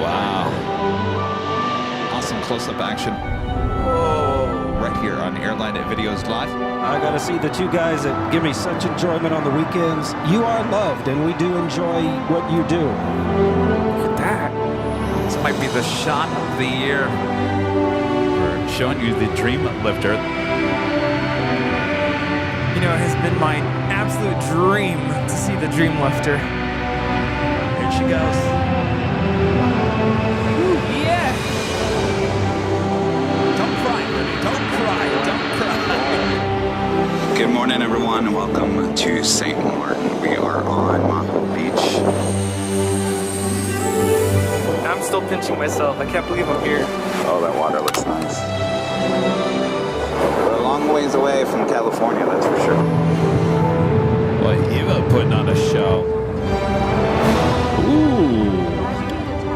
Wow. Awesome close-up action. Whoa. Right here on Airline Videos Live. I gotta see the two guys that give me such enjoyment on the weekends. You are loved, and we do enjoy what you do. Look at that. This might be the shot of the year. We're showing you the Dream Lifter. You know, it has been my absolute dream to see the Dream Lifter. Here she goes. Ooh, yeah. Don't cry, Rudy. Don't cry. Don't cry. Good morning, everyone, and welcome to St. Martin. We are on Maho Beach. I'm still pinching myself. I can't believe I'm here. Oh, that water looks nice. We're a long ways away from California, that's for sure. Boy, Eva putting on a show. Ooh.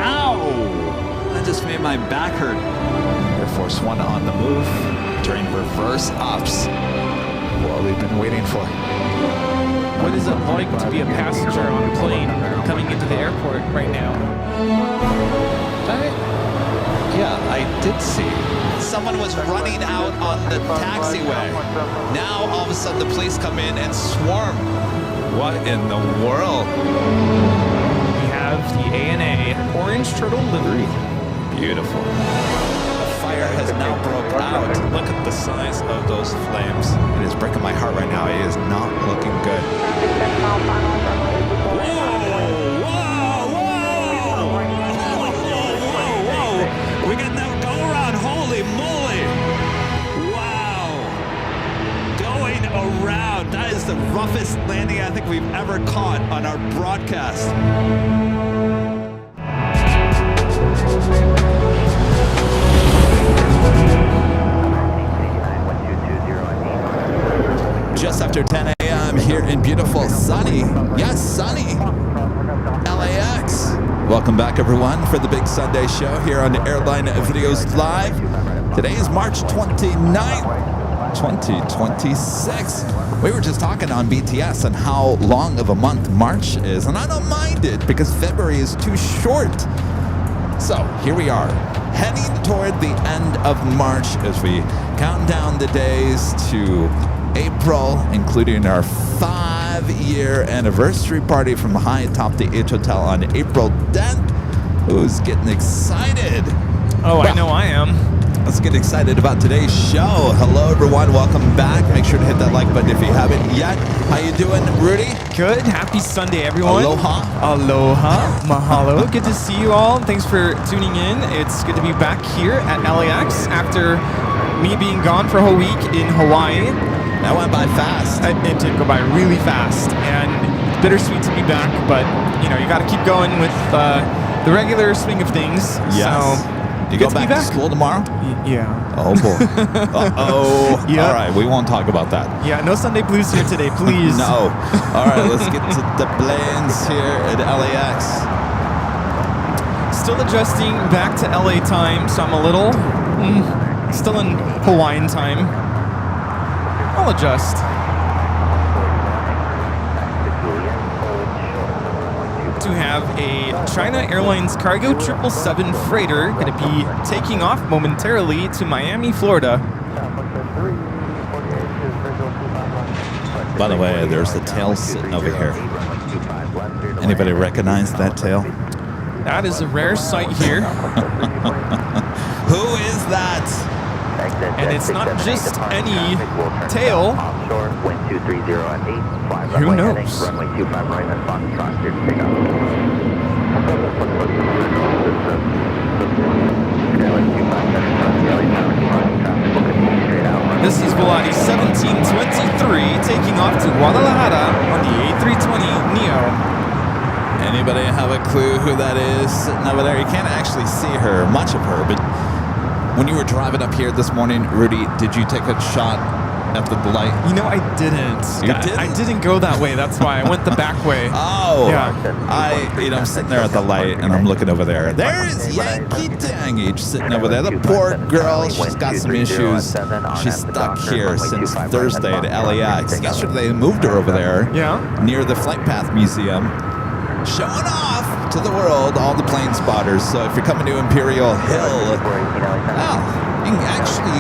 Ow. That just made my back hurt. Air Force One on the move during reverse ops. What we've been waiting for. What is it like to be a passenger on a plane coming into the airport right now? I did see. Someone was running out on the taxiway. Now, all of a sudden, the police come in and swarm. What in the world? We have the ANA Orange Turtle livery. Beautiful. The fire has now broke out. Look at the size of those flames. It is breaking my heart right now. It is not looking good. We got that go around. Holy moly. Wow. Going around. That is the roughest landing I think we've ever caught on our broadcast. Just after 10 a.m. here in beautiful sunny, yes, sunny LAX. Welcome back, everyone, for the big Sunday show here on Airline Videos Live. Today is March 29th, 2026. We were just talking on BTS on how long of a month March is, and I don't mind it because February is too short. So here we are, heading toward the end of March as we count down the days to April, including our 5-year anniversary party from high atop the H Hotel on April 10th. Who's getting excited? Oh, well, I know I am. Let's get excited about today's show. Hello, everyone. Welcome back. Make sure to hit that like button if you haven't yet. How you doing, Rudy? Good. Happy Sunday, everyone. Aloha. Aloha. Mahalo. Good to see you all. Thanks for tuning in. It's good to be back here at LAX after me being gone for a whole week in Hawaii. That went by fast. It did go by really fast, and it's bittersweet to be back, but, you know, you got to keep going with the regular swing of things. Yes. So, you go back to school tomorrow? Yeah. Oh, boy. Uh-oh. Yep. All right, we won't talk about that. Yeah, no Sunday blues here today, please. No. All right, let's get to the planes here at LAX. Still adjusting back to LA time, so I'm a little still in Hawaiian time. I'll adjust. To have a China Airlines Cargo 777 freighter going to be taking off momentarily to Miami, Florida. By the way, there's the tail sitting over here. Anybody recognize that tail? That is a rare sight here. Who is that? And it's not just any tail. Who knows? This is Volati 1723 taking off to Guadalajara on the A320neo. Anybody have a clue who that is sitting over there? You can't actually see her, much of her, but when you were driving up here this morning, Rudy, did you take a shot at the light? You know, I didn't. You didn't? I didn't go that way. That's why I went the back way. Oh. Yeah. I'm sitting there at the light and I'm looking over there. There's Yankee Dangage sitting over there. The poor girl, she's got some issues. She's stuck here since Thursday at LAX. Yesterday they moved her over there. Yeah. Near the Flight Path Museum. Showing off to the world, all the plane spotters. So if you're coming to Imperial Hill, you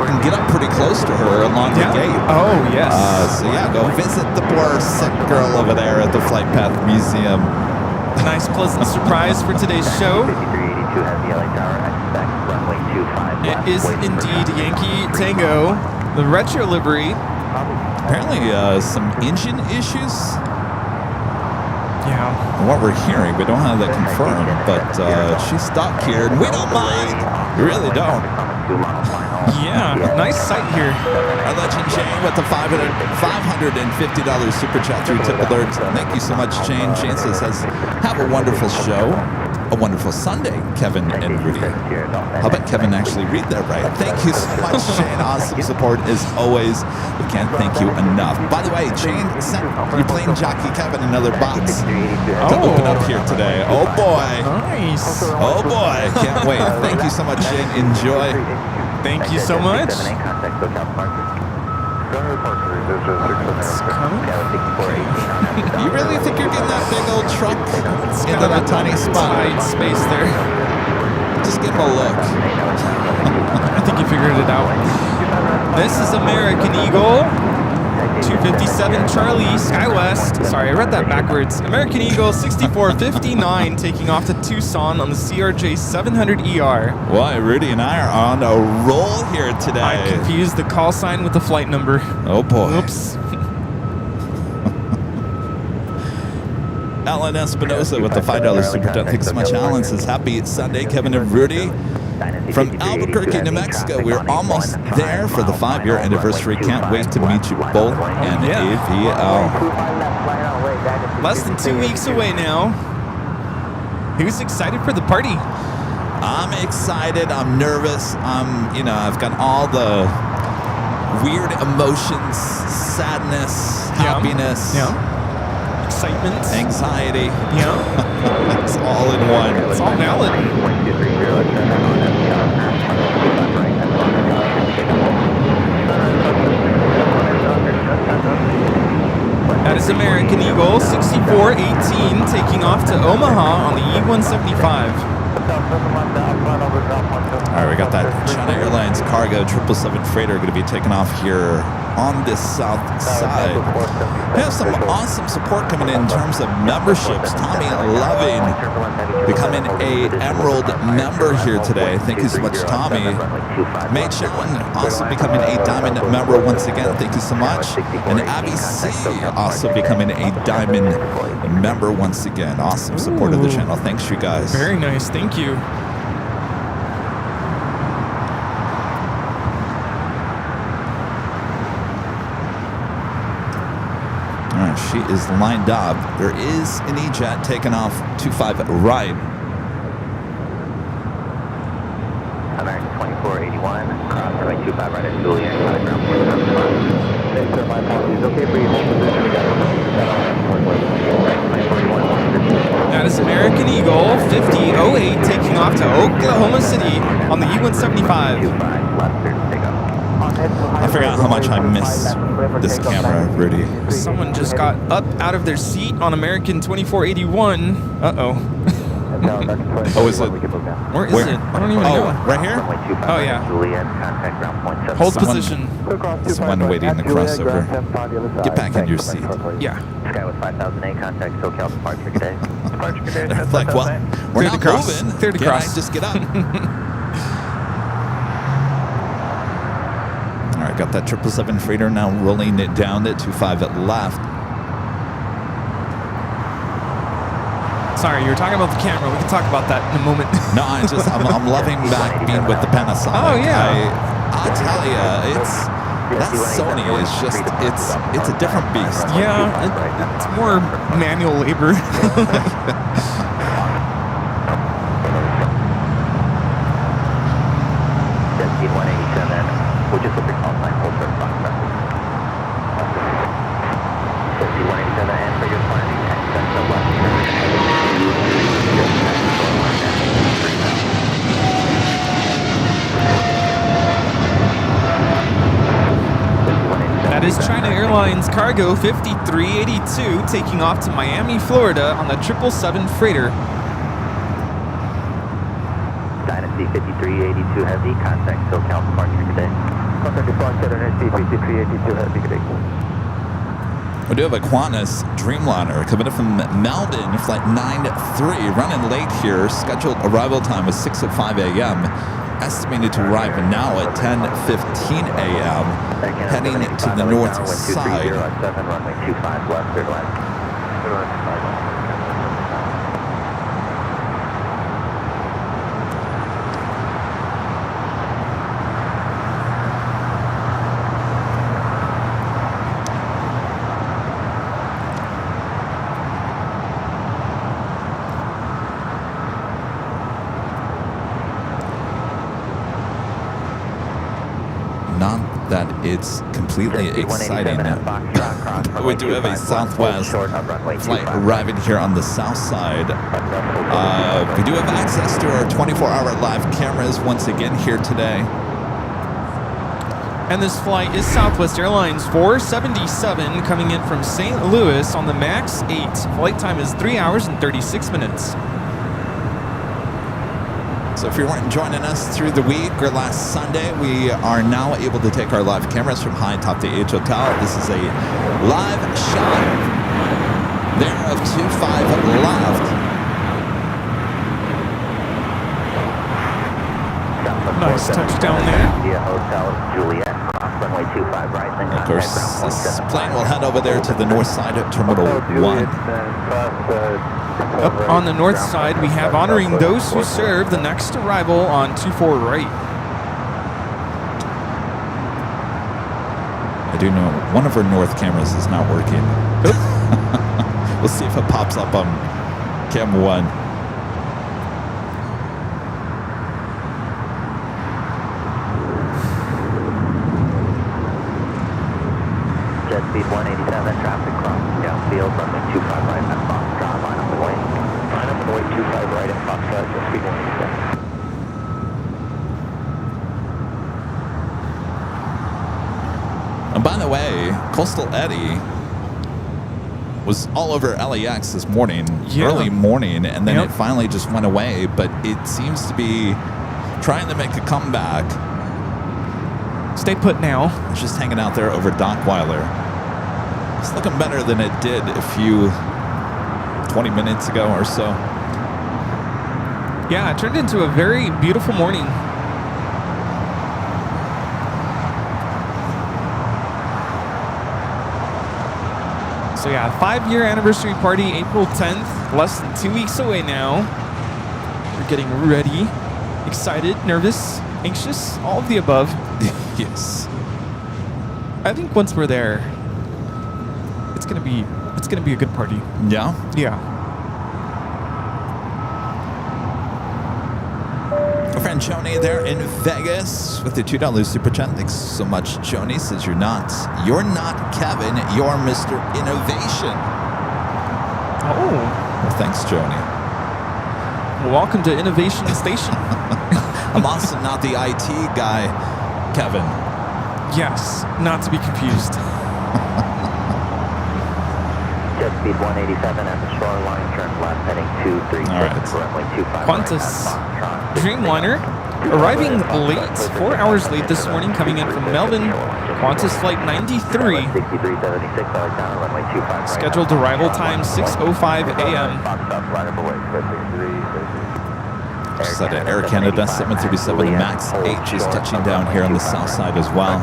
can get up pretty close to her along the gate. Oh, yes. So yeah, go visit the poor sick girl over there at the Flight Path Museum. A nice pleasant surprise for today's show. It is indeed Yankee Tango, the retro livery. Apparently some engine issues. Yeah. From what we're hearing, we don't have that confirmed, but she's stuck here, and we don't mind. We really don't. Yeah, nice sight here. Our legend Shane with the $550 super chat through Tip Alert. Thank you so much, Shane. Shane says, have a wonderful show. A wonderful Sunday, Kevin and Rudy. How about Kevin actually read that right? Thank you so much, Shane. Awesome support as always. We can't thank you enough. By the way, Shane sent your Plane Jockey Kevin another box to open up here today. Oh boy. Nice. Oh boy. Can't wait. Thank you so much, Shane. Enjoy. Thank you so much. You really think you're getting that big old truck into that tiny spot? Space there. Just give him a look. I think you figured it out. This is American Eagle. 257 Charlie SkyWest. Sorry, I read that backwards. American Eagle 6459 taking off to Tucson on the CRJ 700ER. Well, Rudy and I are on a roll here today. I confused the call sign with the flight number. Oh boy. Oops. Alan Espinosa with the $5 super chat. Thanks so much, Alan. Says happy Sunday, Kevin and Rudy. From Albuquerque, New Mexico, we're almost there for the 5-year anniversary. Can't wait to meet you both in AVL. Less than 2 weeks away now. Who's excited for the party? I'm excited. I'm nervous. I've got all the weird emotions, sadness, happiness. Excitement. Anxiety. Yeah. It's all in one. It's all valid. That is American Eagle 6418 taking off to Omaha on the E-175. All right, we got that China Airlines cargo 777 freighter going to be taking off here on this south side. We have some awesome support coming in terms of memberships. Tommy Loving becoming a Emerald member here today. Thank you so much, Tommy. Mei Chang also becoming a Diamond member once again. Thank you so much. And Abby C also becoming a Diamond member once again. Awesome support of the channel. Thanks, you guys. Very nice. Thank you. She is lined up. There is an E-Jet taking off 25 right. American 2481, cross runway 25 right at Juliet, ground point 75. Thanks, sir. My apologies. Okay for you. Hold position. That is American Eagle 5008 taking off to Oklahoma City on the E-175. I forgot how much I miss this camera, Rudy. Someone just got up out of their seat on American 2481. Uh-oh. Oh, is it? Where is it? I don't even know. Right here? Oh, yeah. Hold position. Someone waiting in the crossover. Get back in your seat. Yeah. Skywest 5008, contact SoCal departure today. Departure today. They're like, well, we're not moving. Clear to cross. Just get up. All right, got that 777 freighter now rolling it down at 25 at left. Sorry, you were talking about the camera. We can talk about that in a moment. No, I'm loving back being with the Panasonic. Oh, yeah. I'll tell you, that Sony is just, it's a different beast. Yeah, it's more manual labor. Which is what they call line hold for the box message. 187 and for your planning, extend the left. That is China Airlines Cargo 5382 taking off to Miami, Florida on the 777 freighter. NSC 5382 Heavy, contact SoCal departure today. Contact departure NSC 5382 Heavy, good day. We do have a Qantas Dreamliner coming in from Melbourne, flight 93, running late here. Scheduled arrival time is 6:05 a.m. Estimated to arrive now at 10:15 a.m. Heading to the north side. Runway 25 left, clear to land. Not that it's completely exciting. We do have a Southwest flight arriving here on the south side. We do have access to our 24-hour live cameras once again here today. And this flight is Southwest Airlines 477 coming in from St. Louis on the MAX 8. Flight time is 3 hours and 36 minutes. So if you weren't joining us through the week or last Sunday, we are now able to take our live cameras from high atop the H Hotel. This is a live shot there of 25 left. Nice touchdown there. Hotel Juliet, cross runway 25 right. Of course, this plane will head over there to the north side of Terminal 1. Up on the north side, we have honoring those who serve the next arrival on 24 right. I do know one of our north cameras is not working. We'll see if it pops up on cam 1. Jet speed 187, traffic cross downfield, runway 25 right, and Foxtrot, line up the way. Line up the way, 25 right, and Foxtrot, jet speed 187. And by the way, Coastal Eddie was all over LAX this morning, early morning, and then it finally just went away, but it seems to be trying to make a comeback. Stay put now. It's just hanging out there over Dockweiler. It's looking better than it did a few 20 minutes ago or so. Yeah, it turned into a very beautiful morning. So yeah, 5-year anniversary party, April 10th, less than 2 weeks away now. We're getting ready, excited, nervous, anxious, all of the above. Yes. I think once we're there, it's gonna be a good party. Yeah? Yeah. Our friend Joni there in Vegas with the $2 super chat. Thanks so much, Joni. Says you're not Kevin, you're Mr. Innovation. Oh. Well, thanks, Joni. Welcome to Innovation Station. I'm also not the IT guy, Kevin. Yes, not to be confused. Jet speed 187 at the shoreline, turn left heading 236, runway 25 Qantas Dreamliner arriving late, 4 hours late this morning, coming in from Melbourne. Qantas flight 93. Scheduled arrival time 6:05 a.m. Just out of Air Canada 737, the MAX H is touching down here on the south side as well.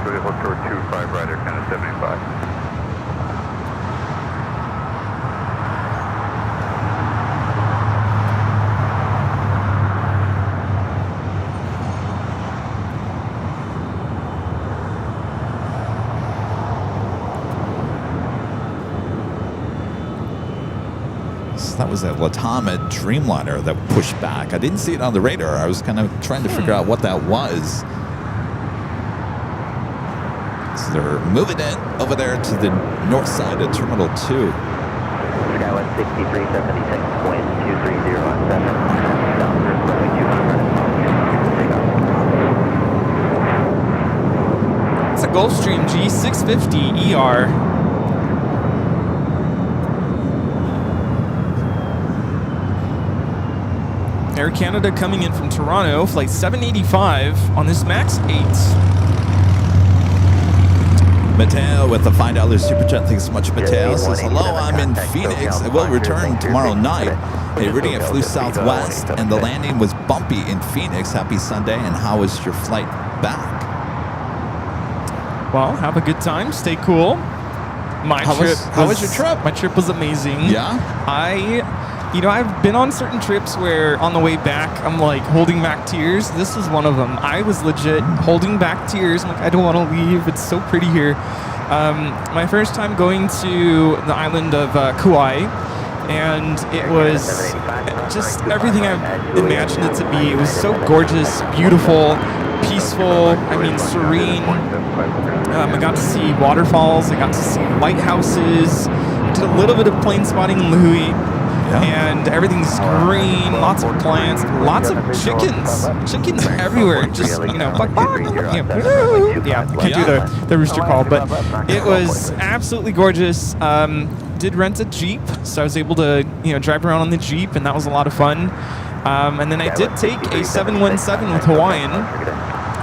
That was a Latama Dreamliner that pushed back. I didn't see it on the radar. I was kind of trying to figure out what that was. So they're moving in over there to the north side of Terminal 2. Skywest 6376, wind 230 on 7. Southwest runway 200. It's a Gulfstream G650 ER. Air Canada coming in from Toronto, flight 785 on this MAX 8. Mateo with the $5 super chat. Thanks so much, Mateo. Says, hello, I'm in Phoenix. I will return tomorrow night. Hey, Rudy, I flew Southwest, and the landing was bumpy in Phoenix. Happy Sunday, and how was your flight back? Well, have a good time. Stay cool. How was your trip? My trip was amazing. Yeah? I've been on certain trips where on the way back, I'm like holding back tears. This is one of them. I was legit holding back tears. I'm like, I don't want to leave. It's so pretty here. My first time going to the island of Kauai, and it was just everything I imagined it to be. It was so gorgeous, beautiful, peaceful, serene. I got to see waterfalls. I got to see lighthouses. Did a little bit of plane spotting in Lihue. Yeah. And everything's green, lots of plants, lots of chickens. Chickens everywhere. Just, buck, buck. Yeah, can't do the rooster call, but it was absolutely gorgeous. Did rent a Jeep, so I was able to, drive around on the Jeep, and that was a lot of fun. And then I did take a 717 with Hawaiian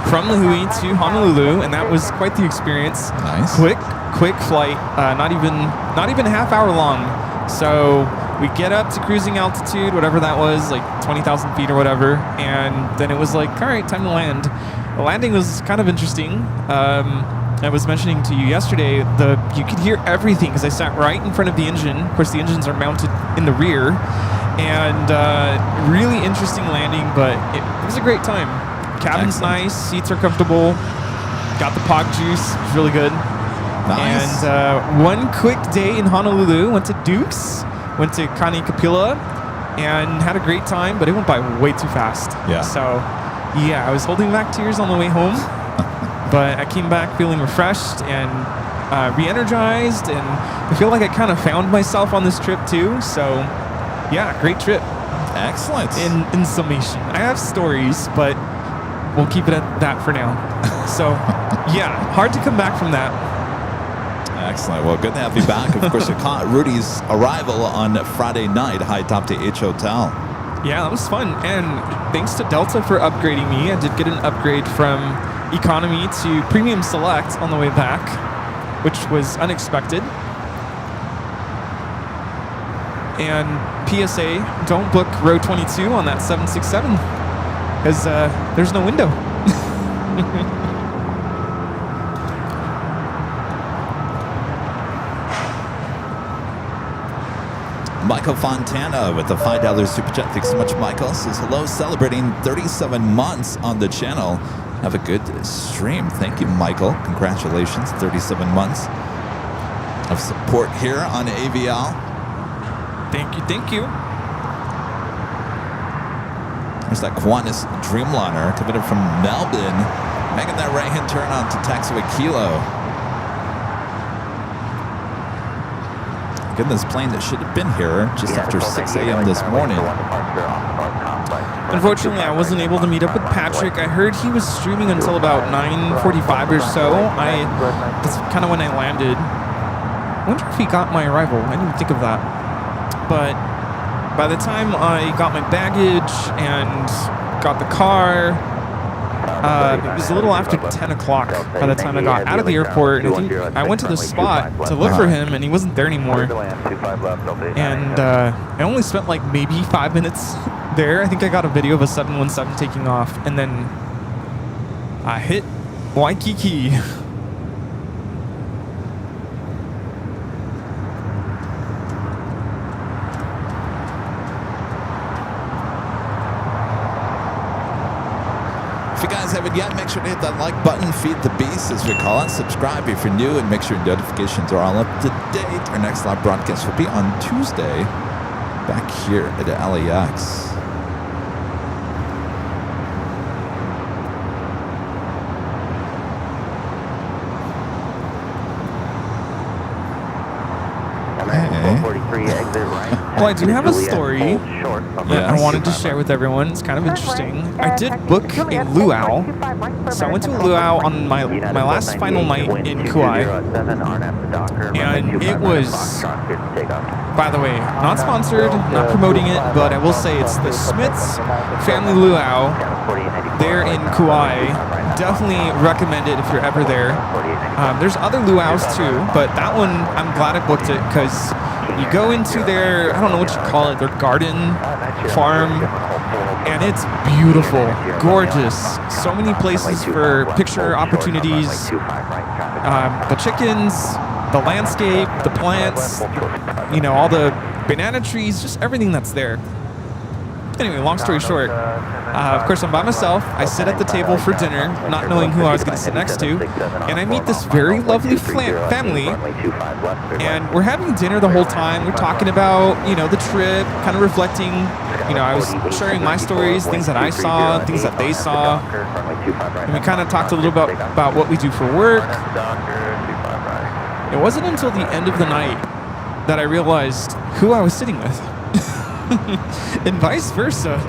from Lihue to Honolulu, and that was quite the experience. Nice. Quick flight, not even a half hour long. So we get up to cruising altitude, whatever that was, like 20,000 feet or whatever, and then it was like, all right, time to land. The landing was kind of interesting. I was mentioning to you yesterday, you could hear everything because I sat right in front of the engine. Of course, the engines are mounted in the rear, and really interesting landing, but it was a great time. Cabin's nice, seats are comfortable, got the pog juice, it was really good. Nice. And one quick day in Honolulu, went to Duke's, went to Kanikapila, and had a great time, but it went by way too fast. Yeah. So, yeah, I was holding back tears on the way home, but I came back feeling refreshed and re-energized, and I feel like I kind of found myself on this trip too. So, yeah, great trip. Excellent. In summation, I have stories, but we'll keep it at that for now. So, yeah, hard to come back from that. Excellent. Well, good to have you back. Of course, you caught Rudy's arrival on Friday night, high top to H Hotel. Yeah, that was fun. And thanks to Delta for upgrading me. I did get an upgrade from economy to premium select on the way back, which was unexpected. And PSA, don't book row 22 on that 767 because there's no window. Michael Fontana with the $5 super chat. Thanks so much, Michael. Says, hello, celebrating 37 months on the channel. Have a good stream. Thank you, Michael. Congratulations, 37 months of support here on AVL. Thank you. There's that Qantas Dreamliner coming in from Melbourne, making that right-hand turn on to taxiway Kilo. Goodness, plane that should have been here just after 6 a.m. this morning. Unfortunately, I wasn't able to meet up with Patrick. I heard he was streaming until about 9:45 or so. That's kind of when I landed. I wonder if he got my arrival. I didn't even think of that. But by the time I got my baggage and got the car, it was a little after 10 o'clock by the time I got out of the airport. I went to the spot to look for him, and he wasn't there anymore. And I only spent like maybe 5 minutes there. I think I got a video of a 717 taking off, and then I hit Waikiki. If you guys haven't yet, make sure to hit that like button, feed the beast as we call it. Subscribe if you're new, and make sure your notifications are all up to date. Our next live broadcast will be on Tuesday back here at LAX. American 443 exit Well, I do have a story that I wanted to share with everyone. It's kind of interesting. I did book a luau. So I went to a luau on my last final night in Kauai. And it was, by the way, not sponsored, not promoting it, but I will say it's the Smith's Family Luau there in Kauai. Definitely recommend it if you're ever there. There's other luau's too, but that one, I'm glad I booked it because you go into their, I don't know what you call it, their garden, farm, and it's beautiful, gorgeous. So many places for picture opportunities. The chickens, the landscape, the plants, you know, all the banana trees, just everything that's there. Anyway, long story short, of course I'm by myself. I sit at the table for dinner, not knowing who I was going to sit next to, and I meet this very lovely family, and we're having dinner the whole time. We're talking about, you know, the trip, kind of reflecting. You know, I was sharing my stories, things that I saw, things that they saw, and we kind of talked a little bit about what we do for work. It wasn't until the end of the night that I realized who I was sitting with. And vice versa.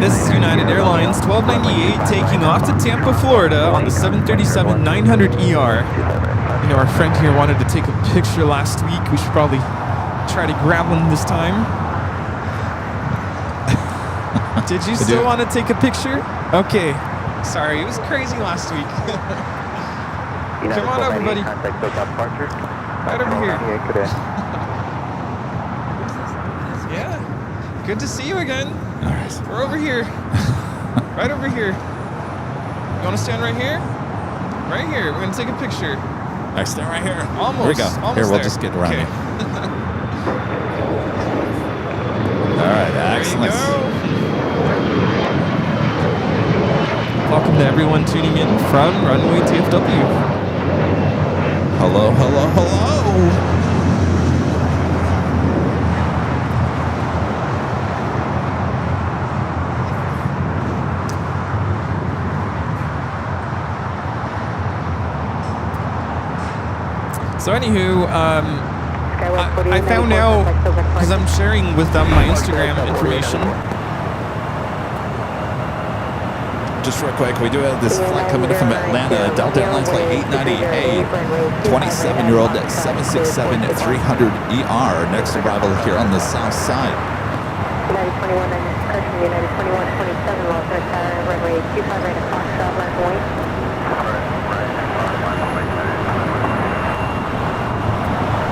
This is United Airlines 1298 taking off to Tampa, Florida on the 737-900ER. You know, our friend here wanted to take a picture last week. We should probably try to grab one this time. Did you still want to take a picture? Okay. Sorry, it was crazy last week. Come on over, buddy. Right over here. Yeah. Good to see you again. All right. We're over here. Right over here. You want to stand right here? Right here. We're going to take a picture. I stand right here. Almost. Here we go. Almost Here, we'll there. just get around Okay. you. All right. Excellent. There you go. Welcome to everyone tuning in from Runway TFW. Hello, hello, hello. So anywho, I found out, because I'm sharing with them my Instagram information. Just real quick, we do have this flight coming in from Atlanta, Delta Airlines flight 890A, 27-year-old 767-300ER. Next arrival here on the south side. United 21, discretion, United 2127, Los Angeles, runway 25 right at Foxtrot, left point.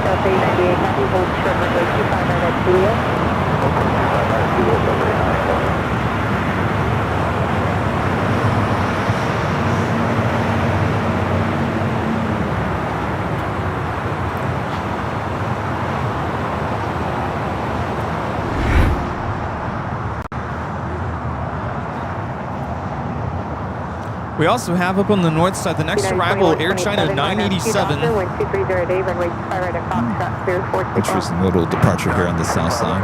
Delta 898, happy, hold short, runway 25 right at Juliet. We also have up on the north side the next arrival, Air China 987. Interesting little departure here on the south side.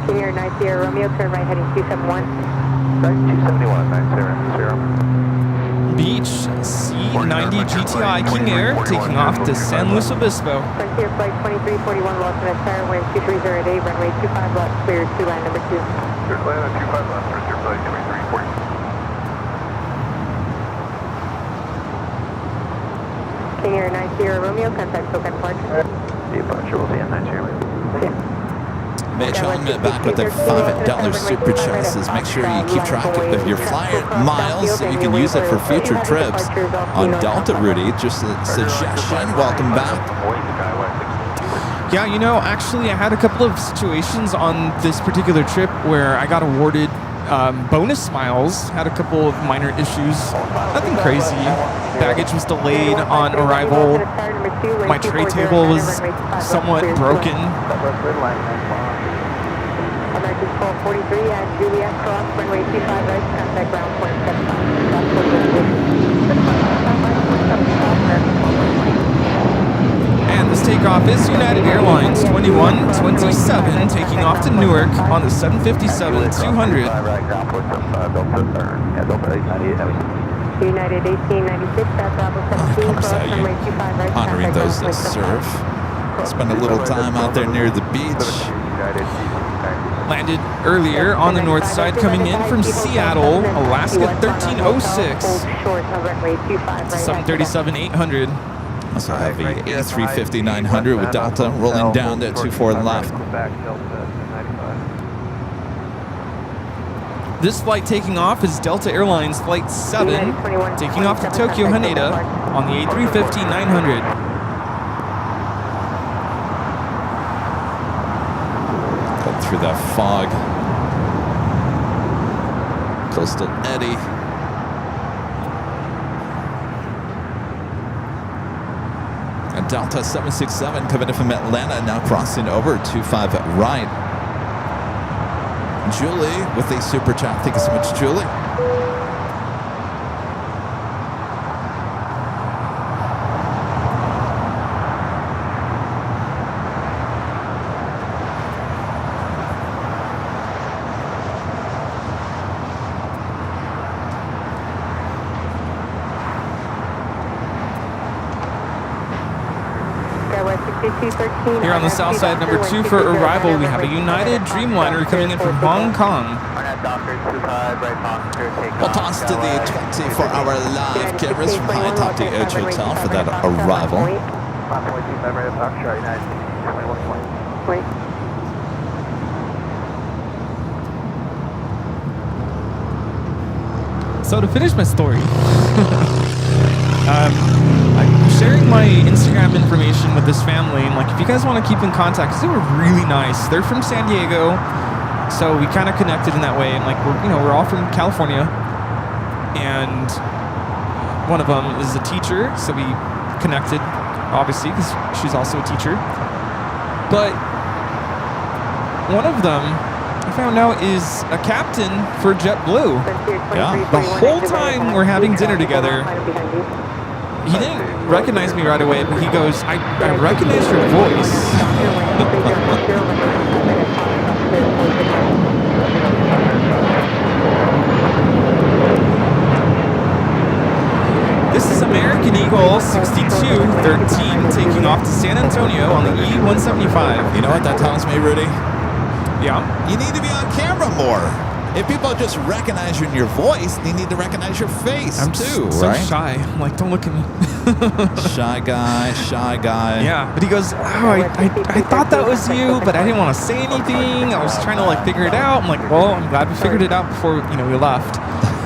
Senior 90 Romeo, turn right heading 271. 271, 970. Beach C90 GTI King Air taking off to San Luis Obispo. Frontier flight 2341, Los Angeles, wind 230 at 8, runway 25 left, clear to line number 2. Clear to line 25 left, frontier flight 2340. Senior 90 Romeo, contact SoCal departure. Departure will be at 90. Mitch Helmet back with their $5 super chances. Make sure you keep track of your flyer miles so you can use it for future trips on Delta Rudy. Just a suggestion. Welcome back. Yeah, you know, actually I had a couple of situations on this particular trip where I got awarded bonus miles. Had a couple of minor issues. Nothing crazy. Baggage was delayed on arrival. My tray table was somewhat broken. American 1243 at Juliet, cross runway 25 right, contact ground point 75. takeoff is United Airlines 2127, taking off to Newark on the 757-200. United 1896, that's Bravo 17, comes cross out, you runway 25 right, honoring contact those ground that point serve. Spend a little time out there near the beach. Landed earlier on the north side, coming in from Seattle, Alaska 1306. Short of runway 25 right. 737-800. Also have the A350-900 with Delta rolling down to 24 left. This flight taking off is Delta Airlines Flight 7, taking off to Tokyo Haneda on the A350-900. Cut through that fog. Coastal eddy. And Delta 767 coming in from Atlanta, now crossing over 25 right. Julie with a super chat. Thank you so much, Julie. Here on the south side, number 2 for arrival, we have a United Dreamliner coming in from Hong Kong. We'll toss to the 24-hour live cameras from High Top the Edge Hotel for that arrival. So to finish my story, I'm sharing my Instagram information with this family, and like, if you guys want to keep in contact, 'cause they were really nice. They're from San Diego, so we kind of connected in that way. And like, we're all from California, and one of them is a teacher, so we connected, obviously, because she's also a teacher. But one of them, I found out, is a captain for JetBlue. Yeah. The whole time we're having dinner together, he didn't recognize me right away, but he goes, I recognize your voice. This is American Eagle 6213 taking off to San Antonio on the E175. You know what that tells me, Rudy? Yeah. You need to be on camera more. If people just recognize you in your voice, they need to recognize your face too, so right? shy. I'm like, don't look at me. Shy guy. Yeah, but he goes, oh, I thought that was you, but I didn't want to say anything. I was trying to like figure it out. I'm like, well, I'm glad we figured it out before we left.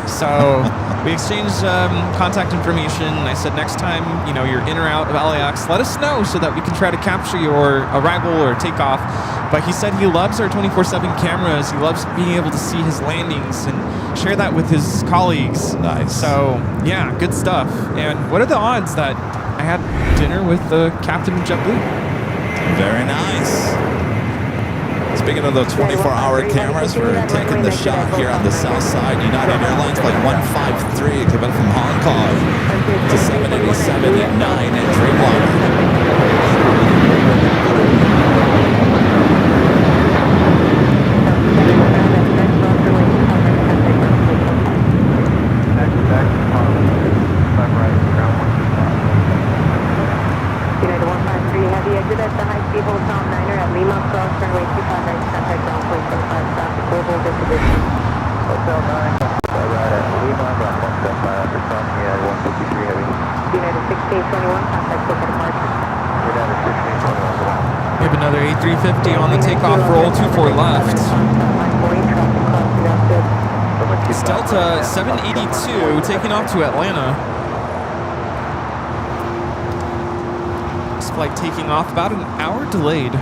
So we exchanged contact information. And I said, next time you're in or out of LAX, let us know so that we can try to capture your arrival or takeoff. But he said he loves our 24/7 cameras. He loves being able to see his landings and share that with his colleagues. Nice. So yeah, good stuff. And what are the odds that I had dinner with the captain of JetBlue? Very nice. Speaking of the 24-hour cameras, we're taking the shot here on the south side. United Airlines Flight 153 coming from Hong Kong to 787 at 9 at Dreamliner. United 153 Heavy, exit at the high-speed Hotel Niner at Lima, cross runway 25 right, contact ground point 75, traffic global disposition. Hotel 9, right at Lima, ground 175, return United 153 Heavy. United 1621, contact ticket departure. United 1621. We have another A350 on the takeoff roll, 24 left. It's Delta 782 taking off to Atlanta. This flight taking off about an hour delayed.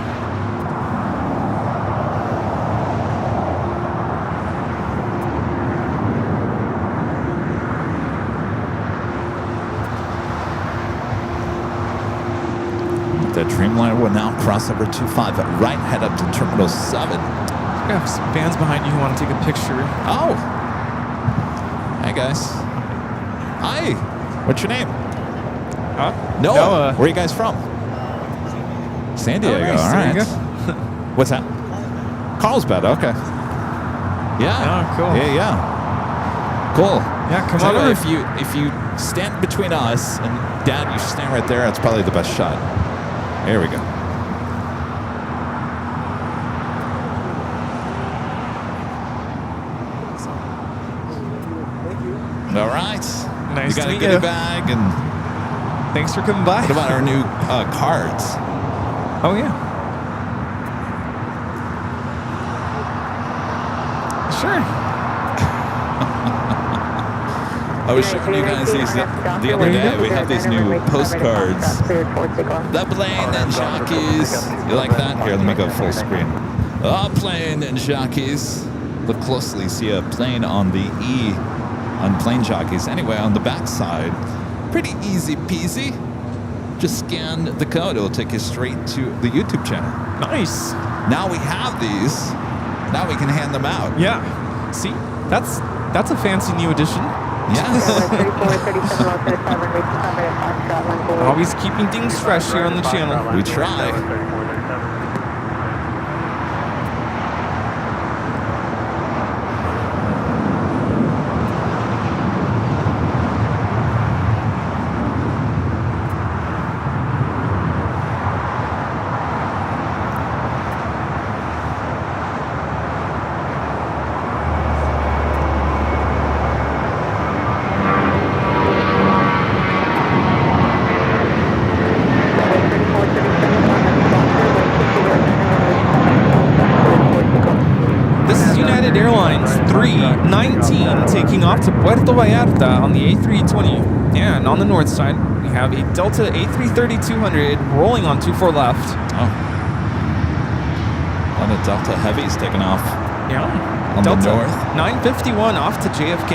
The Dreamliner will now cross over 25 right, head up to Terminal 7. We have some fans behind you who want to take a picture. Oh. Hey, guys. Hi. What's your name? Huh? Noah. Where are you guys from? San Diego, nice. all There you right. What's that? Carlsbad, okay. Yeah. Oh, cool. Yeah. Cool. Yeah, come Tell on you over. what, if you stand between us and Dad, you stand right there, that's probably the best shot. There we go. All right. Nice you got to a meet goodie you. bag, and Thanks for coming by. what about our new cards? Oh, yeah. Sure. I was showing you guys these the other day. We have these new postcards. The Plane Jockeys. You like that? Here, let me go full screen. The Plane Jockeys. Look closely. See a plane on the E on Plane Jockeys. Anyway, on the back side, pretty easy peasy. Just scan the code. It'll take you straight to the YouTube channel. Nice. Now we have these. Now we can hand them out. Yeah. See, that's a fancy new addition. Yes. Always keeping things fresh here on the channel. We try. This is United Airlines 319 taking off to Puerto Vallarta on the A320. Yeah, and on the north side, we have a Delta A330-200 rolling on 24 left. Oh. A lot of Delta Heavies taking off. Yeah. On Delta the north. 951 off to JFK.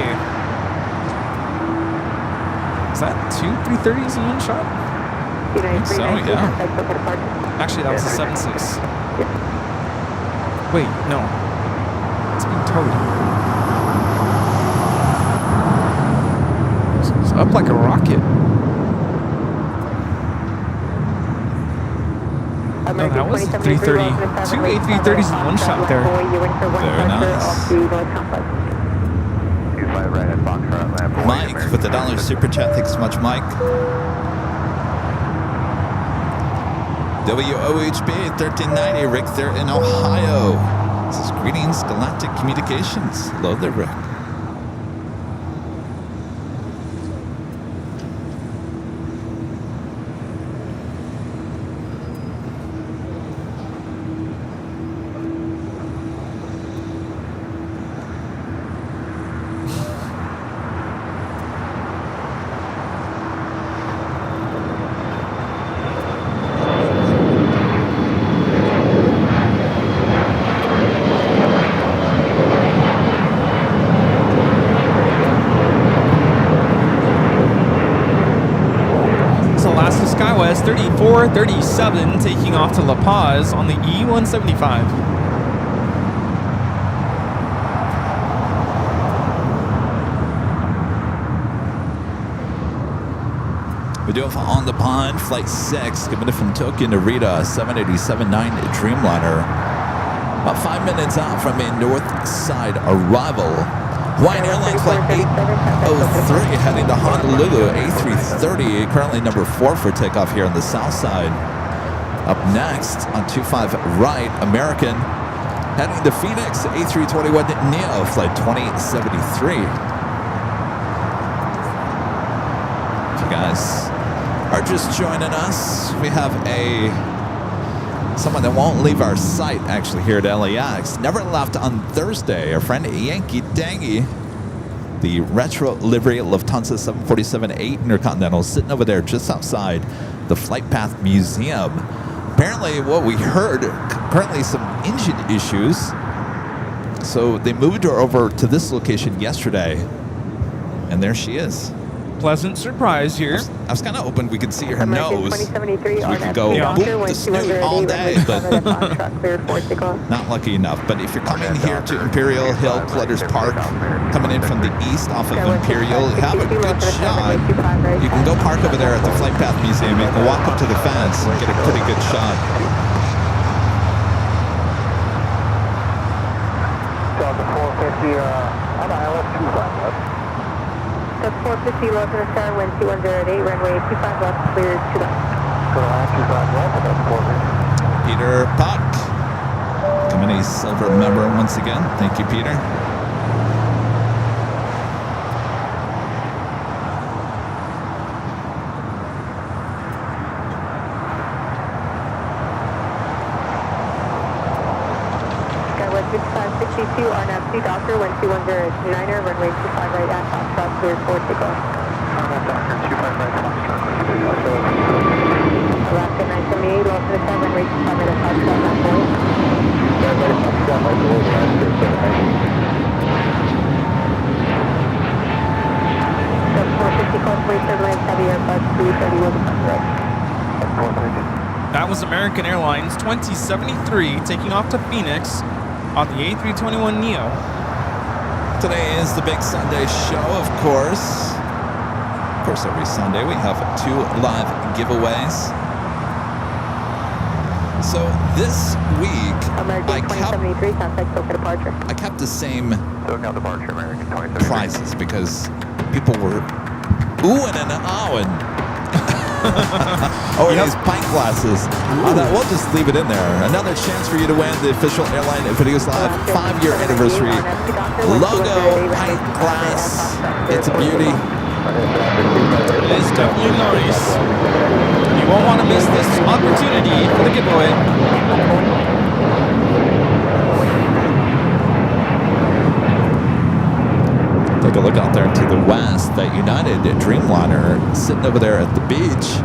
Is that two 330s in one shot? So, yeah. Actually, that was a 76. Wait, no. It's being towed. It's up like a rocket. No, that was 330. Two A330s in one shot there. Very nice. 25 right at Foxtrot. Mike with the $1 super chat. Thanks so much, Mike. WOHB 1390, Rick there in Ohio. This is Greetings Galactic Communications. Hello there, Rick. Skywest 3437 taking off to La Paz on the E175. We do have on the pond, Flight 6, coming in from Tokyo Narita, 787-9 Dreamliner. About 5 minutes out from a north side arrival. Hawaiian Airlines Flight 803 heading to Honolulu, A330, currently number 4 for takeoff here on the south side. Up next on 25 right, American heading to Phoenix, A321 Neo, Flight 2073. If you guys are just joining us, we have someone that won't leave our site actually here at LAX. Never left on Thursday. Our friend Yankee Dangy, the retro livery Lufthansa 747-8 Intercontinental, sitting over there just outside the Flight Path Museum. Apparently, what we heard, currently some engine issues. So they moved her over to this location yesterday, and there she is. Pleasant surprise here. I was kind of hoping we could see her nose. So we could go Yeah. boop the snoot all day, but not lucky enough. But if you're coming here to Imperial Hill Clutters Park, coming in from the east off of Imperial, have a good shot. You can go park over there at the Flight Path Museum. You can walk up to the fence and get a pretty good shot. on ILS 25 left. That's 450, Los Angeles, wind 2108, runway 25 left, cleared to left. Go on 25 left, that's 450. Peter Puck, coming a silver member once again. Thank you, Peter. Skywest 5562, RNAV 2 Doctor, wind 2109er, runway 25 right at Foxtrot, cleared for takeoff. Doctor, 25 right, Foxtrot, Alaska 978, Los Angeles, runway 25 right at Foxtrot, not forward. That's 450, crossway turbulence, heavy Airbus 330 will become right. That was American Airlines 2073 taking off to Phoenix on the A321neo. Today is the big Sunday show, of course. Of course, every Sunday we have 2 live giveaways. So this week, American 2073, Southside SoCal departure. I kept the same SoCal departure, American 2073. prices because people were oohing and ahhing. Oh, Yep. these pint glasses. Oh, that, we'll just leave it in there. Another chance for you to win the official Airline Videos Live 5-year anniversary logo pint glass. It's a beauty. It is definitely nice. You won't want to miss this opportunity for the giveaway. Take a look out there to the west. That United Dreamliner sitting over there at the beach.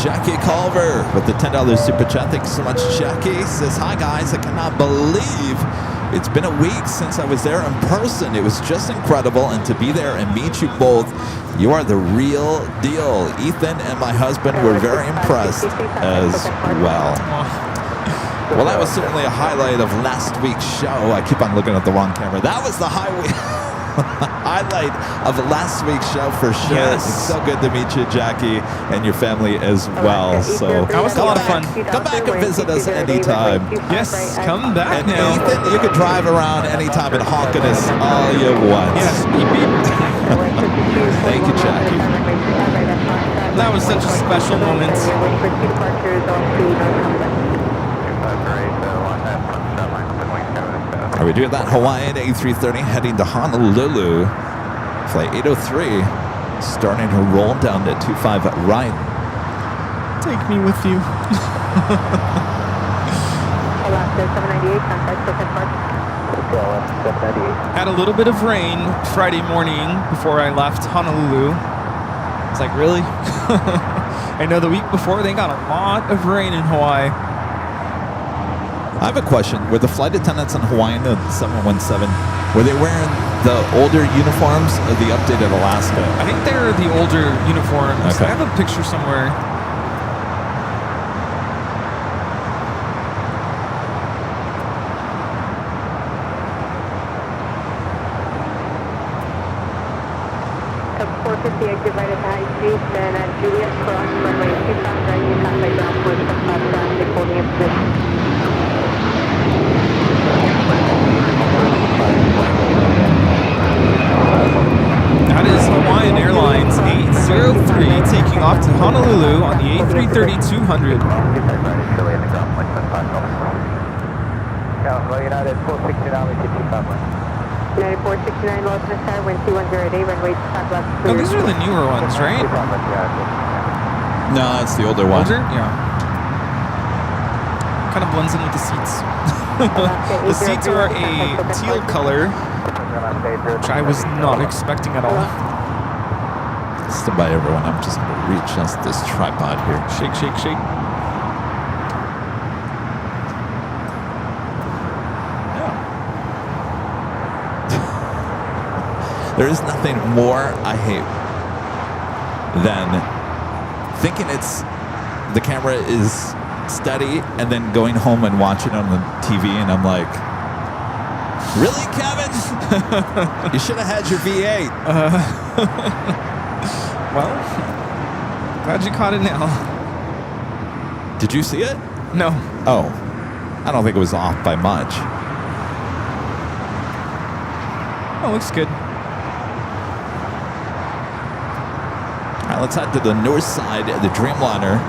Jackie Culver with the $10 super chat. Thank you so much, Jackie. Says, hi guys, I cannot believe it's been a week since I was there in person. It was just incredible, and to be there and meet you both, you are the real deal. Ethan and my husband were very impressed as well. Well, that was certainly a highlight of last week's show. I keep on looking at the wrong camera. That was the highlight of last week's show for sure. Yes. It's so good to meet you, Jackie, and your family as well. So That was a lot of fun. Come back and visit us anytime. Yes, come back And now. Ethan, you can drive around anytime and honk at us all you want. Yes, beep beep. Thank you, Jackie. That was such a special moment. Are we doing that Hawaiian A330 heading to Honolulu? Flight 803 starting to roll down to 25 right. Take me with you. Alaska 798, contact SoCal departure. 798. Had a little bit of rain Friday morning before I left Honolulu. It's like, really? I know the week before they got a lot of rain in Hawaii. I have a question. Were the flight attendants on Hawaiian 717, were they wearing the older uniforms or the updated Alaska? I think they're the older uniforms. Okay. I have a picture somewhere. Sub 450, exit right at the high street, then at Juliet Cross, runway 25 right, you contact ground for the traffic holding in position. That is Hawaiian Airlines 803 taking off to Honolulu on the A330-200. United 469, we get 25 right. United 469, Los Angeles, wind 2108, runway 25 left. No, these are the newer ones, right? No, that's the older one. Older? Yeah. Kind of blends in with the seats. The seats are a teal color, which I was not expecting at all. Stand by, everyone. I'm just going to readjust this tripod here. Shake, shake, shake. There is nothing more I hate than thinking the camera is steady and then going home and watching it on the TV, and I'm like, really, Kevin? You should have had your V8. Well, glad you caught it now. Did you see it? No. Oh. I don't think it was off by much. Oh, looks good. All right, let's head to the north side of the Dreamliner.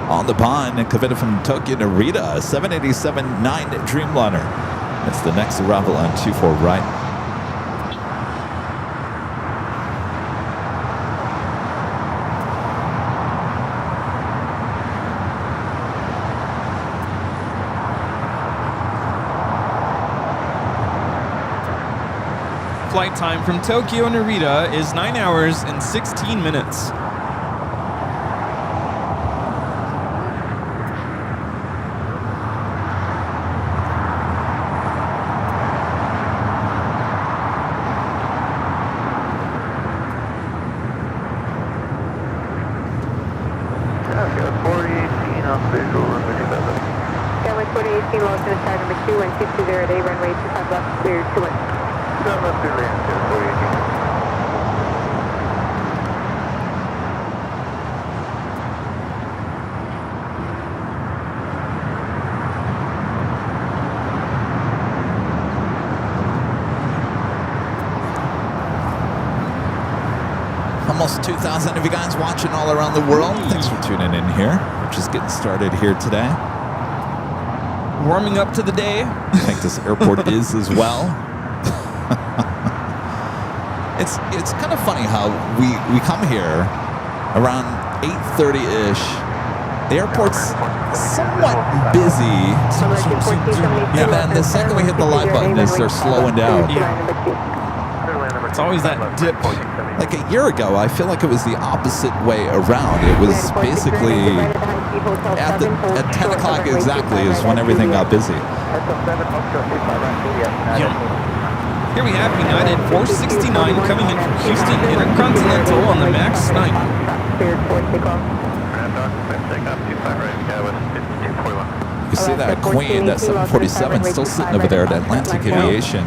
On the pond, committed from Tokyo Narita, 787-9 Dreamliner. That's the next arrival on 24 right. Flight time from Tokyo Narita is 9 hours and 16 minutes. Skyline 4018, lost in side number 2, 1220 day, runway 25 left, clear 21. Almost 2,000 of you guys watching all around the world. Thanks for tuning in here. We're just getting started here today. Warming up to the day. I think this airport is as well. It's kind of funny how we come here around 8:30-ish. The airport's somewhat busy. And then the second we hit the live button, it starts slowing down. It's always that dip. Like a year ago, I feel like it was the opposite way around. It was basically at 10 o'clock exactly is when everything got busy. Here we have United 469 coming in from Houston Intercontinental on the MAX 9. You see that Queen, that 747, still sitting over there at Atlantic Aviation.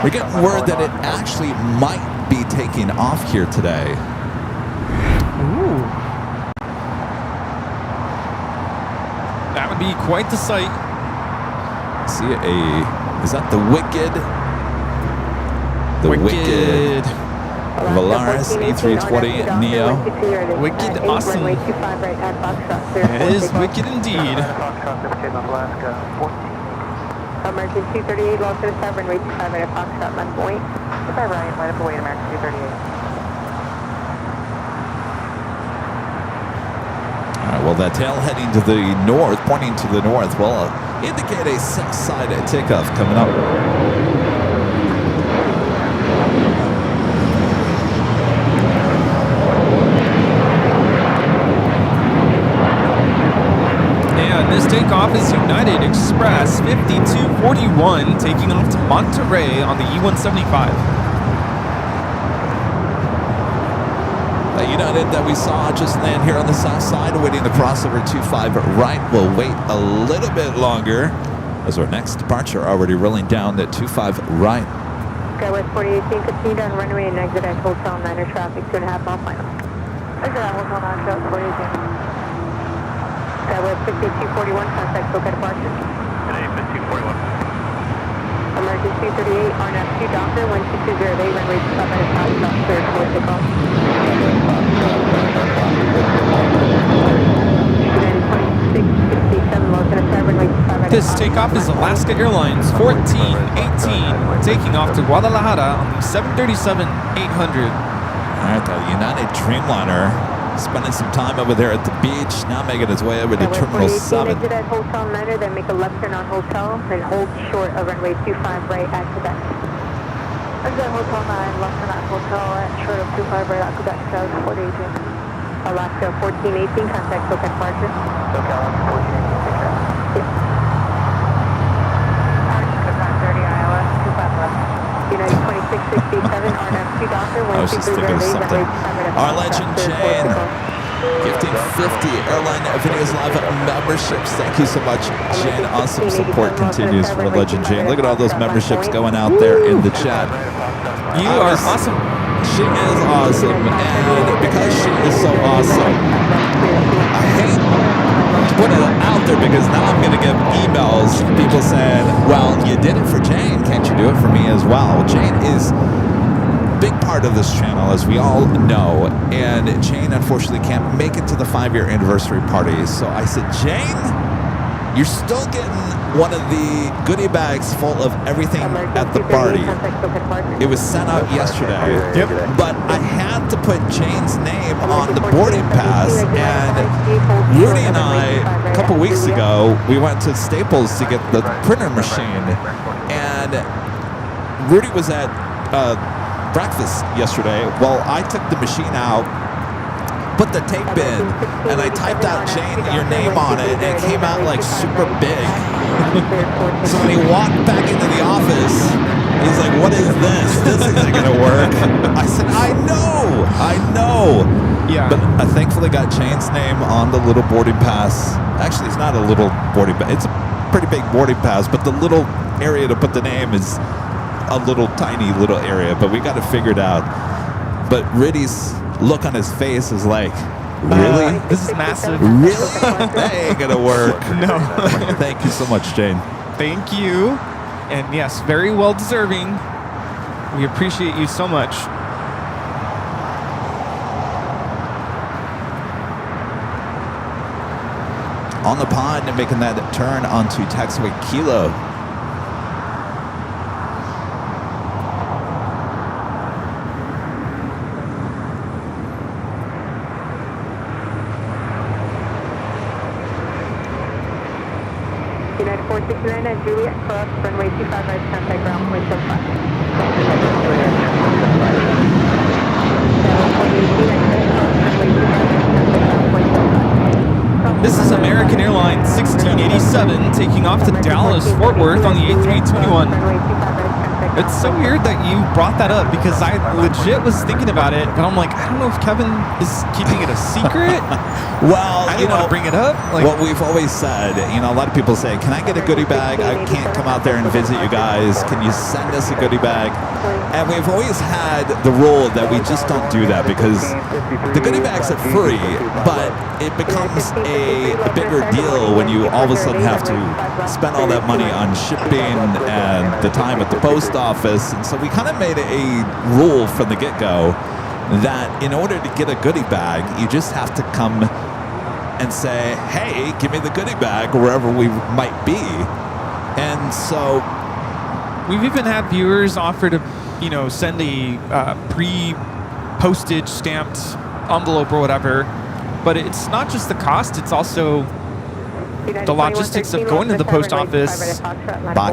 We're getting word that it actually might be taking off here today. Ooh. That would be quite the sight. See is that the Wicked? The Wicked Valaris A320 Neo. Wicked awesome. It is wicked indeed. American 238, lost in a 7, runway 25 at Foxtrot, left point. 25 right, line up away, American 238. All right, well, that tail heading to the north, pointing to the north, will indicate a south side takeoff coming up. This takeoff is United Express 5241 taking off to Monterey on the E-175. The United that we saw just land here on the south side, awaiting the crossover 25 right. We'll wait a little bit longer as our next departure already rolling down at 25 right. Skywest 4018, continue down runway and exit at Hotel 9er traffic, 2.5 mile final. Exit at Hotel 9 traffic 4018. Skywest 5241, contact SoCal departure. Today, 5241. American 238, RNAV 2 Doctor, 12208, runway 25 at Foxtrot, clear for takeoff. This takeoff is Alaska Airlines 1418 taking off to Guadalajara on the 737-800. All right, the United Dreamliner spending some time over there at the beach, now making its way over to Terminal 7. Exit at Hotel 9er, then make a left turn on Hotel, and hold short of runway 25 right at Quebec. Exit Hotel 9, left turn on Hotel at short of 25 right at Quebec, South 418. Alaska 1418, contact SoCal departure. SoCal 1418, take care. Yes. Arctic 30 ILS, 25 left. United 2667, RNAV 2 Doctor, I was just thinking of something. Our Legend Jane, gifting 50 Airline Videos Live memberships. Thank you so much, Jane. Awesome support continues for Legend Jane. Look at all those memberships going out there in the chat. You are awesome. She is awesome, and because she is so awesome, I hate to put it out there because now I'm going to get emails, people saying, well, you did it for Jane. Can't you do it for me as well? Jane is a big part of this channel, as we all know. And Jane, unfortunately, can't make it to the 5-year anniversary party. So I said, Jane, you're still getting one of the goodie bags full of everything at the party. It was sent out yesterday. Yep. But I had to put Jane's name on the boarding pass. And Rudy and I, a couple weeks ago, we went to Staples to get the printer machine. And Rudy was at breakfast yesterday. Well, I took the machine out, put the tape in, and I typed out Jane, your name on it, and it came out like super big. So when he walked back into the office, he's like, what is this? This isn't gonna work. I said, I know. Yeah. But I thankfully got Jane's name on the little boarding pass. Actually, it's not a little boarding pass. It's a pretty big boarding pass, but the little area to put the name is a little tiny little area, but we got it figured out. But Rudy's look on his face is like, really? This is massive. Really? That ain't gonna work. No. Thank you so much, Jane. Thank you. And yes, very well deserving. We appreciate you so much. On the pond and making that turn onto taxiway Kilo. United 469 and Juliet, cross runway 25 right, contact ground point 75. This is American Airlines 1687 taking off to Dallas, Fort Worth on the A321. It's so weird that you brought that up because I legit was thinking about it, but I'm like, I don't know if Kevin is keeping it a secret. Well, I didn't want to bring it up. Like, what we've always said, a lot of people say, can I get a goodie bag? I can't come out there and visit you guys. Can you send us a goodie bag? And we've always had the rule that we just don't do that because the goodie bags are free, but it becomes a bigger deal when you all of a sudden have to spend all that money on shipping and the time at the post office. And so we kind of made a rule from the get-go that in order to get a goodie bag, you just have to come and say, hey, give me the goodie bag wherever we might be. And so we've even had viewers offer to, send a pre-postage stamped envelope or whatever. But it's not just the cost; it's also the logistics of going to the post office,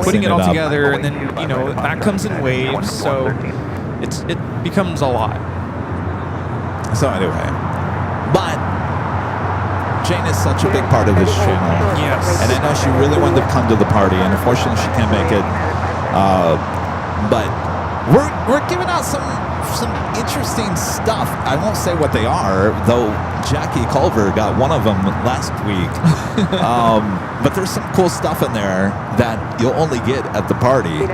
putting it all together, and then that comes in waves. So it becomes a lot. So anyway, but Jane is such a big part of this channel. Yes. And I know she really wanted to come to the party, and unfortunately she can't make it. But we're giving out some interesting stuff. I won't say what they are, though Jackie Culver got one of them last week. But there's some cool stuff in there that you'll only get at the party.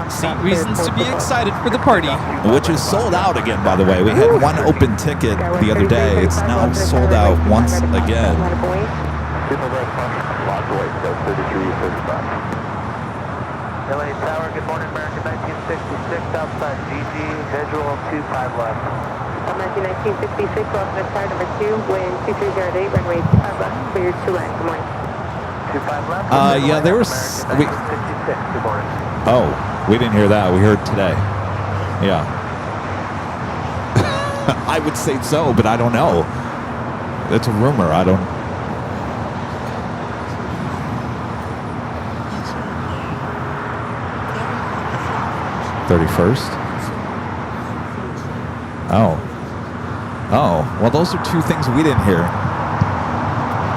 See, reasons to be excited for the party. Which is sold out again, by the way. We had one open ticket the other day. It's now sold out once again. LA Tower, good morning, American 1966, outside GG, visual 25 left. 1966, off next tower number 2, wind 2308, runway 25 left, clear to land, good morning. 25 left? Yeah, there was... 66, good morning. Oh, we didn't hear that. We heard today. Yeah. I would say so, but I don't know. It's a rumor. I don't... 31st? Oh. Well, those are two things we didn't hear.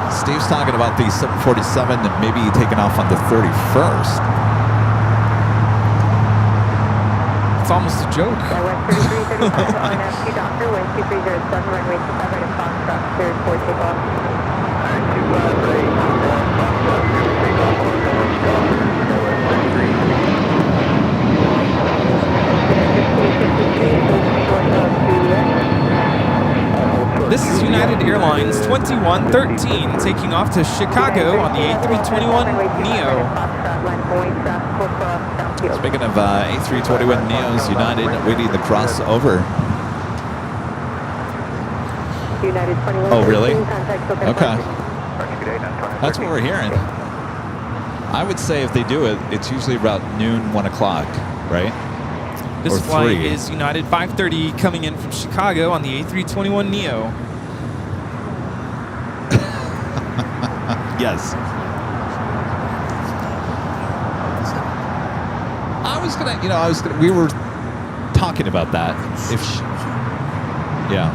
Steve's talking about the 747 and maybe taking off on the 31st. It's almost a joke. West 3335 on FQ Doctor, wind 2307, runway 25 right at Foxtrot, cleared for takeoff. 25 right, Foxtrot, cleared takeoff on West 33. This is United Airlines 2113 taking off to Chicago on the A321neo. Speaking of A321 Neos, United waiting the crossover. United 21. Oh, really? Contact Okay. That's what we're hearing. I would say if they do it, it's usually about noon, 1 o'clock, right? This Or flight 3. is United 530 coming in from Chicago on the A321neo. Yes. We were talking about that. Yeah.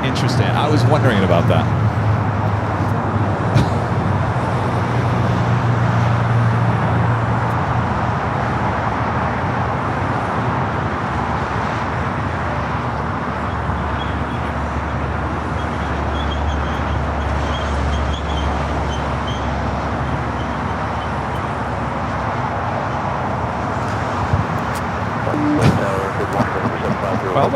Interesting. I was wondering about that. Well.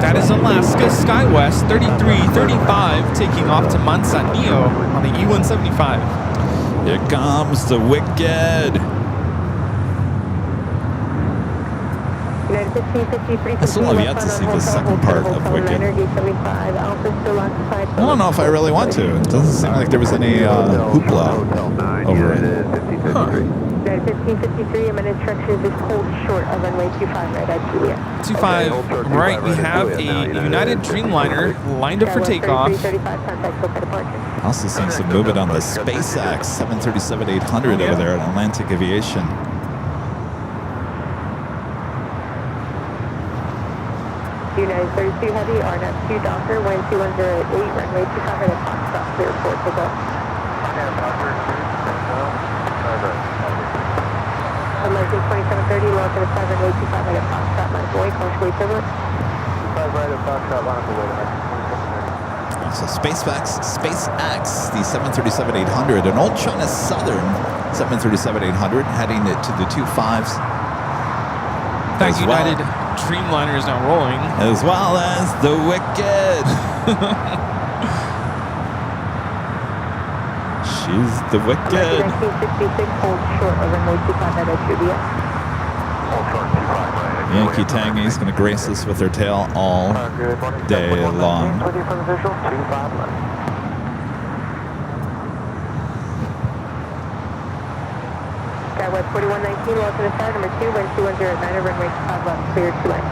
That is Alaska SkyWest 3335 taking off to Manzanillo on the E175. Here comes the Wicked. I still have yet to see the second part of Wicked. I don't know if I really want to. It doesn't seem like there was any hoopla over it. Huh. 1553, I'm in instructions is hold short of runway 25 right at Juliet. 25 right, we have a United Dreamliner lined up for takeoff. Also seeing some movement on the SpaceX 737-800 over there at Atlantic Aviation. United 32 Heavy, RNAV 2 Docker, wind 2108, runway 25 right at Foxtrot, clear for takeoff. American 2730, low to the 7, runway 25 right at Foxtrot, line of way, commercial equivalent. 25 right at Foxtrot, line of way. So SpaceX, the 737-800, an old China Southern 737-800, heading it to the 25s. That United Dreamliner is now rolling. As well as the Wicked. She's the Wicked. 1966, hold short of runway 25 at Juliet. Yankee Tangy's going to grace us with her tail all day long. Skywest 4119, low to the side, number 2, wind 210 at 9, runway 25 left, clear to land.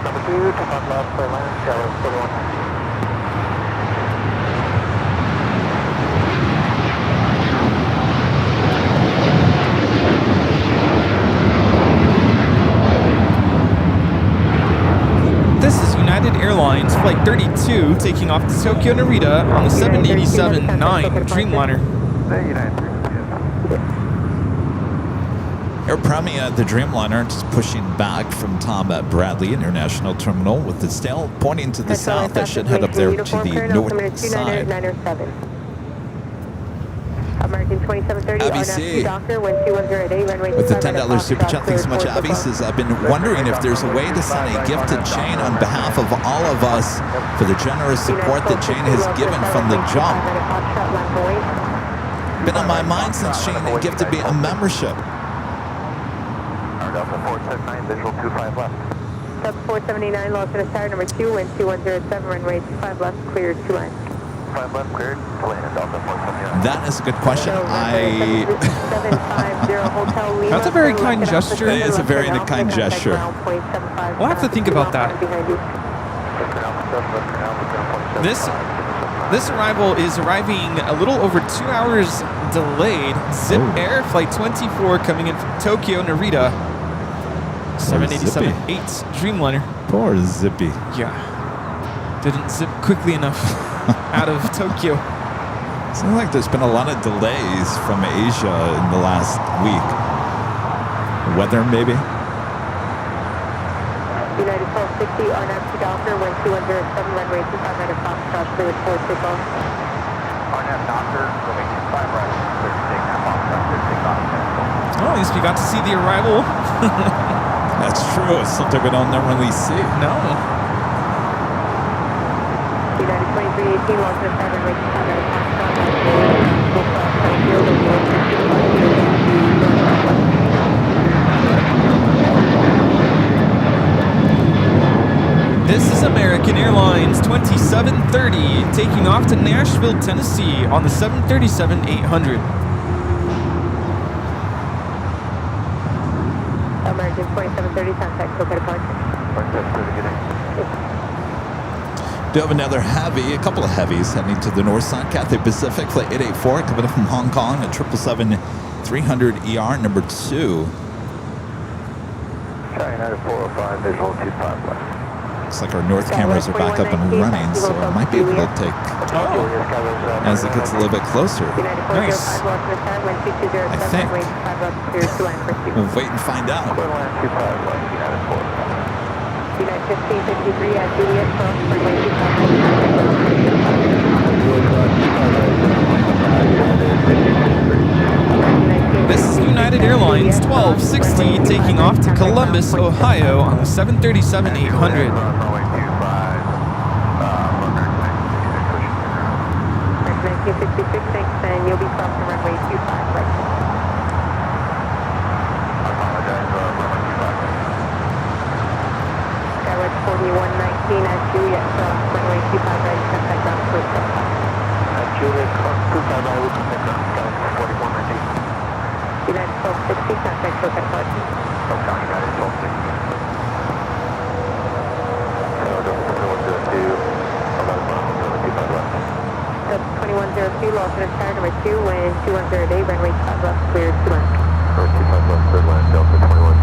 Number 2, 25 left, clear land, Skywest 4119. This is United Airlines Flight 32 taking off to Tokyo Narita on the 787-9 Dreamliner. Air Premia, the Dreamliner, just pushing back from Tom at Bradley International Terminal with its tail pointing to the south. That should head up there to the north side. American 2730, ABC. Docker, wind 210 runway With the 25 $10 super chat, thanks so much, Abby. Says, I've been wondering if there's a way to send a gifted chain on behalf of all of us for the generous support that Chain has given from the jump. Been on my mind since Chain gifted me a membership. Delta 479, visual 25 left. Sub 479, low to the side, number 2, wind 2107, runway 25 left, cleared to land. 5 left, cleared to land, Delta 479. That is a good question. That's a very kind gesture. It is a very kind gesture. We'll have to think about that. This arrival is arriving a little over 2 hours delayed. Zip Air Flight 24 coming in from Tokyo Narita. 787-8 Dreamliner. Poor Zippy. Yeah. Didn't zip quickly enough out of Tokyo. Seems like there's been a lot of delays from Asia in the last week. Weather, maybe? United 1260, RNAV Doctor, wind 207, runway 25 right at Foxtrot, clear for takeoff. RNAV Doctor, runway 25 right, clear to take that Foxtrot, clear to take off. Oh, at least we got to see the arrival. That's true. It's something we don't normally see. No. United 2318, launch at 7, runway 25 right at Foxtrot, full flash, right field, and launch at 250. This is American Airlines 2730 taking off to Nashville, Tennessee on the 737-800. American 2730, contact Copa departure. Do have another heavy, a couple of heavies heading to the north side. Cathay Pacific, flight 884, coming in from Hong Kong, a 777-300 ER, number 2. United 405, visual 25 left. Looks like our north cameras are back up and running, so I might be able to take as it gets a little bit closer. Nice. I think. We'll wait and find out. United 1553 at Juliet, cross runway 25. This is United Airlines 1260 taking off to Columbus, Ohio on the 737-800. Runway 1966, thanks, and you'll be crossing runway 25 right. Skywest 4119 at Juliet, cross runway 25 right, contact ground for At Juliet, cross 25 right, we can pick up Skywest 4119. United 1260, contact Copa departure. Southbound United 1260. So, don't 11 miles, 25 left. 2102, lost in tower number 2, wind 2108, runway 5 left, clear 2 left. 25 left, third line, Delta 21.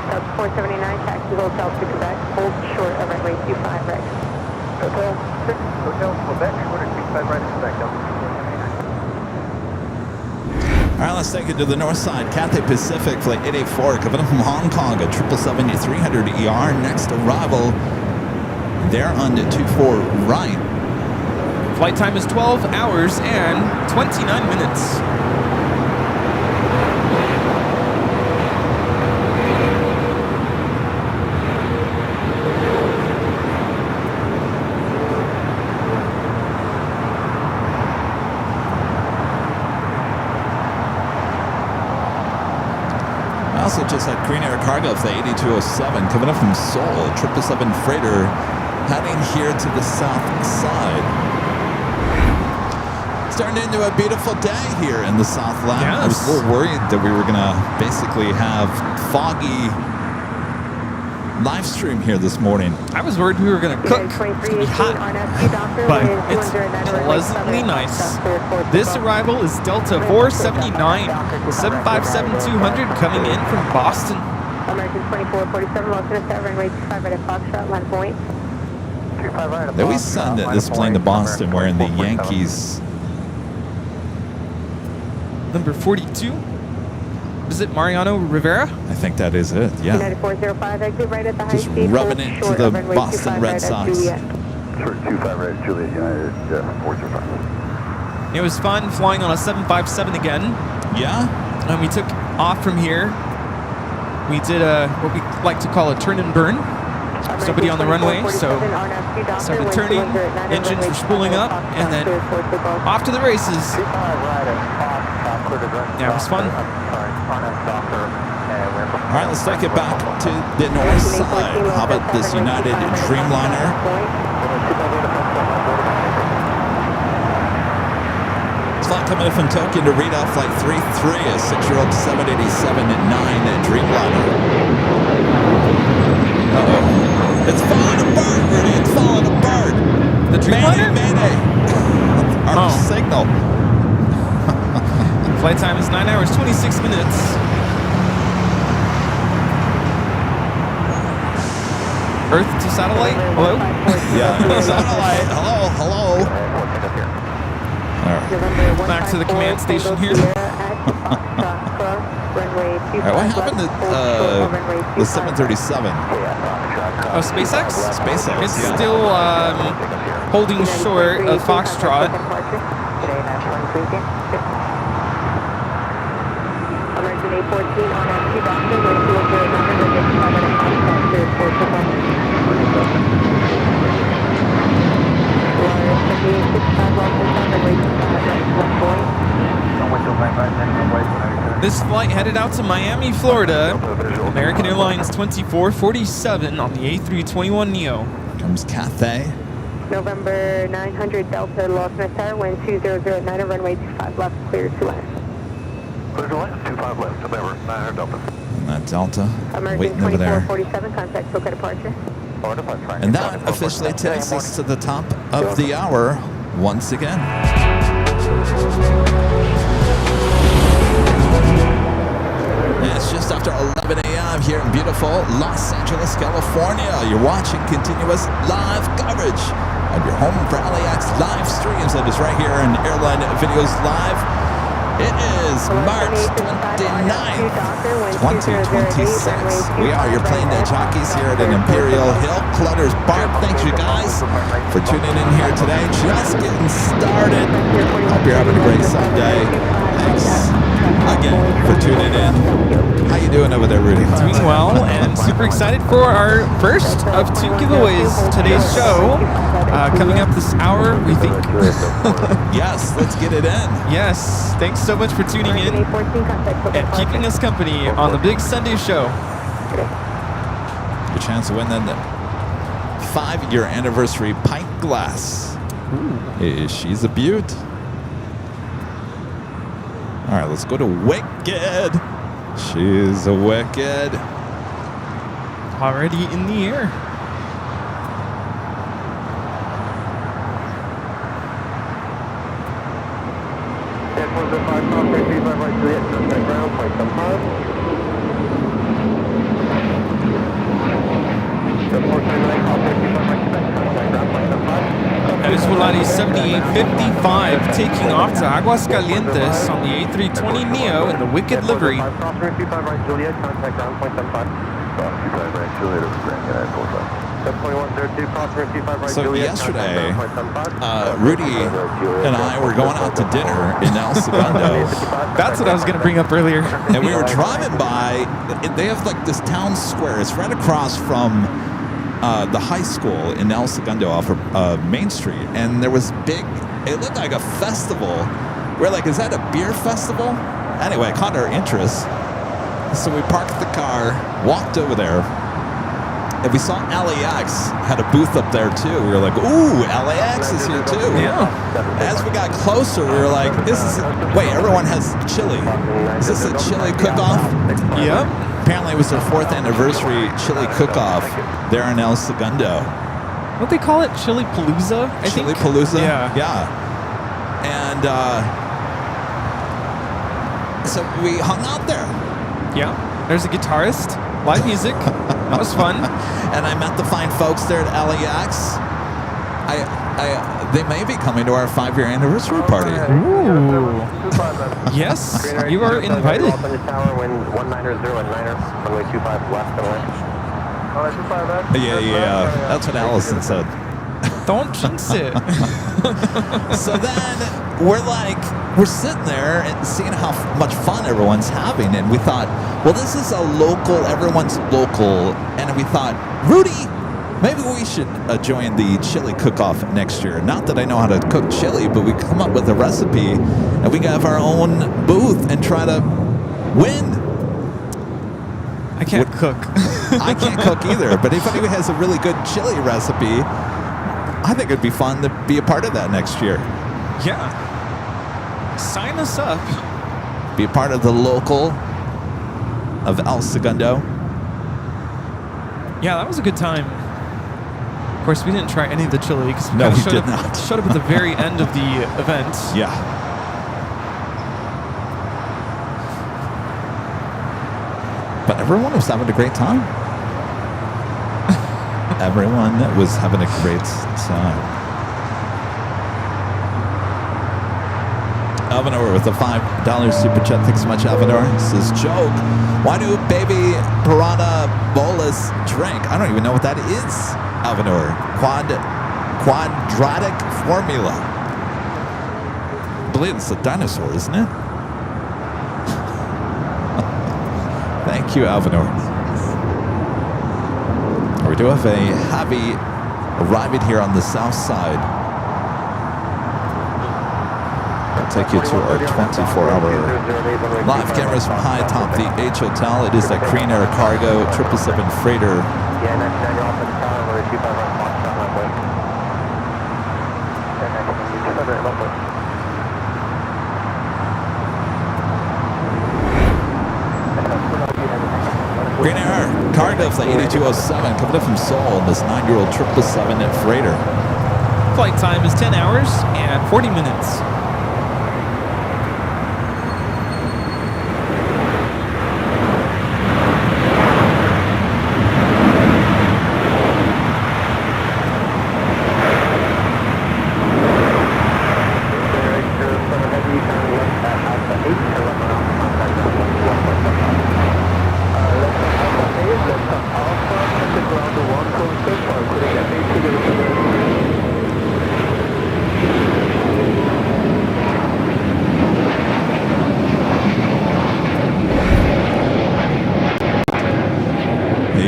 Sub 479, taxi hotel to Quebec, hold short of runway 25 right. Hotel 6, Hotel Quebec, order 25 right to Quebec, Delta 21. All right, let's take it to the north side. Cathay Pacific, flight 884, coming in from Hong Kong, a 777-300 ER. Next arrival, there on the 24 right. Flight time is 12 hours and 29 minutes. Also just had Green Air Cargo flight 8207 coming up from Seoul, 777 freighter heading here to the south side. It's turned into a beautiful day here in the Southland. Yes. I was a little worried that we were gonna basically have foggy live stream here this morning. I was worried we were going to cook. It's going to be hot. But it's pleasantly nice. This arrival is Delta 479, 757-200 coming in from Boston. American 2447, lost in tower runway 25 right at Foxtrot, line point. 25 right at Then we send this plane to Boston wearing the Yankees. Number 42. Is it Mariano Rivera? I think that is it, yeah. United 405, exit right at the high Just speed. rubbing it to the Boston Red Sox. 25 right at Juliet, United 405. It was fun flying on a 757 again. Yeah? And we took off from here. We did what we like to call a turn and burn. Somebody on the runway, so started turning, engines were spooling up, and then off to the races. Yeah, it was fun. All right, let's take it back to the north side. How about this United Dreamliner? It's flight coming in from Tokyo to Narita, flight 33, a 6-year-old 787-9 Dreamliner. Uh-oh. It's falling apart, Rudy. It's falling apart. The Dreamliner? Mayday. Our signal. Flight time is 9 hours, 26 minutes. Earth to satellite. Hello. Yeah, satellite. Hello, hello. All right. Back to the command station here. All right, what happened to the 737? Oh, SpaceX. SpaceX. It's yeah. still holding short of Foxtrot. American A14 on FQ Boston, way 205. This flight headed out to Miami, Florida. American Airlines 2447 on the A321neo. Comes Cathay. November 900 Delta Los Angeles, wind 2009, runway 25 left, clear to land. Clear to land, 25 left, November 900 Delta. And that Delta American waiting over there. 2447, contact SoCal departure. And that officially takes us to the top of the hour once again. And it's just after 11 a.m. here in beautiful Los Angeles, California. You're watching continuous live coverage of your home for LAX live streams. That is right here in Airline Videos Live. It is March 29th, 2026. We are your Plane Jockeys here at an Imperial Hill Clutters Park. Thank you guys for tuning in here today. Just getting started. Hope you're having a great Sunday. Thanks again for tuning in. How you doing over there, Rudy? Doing well and super excited for our first of 2 giveaways today's show. Coming up this hour, we think. Yes, let's get it in. Yes, thanks so much for tuning in and keeping us company on the big Sunday show. Your chance to win then the 5-year anniversary pint glass. She's a beaut. All right, let's go to Wicked. She's a Wicked. Already in the air. That is Volaris 7855 taking off to Aguascalientes on the A320neo in the Wicked livery. So yesterday, Rudy and I were going out to dinner in El Segundo. That's what I was going to bring up earlier. And we were driving by, they have like this town square. It's right across from the high school in El Segundo off of Main Street. And there was it looked like a festival. We're like, is that a beer festival? Anyway, it caught our interest. So we parked the car, walked over there, and we saw LAX had a booth up there too. We were like, ooh, LAX is here too. Yeah. As we got closer, we were like, wait, everyone has chili. Is this a chili cook-off? Yep. Apparently it was their 4th anniversary chili cook-off there in El Segundo. What they call it? Chili Palooza, I think? Chili Palooza? Yeah. And so we hung out there. Yeah. There's a guitarist, live music. That was fun. And I met the fine folks there at LAX. They may be coming to our 5-year anniversary party. Ooh. Yes, you are invited. Yeah. That's what Allison said. Don't jinx it. So then we're sitting there and seeing how much fun everyone's having. And we thought, well, this is everyone's local. And we thought, Rudy, maybe we should join the chili cook-off next year. Not that I know how to cook chili, but we come up with a recipe and we have our own booth and try to win. I can't cook. I can't cook either, but if anybody has a really good chili recipe, I think it'd be fun to be a part of that next year. Yeah. Sign us up. Be a part of the local of El Segundo. Yeah, that was a good time. Of course, we didn't try any of the chili because we No, we showed did up, not. showed up at the very end of the event. Yeah. But everyone was having a great time. everyone was having a great time. Avenor with a $5 super chat. Thanks so much, Avenor. Says, joke. Why do baby piranha bolus drink? I don't even know what that is, Avenor. Quadratic formula. I believe it's a dinosaur, isn't it? Thank you, Avenor. We do have a Heavy arriving here on the south side. I'll take you to our 24-hour live cameras from high atop the H Hotel. It is a Green Air Cargo 777 freighter. Green Air Cargo Flight 8207 coming up from Seoul in this 9-year-old 777 freighter. Flight time is 10 hours and 40 minutes.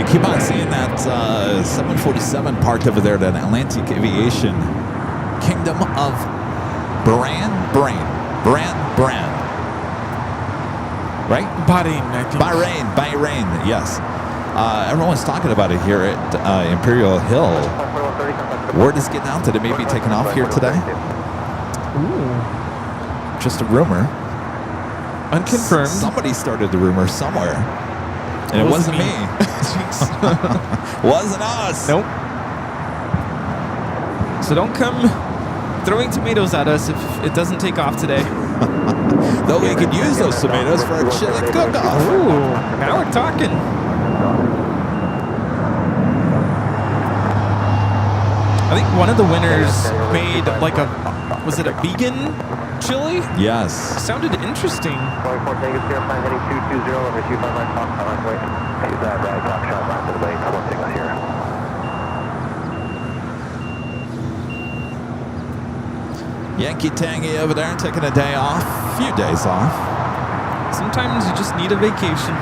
Keep on seeing that 747 parked over there, that Atlantic Aviation Kingdom of Bahrain. Right? Bahrain, I think. Bahrain, yes. Everyone's talking about it here at Imperial Hill. Word is getting out that it may be taking off here today. Ooh. Just a rumor. Unconfirmed. Somebody started the rumor somewhere. And it wasn't me. Wasn't us. Nope. So don't come throwing tomatoes at us if it doesn't take off today. Though we could use those tomatoes for a chili cook-off. Ooh, now we're talking. I think one of the winners made like was it a vegan chili? Yes. Sounded interesting. Yankee Tangy over there taking a day off, a few days off. Sometimes you just need a vacation.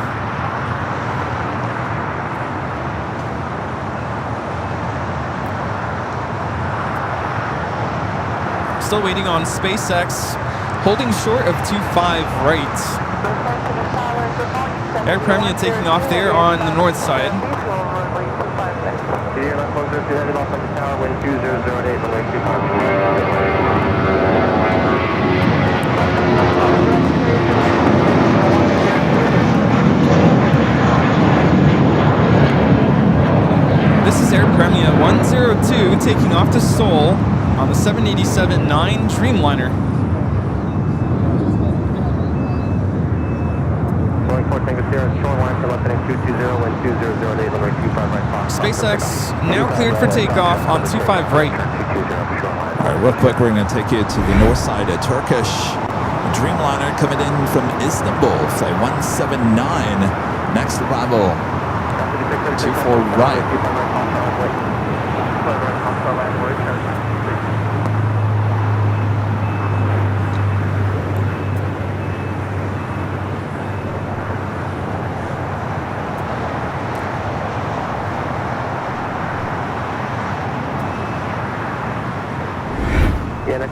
Still waiting on SpaceX, holding short of 25 right. Air Premia taking off there on the north side. This is Air Premia 102 taking off to Seoul on the 787-9 Dreamliner. SpaceX now cleared for takeoff on 25 right. All right, real quick, we're going to take you to the north side of Turkish Dreamliner coming in from Istanbul, flight 179. Next arrival, 24 right.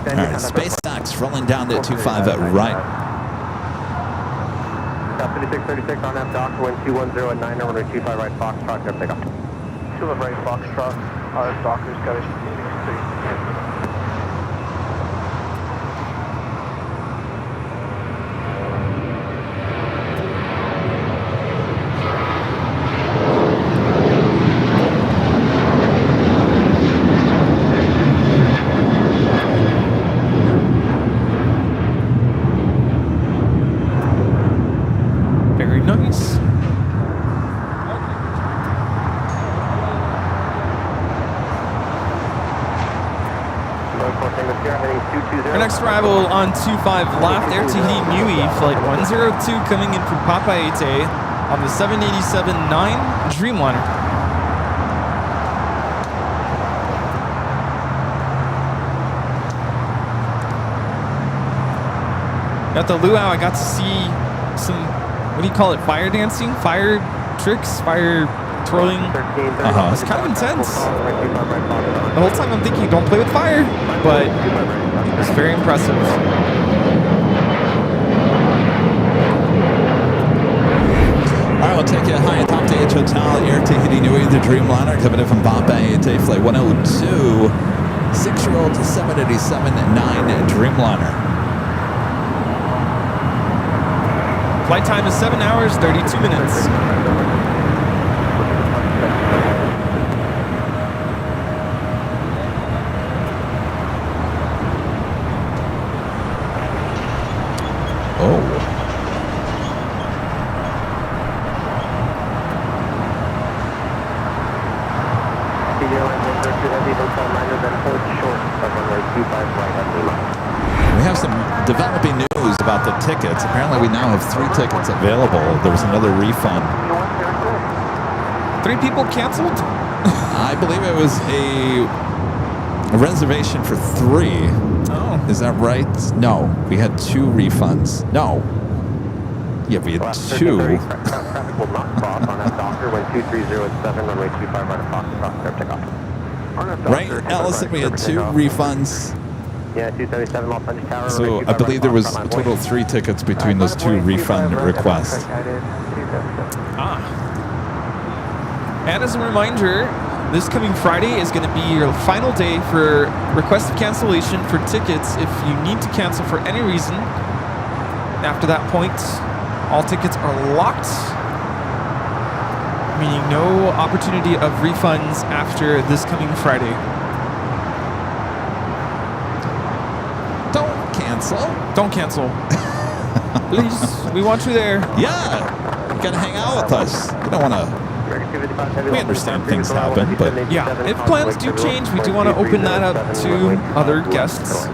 All right, SpaceX rolling down to 25 at right. 5636 on F dock, wind 210 at 9, number 25 right, Foxtrot, go pick up. 2 of right, Foxtrot, RF Dockers, got it. Our next arrival on 25 left, Air Tahiti Niue, flight 102 coming in from Papaete on the 787-9 Dreamliner. At the luau, I got to see some, what do you call it, fire dancing? Fire tricks? Fire twirling? It's kind of intense. The whole time I'm thinking, don't play with fire, but it's very impressive. All right, we'll take you high atop the H Hotel, Air Tahiti Niue, the Dreamliner, coming in from Papaete, flight 102, 6-year-old 787-9 Dreamliner. Flight time is 7 hours, 32 minutes. We have some developing news about the tickets. Apparently, we now have 3 tickets available. There was another refund. 3 people canceled? I believe it was a reservation for 3. Oh. Is that right? No, we had 2 refunds. No. Yeah, we had 2. Traffic will not cross on that Docker when 2307, runway 25 right across there, takeoff. Right, Allison, we had 2 refunds. Yeah, 277 Los Angeles Tower. So I believe there was a total of 3 tickets between those 2 refund requests. And as a reminder, this coming Friday is going to be your final day for request of cancellation for tickets if you need to cancel for any reason. After that point, all tickets are locked, meaning no opportunity of refunds after this coming Friday. Don't cancel. Please, we want you there. Yeah, you gotta hang out with us. You don't want to. We understand things happen, but yeah, if plans do change, we do want to open that up to other guests.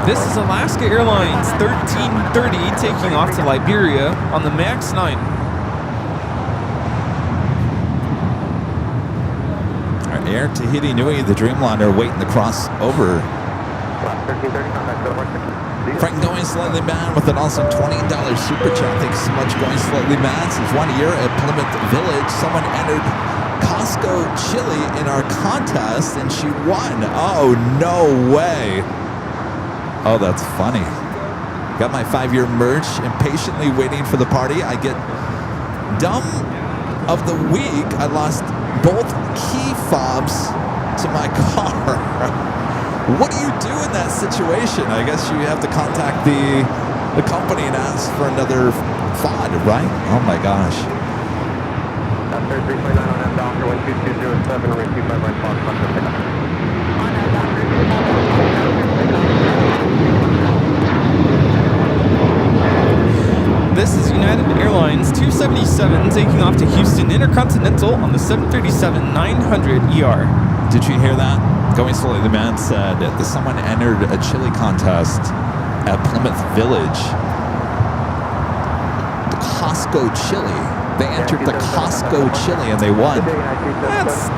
This is Alaska Airlines 1330 taking off to Liberia on the MAX 9. our Air Tahiti Niue, the Dreamliner, waiting to cross over. Frank going slightly mad with an awesome $20 super chat. Thanks so much, going slightly mad. Since 1 year at Plymouth Village, someone entered Costco chili in our contest and she won. Oh, no way. Oh, that's funny. Got my 5-year merch, impatiently waiting for the party. I get dumb of the week. I lost both key fobs to my car. What do you do in that situation? I guess you have to contact the company and ask for another fob, right? Oh my gosh. After 329 on that Docker 12207, runway 25 right Fox, This is United Airlines 277 taking off to Houston Intercontinental on the 737-900 ER. Did you hear that? Going slowly, the man said that someone entered a chili contest at Plymouth Village. The Costco chili. They entered the Costco chili and they won. That's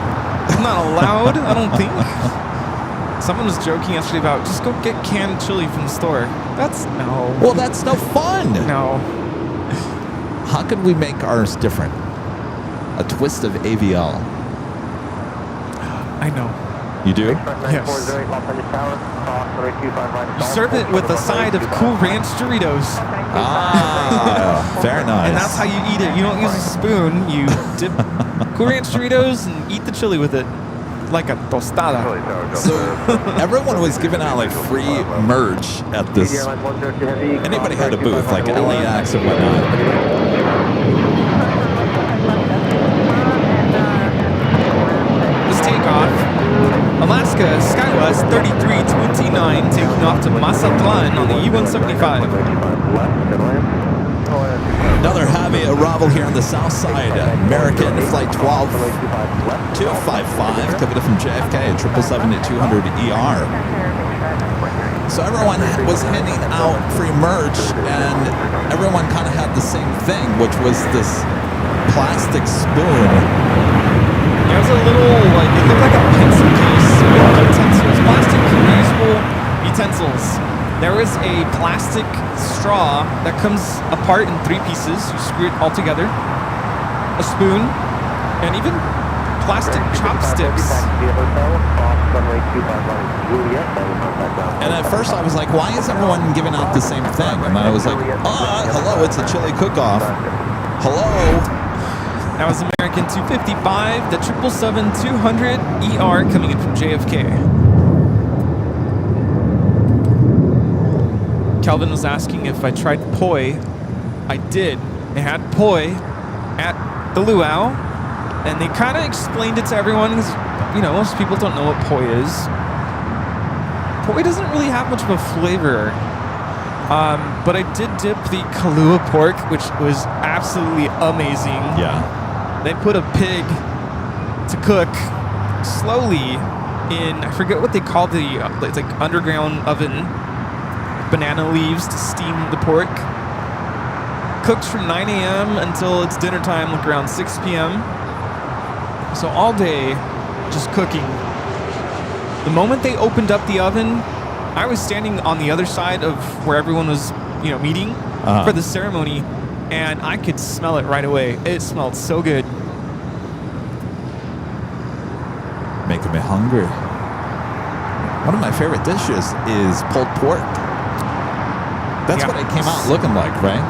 not allowed, I don't think. Someone was joking yesterday about just go get canned chili from the store. That's no. Well, that's no fun. No. How could we make ours different? A twist of AVL. I know. You do? Yes. You serve it with a side of Cool Ranch Doritos. Ah, very nice. And that's how you eat it. You don't use a spoon. You dip Cool Ranch Doritos and eat the chili with it. Like a tostada. So everyone was giving out like free merch at this. Anybody had a booth, like LAX and whatnot. This takeoff, Alaska SkyWest 3329 taking Mazatlan on the E-175. Another heavy arrival here on the south side. American Flight 12255 coming in from JFK at 777-200 ER. So everyone was handing out free merch, and everyone kind of had the same thing, which was this plastic spoon. It was a little, like, it looked like a pencil case with utensils, plastic reusable utensils. There was a plastic straw that comes apart in 3 pieces. You screw it all together. A spoon, and even plastic chopsticks. And at first I was like, why is everyone giving out the same thing? And then I was like, hello, it's a chili cook-off. Hello. That was American 255, the 777-200 ER coming in from JFK. Kelvin was asking if I tried poi. I did. They had poi at the luau, and they kind of explained it to everyone because, you know, most people don't know what poi is. Poi doesn't really have much of a flavor. But I did dip the Kahlua pork, which was absolutely amazing. Yeah. They put a pig to cook slowly in, I forget what they call it's like underground oven, banana leaves to steam the pork. Cooks from 9 a.m. until it's dinner time, like around 6 p.m. So all day, just cooking. The moment they opened up the oven, I was standing on the other side of where everyone was, you know, meeting for the ceremony, and I could smell it right away. It smelled so good. Making me hungry. One of my favorite dishes is pulled pork. That's what it came out looking like, right?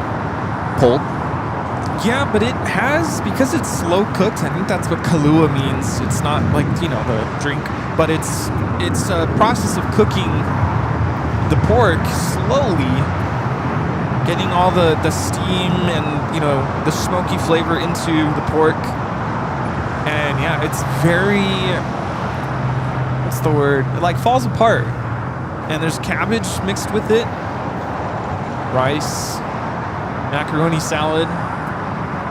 Pulled. Yeah, but it has, because it's slow cooked, I think that's what Kahlua means. It's not like, you know, the drink, but it's a process of cooking the pork slowly, getting all the steam and, you know, the smoky flavor into the pork. And yeah, it's very, what's the word? It like falls apart. And there's cabbage mixed with it, rice, macaroni salad,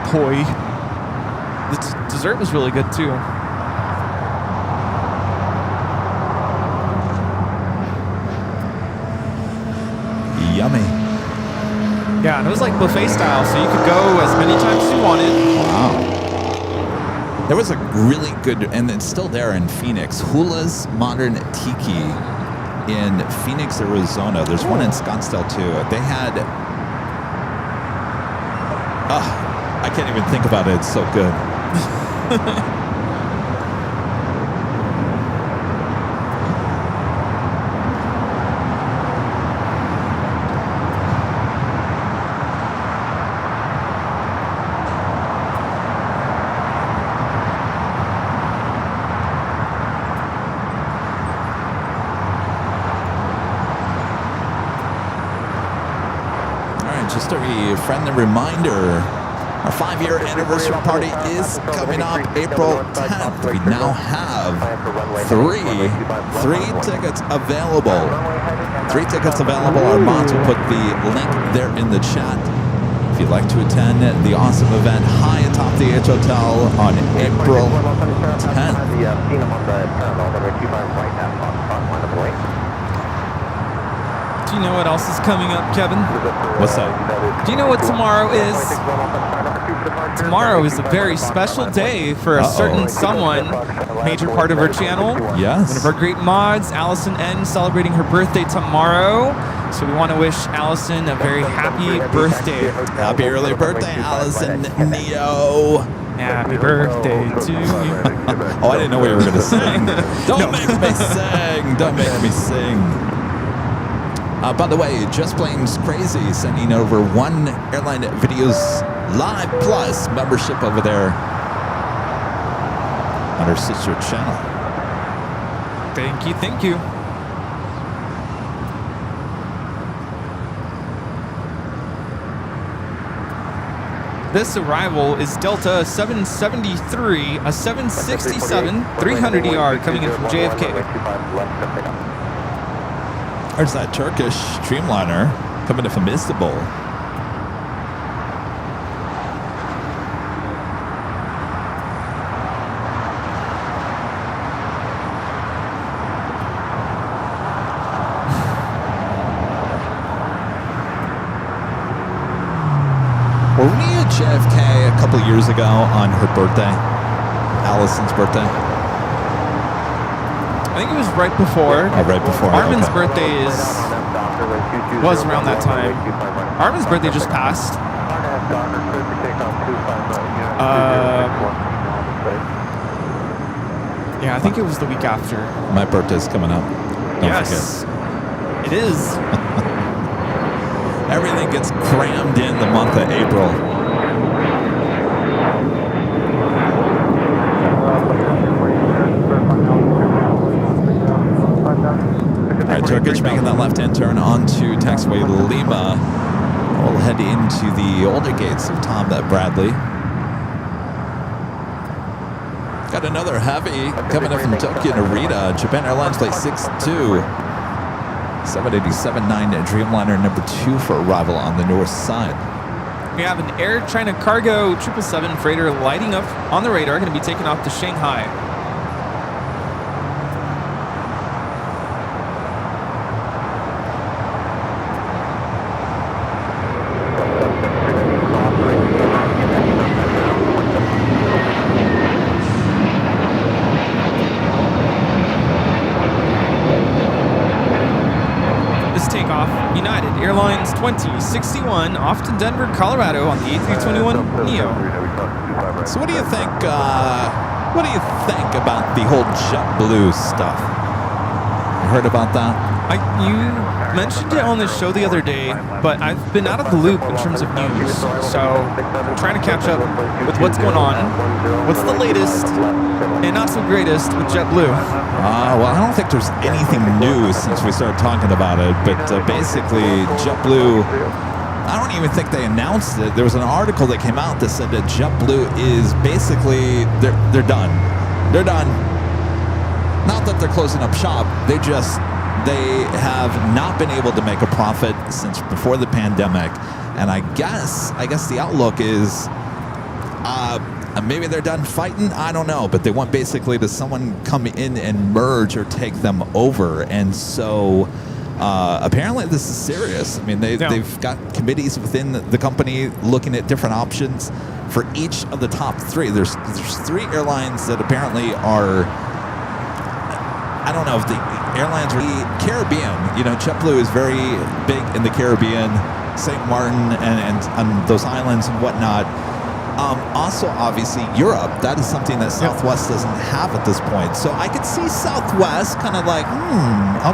poi. The dessert was really good too. Yummy. Yeah, and it was like buffet style, so you could go as many times as you wanted. Wow. There was a really good, and it's still there in Phoenix, Hula's Modern Tiki in Phoenix, Arizona. There's one in Scottsdale too. They had, I can't even think about it. It's so good. Just a friendly reminder, our 5-year anniversary party is coming up April 10th. We now have three tickets available. 3 tickets available. Armand will put the link there in the chat. If you'd like to attend the awesome event high atop the H Hotel on April 10th. Do you know what else is coming up, Kevin? What's that? Do you know what tomorrow is? Tomorrow is a very special day for a certain someone, major part of our channel. Yes. One of our great mods, Allison N, celebrating her birthday tomorrow. So we want to wish Allison a very happy birthday. Happy early birthday, Allison Neo. Happy birthday to you. Oh, I didn't know what you were going to sing. Don't make me sing. Don't make me sing. By the way, Just Plane's Crazy sending over 1 Airline Videos Live Plus membership over there on our sister channel. Thank you, thank you. This arrival is Delta 773, a 767 300ER coming in from JFK. There's that Turkish Dreamliner coming in from Istanbul. Were we at JFK a couple years ago on her birthday? Allison's birthday? I think it was right before. Oh, right before. Armin's okay. birthday was around that time. Armin's birthday just passed. Yeah, I think it was the week after. My birthday's coming up. Don't Yes, it is. Everything gets crammed in the month of April. All right, Turkish making that left-hand turn onto taxiway Lima. We'll head into the older gates of Tom Bradley. Got another heavy coming in from Tokyo Narita. Japan Airlines flight 62. 787-9 Dreamliner number 2 for arrival on the north side. We have an Air China Cargo 777 freighter lighting up on the radar, going to be taken off to Shanghai. United Airlines 2061 off to Denver, Colorado on the A321neo. So what do you think? What do you think about the whole JetBlue stuff? You heard about that? You mentioned it on the show the other day, but I've been out of the loop in terms of news. So I'm trying to catch up with what's going on, what's the latest and not so greatest with JetBlue. Well, I don't think there's anything new since we started talking about it, but basically JetBlue, I don't even think they announced it. There was an article that came out that said that JetBlue is basically, they're done. They're done. Not that they're closing up shop, they have not been able to make a profit since before the pandemic, and I guess the outlook is maybe they're done fighting. I don't know, but they want basically to someone come in and merge or take them over, and so apparently this is serious. I mean, they've got committees within the company looking at different options for each of the top three. There's 3 airlines that apparently are. I don't know if the airlines are the Caribbean. You know, JetBlue is very big in the Caribbean, St. Martin and those islands and whatnot. Also, obviously, Europe. That is something that Southwest doesn't have at this point. So I could see Southwest kind of like,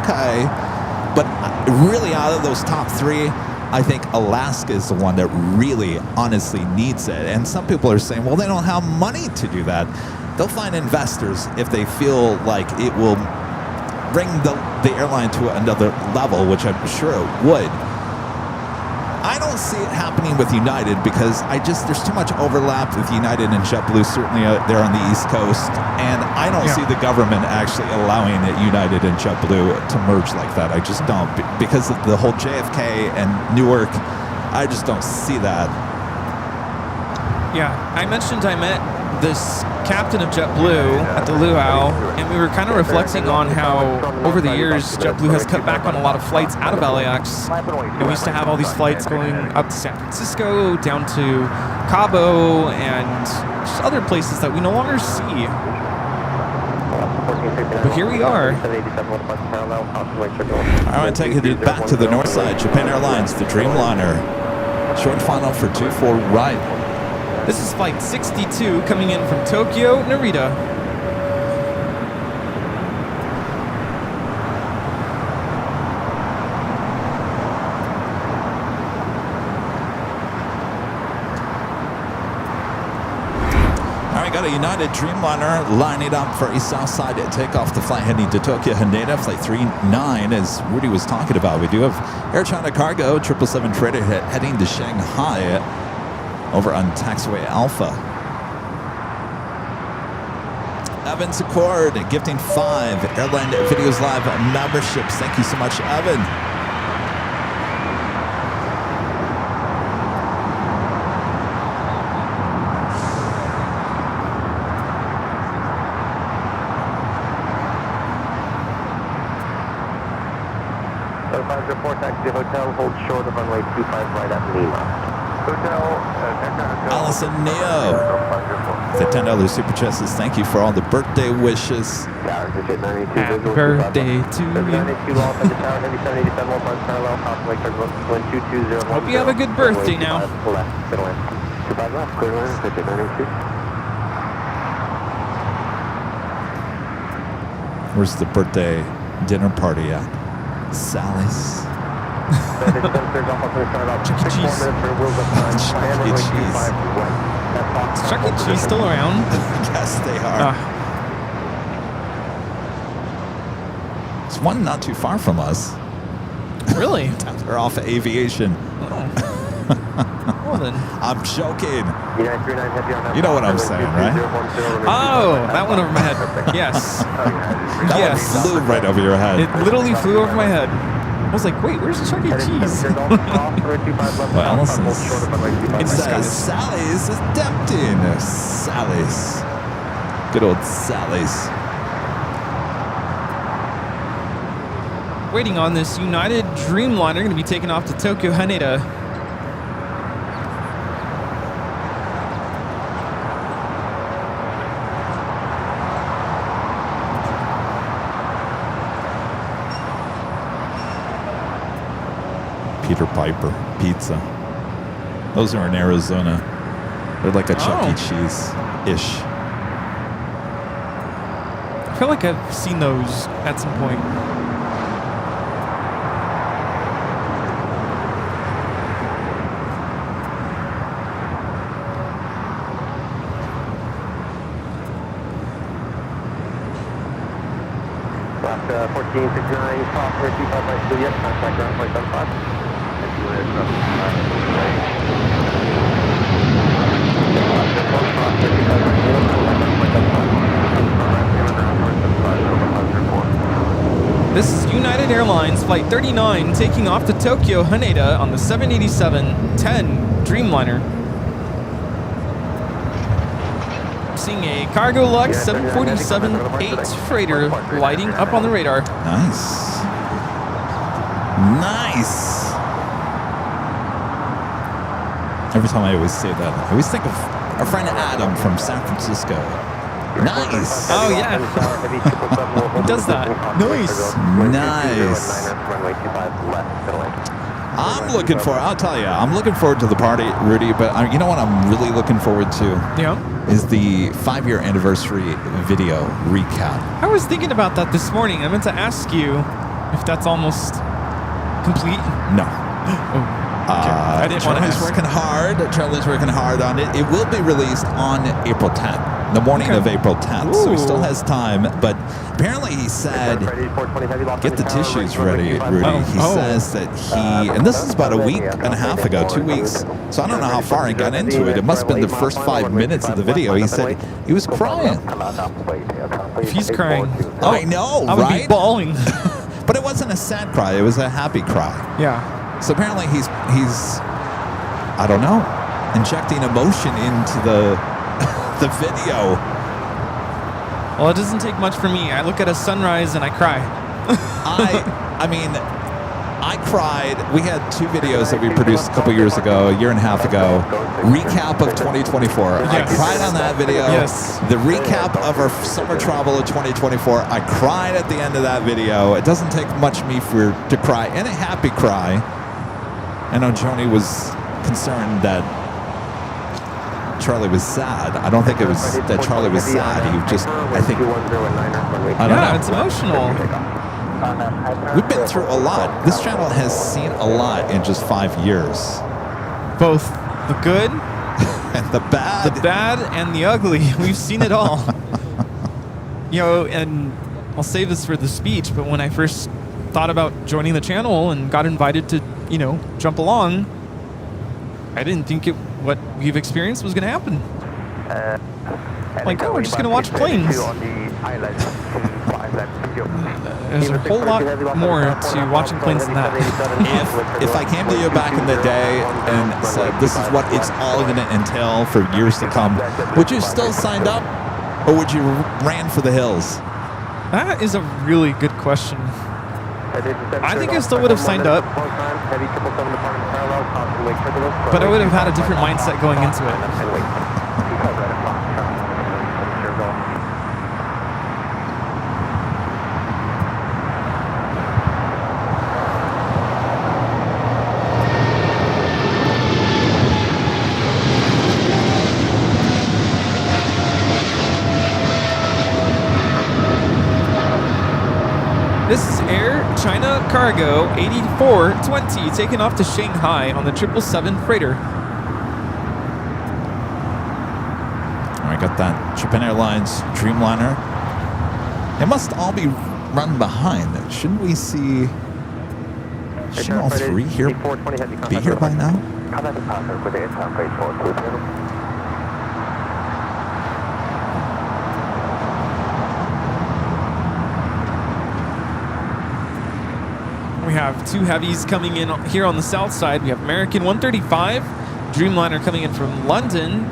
okay. But really, out of those top 3, I think Alaska is the one that really, honestly needs it. And some people are saying, well, they don't have money to do that. They'll find investors if they feel like it will bring the airline to another level, which I'm sure it would. I don't see it happening with United because there's too much overlap with United and JetBlue, certainly there on the East Coast, and I don't see the government actually allowing United and JetBlue to merge like that. I just don't, because of the whole JFK and Newark. I just don't see that. Yeah, I mentioned I met this captain of JetBlue at the luau, and we were kind of reflecting on how over the years JetBlue has cut back on a lot of flights out of LAX. We used to have all these flights going up to San Francisco, down to Cabo, and just other places that we no longer see. But here we are. I want to take you back to the north side. Japan Airlines, the Dreamliner. Short final for 2-4 right. This is flight 62 coming in from Tokyo, Narita. All right, got a United Dreamliner lining up for a south side takeoff. The flight heading to Tokyo, Haneda, flight 39, as Rudy was talking about. We do have Air China Cargo, 777 freighter heading to Shanghai over on taxiway Alpha. Evan Secord gifting 5 Airline Videos Live memberships. Thank you so much, Evan. Report taxi hotel, hold short of runway 25 right at Lima. Hotel, Allison Neo. The $10 super chest says thank you for all the birthday wishes. Happy birthday to you. Hope you have a good birthday now. Where's the birthday dinner party at? Sally's. Chuck E. Cheese. Is Chuck E. Cheese still around? Yes, they are. There's one not too far from us. Really? They're off of aviation. Well then. I'm joking. You know what I'm saying, right? Oh, that went over my head. Yes. That Yes. one flew right over your head. It literally flew over my head. I was like, wait, where's Chuck E. Cheese? Well, it says Scott. Sally's is tempting. Sally's. Good old Sally's. Waiting on this United Dreamliner, going to be taking off to Tokyo Haneda. Peter Piper Pizza. Those are in Arizona. They're like a Chuck E. Cheese-ish. I feel like I've seen those at some point. Left 1469, software 25 by Juliet, contact ground point 75. This is United Airlines Flight 39 taking off to Tokyo Haneda on the 787-10 Dreamliner. Seeing a Cargo Lux 747-8 freighter lighting up on the radar. Nice. Nice. Every time I always say that, I always think of our friend Adam from San Francisco. Nice. Oh, yeah. Who does that? Nice. Nice. I'm looking for, I'll tell you, I'm looking forward to the party, Rudy, but you know what I'm really looking forward to? Yeah. Is the 5-year anniversary video recap. I was thinking about that this morning. I meant to ask you if that's almost complete. No. I didn't want to Charlie's ask. working hard. Charlie's working hard on it. It will be released on April 10th, the morning of April 10th. So he still has time. But apparently he said, get the tissues ready, Rudy. He says that he, and this is about a week and a half ago, 2 weeks. So I don't know how far he got into it. It must have been the first 5 minutes of the video. He said he was crying. If he's crying, I know, I would right? be bawling. But it wasn't a sad cry. It was a happy cry. Yeah. So apparently he's I don't know, injecting emotion into the video. Well, it doesn't take much for me. I look at a sunrise and I cry. I mean, I cried. We had 2 videos that we produced a couple years ago, a year and a half ago. Recap of 2024. Yes. I cried on that video. Yes. The recap of our summer travel of 2024. I cried at the end of that video. It doesn't take much me to cry, and a happy cry. I know Joni was concerned that Charlie was sad. I don't think it was that Charlie was sad. He just, I think, I don't know. It's emotional. We've been through a lot. This channel has seen a lot in just 5 years. Both the good, And the bad. the bad, and the ugly. We've seen it all. You know, and I'll save this for the speech, but when I first thought about joining the channel and got invited to, you know, jump along, I didn't think what we've experienced was going to happen. Like, oh, we're just gonna watch planes. There's a whole lot more to watching planes than that. If I came to you back in the day and said this is what it's all going to entail for years to come, would you still signed up, or would you ran for the hills? That is a really good question. I think I still would have signed up, but I would have had a different mindset going into it. This is Air China Cargo 8420 taking off to Shanghai on the 777 freighter. I got that Japan Airlines Dreamliner. It must all be run behind. Shouldn't we see? Shouldn't all three here be here by now? We have two heavies coming in here on the south side. We have American 135, Dreamliner coming in from London,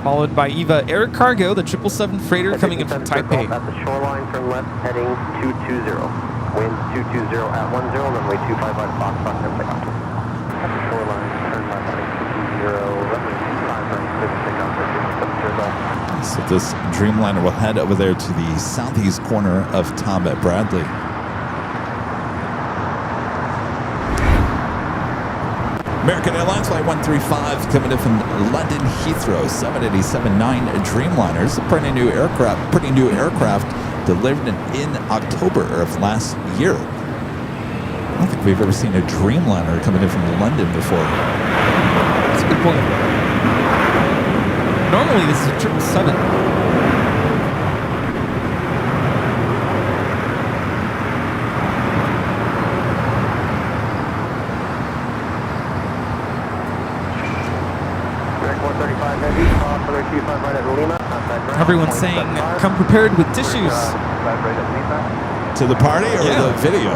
followed by EVA Air Cargo, the 777 freighter coming in from Taipei. At the shoreline, turn left, heading 220. Wind 220 at 10, runway 25 right, Foxtrot, and pick up. At the shoreline, turn left, heading 220, runway 25 right, pick up, 770. So this Dreamliner will head over there to the southeast corner of Tom at Bradley. American Airlines Flight 135 coming in from London Heathrow, 787-9 Dreamliners, a pretty new aircraft delivered in October of last year. I don't think we've ever seen a Dreamliner coming in from London before. That's a good point. Normally this is a 777. Everyone's saying, come prepared with tissues. To the party or the video?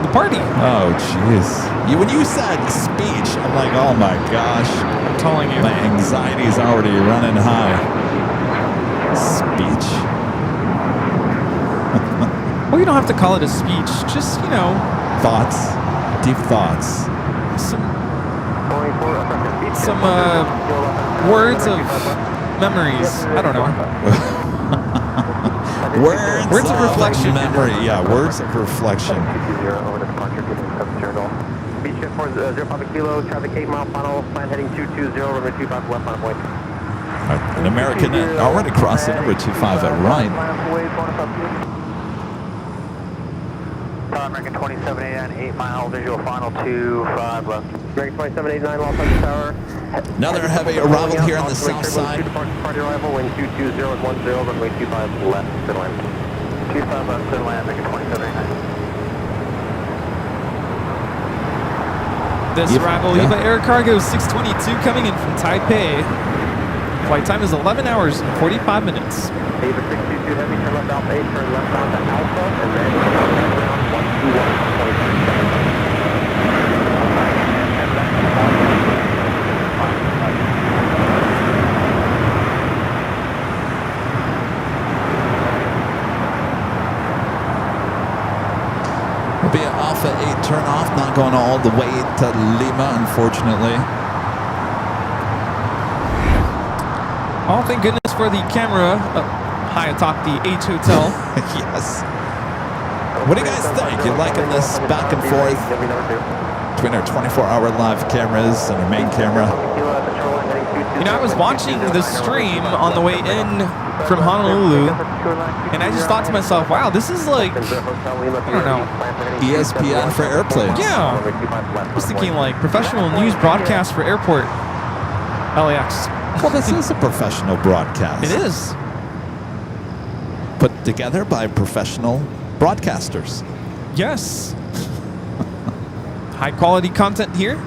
The party. Oh, jeez. When you said speech, I'm like, oh my gosh. I'm telling you. My anxiety's already running high. Speech. Well, you don't have to call it a speech. Just, you know. Thoughts. Deep thoughts. Some words of memories. I don't know. words of reflection. Memory. Yeah, words of reflection. Beach shift for 05 kilo, traffic 8 mile final, plan heading 220, runway 25 left on point. An American already crossed the number 25 at right. American 2789, 8 mile, visual final 25 left. American 2789, lost on the tower. Another heavy arrival here on the south side. Party arrival, wind 220 and 10, runway 25 left, center line. 25 left, center line, American 2789. This arrival, EVA Air Cargo 622 coming in from Taipei. Flight time is 11 hours and 45 minutes. EVA 622 heavy, turn left Alpha 8, turn left onto Alpha, and then ground 121. Will be an Alpha 8 turn off, not going all the way to Lima, unfortunately. Oh, thank goodness for the camera high atop the H Hotel. Yes. What do you guys think? You liking this back and forth between our 24-hour live cameras and our main camera? You know, I was watching the stream on the way in from Honolulu, and I just thought to myself, wow, this is like, I don't know. ESPN for airplanes. Yeah. I was thinking like professional news broadcast for airport LAX. Well, this is a professional broadcast. It is. Put together by professional broadcasters. Yes. High quality content here.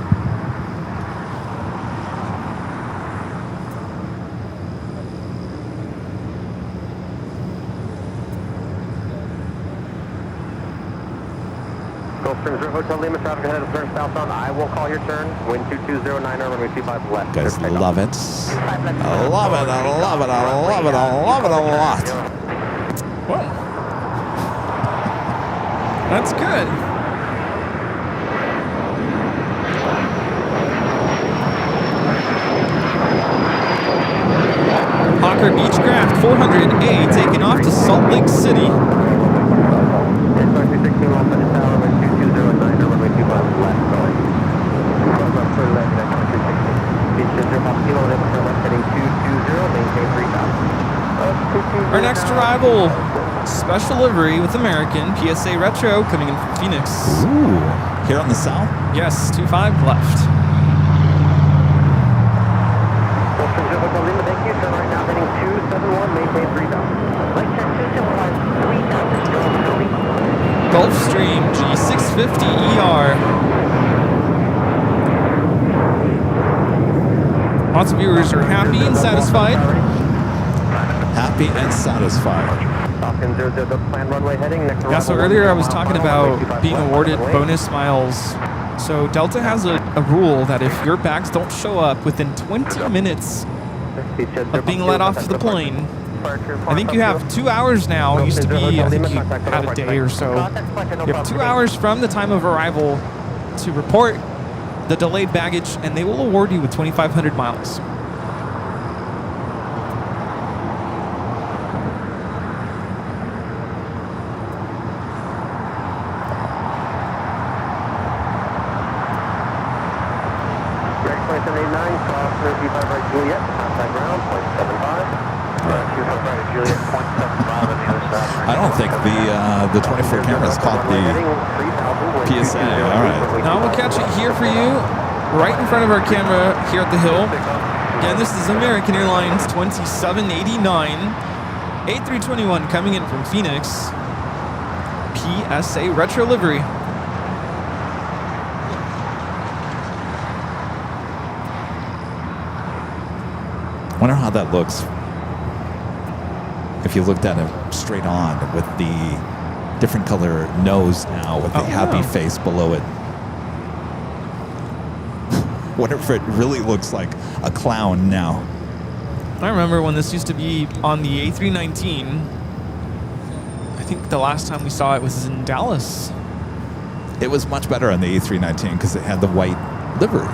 Gulfstream 0 Hotel Lima, traffic ahead of turn southbound. I will call your turn. Wind 2209, runway 25 left. Guys love it. I love it. I love it. I love it. I love it a lot. Whoa. That's good. Hawker Beechcraft 400A taking off to Salt Lake City. Our next arrival, special livery with American, PSA Retro, coming in from Phoenix. Ooh. Here on the south? Yes, 25 left. Thank you, turn right now, heading 271, maintain 3000. Right turn 271, 3000, Gulfstream G650ER. Lots of viewers are happy and satisfied. Happy and satisfied. Yeah, so earlier I was talking about being awarded bonus miles. So Delta has a rule that if your bags don't show up within 20 minutes of being let off the plane, I think you have 2 hours now. It used to be, I think you had a day or so. You have 2 hours from the time of arrival to report the delayed baggage, and they will award you with 2,500 miles. I don't think the 24 cameras caught the PSA. All right. Now we'll catch it here for you, right in front of our camera here at the hill. Again, this is American Airlines 2789, A321 coming in from Phoenix, PSA Retro livery. Wonder how that looks if you looked at it straight on with the different color nose now with the happy face below it. Wonder if it really looks like a clown now. I remember when this used to be on the A319. I think the last time we saw it was in Dallas. It was much better on the A319 because it had the white livery.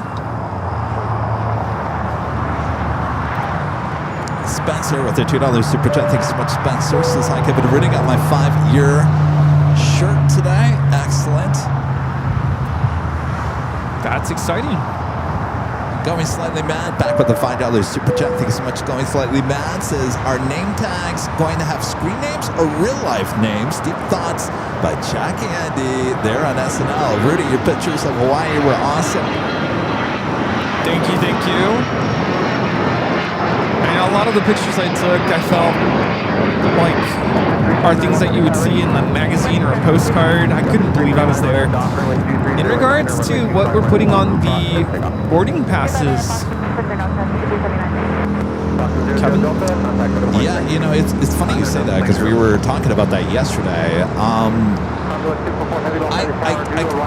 Spencer with a $2 super chat. Thanks so much, Spencer. Says, hi, Kevin Rudy. Got my 5-year shirt today. Excellent. That's exciting. Going Slightly Mad, back with the $5 super chat. Thank you so much. Going Slightly Mad says, are name tags going to have screen names or real life names? Deep Thoughts by Jackie Andy there on SNL. Rudy, your pictures of Hawaii were awesome. Thank you, thank you. And a lot of the pictures I took, I felt like are things that you would see in a magazine or a postcard. I couldn't believe I was there. In regards to what we're putting on the boarding passes, Kevin? Yeah, you know, it's funny you say that because we were talking about that yesterday.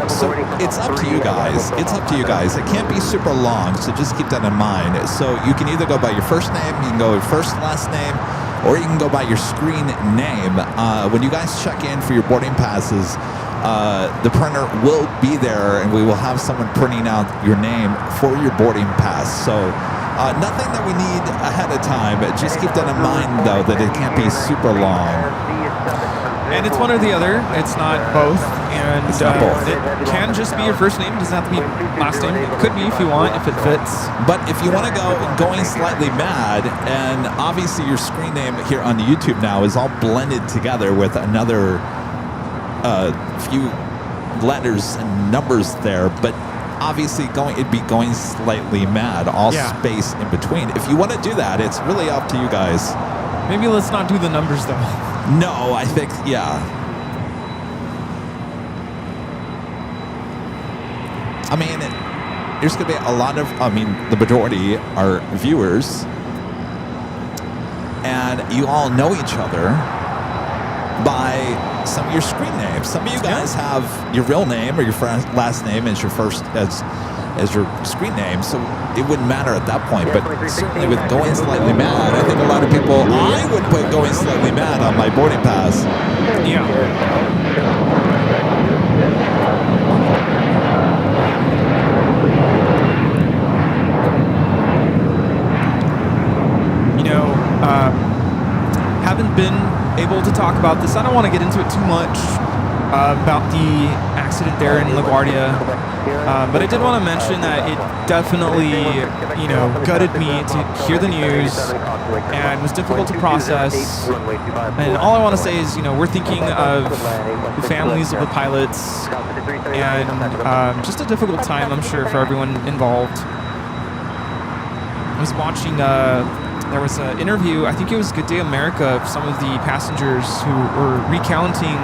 So it's up to you guys. It's up to you guys. It can't be super long, so just keep that in mind. So you can either go by your first name, you can go first, last name, or you can go by your screen name. When you guys check in for your boarding passes, the printer will be there, and we will have someone printing out your name for your boarding pass. So nothing that we need ahead of time. Just keep that in mind, though, that it can't be super long. And it's one or the other. It's not both. And It's not both. It can just be your first name. It doesn't have to be last name. It could be if you want, if it fits. But if you want to go Going Slightly Mad, and obviously your screen name here on YouTube now is all blended together with another few letters and numbers there, but obviously it'd be Going Slightly Mad, all space in between. If you want to do that, it's really up to you guys. Maybe let's not do the numbers, though. No, I think, yeah. I mean, there's going to be a lot of, the majority are viewers, and you all know each other. by some of your screen names. Some of you guys have your real name or your last name as your your screen name, so it wouldn't matter at that point. But certainly with going slightly mad, I think a lot of people, I would put going slightly mad on my boarding pass. Yeah. Haven't been able to talk about this. I don't want to get into it too much about the accident there in LaGuardia, but I did want to mention that it definitely, gutted me to hear the news and was difficult to process. And all I want to say is, we're thinking of the families of the pilots and just a difficult time, I'm sure, for everyone involved. I was watching there was an interview, I think it was Good Day America, of some of the passengers who were recounting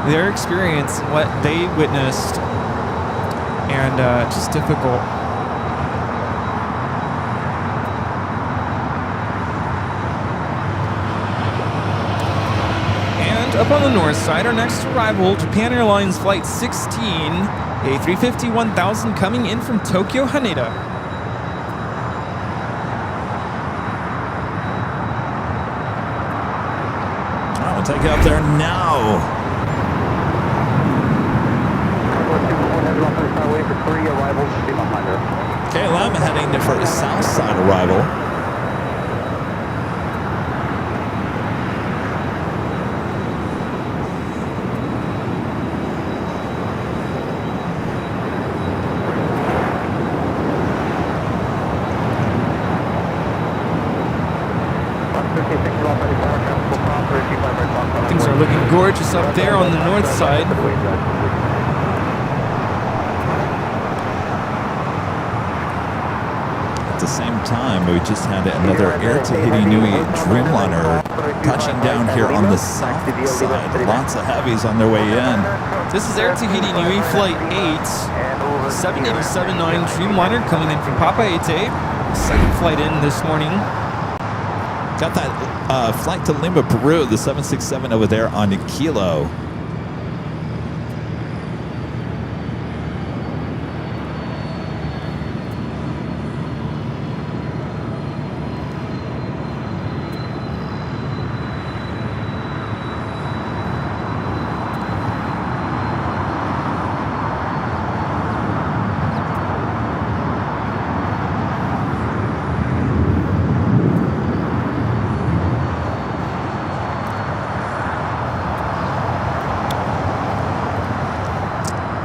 their experience and what they witnessed, and just difficult. And up on the north side, our next arrival, Japan Airlines Flight 16, A350-1000 coming in from Tokyo, Haneda. Take you up there now. KLM heading for a south side arrival. Things are looking gorgeous up there on the north side. At the same time, we just had another Air Tahiti Nui Dreamliner touching down here on the south side. Lots of heavies on their way in. This is Air Tahiti Nui Flight 8, 7879 Dreamliner coming in from Papa Ete. Second flight in this morning. Got that flight to Lima, Peru, the 767 over there on Kilo.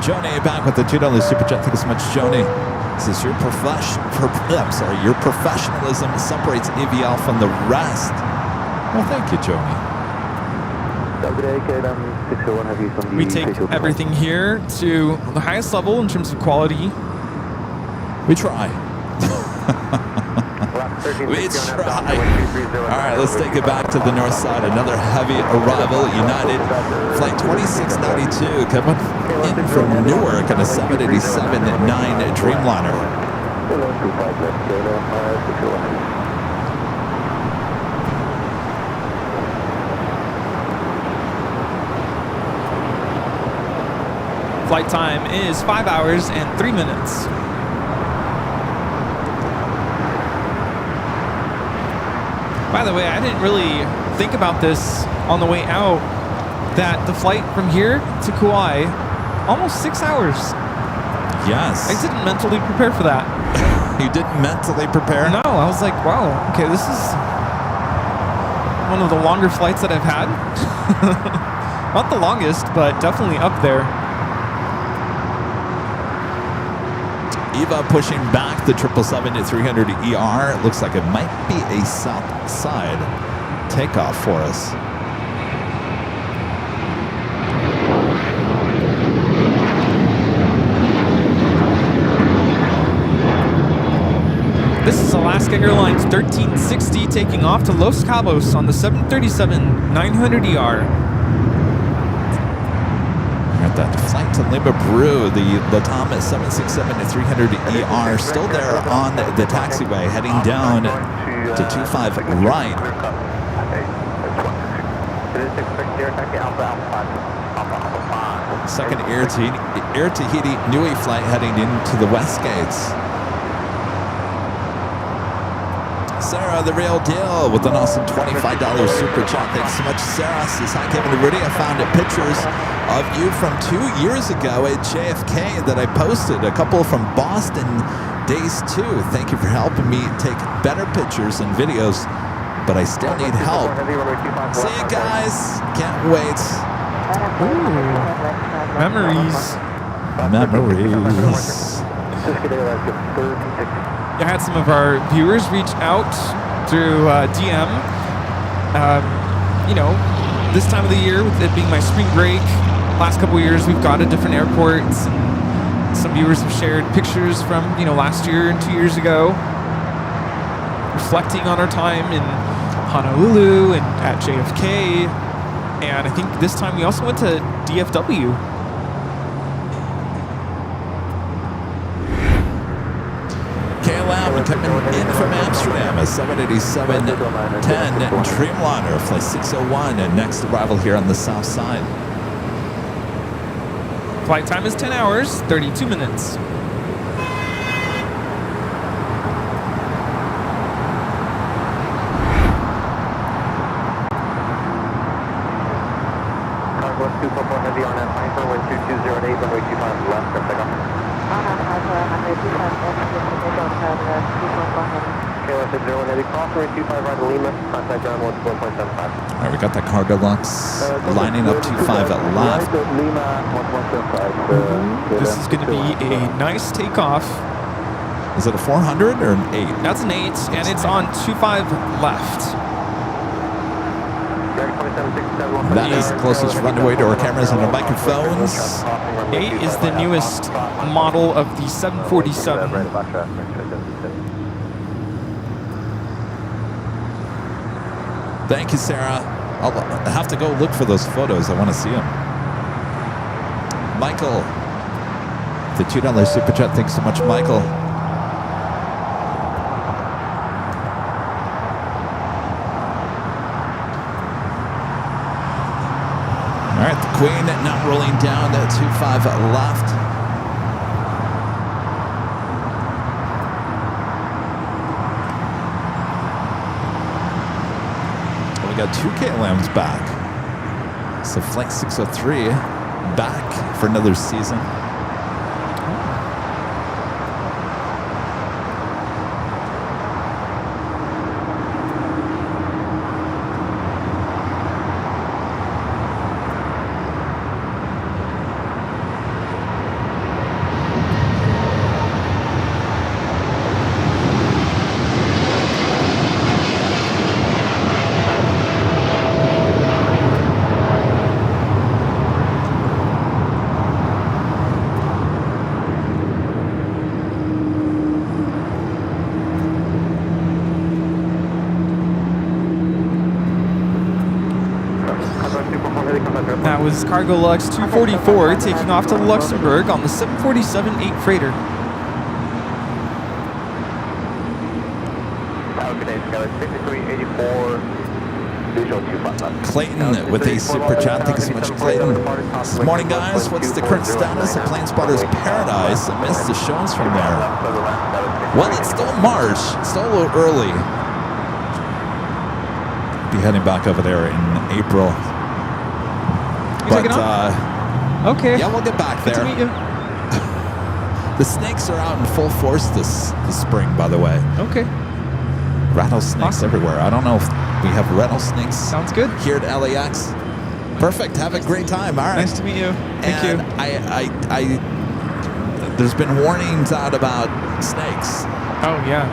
Joni back with the $2 super chat. Thank you so much, Joni. This is your your professionalism separates AVL from the rest. Well, thank you, Joni. We take everything here to the highest level in terms of quality. We try. We try. All right, let's take it back to the north side. Another heavy arrival. United Flight 2692 coming in from Newark on a 787-9 Dreamliner. Flight time is 5 hours and 3 minutes. By the way, I didn't really think about this on the way out, that the flight from here to Kauai, almost 6 hours. Yes. I didn't mentally prepare for that. You didn't mentally prepare? No, I was like, wow, okay, this is one of the longer flights that I've had. Not the longest, but definitely up there. Eva pushing back the 777-300ER. It looks like it might be a south side takeoff for us. This is Alaska Airlines 1360 taking off to Los Cabos on the 737-900ER. That flight to Lima, Peru, the Latam 767-300ER still there on the taxiway, heading down to 25 right. Second Air Tahiti Nui flight heading into the West Gates. Sarah, the real deal, with an awesome $25 super chat. Thanks so much, Sarah. Says, hi, Kevin Rudy. I found pictures of you from 2 years ago at JFK that I posted. A couple from Boston days too. Thank you for helping me take better pictures and videos, but I still need help. See you guys. Can't wait. Ooh. Memories. I had some of our viewers reach out through DM. You know, this time of the year, with it being my spring break, last couple of years we've gone to different airports, and some viewers have shared pictures from, you know, last year and 2 years ago, reflecting on our time in Honolulu and at JFK. And I think this time we also went to DFW. Coming in from Amsterdam, a 787-10 Dreamliner, flight 601, and next arrival here on the south side. Flight time is 10 hours, 32 minutes. Cargo 244 Heavy on that line for wind 2208, runway 25 left, for pickup. All right, we got that Cargo Lux lining up 25 at left. This is going to be a nice takeoff. Is it a 400 or an 8? That's an 8, and it's on 25 left. That is the closest runway to our cameras and our microphones. 8 is the newest model of the 747. Thank you, Sarah. I'll have to go look for those photos. I want to see them. Michael, the $2 super chat. Thanks so much, Michael. All right, the Queen now rolling down to 25 left. We got 2 KLMs back. So flight 603 back for another season. That was Cargo Lux 244 taking off to Luxembourg on the 747-8 freighter. Clayton with a super chat. Thank you so much, Clayton. This morning, guys. What's the current status of Plane Spotter's Paradise? I missed the shows from there. Well, it's still March. It's still a little early. Be heading back over there in April. But okay. Yeah, we'll get back there. Good to meet you. The snakes are out in full force this spring, by the way. Okay. Rattlesnakes everywhere. I don't know if we have rattlesnakes. Sounds good. Here at LAX. Perfect. Have a great time. All right. Nice to meet you. Thank you. There's been warnings out about snakes. Oh, yeah.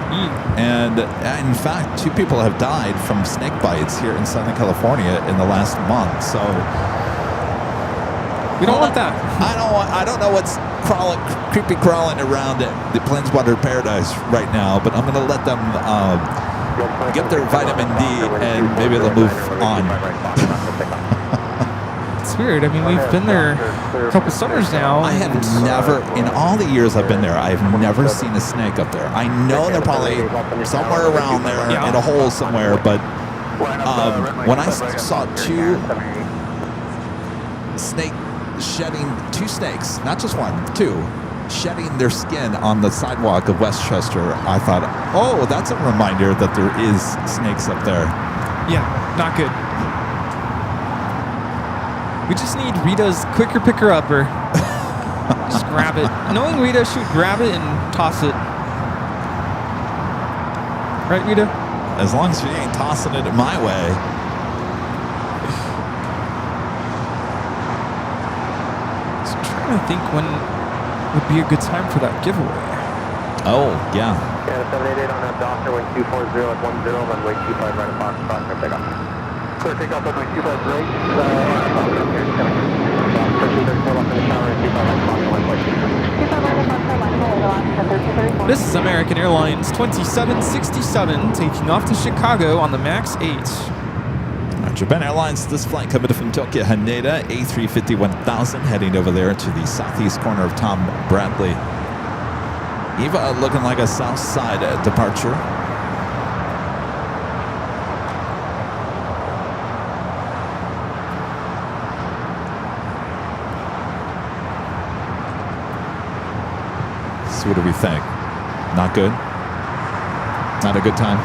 And in fact, 2 people have died from snake bites here in Southern California in the last month. So we don't want that. I don't know what's creepy crawling around the Plane Spotter Paradise right now, but I'm going to let them get their vitamin D and maybe they'll move on. It's weird. I mean, we've been there a couple summers now. I have never, in all the years I've been there, I've never seen a snake up there. I know they're probably somewhere around there in a hole somewhere, but when I saw 2 snake shedding, 2 snakes, not just one, 2, shedding their skin on the sidewalk of Westchester. I thought, oh, that's a reminder that there is snakes up there. Yeah, not good. We just need Rita's quicker picker-upper. Just grab it. Knowing Rita, she would grab it and toss it. Right, Rita? As long as she ain't tossing it my way. So I'm trying to think when would be a good time for that giveaway. Oh, yeah. Yeah, 788 on that Doctor, wind 240 at 10, runway 25 right at Fox, clear takeoff. Clear takeoff, runway 25 right, Fox, here, 7. Pushing 34 left in the tower, 25 right, Fox, runway 25 right at Fox, runway 34. This is American Airlines 2767 taking off to Chicago on the MAX 8. Japan Airlines, this flight coming from Tokyo Haneda, A350 1000, heading over there to the southeast corner of Tom Bradley. Eva looking like a south side departure. So what do we think? Not good? Not a good time?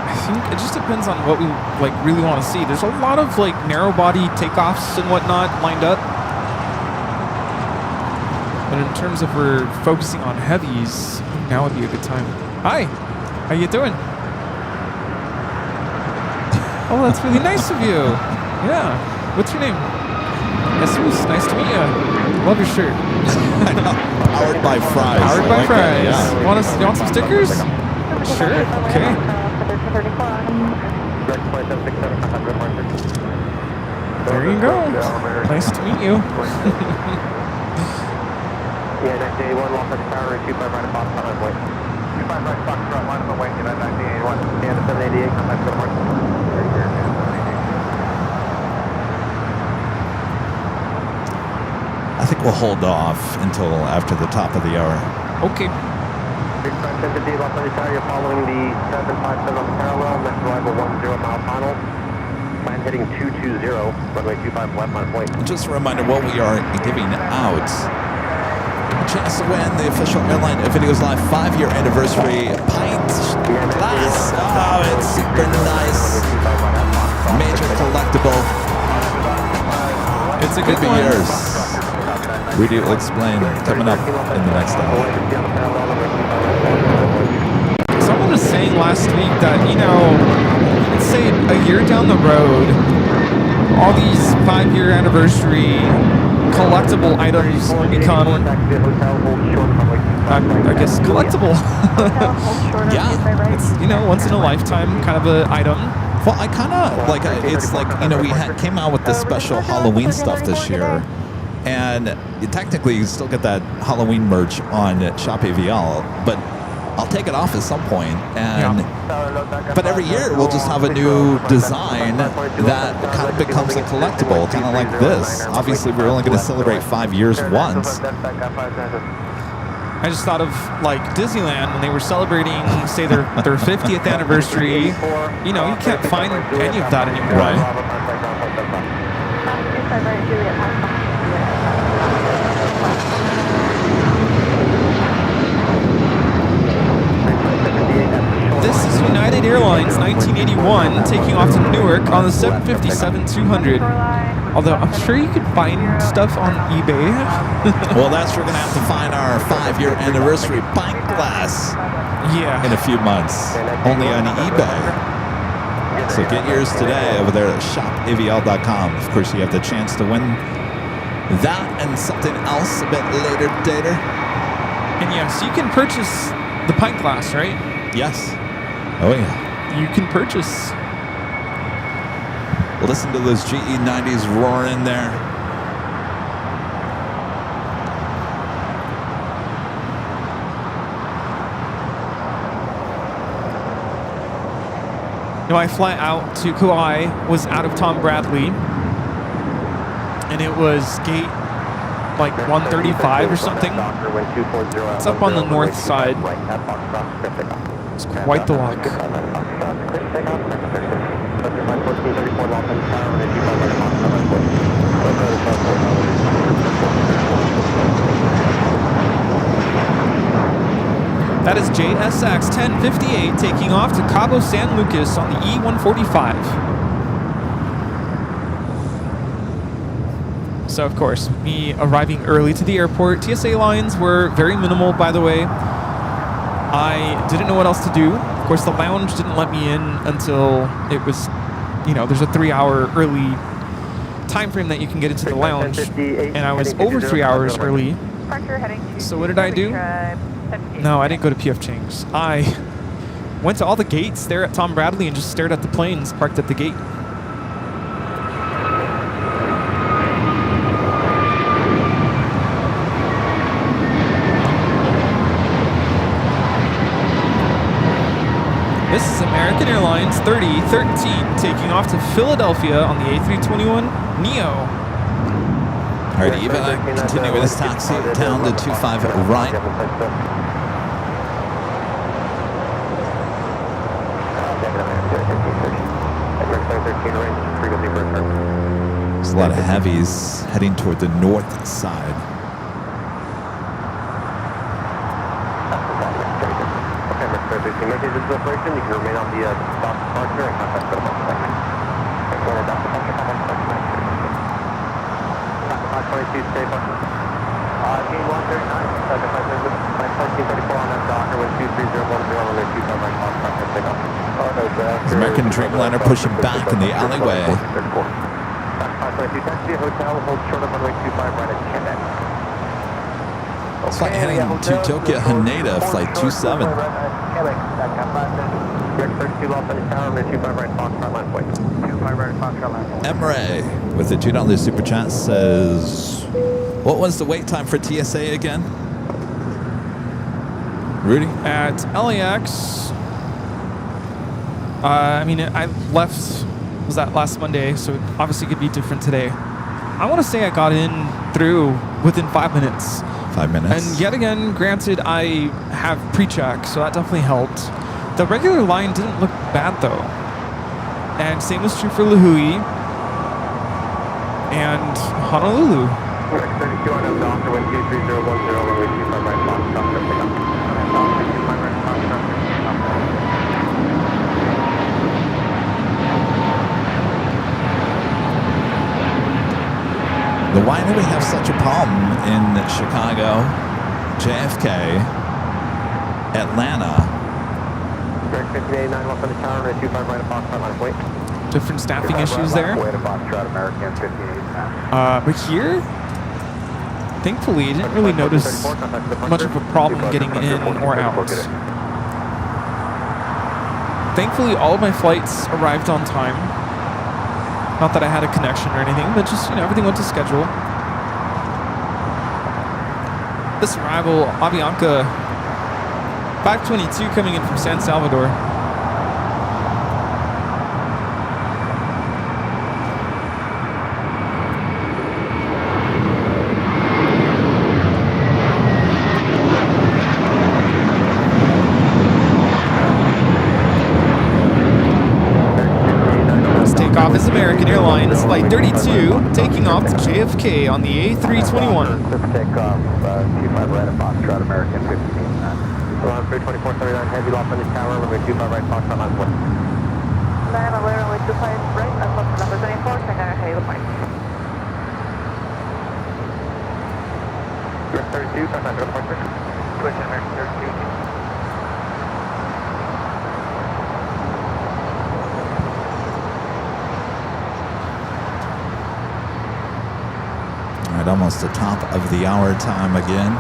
I think it just depends on what we really want to see. There's a lot of narrow body takeoffs and whatnot lined up. But in terms of we're focusing on heavies, now would be a good time. Hi, how you doing? Oh, that's really nice of you. Yeah, what's your name? Jesus, nice to meet you. Love your shirt. I know. Powered by fries. Powered by Like fries. that, yeah. You want some stickers? Sure. Okay. There you go. Nice to meet you. Yeah, 1981, Los Angeles Tower, 25 right at Fox, line up way. 25 right, Fox, line up way, 1981. Yeah, 788, come back to the morning. I think we'll hold off until after the top of the hour. Okay. Big time 1050, Los Angeles Tower, you're following the 757 on the parallel, next arrival 10 mile final. Plan heading 220, runway 25 left on point. Just a reminder what we are giving out. Chance to win the official Airline Videos Live 5-year anniversary pint glass. Oh, it's super nice. Major collectible. It's a good Could be one. yours. Rudy will explain coming up in the next hour. Someone was saying last week that, let's say a year down the road, all these 5-year anniversary collectible items become, I guess, collectible. Yeah. It's, once in a lifetime kind of an item. Well, I kind of like it's like we came out with this special Halloween stuff this year, and technically you still get that Halloween merch on Shop AVL, but I'll take it off at some point. And but every year we'll just have a new design that kind of becomes a collectible, kind of like this. Obviously, we're only going to celebrate 5 years once. I just thought of Disneyland when they were celebrating, say, their 50th anniversary. You can't find any of that anymore. Right. This is United Airlines 1981 taking off to Newark on the 757-200. Although I'm sure you could find stuff on eBay. Well, we're going to have to find our 5-year anniversary pint glass. Yeah. In a few months, only on eBay. So get yours today over there at shopavl.com. Of course, you have the chance to win that and something else a bit later, Dater. And yes, you can purchase the pint glass, right? Yes. Oh, yeah. You can purchase. Listen to those GE90s roaring there. My flight out to Kauai was out of Tom Bradley, and it was gate 135 or something. It's up on the north side. It's quite the walk. is JSX 1058 taking off to Cabo San Lucas on the E145. So, of course, me arriving early to the airport. TSA lines were very minimal, by the way. I didn't know what else to do. Of course, the lounge didn't let me in until it was, there's a 3-hour early time frame that you can get into the lounge. And I was over 3 hours early. So what did I do? No, I didn't go to PF Chang's. I went to all the gates there at Tom Bradley and just stared at the planes parked at the gate. This is American Airlines 3013 taking off to Philadelphia on the A321 NEO. All right, Eva, continue with this taxi down to 25 right. There's a lot of heavies heading toward the north side. This is the operation. You can remain on the stop departure and contact the departure. Stay function. Gate 139, flight 1434 on that docker with 23010 and then 25 right off traffic pickup. There's American Dreamliner pushing back in the alleyway. 522 taxi hotel, hold short of runway 25 right at Quebec. Flight heading to Tokyo Haneda, flight 27. Emre with the $2 super chat says, what was the wait time for TSA again? Rudy? At LAX, I left, was that last Monday, so it obviously could be different today. I want to say I got in through within 5 minutes. 5 minutes. And yet again, granted, I have pre-check, so that definitely helped. The regular line didn't look bad, though. And same was true for Lahui and Honolulu. Why do we have such a problem in Chicago, JFK, Atlanta? Different staffing issues there. But here, thankfully, I didn't really notice much of a problem getting in or out. Thankfully, all of my flights arrived on time. Not that I had a connection or anything, but just, everything went to schedule. This arrival, Avianca 522 coming in from San Salvador. Takeoff is American Airlines Flight 32, taking off to JFK on the A321. Takeoff, 25 right at Foxtrot, American 15. Around 324.39, heavy loft on the tower, runway 25 right, Foxtrot, line 1. Line away, runway 25 right, that's up to number 24, send out a heavy loft. Direct 32, contact the departure. Switch American 32. Almost the top of the hour time again.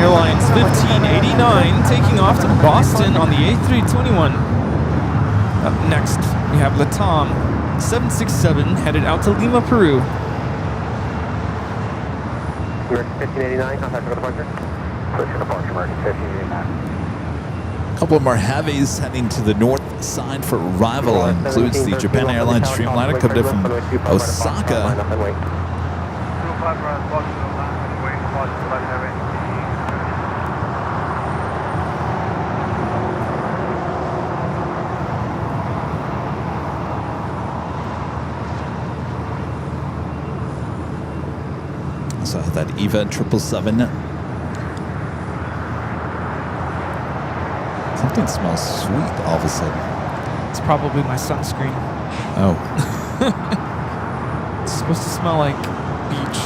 Airlines 1589 taking off to Boston on the A321. Up next, we have Latam 767 headed out to Lima, Peru. American 1589, contact for departure. Switch for departure, American 1589. couple more heavies heading to the north side for arrival. Includes the Japan Airlines Streamliner coming in from Osaka. So that EVA 777. Something smells sweet all of a sudden. It's probably my sunscreen. Oh. It's supposed to smell like beach.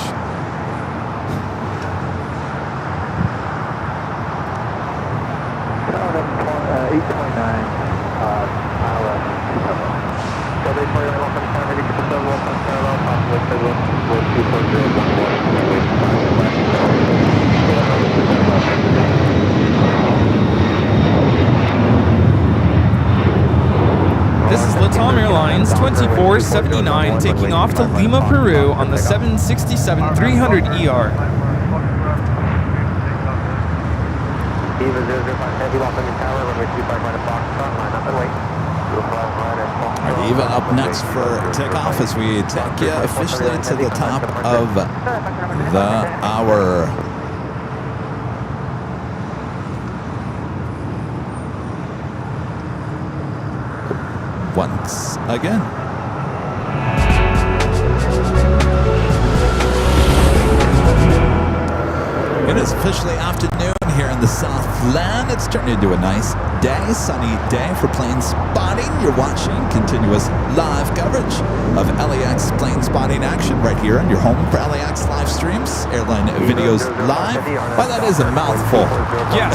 This is Latam Airlines 2479 taking off to Lima, Peru on the 767-300ER. Alright, EVA up next for takeoff as we take you officially to the top of the hour. Once again. It is officially afternoon here in the Southland. It's turned into a nice day, sunny day for plane spotting. You're watching continuous live coverage of LAX plane spotting action right here on your home for LAX live streams, airline videos live. Well, that is a mouthful. Yes,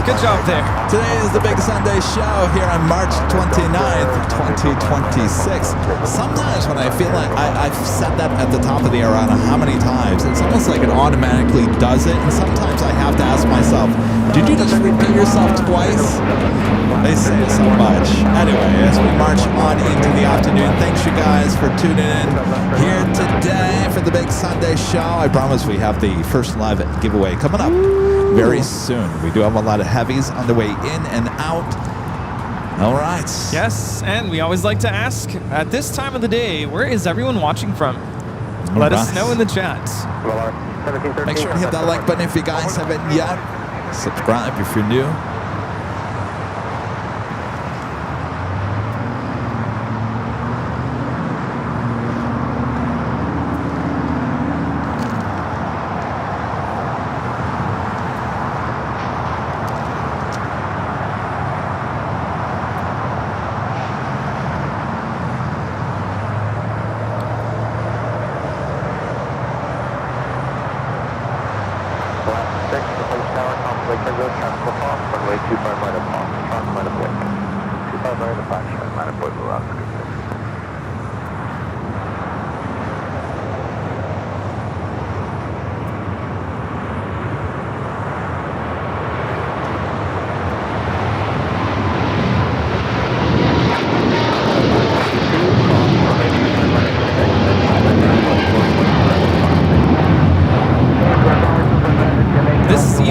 good job there. Today is the Big Sunday show here on March 29th, 2026. Sometimes when I feel like I've said that at the top of the hour, I don't know how many times, it's almost like it automatically does it. And sometimes I have to ask myself, did you just repeat yourself twice? They say so much. Anyway, as we march on into the afternoon, thanks you guys for tuning in here today for the Big Sunday show. I promise we have the first live giveaway coming up very soon. We do have a lot of heavies on the way in and out. All right. Yes, and we always like to ask at this time of the day, where is everyone watching from? Let us know in the chat. Make sure to hit that like button if you guys haven't yet. Subscribe if you're new.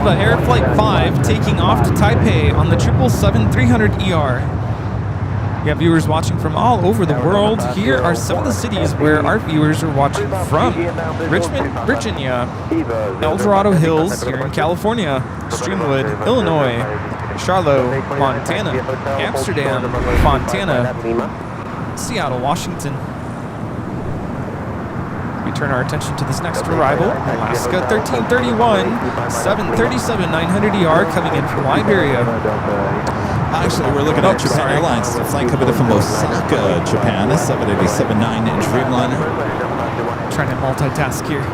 Air Flight 5 taking off to Taipei on the 777-300ER. We have viewers watching from all over the world. Here are some of the cities where our viewers are watching from. Richmond, Virginia, El Dorado Hills here in California, Streamwood, Illinois, Charlotte, Montana, Amsterdam, Fontana, Seattle, Washington. Turn our attention to this next arrival, Alaska 1331, 737-900ER coming in from Liberia. Actually, we're looking at Japan Airlines. The flight coming in from Osaka, Japan, a 787-9 Dreamliner. Trying to multitask here.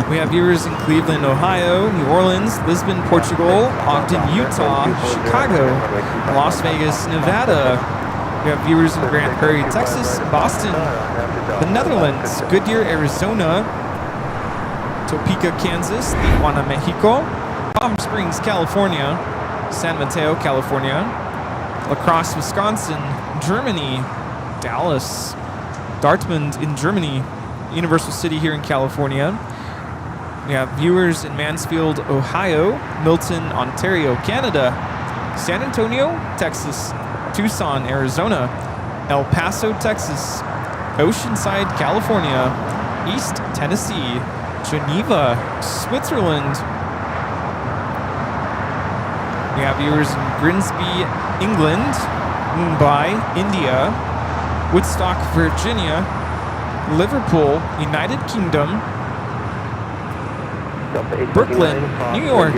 We have viewers in Cleveland, Ohio, New Orleans, Lisbon, Portugal, Ogden, Utah, Chicago, Las Vegas, Nevada. We have viewers in Grand Prairie, Texas, Boston, the Netherlands, Goodyear, Arizona, Topeka, Kansas, Tijuana, Mexico, Palm Springs, California, San Mateo, California, La Crosse, Wisconsin, Germany, Dallas, Dortmund in Germany, Universal City here in California. We have viewers in Mansfield, Ohio, Milton, Ontario, Canada, San Antonio, Texas, Tucson, Arizona, El Paso, Texas, Oceanside, California, East Tennessee, Geneva, Switzerland. We have viewers in Grimsby, England, Mumbai, India, Woodstock, Virginia, Liverpool, United Kingdom, Brooklyn, New York.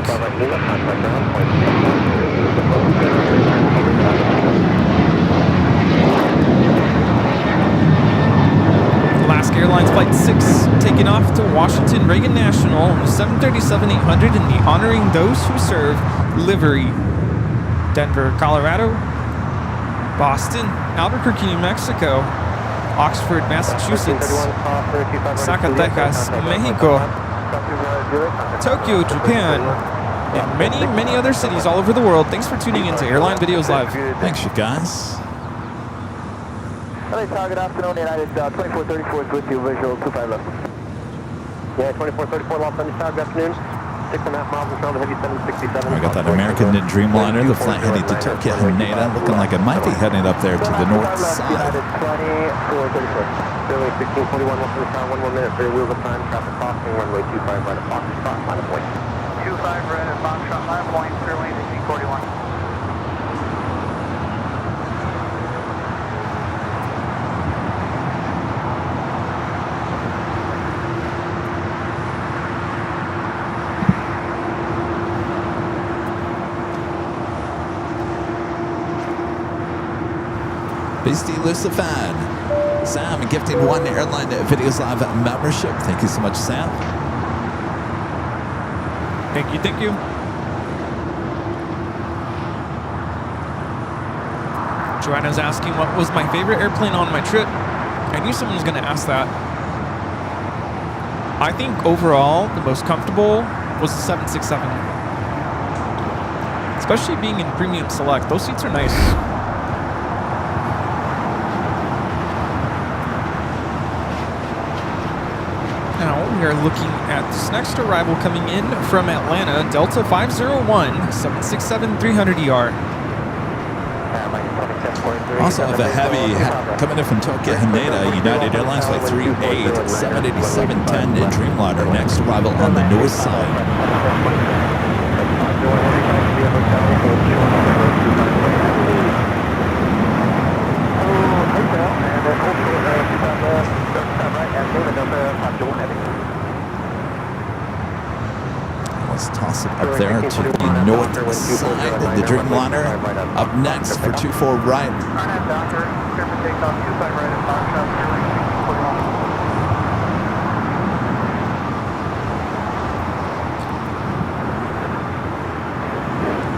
Alaska Airlines Flight 6 taking off to Washington Reagan National on the 737-800 in the Honoring Those Who Serve livery. Denver, Colorado, Boston, Albuquerque, New Mexico, Oxford, Massachusetts, Zacatecas, Mexico, Tokyo, Japan, and many, many other cities all over the world. Thanks for tuning in to Airline Videos Live. Thanks, you guys. LA Tower, good afternoon. United 2434 is with you, visual 25 left. Yeah, 2434 Los Angeles Tower, good afternoon. 6.5 miles in front of the Heavy 767. I got that American Dreamliner, the flight heading to Tokyo, Haneda, looking like it might be heading up there to the north side. United 2434. Runway 1641, Los Angeles Tower, 1 more minute for your wheels of time. Traffic crossing, runway 25 right at Foxtrot, line of point. 25 right at Foxtrot, line of point, Sterling 1641. Beastie Lucifan. Sam gifting one Airline Videos Live membership. Thank you so much, Sam. Thank you, thank you. Joanna's asking what was my favorite airplane on my trip. I knew someone was going to ask that. I think overall, the most comfortable was the 767. Especially being in Premium Select. Those seats are nice. Now we are looking at this next arrival coming in from Atlanta, Delta 501, 767-300ER. Also have a Heavy coming in from Tokyo, Haneda, United Airlines Flight 38, 787-10 in Dreamliner. Next arrival on the north side. Let's toss it up there to the north side of the Dreamliner. Up next for 24 right.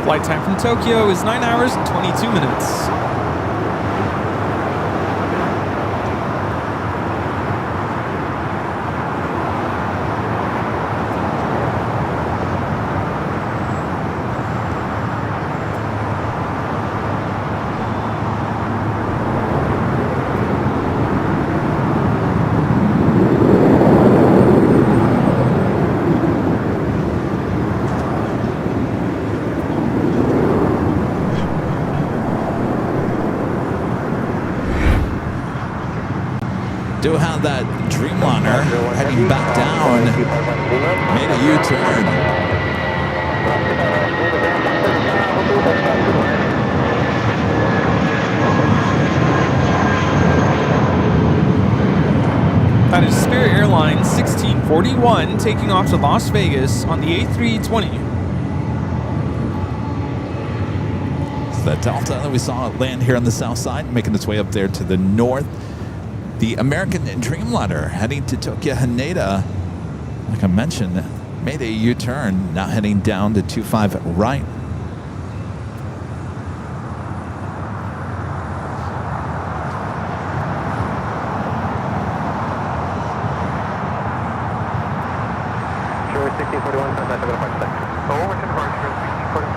Flight time from Tokyo is 9 hours and 22 minutes. Do have that Dreamliner heading back down. Made a U-turn. That is Spirit Airlines 1641 taking off to Las Vegas on the A320. The Delta that we saw land here on the south side, making its way up there to the north. The American Dreamliner heading to Tokyo Haneda, like I mentioned, made a U-turn, now heading down to 25 right. Sure, 1641, contact over the park site. Over to the park, sure, 1641.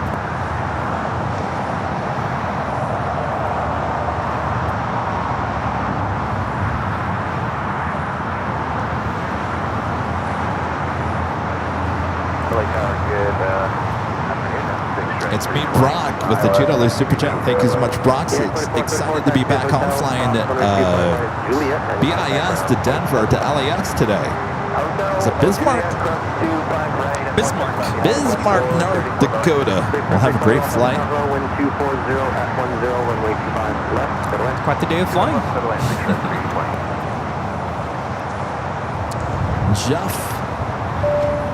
It's me, Brock, with the $2 super chat. Thank you so much, Brock. Excited to be back home flying BIS to Denver to LAX today. Is it Bismarck? Bismarck, North Dakota. We'll have a great flight. Quite the day of flying. Jeff,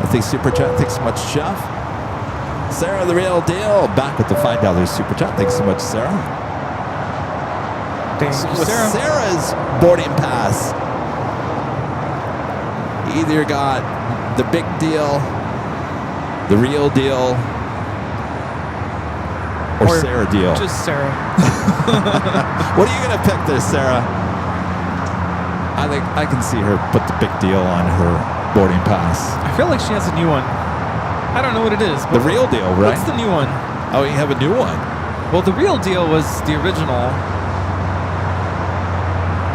I think super chat. Thanks so much, Jeff. Sarah, the real deal, back with the $5 super chat. Thanks so much, Sarah. Thank you, Sarah. Sarah's boarding pass. You either got the big deal, the real deal, or Sarah deal. Just Sarah. What are you gonna pick there, Sarah? I think I can see her put the big deal on her boarding pass. I feel like she has a new one. I don't know what it is. The real deal, right? What's the new one? Oh, you have a new one. Well, the real deal was the original.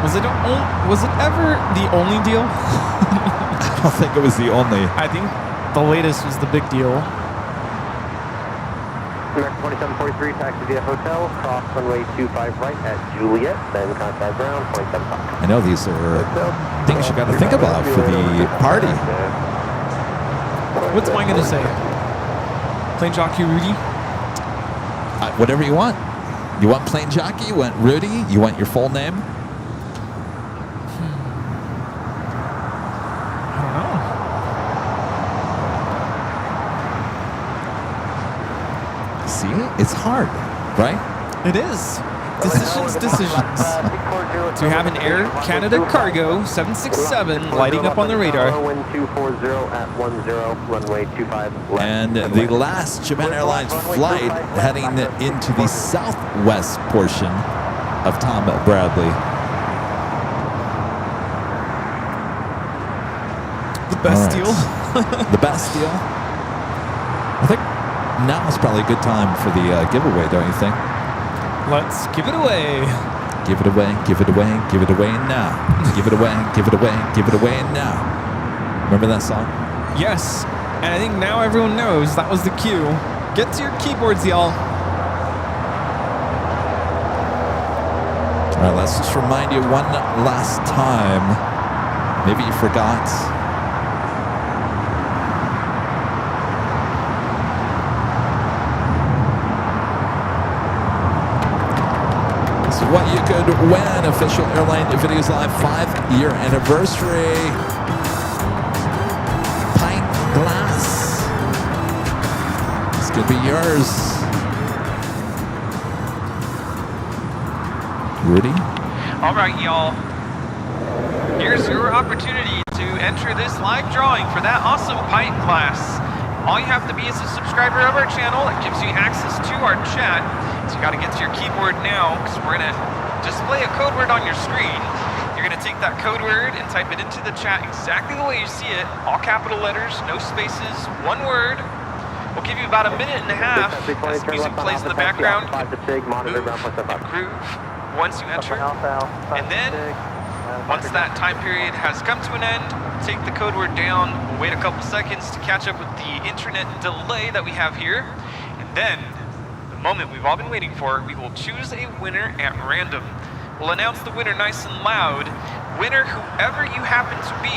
Was it ever the only deal? I don't think it was the only. I think the latest was the big deal. American 2743, taxi via hotel, cross runway 25 right at Juliet, then contact ground 27 5. I know these are things you got to think about for the party. What's mine gonna say? Plane Jockey Rudy? Whatever you want. You want Plane Jockey? You want Rudy? You want your full name? I don't know. See? It's hard, right? It is. Decisions. So we have an Air Canada Cargo 767 lighting up on the radar. And the last Japan Airlines flight heading into the southwest portion of Tom Bradley. The best deal. The best deal. I think now is probably a good time for the giveaway, don't you think? Let's give it away. Give it away, give it away, give it away now. Give it away, give it away, give it away now. Remember that song? Yes. And I think now everyone knows that was the cue. Get to your keyboards, y'all. All right, let's just remind you one last time. Maybe you forgot. What you could win. Official Airline Videos Live 5-year anniversary. Pint glass. It's going to be yours. Rudy? All right, y'all. Here's your opportunity to enter this live drawing for that awesome pint glass. All you have to be is a subscriber of our channel. It gives you access to our chat. So you got to get to your keyboard now because we're going to display a code word on your screen. You're going to take that code word and type it into the chat exactly the way you see it. All capital letters, no spaces, one word. We'll give you about a minute and a half as music plays in the background. Move and groove once you enter. And then, once that time period has come to an end, take the code word down, wait a couple seconds to catch up with the internet delay that we have here, and then moment we've all been waiting for, we will choose a winner at random. We'll announce the winner nice and loud. Winner, whoever you happen to be,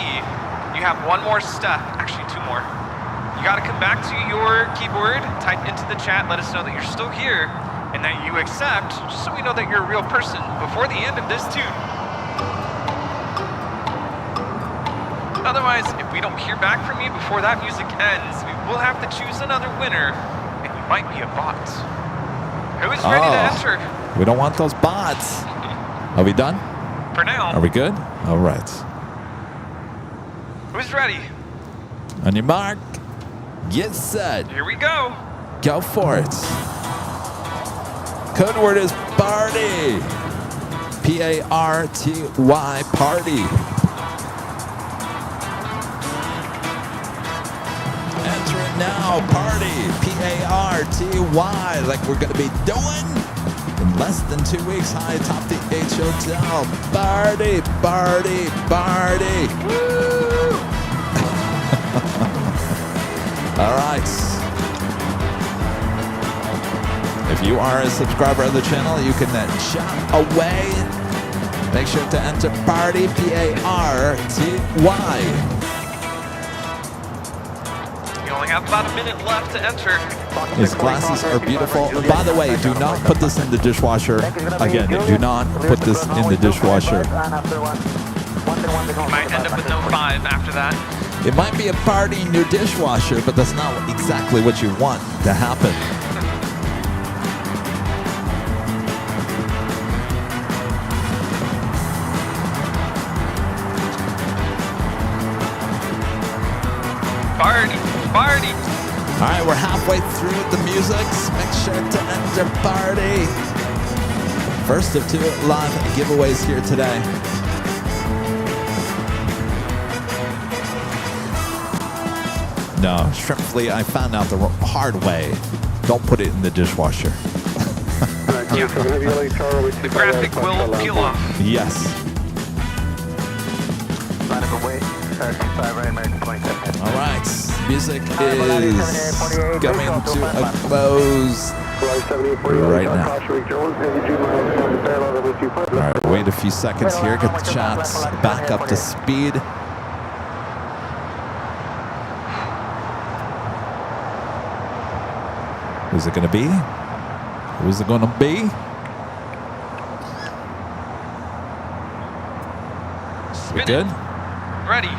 you have one more step, actually two more. You gotta come back to your keyboard, type into the chat, let us know that you're still here, and that you accept, just so we know that you're a real person before the end of this tune. Otherwise, if we don't hear back from you before that music ends, we will have to choose another winner, and you might be a bot. Who's ready to enter? We don't want those bots. Are we done? For now. Are we good? All right. Who's ready? On your mark, get set. Here we go. Go for it. Code word is party. P-A-R-T-Y, party. Enter it now, party. P-A-R-T-Y, like we're going to be doing in less than 2 weeks. Hi, Top the H Hotel. Party, party, party. Woo! All right. If you are a subscriber of the channel, you can chat away. Make sure to enter party, P-A-R-T-Y. You only have about a minute left to enter. His glasses are beautiful. By the way, do not put this in the dishwasher. Again, do not put this in the dishwasher. You might end up with no 5 after that. It might be a party in your dishwasher, but that's not exactly what you want to happen. Party, party. All right, we're halfway through the music. Make sure to enter party. First of 2 live giveaways here today. No, shrimp fleet, I found out the hard way. Don't put it in the dishwasher. Yeah. The graphic will peel off. Yes. All right, music is coming to a close right now. All right, wait a few seconds here, get the chats back up to speed. Who's it going to be? Who's it going to be? We good? Ready.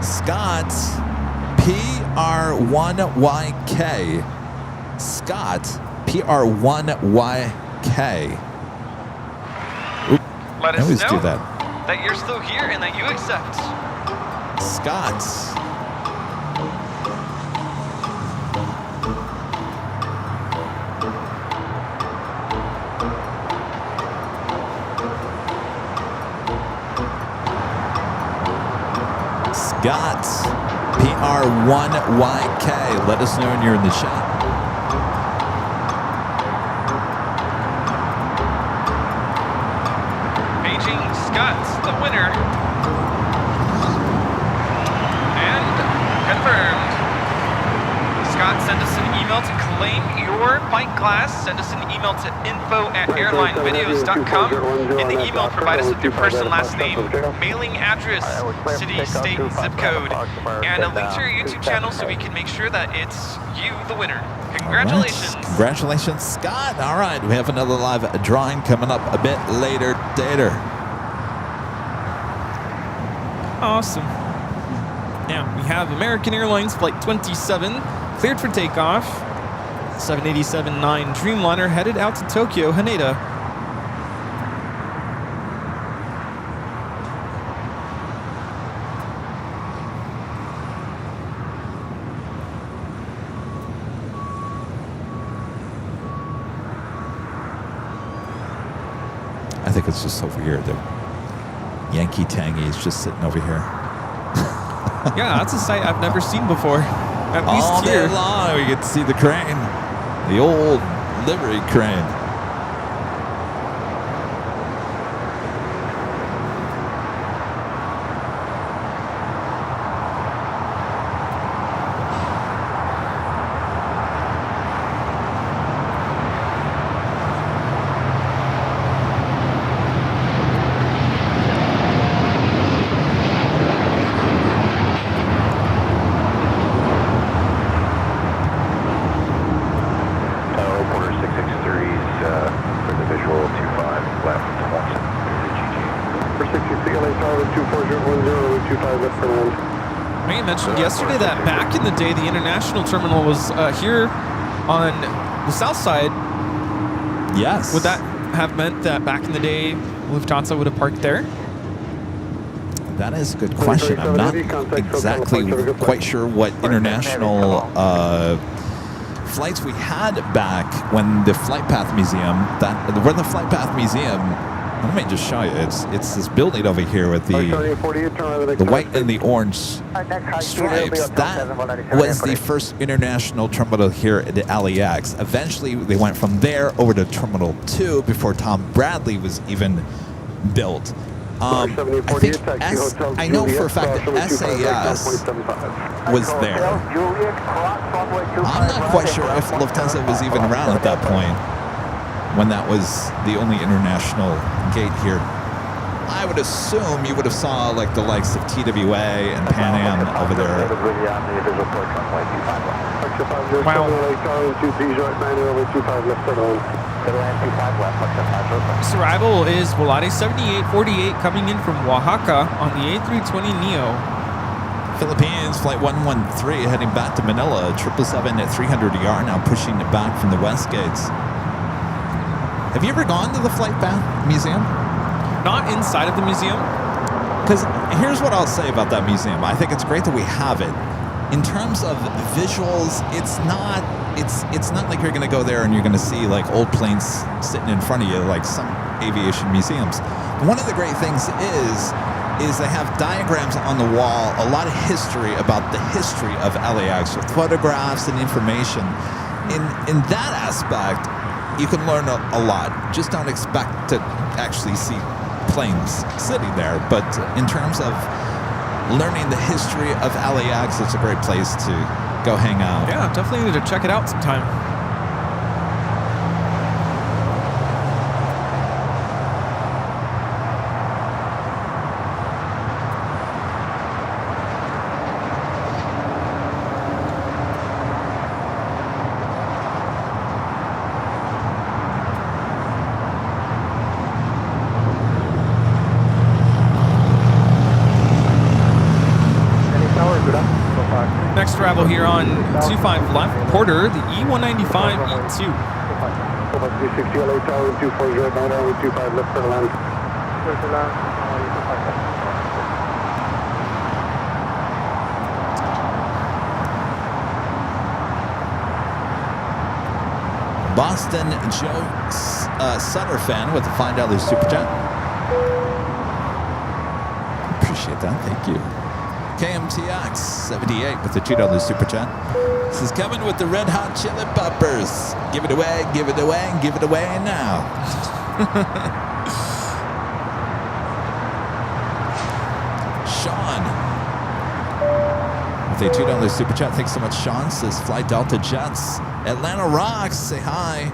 Scott, P-R-1-Y-K. Scott, P-R-1-Y-K. Let I us always know do that. that you're still here and that you accept. Scott. Scott, PR1YK. Let us know when you're in the chat. Paging Scott, the winner. And confirmed. Scott, send us an email to claim your bike class. Send us an email to info@airlinevideos.com. In the email, provide us with your first and last name, mailing address, city, state, zip code, and a link to your YouTube channel so we can make sure that it's you, the winner. Congratulations. Right. Congratulations, Scott. All right, we have another live drawing coming up a bit later. Awesome. Now we have American Airlines Flight 27 cleared for takeoff. 787-9 Dreamliner headed out to Tokyo, Haneda. I think it's just over here. The Yankee Tangy is just sitting over here. Yeah, that's a sight I've never seen before. At All least day here. long, we get to see the crane. The old livery crane. Yesterday that back in the day the international terminal was here on the south side. Yes. Would that have meant that back in the day Lufthansa would have parked there? That is a good question. I'm not exactly quite sure what international flights we had back when the Flight Path Museum, where the Flight Path Museum, let me just show you. It's this building over here with the white and the orange stripes. That was the first international terminal here at the LAX. Eventually, they went from there over to Terminal 2 before Tom Bradley was even built. I think I know for a fact that SAS was there. I'm not quite sure if Lufthansa was even around at that point when that was the only international gate here. I would assume you would have saw like the likes of TWA and Pan Am over there. Wow. This arrival is Volare 7848 coming in from Oaxaca on the A320neo. Philippines Flight 113 heading back to Manila, 777 at 300 ER now pushing it back from the west gates. Have you ever gone to the Flight Path Museum? Not inside of the museum. Because here's what I'll say about that museum. I think it's great that we have it. In terms of visuals, it's not like you're going to go there and you're going to see like old planes sitting in front of you like some aviation museums. One of the great things is they have diagrams on the wall, a lot of history about the history of LAX with photographs and information. In that aspect, you can learn a lot. Just don't expect to actually see planes sitting there. But in terms of learning the history of LAX, it's a great place to go hang out. Yeah, definitely need to check it out sometime. Next arrival here on 25 left, Porter, the E195 E2. 360 LA Tower 240 right now, 25 left for the land. Boston Joe Sutter fan with a $5 super chat. Appreciate that, thank you. KMTX 78 with the $2 super chat. This is Kevin with the Red Hot Chili Peppers. Give it away, give it away, give it away now. Sean with a $2 super chat. Thanks so much, Sean. Says Flight Delta Jets. Atlanta rocks. Say hi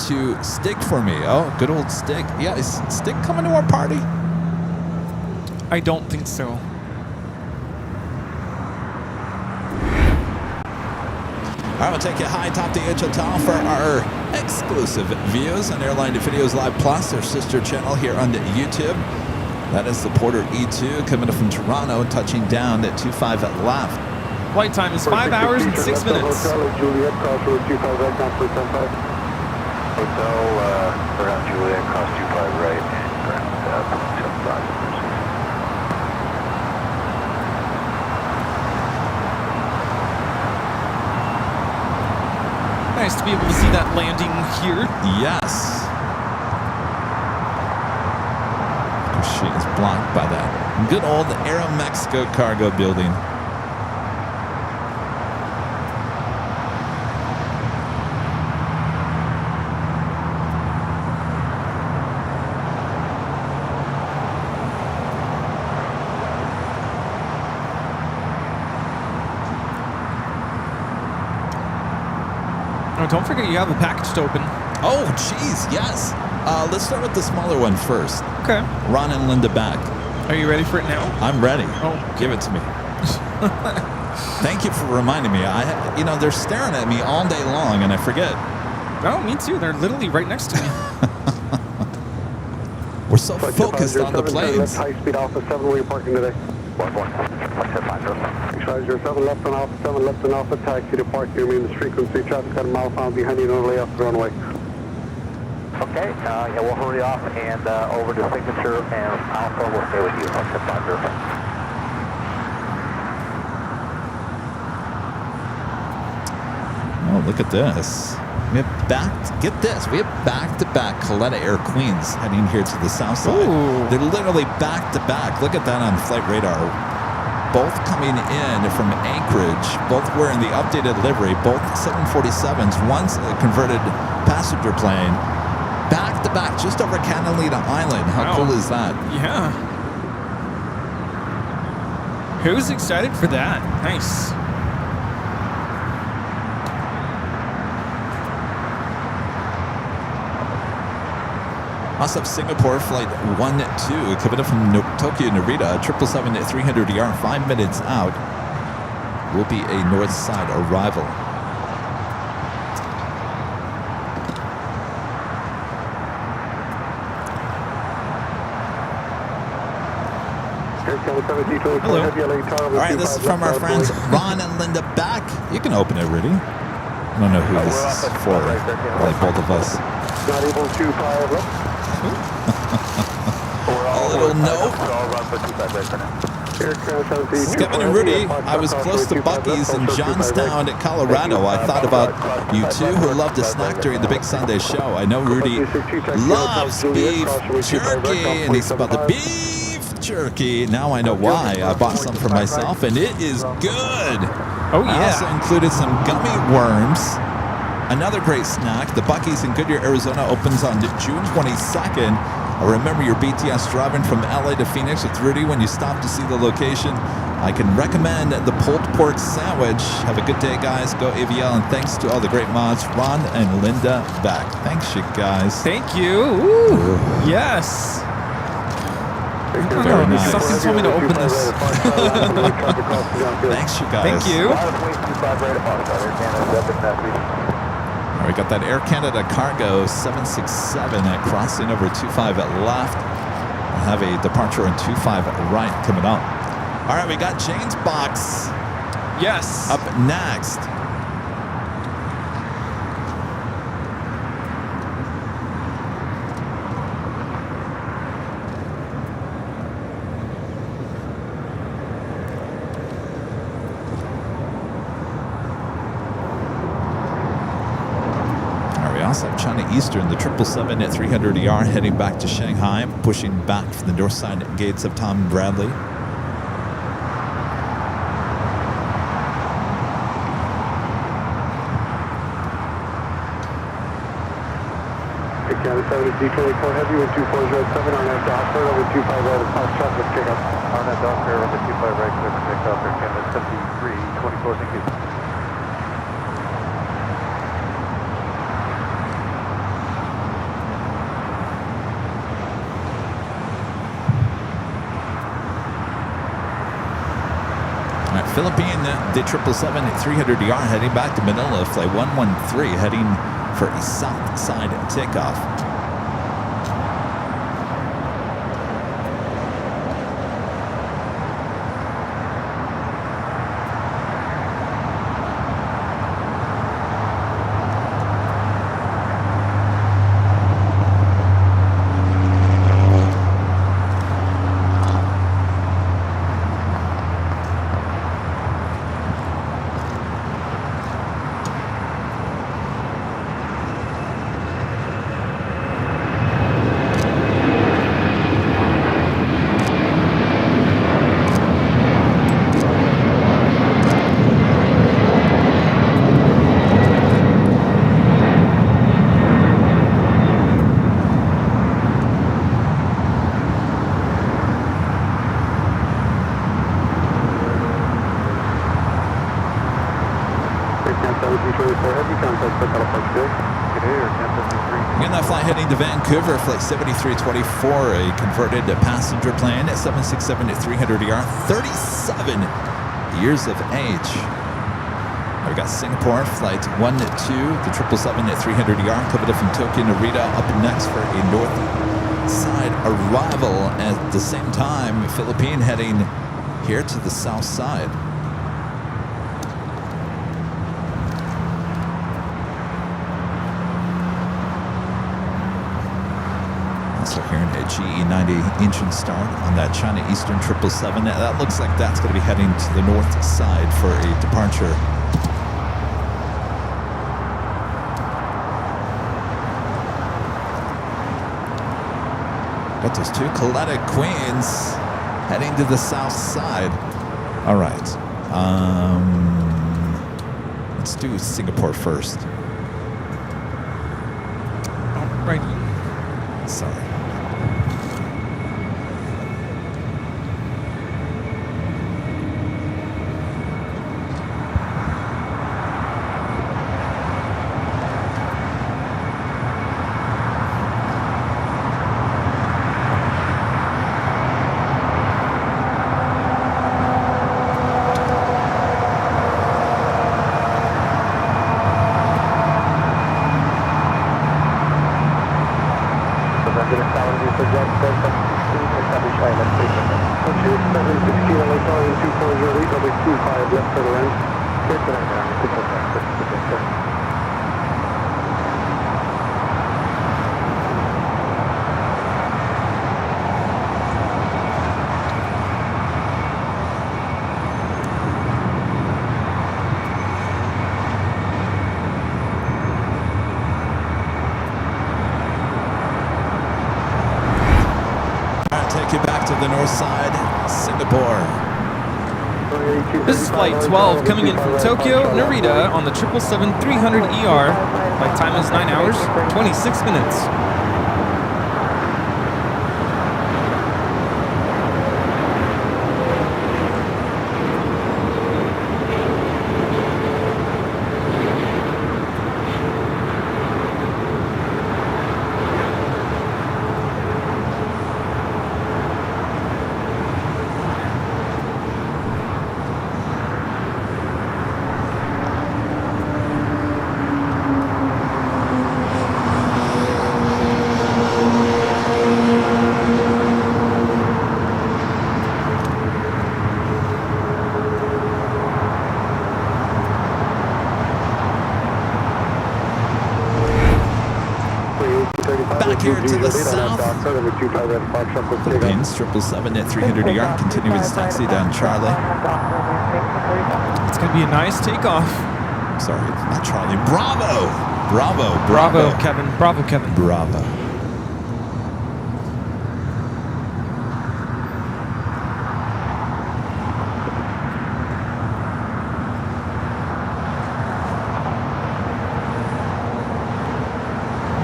to Stick for me. Oh, good old Stick. Yeah, is Stick coming to our party? I don't think so. All right, we'll take you high top the H Hotel for our exclusive views on Airline Videos Live Plus, our sister channel here on the YouTube. That is the Porter E2 coming up from Toronto, touching down at 25 at left. Flight time is 5 hours and 6 minutes. Juliet, crossroad 25 right now for 10-5. Hotel, around Juliet, cross 25 right, and ground 75. Nice to be able to see that landing here. Yes. She is blocked by that good old Aeromexico cargo building. Oh, don't forget you have a package to open. Oh, jeez, yes. Let's start with the smaller one first. Okay. Ron and Linda back. Are you ready for it now? I'm ready. Oh, give it to me. Thank you for reminding me. They're staring at me all day long, and I forget. Oh, me too. They're literally right next to me. We're so focused on the planes. High speed Alpha 7, where are you parking today? 650 left on Alpha 7, left on Alpha, taxi to park near me in the frequency. Traffic got a mile found behind you, don't lay off the runway. Okay, yeah, we'll hurry off and over to signature, and Alpha will stay with you. Oh, look at this. We have back-to-back Coletta Air Queens heading here to the south side. Ooh. They're literally back-to-back. Look at that on flight radar. Both coming in from Anchorage, both wearing the updated livery, both 747s, one's a converted passenger plane. Back to back just over Catalina Island. How Wow. cool is that? Yeah. Who's excited for that? Nice. Also have Singapore flight 12 coming up from Tokyo Narita, 777-300ER, 5 minutes out. Will be a north side arrival. Hello. All right, this is from our friends Ron and Linda Back. You can open it, Rudy. I don't know who this is for. Like both of us. Not able to fire left. A little note. Kevin and Rudy, I was close to Buc-ee's in Johnstown, Colorado. I thought about you two who love to snack during the Big Sunday show. I know Rudy loves beef jerky, and he's about the beef jerky. Now I know why. I bought some for myself, and it is good. Oh, I also yeah. included some gummy worms. Another great snack. The Buc-ee's in Goodyear, Arizona opens on June 22nd. I remember your BTS driving from LA to Phoenix with Rudy when you stopped to see the location. I can recommend the pulled pork sandwich. Have a good day, guys. Go AVL, and thanks to all the great mods, Ron and Linda Back. Thanks, you guys. Thank you. Ooh, yes. Very nice. Something told me to open this. Thanks, you guys. Thank you. We got that Air Canada Cargo 767 at crossing over 25 at left. We'll have a departure on 25 at right coming up. All right, we got Jane's box Yes. up next. China Eastern, the 777-300ER heading back to Shanghai, pushing back from the north side gates of Tom Bradley. Canada 70D24 Heavy with 2407 on that dot clear over 25 right of Fox traffic pick up. On that dot clear over 25 right clear for takeoff Air Canada 7324, thank you. Philippine, the 777-300ER heading back to Manila, flight 113 heading for a south side takeoff. Again, that flight heading to Vancouver, flight 7324, a converted passenger plane at 767-300ER, 37 years of age. We've got Singapore, flight 12, the 777-300ER, coming up from Tokyo Narita, up next for a north side arrival. At the same time, Philippine heading here to the south side. Also hearing a GE90 engine start on that China Eastern 777. That looks like that's going to be heading to the north side for a departure. Got those two Coletta Queens heading to the south side. All right. Let's do Singapore first. Alrighty. Sorry. Take you back to the north side, Singapore. This is flight 12 coming in from Tokyo, Narita on the 777-300ER. Flight time is 9 hours, 26 minutes. Back here to the south. Philippines 777 at 300 continuing its taxi down Charlie. It's going to be a nice takeoff. Sorry, not Charlie. Bravo! Bravo, Bravo, Kevin. Bravo, Kevin. Bravo.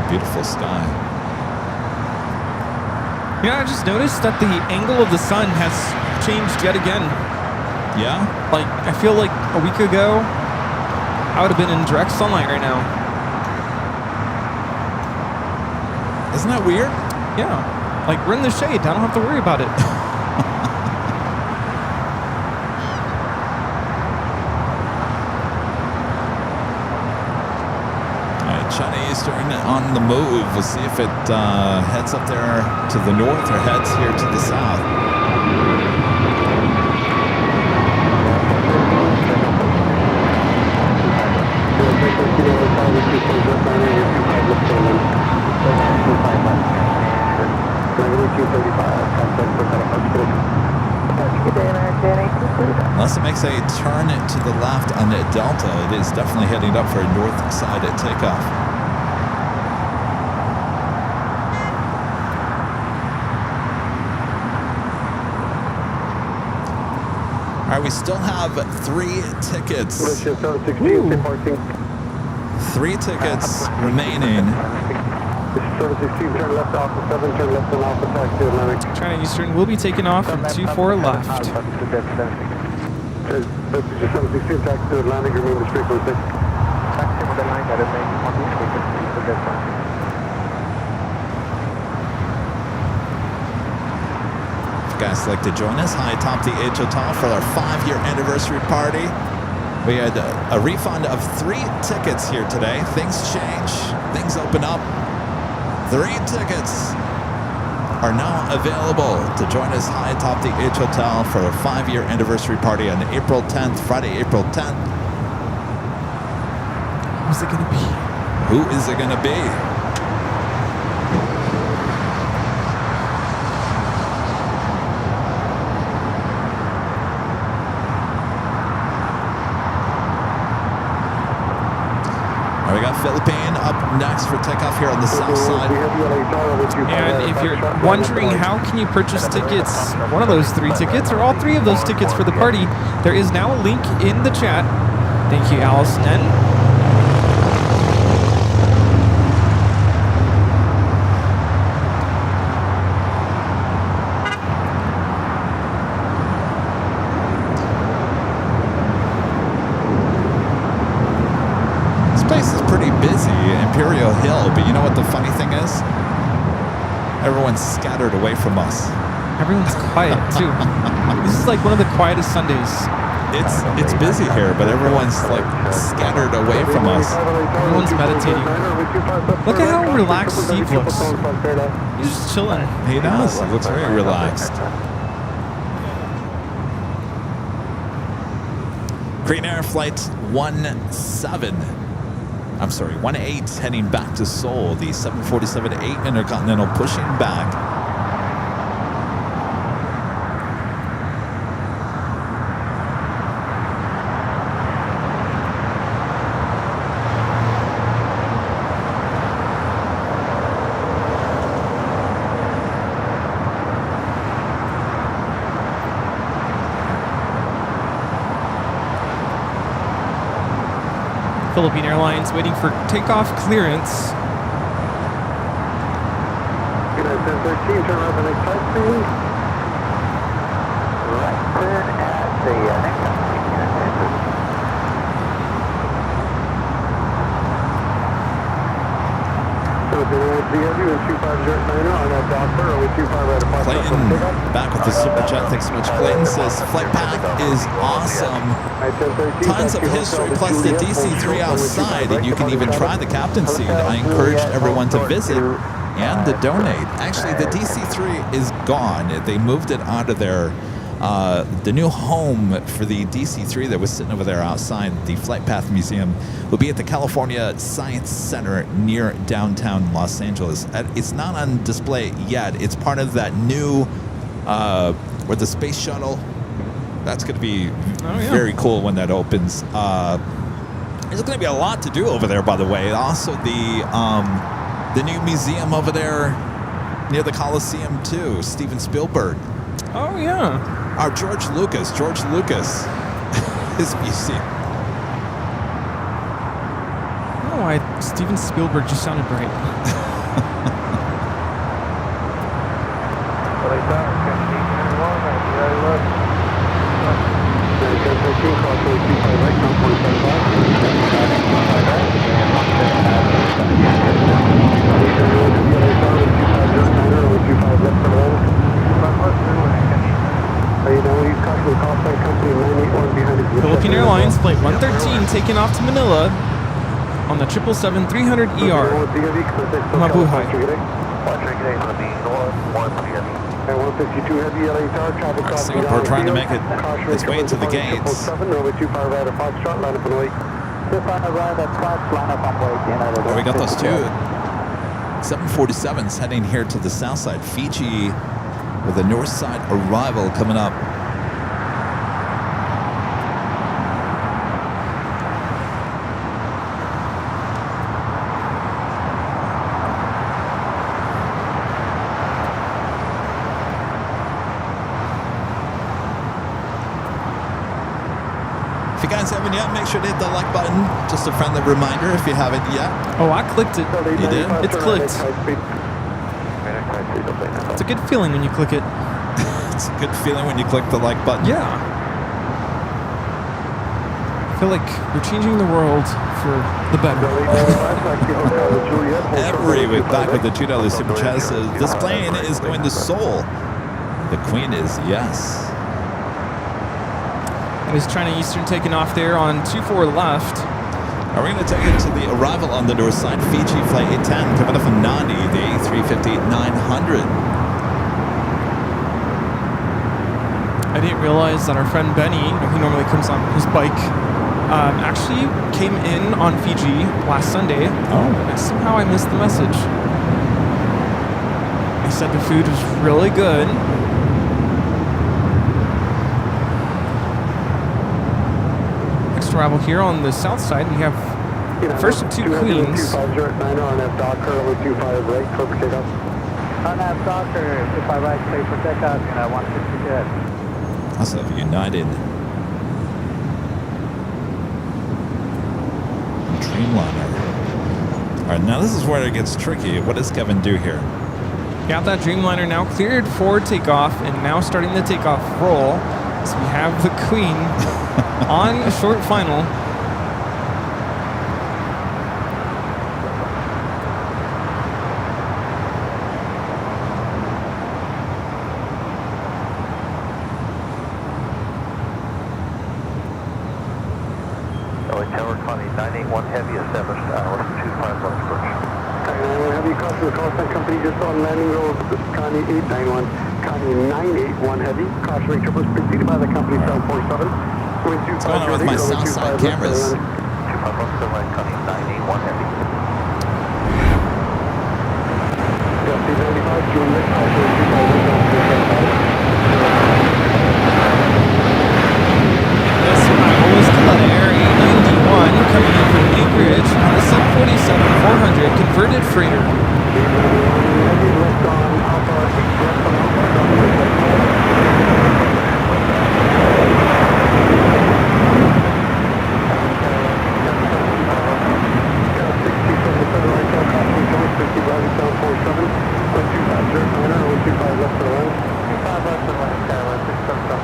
Beautiful sky. Yeah, I just noticed that the angle of the sun has changed yet again. Yeah? Like, I feel like a week ago, I would have been in direct sunlight right now. Isn't that weird? Yeah. Like, we're in the shade. I don't have to worry about it. China Eastern on the move. We'll see if it heads up there to the north or heads here to the south. Unless it makes a turn to the left on the Delta, it is definitely heading up for a north side at takeoff. All right, we still have 3 tickets. Ooh. 3 tickets remaining. 716, turn left off the 7, turn left on Alpha taxi Atlantic. China Eastern will be taking off from 24 left. 716, taxi to Atlantic, remove the frequency. Taxi with the line that is making on this frequency to the If you guys like to join us, high top the H Hotel for our 5-year anniversary party. We had a refund of 3 tickets here today. Things change, things open up. 3 tickets are now available to join us high atop the H Hotel for a 5-year anniversary party on April 10th, Friday, April 10th. Who's it going to be? Who is it going to be? We got Philippine up next for takeoff here on the south side. And if you're wondering how can you purchase tickets, one of those 3 tickets or all 3 of those tickets for the party, there is now a link in the chat. Thank you, Allison N. Imperial Hill, but you know what the funny thing is? Everyone's scattered away from us. Everyone's quiet too. This is like one of the quietest Sundays. It's busy here, but everyone's like scattered away from us. Everyone's meditating. Look at how relaxed Steve looks. He's just chilling. He does. He looks very relaxed. Green Air Flight 18 heading back to Seoul. The 747-8 Intercontinental pushing back. Philippine Airlines waiting for takeoff clearance. United 1013, turn around the next flight, please. Right turn at the next time. Clayton back with the super chat. Thanks so much. Clayton says flight path is awesome. Tons of history plus the DC-3 outside, and you can even try the captain's seat. I encourage everyone to visit and to donate. Actually, the DC-3 is gone. They moved it out of their the new home for the DC-3 that was sitting over there outside the Flight Path Museum will be at the California Science Center near downtown Los Angeles. It's not on display yet. It's part of that new, where the space shuttle, that's going to be very cool when that opens. There's going to be a lot to do over there, by the way. Also, the new museum over there near the Coliseum, too, Steven Spielberg. Oh, yeah. George Lucas, his museum. Oh, Steven Spielberg just sounded right. Philippine Airlines Flight 113 taking off to Manila on the 777-300ER. Mabuhay. Singapore trying to make its way to the gates. Oh, we got those two 747s heading here to the south side. Fiji with a north side arrival coming up. If you guys haven't yet, make sure to hit the like button. Just a friendly reminder if you haven't yet. Oh, I clicked it. You did? It's clicked. It's a good feeling when you click it. It's a good feeling when you click the like button. Yeah. I feel like you're changing the world for the better. Every back with the $2 super chat says this plane is going to Seoul. The Queen is yes. It is China Eastern taking off there on 24 left. Now we're going to take it to the arrival on the north side. Fiji Flight 810 coming up from Nandi, the A350-900. I didn't realize that our friend Benny, who normally comes on his bike, actually came in on Fiji last Sunday. Oh. And somehow I missed the message. He said the food was really good. Next arrival here on the south side, we have the first of two Queens. On that Docker, 25 right, clear for takeoff, 160 good. That's a United Dreamliner. All right, now this is where it gets tricky. What does Kevin do here? Got that Dreamliner now cleared for takeoff and now starting the takeoff roll. So we have the Queen on a short final. 981 Heavy established less than 25 left approach. Connie 981 Heavy, crossing the call sign company just on landing road. Connie 891, Connie 981 Heavy, cross rate triple preceded by the company 747. Wind 25. What's going on with my south side cameras? 25 left to right, Connie 981 Heavy. Delta 95, June mid, cross rate 25. This arrival is Coletta Air 891 coming in from Anchorage on a 747-400 converted freighter. Heavy left on Alpha 8, left on Alpha.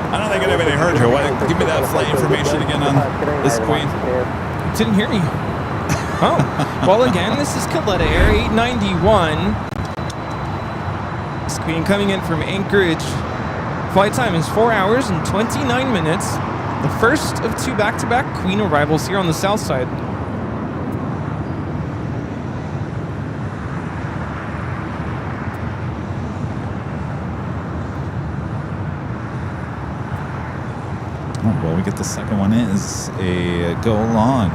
I don't think anybody heard you. What, give me that flight information again on this queen. Didn't hear me. Oh, well again, this is Coletta Air 891. This queen coming in from Anchorage. Flight time is 4 hours and 29 minutes. The first of two back-to-back queen arrivals here on the south side. Oh, well, we get the second one is a go long.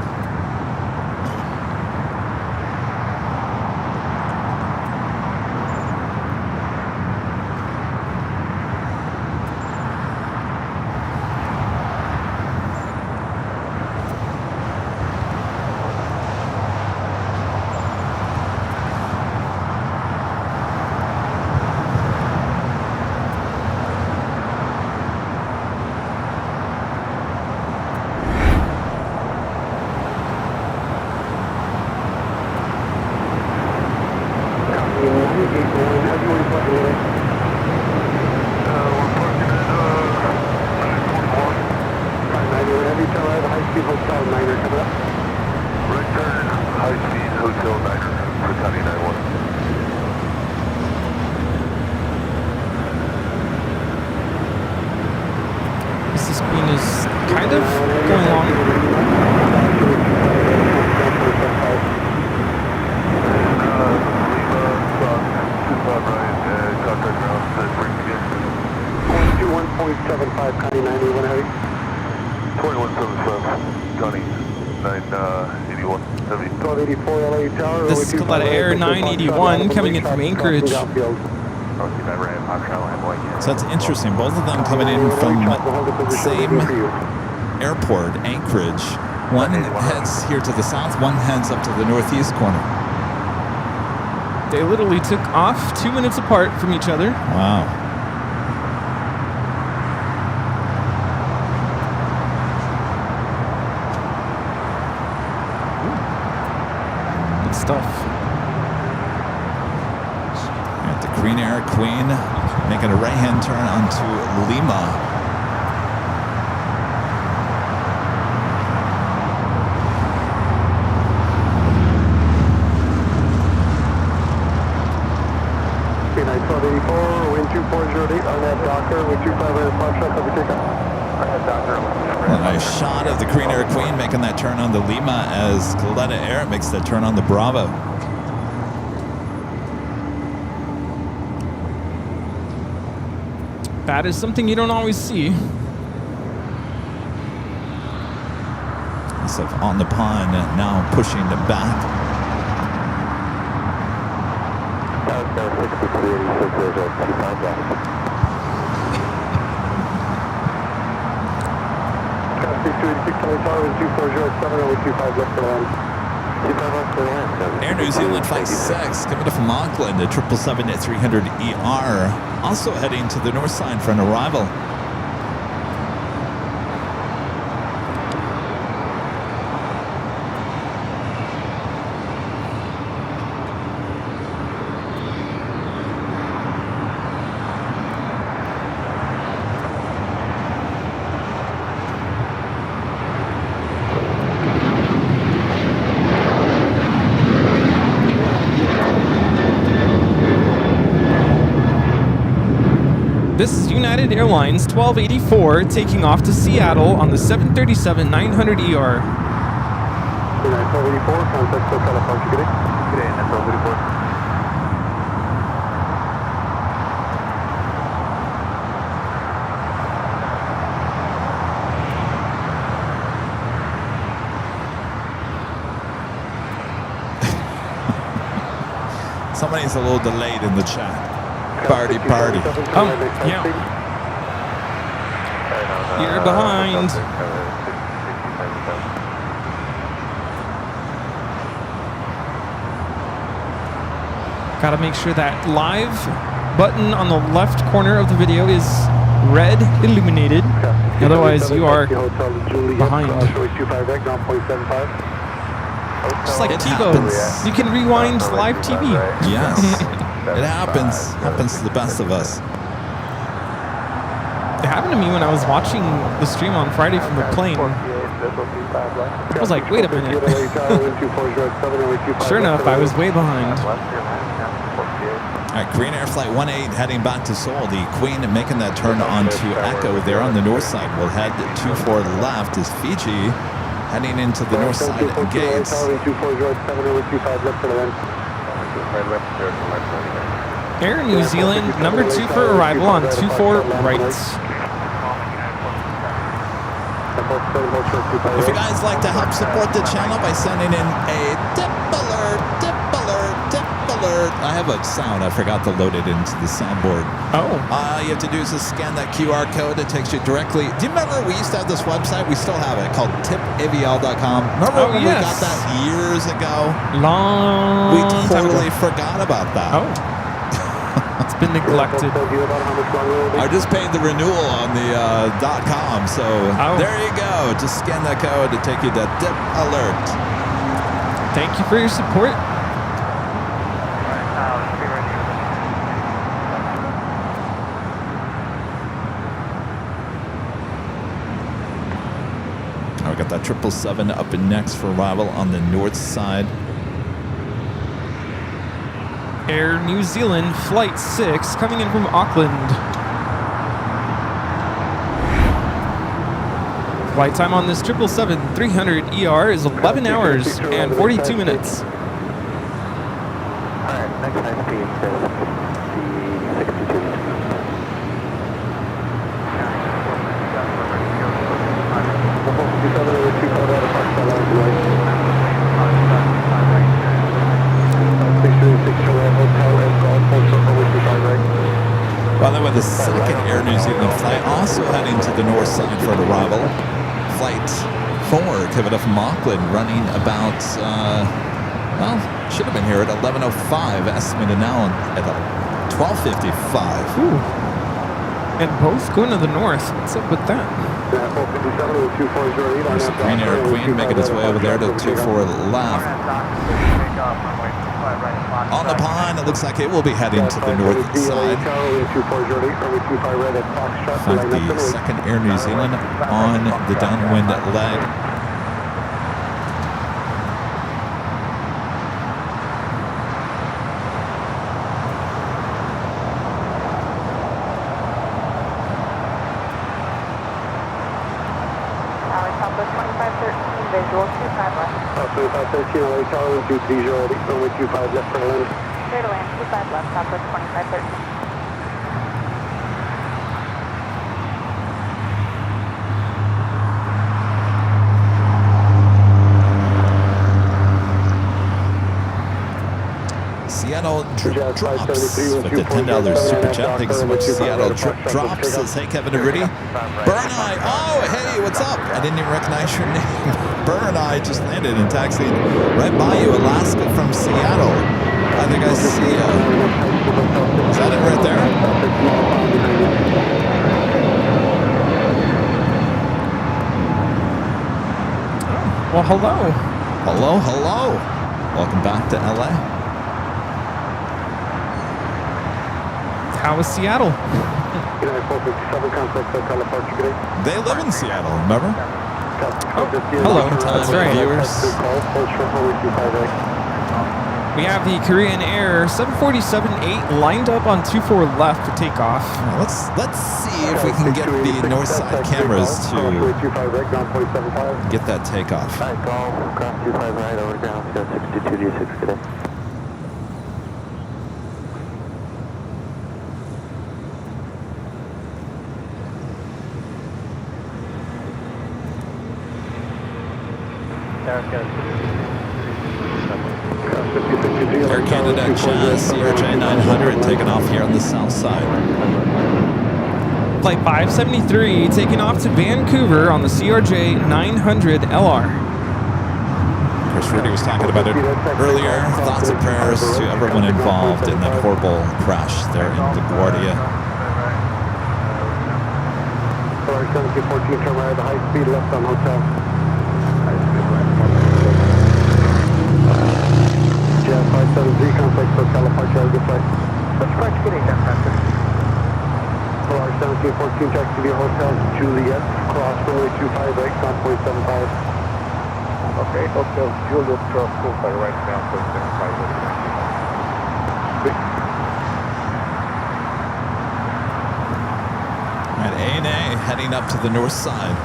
This queen is kind of going long. Connie 981 Heavy. 2177, Connie 981 Heavy. 1284 LA Tower. This is Coletta Air 981 coming in from Anchorage. So that's interesting. Both of them coming in from the same airport, Anchorage. One heads here to the south, one heads up to the northeast corner. They literally took off 2 minutes apart from each other. Wow. Good stuff. Got the Queen Air Queen making a right-hand turn onto Lima. Wind 2408 on that Docker, wind 2500 Foxtrot, copy takeoff. On that Docker. A nice shot of the Queen Air Queen making that turn on the Lima as Coletta Air makes that turn on the Bravo. That is something you don't always see. So on the pond now pushing them back. Air New Zealand Flight 6 coming up from Auckland, the 777-300ER, also heading to the north side for an arrival. This is United Airlines 1284 taking off to Seattle on the 737-900ER. United 484, contact SoCal approach. Good day. Good day, United 484. Somebody's a little delayed in the chat. Party, party. Oh, yeah. You're behind. Gotta make sure that live button on the left corner of the video is red illuminated. Otherwise, you are behind. Just like T-Bones. You can rewind live TV. Yes. It happens. Happens to the best of us. It happened to me when I was watching the stream on Friday from the plane. I was like, wait a minute. Sure enough, I was way behind. All right, Green Air Flight 18 heading back to Seoul. The Queen making that turn onto Echo there on the north side. We'll head 24 left as Fiji heading into the north side gates. Air New Zealand, number 2 for arrival on 24 right. If you guys like to help support the channel by sending in a tip alert, tip alert, tip alert. I have a sound. I forgot to load it into the soundboard. Oh. All you have to do is just scan that QR code. It takes you directly. Do you remember we used to have this website? We still have it called tipavl.com. Remember when we got that years ago? We totally forgot about that. Oh. It's been neglected. I just paid the renewal on the .com, so there you go. Just scan that code to take you to Tip Alert. Thank you for your support. We got that 777 up and next for arrival on the north side. Air New Zealand Flight 6 coming in from Auckland. Flight time on this 777-300 ER is 11 hours and 42 minutes. Alright, next high speed is the 62. By the way, the second Air New Zealand flight also heading to the north side for arrival. Flight 4 coming up from Auckland, running about, well, should have been here at 11:05, estimated now at 12:55. Ooh. And both going to the north. What's up with that? There's the Green Air Queen making its way over there to 24 left. On the pond, it looks like it will be heading to the north side. In fact, the second Air New Zealand on the downwind leg. Visual 25 left. 2513, LA Tower, 230, runway 25 left for land. Clear to land, 25 left, Southwest 2513. Seattle Drip Drops with the $10 super chat. Thanks so much. Seattle Drip Drops says, hey, Kevin and Rudy. Burn Eye. Oh, hey, what's up? I didn't even recognize your name. Burn Eye just landed and taxied right by you, Alaska from Seattle. I think I see you. Is that it right there? Well, hello. Hello, hello. Welcome back to LA. How is Seattle? They live in Seattle, remember? Oh, hello. That's right. Viewers. We We have the Korean Air 747-8 lined up on 24 left for takeoff. Let's see if we can get the north side cameras to get that takeoff. Alright, call cross 25 right over ground, 62D6 today. Air Canada Chaz CRJ 900 taking off here on the south side. Flight 573 taking off to Vancouver on the CRJ 900 LR. Of course, Rudy was talking about it earlier. Thoughts and prayers to everyone involved in that horrible crash there in LaGuardia. 1714, turn right, the high speed left on hotel. Jet 573, contact hotel, departure, good flight. What's French getting that passage? Solar 1714, taxi to your hotel, Juliet, cross runway 25 right, ground point 75. Okay, hotel Juliet, cross 25 right, ground point 75. All right, ANA heading up to the north side.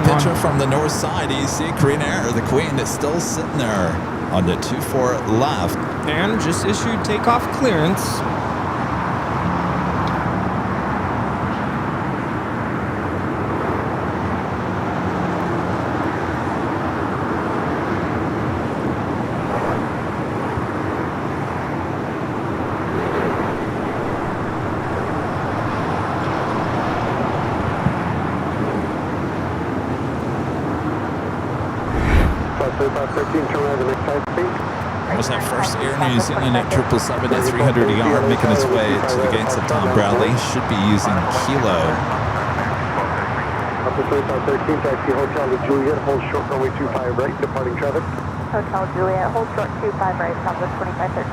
Picture from the north side, you see Korean Air, the Queen is still sitting there on the 24 left. And just issued takeoff clearance. Was that first Air New Zealand at 777 at 300ER making its way to the gates of Tom Bradley. Should be using Kilo. Upper 2513, taxi hotel to Juliet, hold short runway 25 right, departing traffic. Hotel Juliet, hold short 25 right, Southwest 2513.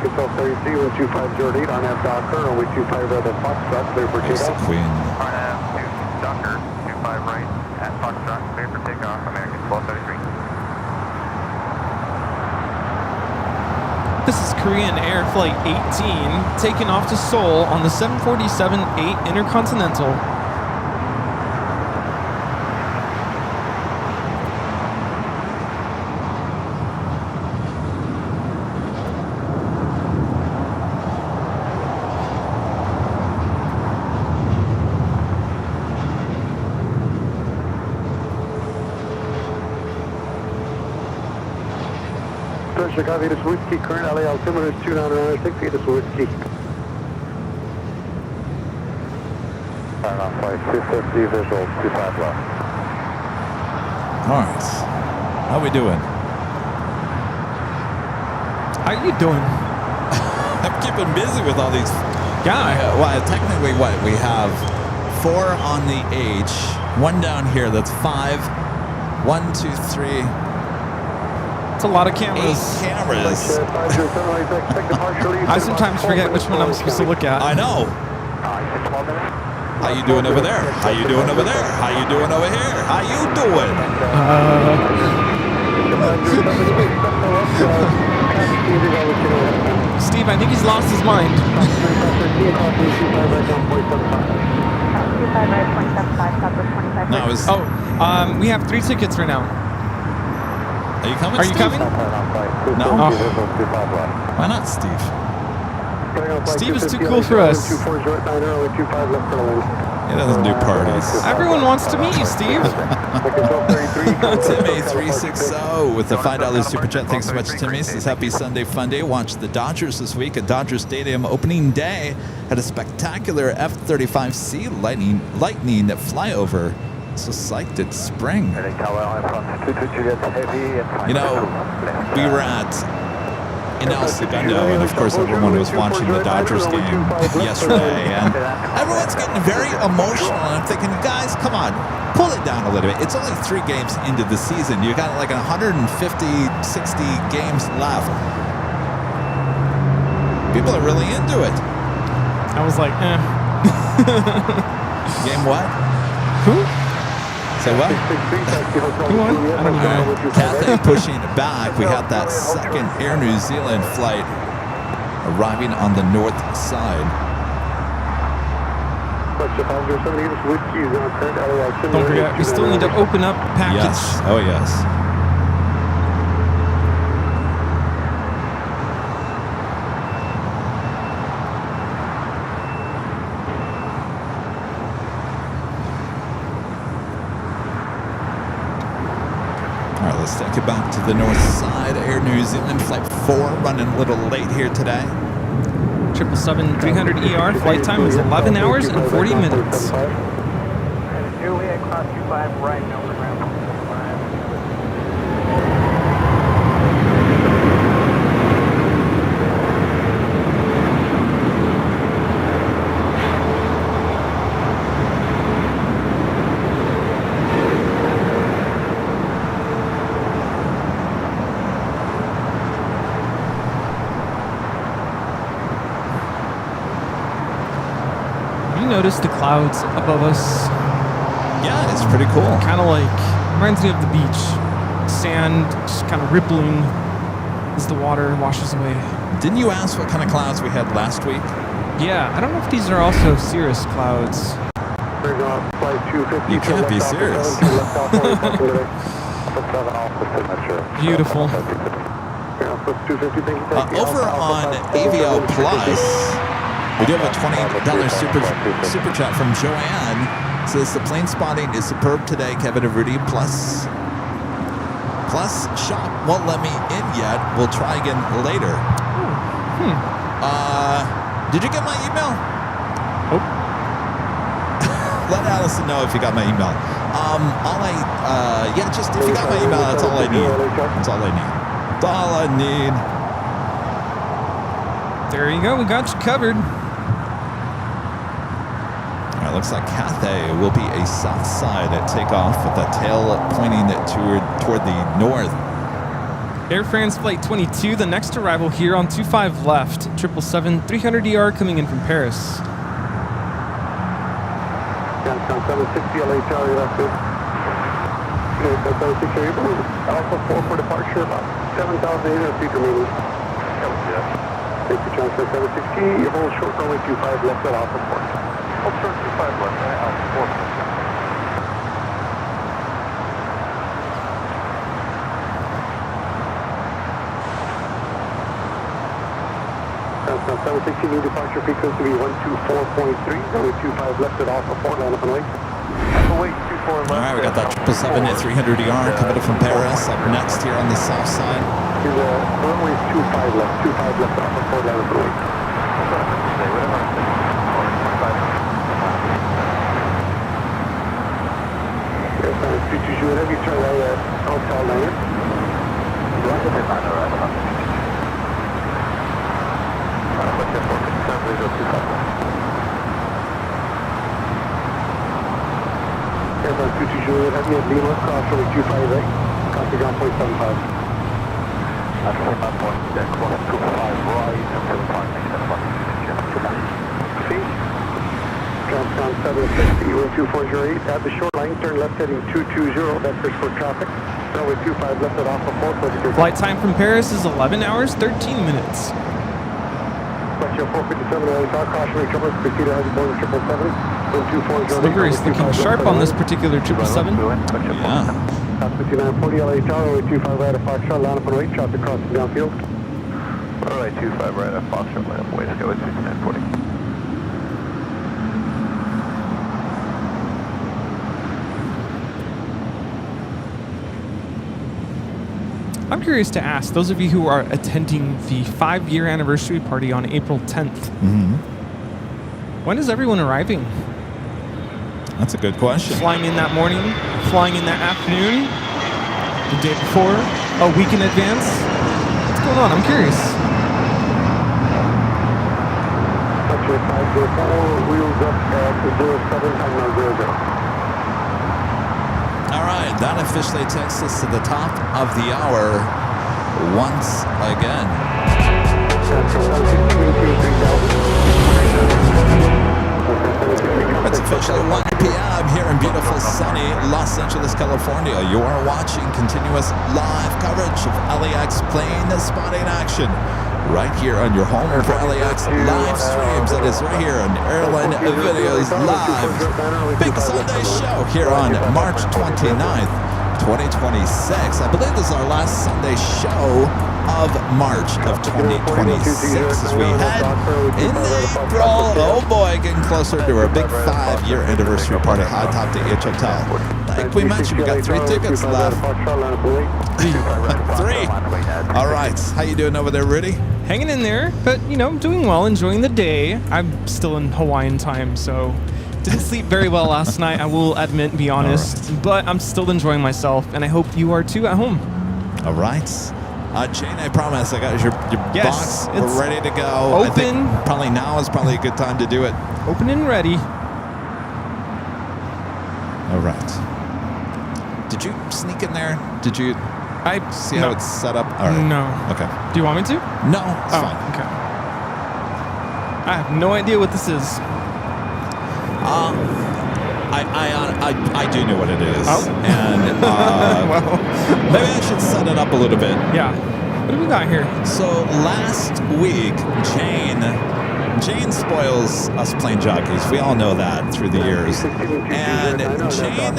Control 33, 12508, on F Docker, runway 25 right at Foxtrot, clear for There's the takeoff. Queen. On F2 Docker, 25 right at Foxtrot, clear for takeoff, American 1233. This is Korean Air Flight 18 taking off to Seoul on the 747-8 Intercontinental. Chicago, this whiskey, current LA altimeter is 2996 feet, this whiskey. Turn off flight 250, visual 25 left. All right. How we doing? How you doing? I'm keeping busy with all these. Yeah. Well, technically, what we have 4 on the H, 1 down here. That's 5. 1, 2, 3. It's a lot of cameras. 8 cameras. I sometimes forget which one I'm supposed to look at. I know. How you doing over there? How you doing over there? How you doing over here? How you doing? Steve, I think he's lost his mind. 25 right, 275, Southwest 25. No, it was. Oh, we have 3 tickets right now. Are you coming? Are you Steve? coming? No. Oh. Why not, Steve? Steve is too cool for us. He doesn't do parties. Everyone wants to meet you, Steve. Timmy360 with the $5 super chat. Thanks so much, Timmy. Says happy Sunday fun day. Watched the Dodgers this week at Dodger Stadium opening day. Had a spectacular F-35C lightning flyover. So psyched it's spring. You know, we were at in El Segundo, and of course everyone was watching the Dodgers game yesterday, and everyone's getting very emotional, and I'm thinking, guys, come on, pull it down a little bit. It's only 3 games into the season. You got like 150, 60 games left. People are really into it. I was like, eh. Game what? Who? Say what? Who won? I don't know. Cathay pushing back. We had that second Air New Zealand flight arriving on the north side. Don't forget, we still need to open up package. Yes. Oh, yes. All right, let's take it back to the north side. Air New Zealand Flight 4 running a little late here today. 777-300ER flight time is 11 hours and 40 minutes. Juliet, cross 25 right, now we're ground. Notice the clouds above us. Yeah, it's pretty cool. Kind of like, reminds me of the beach. Sand just kind of rippling as the water washes away. Didn't you ask what kind of clouds we had last week? Yeah, I don't know if these are also cirrus clouds. You can't be serious. Beautiful. Over on AVL Plus, we do have a $20 super chat from Joanne. It says the plane spotting is superb today, Kevin and Rudy. Plus shop won't let me in yet. We'll try again later. Did you get my email? Oh. Let Allison know if you got my email. Just if you got my email, that's all I need. That's all I need. That's all I need. There you go. We got you covered. It looks like Cathay will be a south side at takeoff with the tail pointing toward the north. Air France Flight 22, the next arrival here on 25 left. 777-300ER coming in from Paris. 760 LA Charlie, that's it. Okay, 760, Alpha 4 for departure, about 7,800 feet remaining. Thank you, transfer 760, you hold short runway 25 left at Alpha 4. Hold short 25 left at Alpha 4. 760, new departure frequency be 124.3, runway 25 left at Alpha 4, land up and wait. Alpha wait, 24 left. All right, we got that 777 at 300ER coming in from Paris. Up next here on the south side. Runway 25 left, 25 left, Alpha 4, land up and wait. Yes, 220, have you turned right at Hotel Langer? Airline 220, have you at Lima, cross runway 25 right, copy ground point 75. That's 45 point, then cross 25 right, and 75, next 75. Transcon 760, runway 2408, at the short line, turn left heading 220, vectors for traffic. Runway 25 left at Alpha 4, Flight time from Paris is 11 hours, 13 minutes. Liveries looking sharp on this particular 777. Yeah. 5940 LA Tower, 25 right at Foxtrot, line up and wait, traffic crossing downfield. Alright, 25 right at Foxtrot, line up, wait, go at 5940. I'm curious to ask those of you who are attending the 5-year anniversary party on April 10th. Mm-hmm. When is everyone arriving? That's a good question. Flying in that morning? Flying in that afternoon? The day before? A week in advance? What's going on? I'm curious. wheels up at 07 time now 00. All right, that officially takes us to the top of the hour once again. It's officially 1 p.m. here in beautiful sunny Los Angeles, California. You are watching continuous live coverage of LAX plane spotting action right here on your home for LAX live streams. That is right here on Airline Videos Live. Big Sunday show here on March 29th, 2026. I believe this is our last Sunday show of March of 2026 as we head in April. Oh boy, getting closer to our big 5-year anniversary party high top the H Hotel. Like we mentioned, we got 3 tickets left. 3. All right, how you doing over there, Rudy? Hanging in there, but you know, doing well, enjoying the day. I'm still in Hawaiian time, so didn't sleep very well last night, I will admit, be honest. Right. But I'm still enjoying myself, and I hope you are too at home. All right. Jane, I promise I got your box. We're ready to go. Open. I think probably now is probably a good time to do it. Open and ready. All right. Did you sneak in there? Did you see how it's set up? All right. No. Okay. Do you want me to? No, it's fine. Okay. I have no idea what this is. I do know what it is. Oh. And well, maybe I should set it up a little bit. Yeah. What do we got here? So last week, Jane spoils us plane jockeys. We all know that through the years. And Jane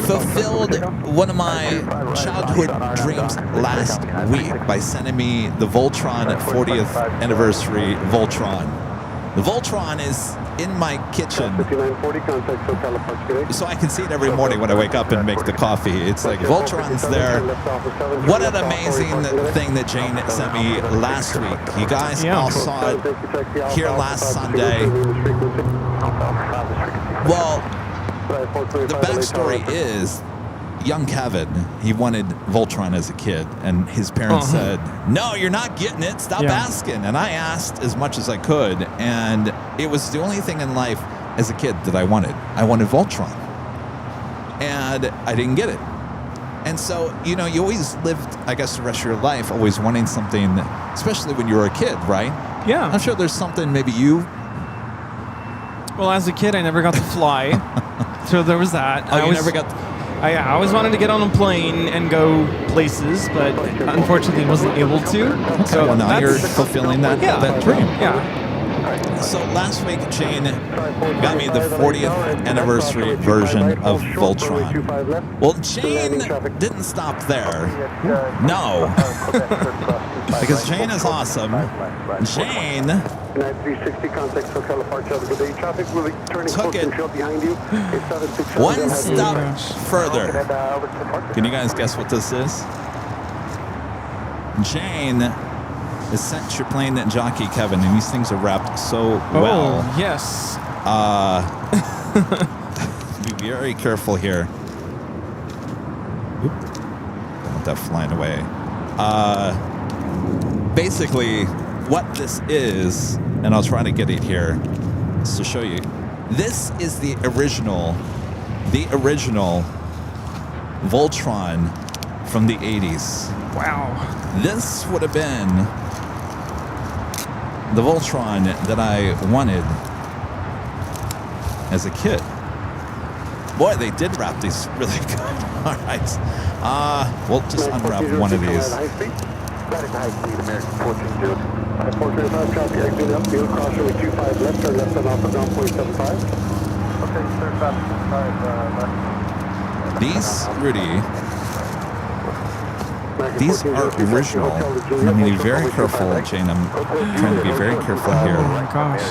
fulfilled one of my childhood dreams last week by sending me the Voltron 40th anniversary Voltron. The Voltron is in my kitchen, so I can see it every morning when I wake up and make the coffee. It's like Voltron's there. What an amazing thing that Jane sent me last week. You guys all saw it here last Sunday. Well, the backstory is young Kevin, he wanted Voltron as a kid, and his parents said, no, you're not getting it, stop asking. And I asked as much as I could, and it was the only thing in life as a kid that I wanted. I wanted Voltron, and I didn't get it. And so, you know, you always lived, I guess, the rest of your life always wanting something, especially when you were a kid, right? Yeah. I'm sure there's something maybe you... Well, as a kid, I never got to fly, so there was that. Oh, you never got... I always wanted to get on a plane and go places, but unfortunately wasn't able to. So well, now you're fulfilling that dream. Yeah. So last week, Jane got me the 40th anniversary version of Voltron. Well, Jane didn't stop there. No. Because Jane is awesome. Jane took it one step further. Can you guys guess what this is? Jane is sent your plane jockey Kevin, and these things are wrapped so well. Oh, yes. Be very careful here. Oop. Don't want that flying away. Basically, what this is, and I'll try to get it here, is to show you. This is the original Voltron from the 80s. Wow. This would have been the Voltron that I wanted as a kid. Boy, they did wrap these really good. All right. We'll just unwrap one of these. That is high-speed American 425. 425, copy, exit upfield, cross runway 25 left, turn left on off of ground 0.75. Okay, 35, left. These, Rudy, these are original. I'm going to be very careful, Jane. I'm trying to be very careful here. Oh my gosh.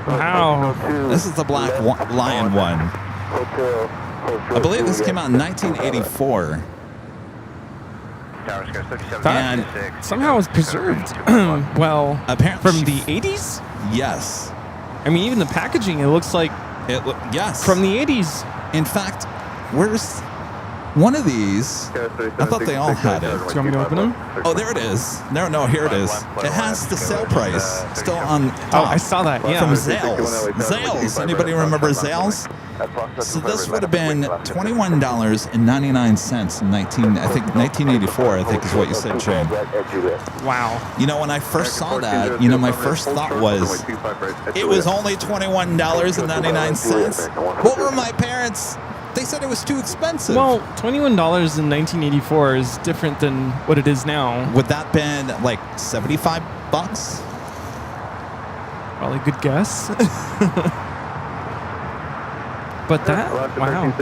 Wow. This is the Black Lion one. I believe this came out in 1984. That somehow was preserved. Well, apparently from the 80s? Yes. I mean, even the packaging, it looks like yes. from the 80s. In fact, One of these, I thought they all had it. Do you want me to open them? Oh, there it is. No, here it is. It has the sale price still on top. Oh, I saw that. Yeah. From Zales. Zales. Anybody remember Zales? So this would have been $21.99 in 1984, I think is what you said, Shane. Wow. You know, when I first saw that, you know, my first thought was, it was only $21.99. What were my parents? They said it was too expensive. Well, $21 in 1984 is different than what it is now. Would that been like $75? Probably a good guess. But that, wow.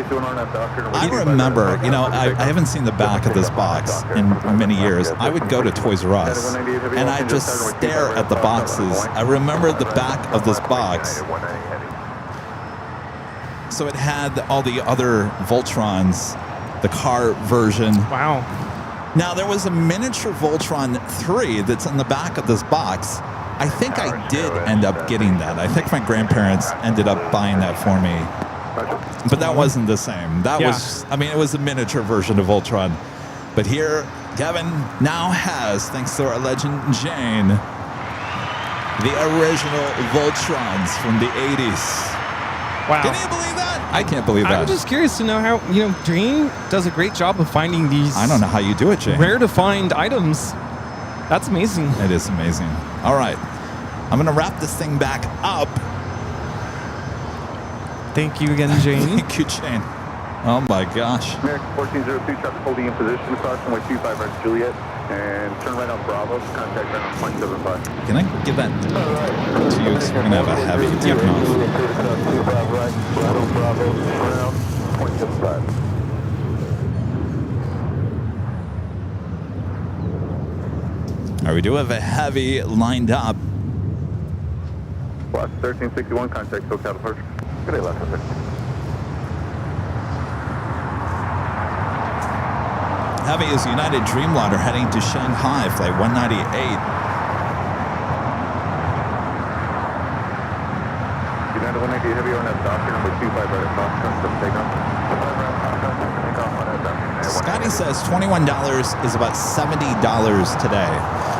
I remember, you know, I haven't seen the back of this box in many years. I would go to Toys R Us, and I'd just stare at the boxes. I remember the back of this box. So it had all the other Voltrons, the car version. Wow. Now, there was a miniature Voltron 3 that's in the back of this box. I think I did end up getting that. I think my grandparents ended up buying that for me. But that wasn't the same. That was, I mean, it was a miniature version of Voltron. But here, Kevin now has, thanks to our legend Jane, the original Voltrons from the 80s. Wow. Can you believe that? I can't believe that. I'm just curious to know how, you know, Jane does a great job of finding these. I don't know how you do it, Jane. Rare to find items. That's amazing. It is amazing. All right. I'm going to wrap this thing back up. Thank you again, Jane. Thank you, Jane. Oh, my gosh. American 1402, traffic holding in position, across runway 25 right Juliet, and turn right on Bravo, contact right on 0.75. Can I give that to you? Because we're going to have a heavy taking off. 25 right, Bravo, around 0.75. All right, we do have a heavy lined up. Watch 1361, contact SoCal departure. Good day, left. Heavy is United Dreamliner heading to Shanghai, flight 198. United 198 Heavy on that doctor, number 25 right at Foxtrot, Scotty says $21 is about $70 today.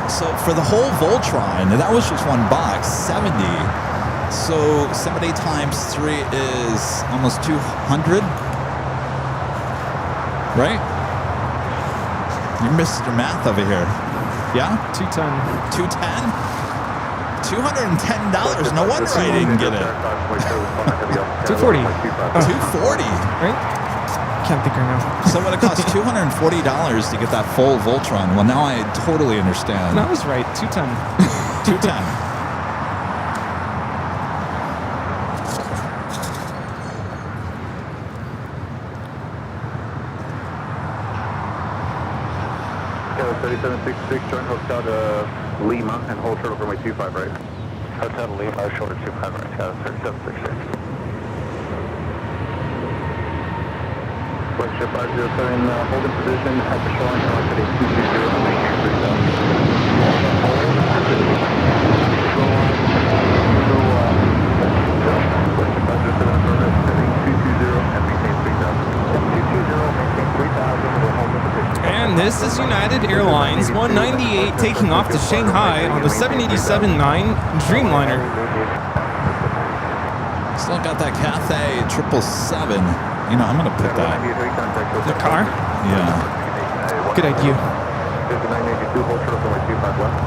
So for the whole Voltron, that was just one box, 70. So 70 times 3 is almost 200, right? You're Mr. Math over here. Yeah? 210. 210? $210. No wonder I didn't get it. 240. 240. Right? Can't think right now. So it would have cost $240 to get that full Voltron. Well, now I totally understand. No, I was right. 210. 210. Hotel 3766, join Hotel to Lima and hold short over runway 25 right. Hotel to Lima, short of 25 right, Hotel 3766. Westship 507, hold in position at the shoreline, today 220, and make sure you're down. Westship 507, affirmative, heading 220, and maintain 3000. 220, maintain 3000, we'll hold in position. And this is United Airlines 198 taking off to Shanghai on the 787-9 Dreamliner. Still got that Cathay 777. You know, I'm going to put that. The car? Yeah. Good idea. There's a 982, hold short over 25 left.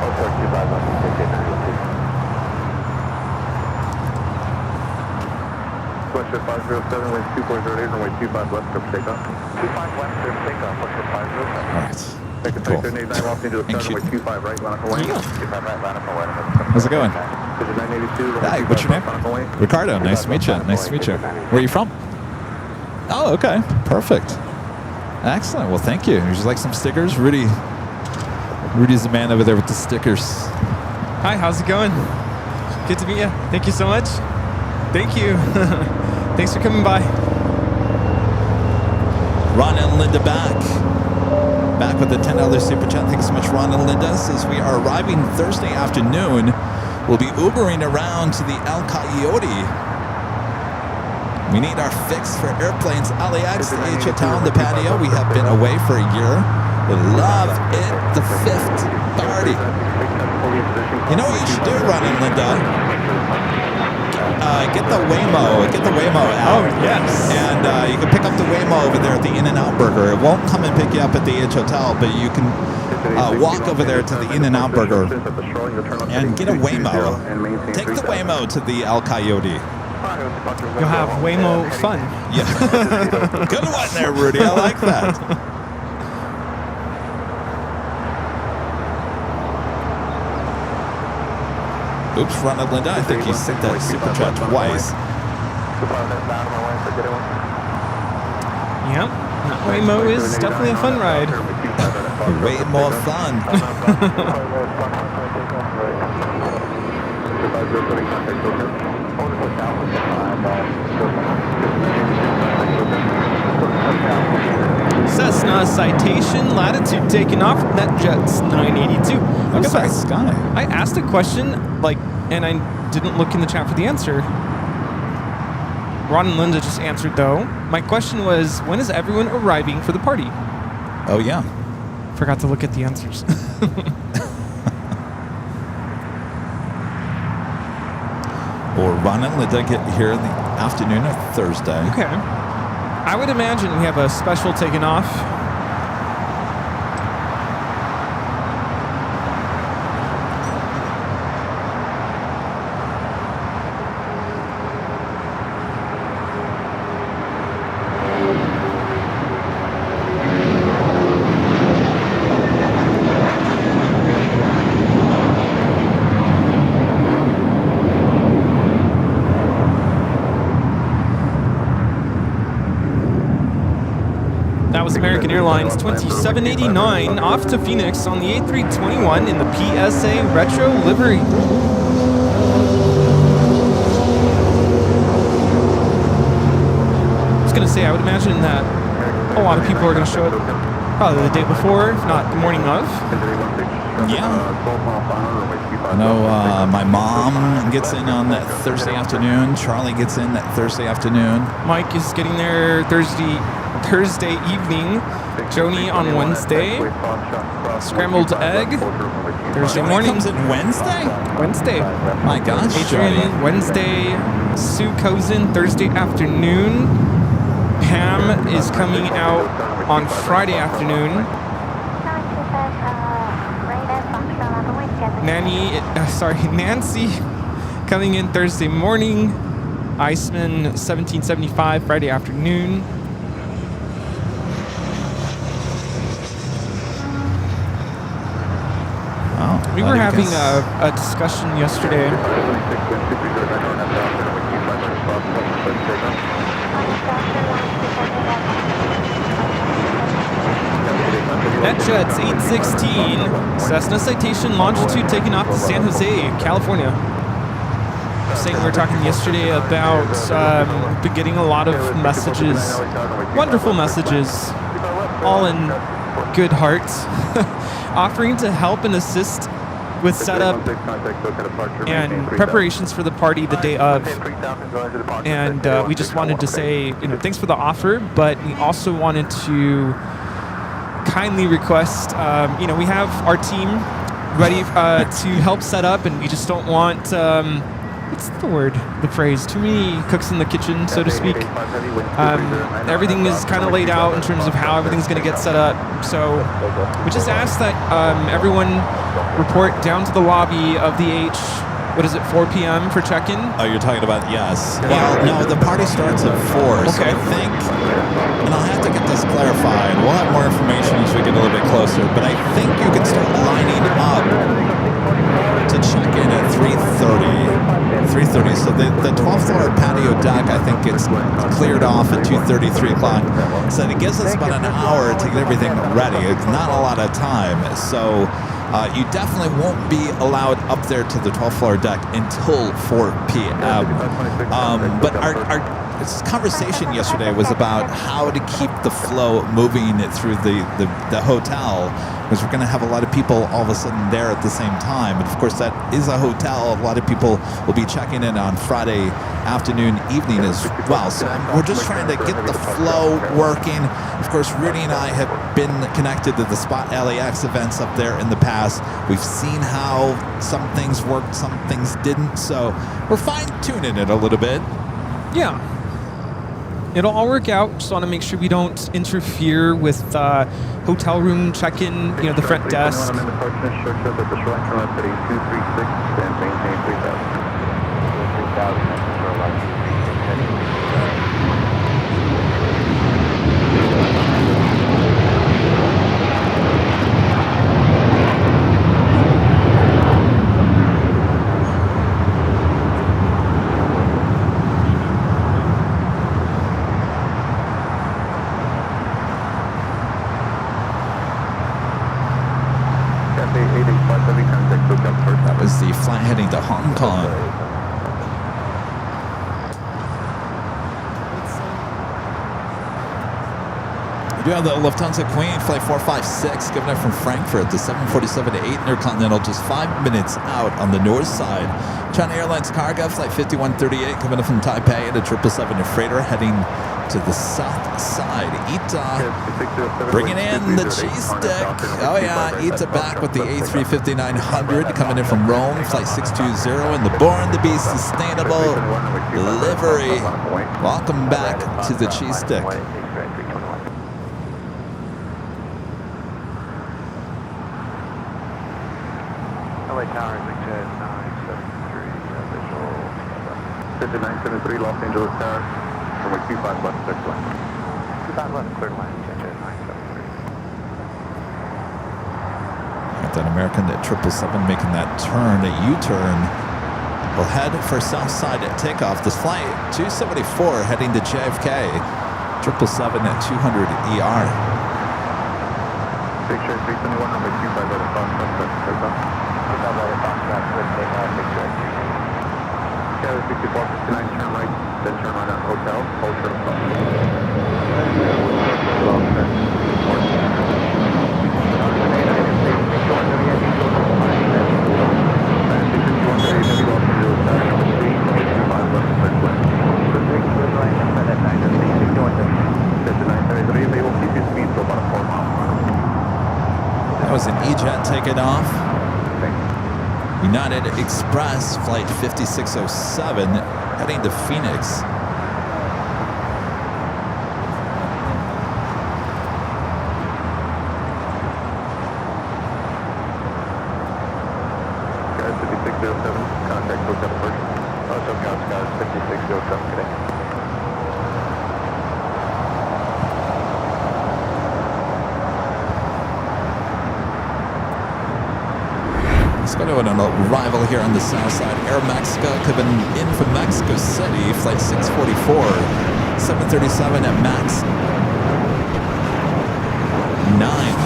Hold short 25 left, maintain 982. Westship 507, wind 2408, runway 25 left, come takeoff. 25 left, clear for takeoff, Westship 507. All right. Make a Cool. 789 off into the Thank start, you. runway 25 right, line up away. 25 right, line up away. How's it going? There's a 982, runway Hi, 25 what's your name? left, line up away. Ricardo. Nice to meet you. Nice to meet you. Where are you from? Oh, okay. Perfect. Excellent. Well, thank you. Would you like some stickers? Rudy's the man over there with the stickers. Hi, how's it going? Good to meet you. Thank you so much. Thank you. Thanks for coming by. Ron and Linda back with the $10 super chat. Thanks so much, Ron and Linda. Says we are arriving Thursday afternoon. We'll be Ubering around to the El Coyote. We need our fix for airplanes. LAX, the H Hotel, and the patio. We have been away for a year. We love it. The 5th party. You know what you should do, Ron and Linda? Get the Waymo out. Oh, yes. And you can pick up the Waymo over there at the In-N-Out Burger. It won't come and pick you up at the H Hotel, but you can walk over there to the In-N-Out Burger and get a Waymo. Take the Waymo to the El Coyote. You'll have Waymo fun. Yeah. Good one there, Rudy. I like that. Oops, Ron and Linda. I think you said that super chat twice. Yep. Waymo is definitely a fun ride. Way more fun. Cessna citation, latitude taken off, NetJets 982. Look at that sky. I asked a question, and I didn't look in the chat for the answer. Ron and Linda just answered, though. My question was, when is everyone arriving for the party? Oh, yeah. Forgot to look at the answers. Or Ron and Linda get here in the afternoon of Thursday. Okay. I would imagine we have a special taken off. That was American Airlines 2789 off to Phoenix on the A321 in the PSA Retro livery. I was going to say, I would imagine that a lot of people are going to show up probably the day before, if not the morning of. Yeah. I know my mom gets in on that Thursday afternoon. Charlie gets in that Thursday afternoon. Mike is getting there Thursday evening. Joni on Wednesday. Scrambled egg Thursday morning. Comes in Wednesday? Wednesday. My gosh. Adrian Wednesday. Sue Cozen Thursday afternoon. Pam is coming out on Friday afternoon. Nancy coming in Thursday morning. Iceman 1775 Friday afternoon. We were having a discussion yesterday. NetJets 816, Cessna citation, longitude taken off to San Jose, California. Saying we were talking yesterday about been getting a lot of messages, wonderful messages, all in good hearts, offering to help and assist with setup and preparations for the party the day of. And we just wanted to say, thanks for the offer, but we also wanted to kindly request, we have our team ready to help set up, and we just don't want, what's the phrase, too many cooks in the kitchen, so to speak. Everything is kind of laid out in terms of how everything's going to get set up. So we just ask that everyone report down to the lobby of the H. What is it, 4 p.m. for check-in? Oh, you're talking about, yes. Well, no, the party starts at 4, so I think, and I'll have to get this clarified. We'll have more information as we get a little bit closer, but I think you can start lining up to check in at 3:30. So the 12th floor patio deck, I think, gets cleared off at 2:30, 3 o'clock. So it gives us about an hour to get everything ready. It's not a lot of time. So You definitely won't be allowed up there to the 12th floor deck until 4 p.m. But our conversation yesterday was about how to keep the flow moving through the hotel, because we're going to have a lot of people all of a sudden there at the same time. And of course, that is a hotel. A lot of people will be checking in on Friday afternoon, evening as well. So we're just trying to get the flow working. Of course, Rudy and I have been connected to the Spot LAX events up there in the past. We've seen how some things worked, some things didn't. So we're fine-tuning it a little bit. Yeah. It'll all work out. Just want to make sure we don't interfere with hotel room check-in, the front desk. That was the flight heading to Hong Kong. We do have the Lufthansa Queen Flight 456 giving it from Frankfurt, the 747-8 Intercontinental, just 5 minutes out on the north side. China Airlines Cargo Flight 5138 coming in from Taipei, and a 777 freighter heading to the south side. Ita bringing in the cheese stick. Oh yeah, Ita back with the A350-900 coming in from Rome, Flight 620, and the Born to Be Sustainable livery. Welcome back to the cheese stick. LA Tower, 973, visual. 973, Los Angeles Tower, runway 25 left, clear to land. 25 left, clear to land, 973. Got that American at 777 making that turn, a U-turn. We'll head for south side at takeoff. This flight 274 heading to JFK, 777 at 200 ER. Big Shark 321, runway 25 left, Foxtrot, clear to land. Tower 6459, turn right, then turn right on hotel, hold short of That was an E-Jet taking off. United Express Flight 5607 heading to Phoenix. Guys, 5607, contact hotel first. Hotel Guys, 5607 today. Let's go to an arrival here on the south side. Air Mexico coming in from Mexico City, Flight 644, 737 at max 9.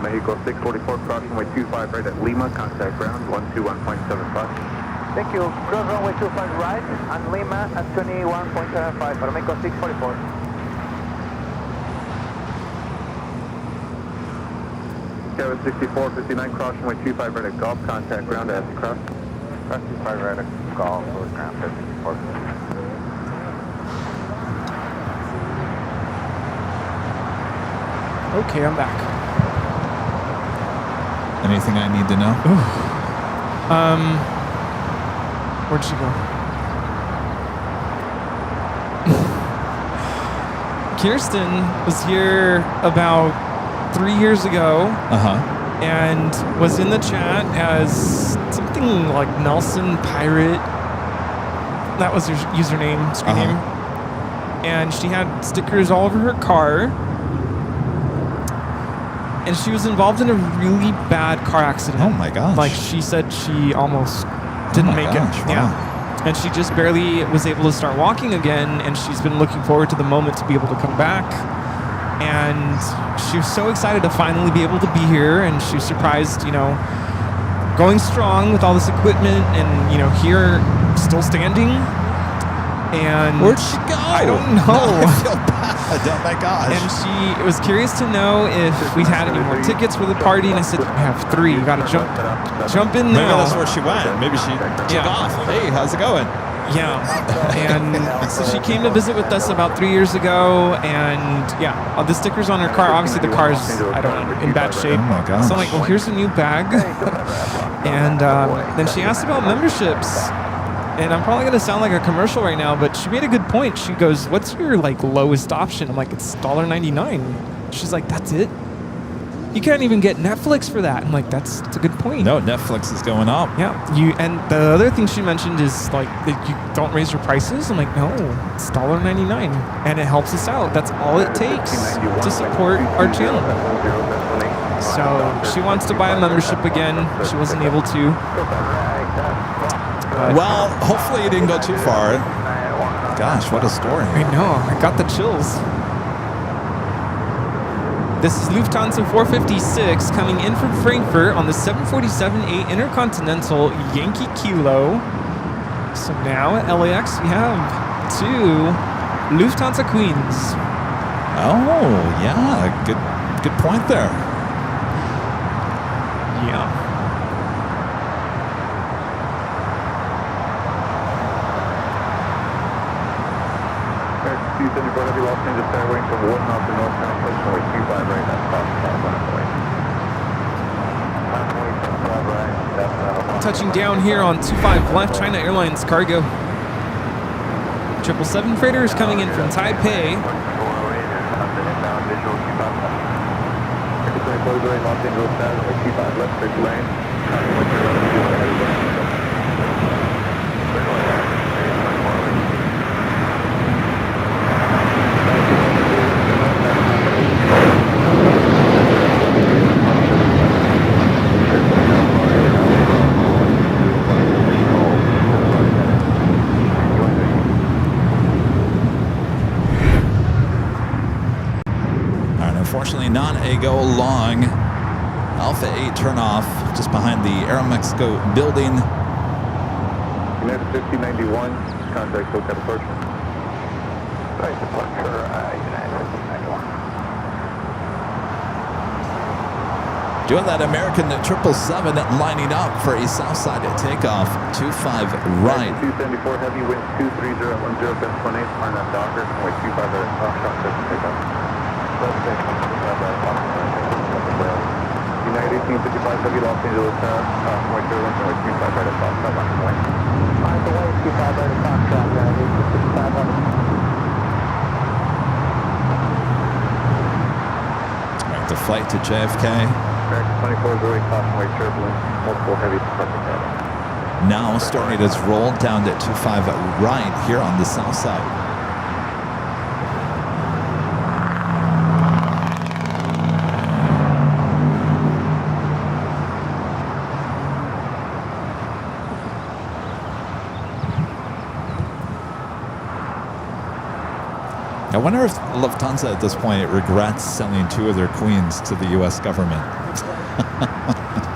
Mexico 644, crossing runway 25 right at Lima, contact ground 121.75. Thank you. Cross runway 25 right and Lima at 21.75 for Mexico 644. Kevin 6459, cross runway 25 right at Golf, contact ground as you cross. Cross 25 right at Golf, forward ground 54. Okay, I'm back. Anything I need to know? Where'd she go? Kirsten was here about 3 years ago. Uh-huh. and was in the chat as something like Nelson Pirate. That was her username, screen name. And she had stickers all over her car. And she was involved in a really bad car accident. Oh my gosh. Like she said she almost didn't make it. Wow. Yeah. And she just barely was able to start walking again, and she's been looking forward to the moment to be able to come back. And she was so excited to finally be able to be here, and she was surprised, you know, going strong with all this equipment and, you know, here still standing. And where'd she go? I don't know. I feel bad. Oh my gosh. And she was curious to know if we'd had any more tickets for the party, and I said, we have 3. You gotta jump in Maybe now. that's where she went. Maybe she took off. Hey, how's it going? Yeah. And so she came to visit with us about 3 years ago, and yeah, the stickers on her car, obviously the car's, I don't know, in bad shape. Oh my gosh. So I'm like, well, here's a new bag. And then she asked about memberships. And I'm probably going to sound like a commercial right now, but she made a good point. She goes, what's your like lowest option? I'm like, it's $1.99. She's like, that's it? You can't even get Netflix for that. I'm like, that's a good point. No, Netflix is going up. Yeah. And the other thing she mentioned is like that you don't raise your prices. I'm like, no, it's $1.99. And it helps us out. That's all it takes to support our channel. So she wants to buy a membership again. She wasn't able to. Well, hopefully you didn't go too far. Gosh, what a story. I know. I got the chills. This is Lufthansa 456 coming in from Frankfurt on the 747-8 Intercontinental Yankee Kilo. So now at LAX we have 2 Lufthansa Queens. Oh, yeah. Good point there. Yeah. Heavy Los Angeles Airway from 1 knots to north, and approach runway 25 right, that's cross, Touching down here on 25 left, China Airlines cargo. 777 freighter is coming in from Taipei. Unfortunately, non-AGO long. Alpha 8 turnoff just behind the Aeromexico building. United 1591, contact hotel departure. Right, departure, United 1591. Doing that American 777 lining up for a south side takeoff. 25 right. 274 heavy wind 23010 best 18 on that Docker, runway 25 right, Foxtrot 7 takeoff. United 1855 heavy Los Angeles, runway 01, runway 25 right at Foxtrot, left away. On the way, 25 right at Foxtrot, 1855 on. Right, the flight to JFK. American 24 is already cautionary turbulence, multiple heavy departure pattern. Now starting its roll down to 25 right here on the south side. I wonder if Lufthansa at this point regrets selling 2 of their queens to the U.S. government.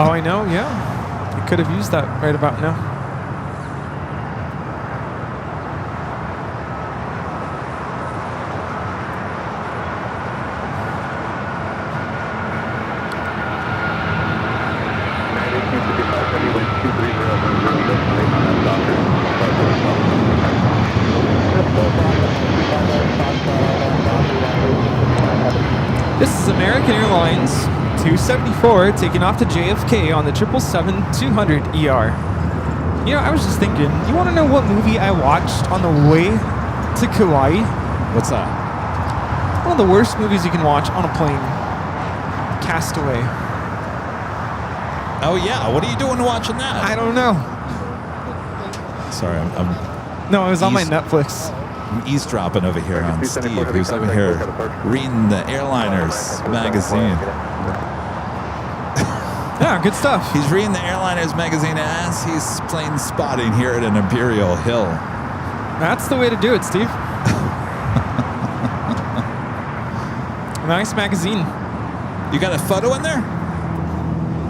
Oh, I know, yeah. You could have used that right about now. This is American Airlines 274 taking off to JFK on the 777-200ER. You know, I was just thinking, you want to know what movie I watched on the way to Kauai? What's that? One of the worst movies you can watch on a plane. Castaway. Oh yeah, what are you doing watching that? I don't know. Sorry, I'm No, it was on my Netflix. eavesdropping over here on Steve, who's over here reading the Airliners magazine. Yeah, good stuff. He's reading the Airliners magazine as he's plane spotting here at an Imperial Hill. That's the way to do it, Steve. Nice magazine. You got a photo in there?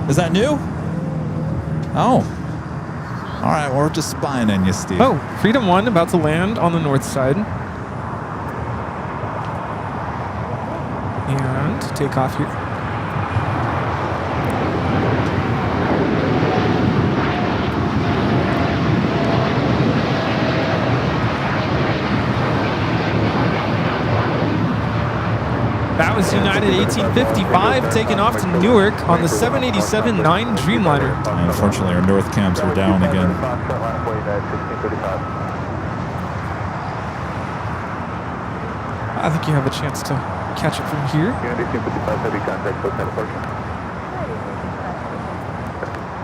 Is that new? Oh. All right, well, we're just spying on you, Steve. Oh, Freedom 1 about to land on the north side. And take off here. That was United 1855 taking off to Newark on the 787-9 Dreamliner. Unfortunately, our north cams are down again. I think you have a chance to catch it from here.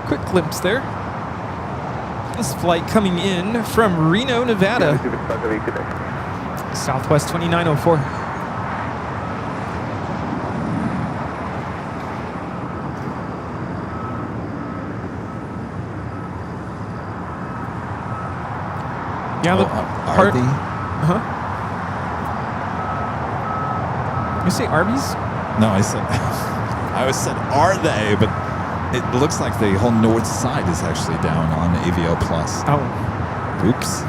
Quick glimpse there. This flight coming in from Reno, Nevada. Southwest 2904. Yeah, the part. You say Arby's? No, I said are they? But it looks like the whole north side is actually down on AVO Plus. Oh, oops.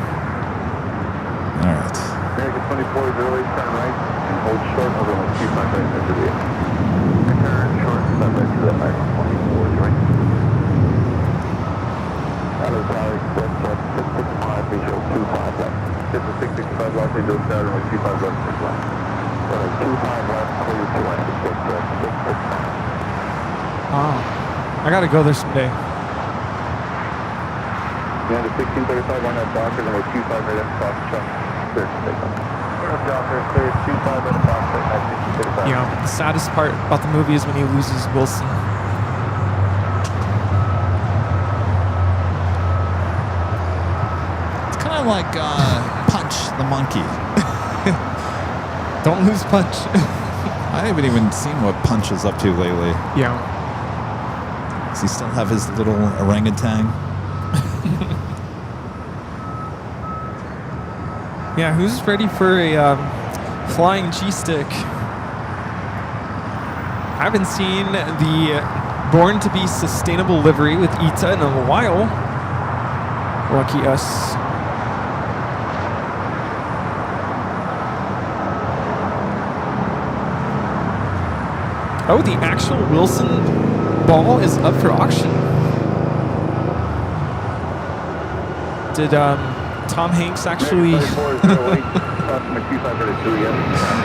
All right. American 24 is early, turn right and hold short over on 25 right into the turn short, step right to that right on 24 is right. Out of Valley, west up, 665, visual 25 left. This is 665 left, into the southern with 25 left, 6 left. 25 left, clear to land, 6 left, 665. oh. I gotta go there someday. Yeah, the 1635 on that Docker, and we're 25 right up across the truck. Clear to take off. Docker, clear 25 right across the 1635. You know, the saddest part about the movie is when he loses Wilson. It's kind of like Punch the Monkey. Don't lose Punch. I haven't even seen what Punch is up to lately. Yeah. Does he still have his little orangutan? Yeah, who's ready for a flying G-stick? I haven't seen the Born to Be Sustainable livery with ITA in a while. Lucky us. Oh, the actual Wilson ball is up for auction. Did Tom Hanks actually...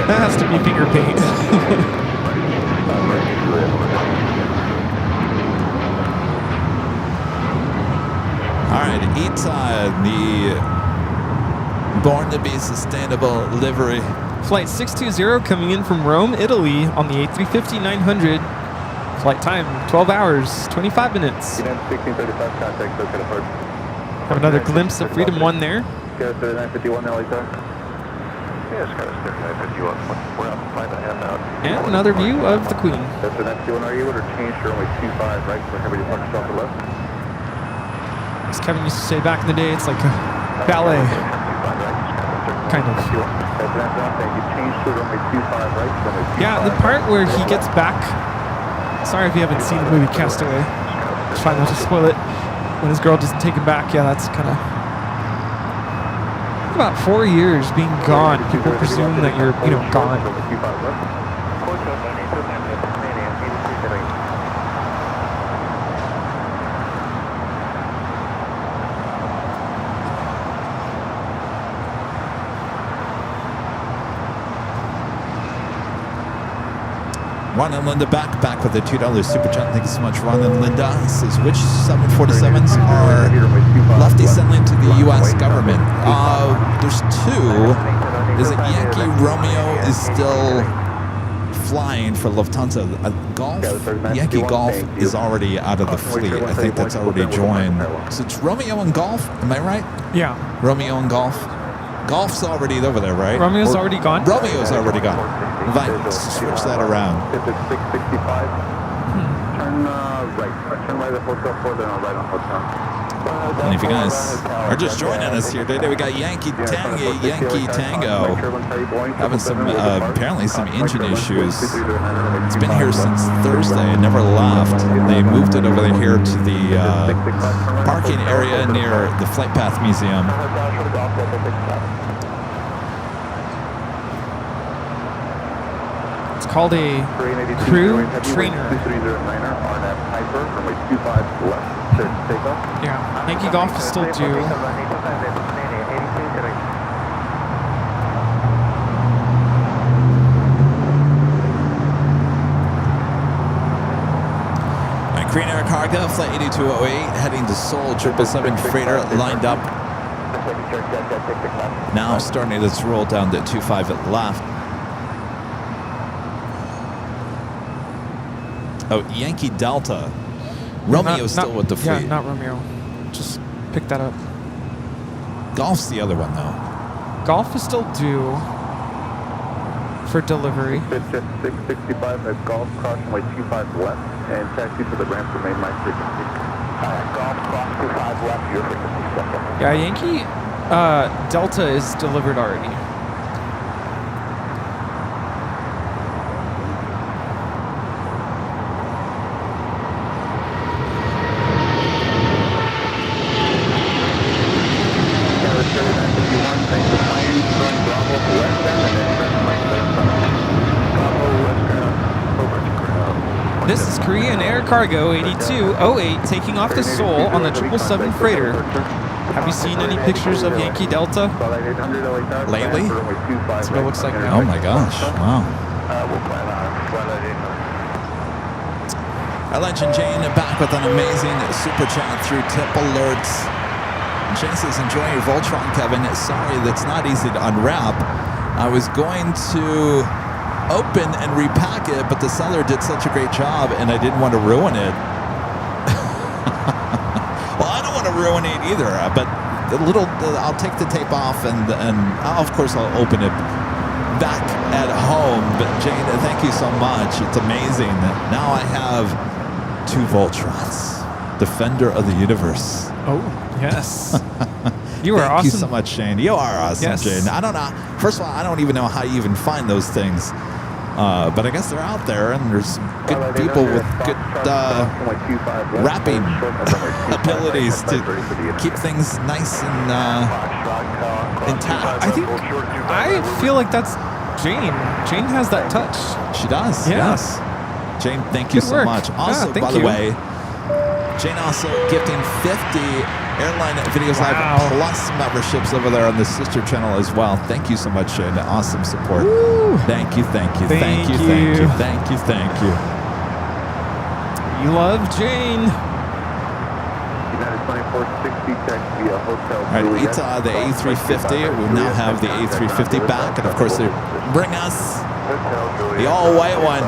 That has to be finger paint. All right, ITA, the Born to Be Sustainable livery. Flight 620 coming in from Rome, Italy on the A350-900. Flight time, 12 hours, 25 minutes. Have another glimpse of Freedom 1 there. And another view of the Queen. As Kevin used to say back in the day, it's like a ballet. Kind of. Yeah, the part where he gets back. Sorry if you haven't seen the movie Castaway. Try not to spoil it. When his girl doesn't take him back, yeah, that's kind of. About 4 years being gone. People presume that you're, gone. Ron and Linda back with a $2 super chat. Thank you so much, Ron and Linda. This is which 747s are lefty selling to the U.S. government? There's two. Is it Yankee Romeo is still flying for Lufthansa. Golf, Yankee Golf is already out of the fleet. I think that's already joined. So it's Romeo and Golf, am I right? Yeah. Romeo and Golf. Golf's already over there, right? Romeo's already gone? Romeo's already gone. Switch that around. If it's 665, turn right. Turn right at Hotel 4, then right on Hotel. And if you guys are just joining us here today, we got Yankee Tango having some, apparently some engine issues. It's been here since Thursday, never left. They moved it over here to the parking area near the Flight Path Museum. It's called a crew trainer. Yeah, Yankee Golf is still due. Korean Air Cargo, Flight 8208, heading to Seoul, 777 freighter lined up. Now starting its roll down to 25 at the left. Oh, Yankee Delta. Romeo's still with the fleet. Yeah, not Romeo. Just pick that up. Golf's the other one, though. Golf is still due for delivery. 665 at Golf, cross runway 25 left, and taxi to the ramp for main line frequency. Golf, cross 25 left, your frequency. Yeah, Yankee Delta is delivered already. This is Korean Air Cargo 8208 taking off to Seoul on the 777 freighter. Have you seen any pictures of Yankee Delta lately? That's what it looks like now. Oh my gosh, wow. Our legend Jane back with an amazing super chat through tip alerts. Jane says, enjoy your Voltron, Kevin. Sorry, that's not easy to unwrap. I was going to open and repack it, but the seller did such a great job and I didn't want to ruin it. Well, I don't want to ruin it either, but I'll take the tape off and of course I'll open it back at home. But Jane, thank you so much. It's amazing. Now I have 2 Voltrons, Defender of the Universe. Oh, yes. You are awesome. Thank you so much, Shane. You are awesome, yes. Jane. I don't know. First of all, I don't even know how you even find those things. But I guess they're out there, and there's good people with good wrapping abilities to keep things nice and intact. I feel like that's Jane. Jane has that touch. She does. Yeah. Yes. Jane, thank you Good so work. much. Also, thank by the you. way, Jane also gifting 50 Airline Videos Live Plus memberships over there on the sister channel as well. Thank you so much, Shane. Awesome support. Woo. Thank you, thank you, Thank thank you, you. thank you, thank you, thank you. You love Jane. United 2460, taxi via Hotel All right, Juliet. Ita, the A350. We now have the A350 back, and of course they bring us the all-white one.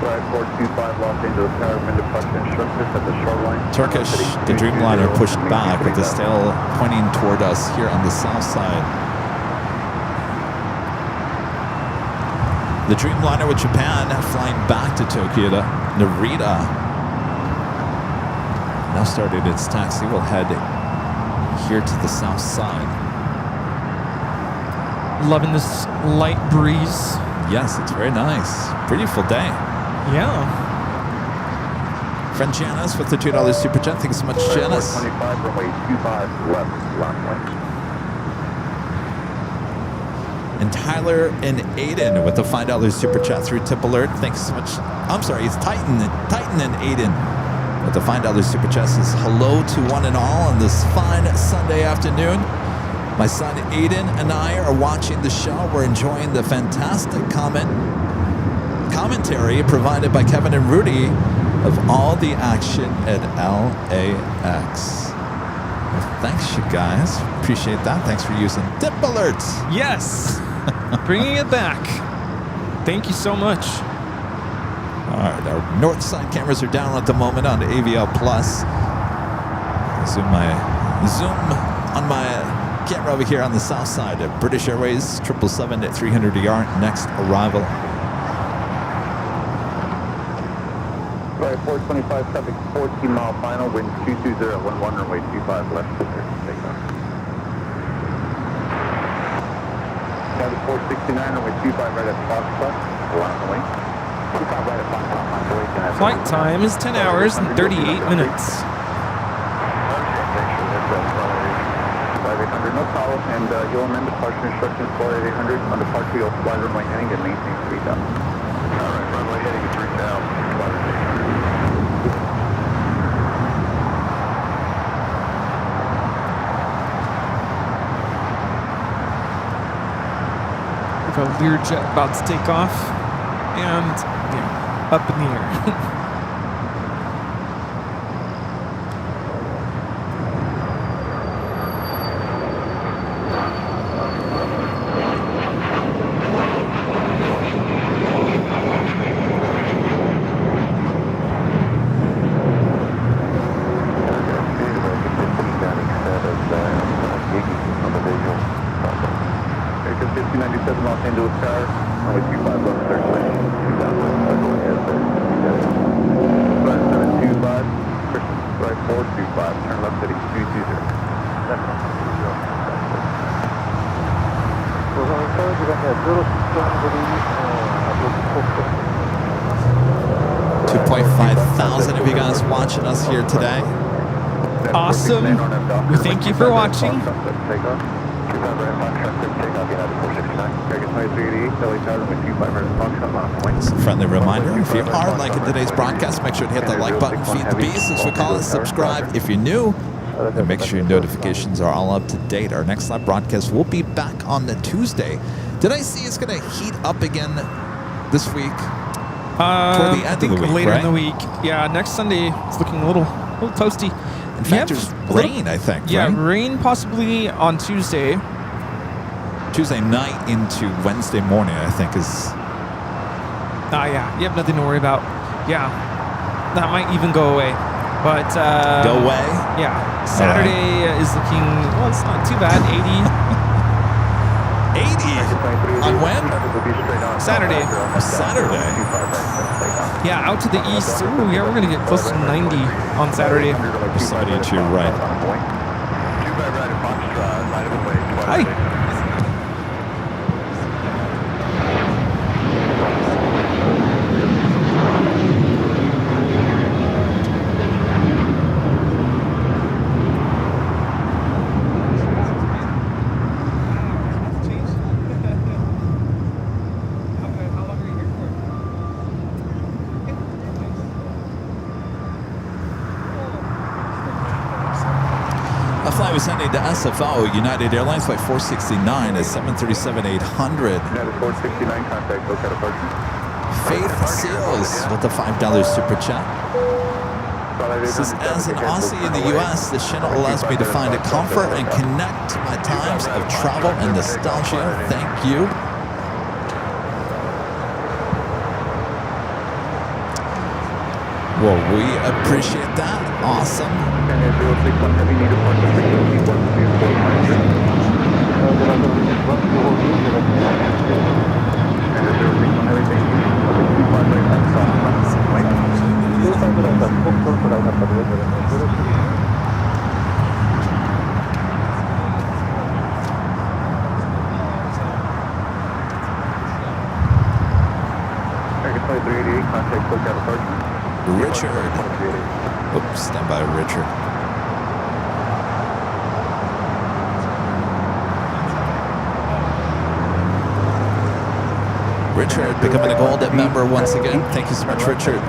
Flight 425 Los Angeles Tower, wind departure instructors at the shoreline. Turkish, the Dreamliner pushed back with the tail pointing toward us here on the south side. The Dreamliner with Japan flying back to Tokyo to Narita. Now started its taxi. We'll head here to the south side. Loving this light breeze. Yes, it's very nice. Beautiful day. Yeah. Friend Janice with the $2 super chat. Thank you so much, Janice. 25 runway 25 left, last lane. And Tyler and Aiden with the $5 super chat through tip alert. Thanks so much. I'm sorry, it's Titan and Aiden with the $5 super chat. Says hello to one and all on this fine Sunday afternoon. My son Aiden and I are watching the show. We're enjoying the fantastic commentary provided by Kevin and Rudy of all the action at LAX. Well, thanks, you guys. Appreciate that. Thanks for using tip alerts. Yes. Bringing it back. Thank you so much. All right, our north side cameras are down at the moment on the AVL Plus. Zoom on my camera over here on the south side of British Airways 777 at 300 ER, next arrival. Right, 425 traffic, 14 mile final, wind 220, 11 runway 25 left. Takeoff. Traffic 469, runway 25 right at Foxtrot, on the way. 25 right at Foxtrot, Flight time is 10 hours and 38 minutes. 5800, no problem, and you'll amend departure instructions for 8800. On departure, you'll fly runway heading and maintain 3000. All right, runway heading at 3000. With a Learjet about to take off and up in the air. Watching us here today. Awesome. We thank you for watching. Just a friendly reminder, if you are liking today's broadcast, make sure to hit the like button, feed the beast, as we call it, subscribe if you're new, and make sure your notifications are all up to date. Our next live broadcast will be back on the Tuesday. Did I see it's going to heat up again this week? Toward the end of the week, later right? in the week. Yeah, next Sunday it's looking a little toasty. In fact, there's rain, I think. Yeah, right? rain possibly on Tuesday. Tuesday night into Wednesday morning, I think is. Yeah, you have nothing to worry about. Yeah, that might even go away. But go away. Yeah, Saturday is looking. Well, it's not too bad. 80 on when? Saturday. Saturday. Yeah, out to the east. Ooh, yeah, we're gonna get close to 90 on Saturday. Decided to right. Hi. Was heading to SFO, United Airlines flight 469 at 737-800. United 469, contact look at approach. Faith Seals with the $5 super chat. Says, as an Aussie in the U.S., this channel allows me to find a comfort and connect my times of travel and nostalgia. Thank you. Well, we appreciate that. Awesome. Richard. Oops, stand by, Richard. Richard becoming a Gold member once again. Thank you so much, Richard.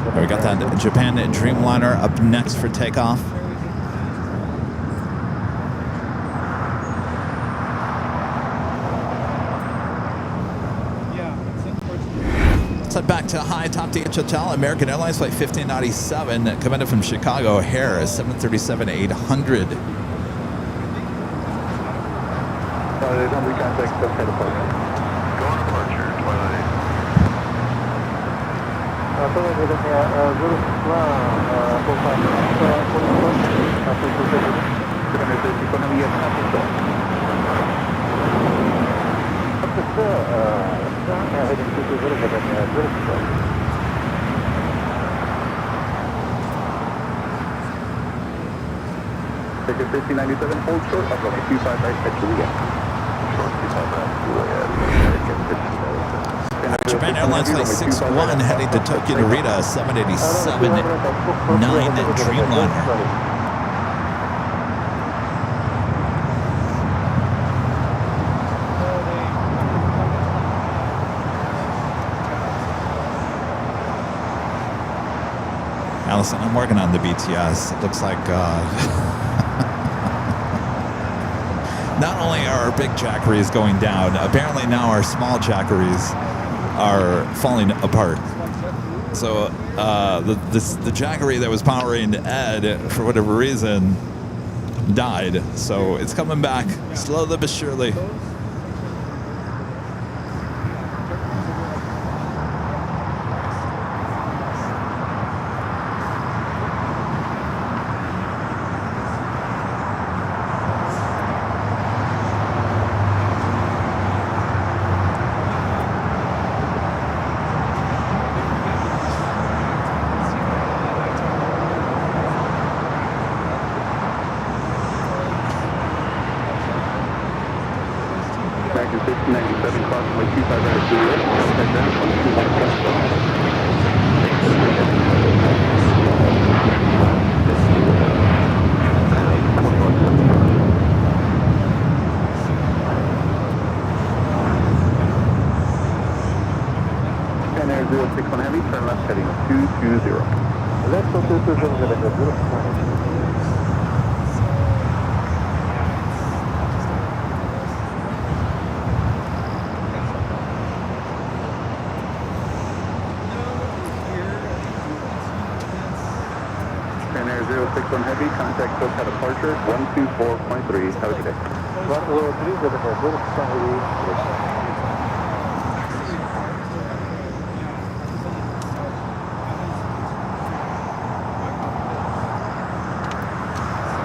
We got that Japan Dreamliner up next for takeoff. Let's head back to High Top DH Hotel. American Airlines Flight 1597 coming in from Chicago O'Hare, 737-800. Going departure, Twilight. Ticket 1597, hold short up runway 25 right at Juliet. Short 25 right, Juliet. Japan Airlines Flight 61 heading to Tokyo Narita, 787-9 Dreamliner. Allison, I'm working on the BTS. It looks like not only are our big jackeries going down, apparently now our small jackeries are falling apart. So the jackery that was powering Ed, for whatever reason, died. So it's coming back slowly but surely. American 1597, crossing way 25 right at Juliet. Head down, 10 Air 061 Heavy, turn left heading 220. Left 220. Air 061 Heavy, contact SoCal departure 124.3. Have a good day. 103,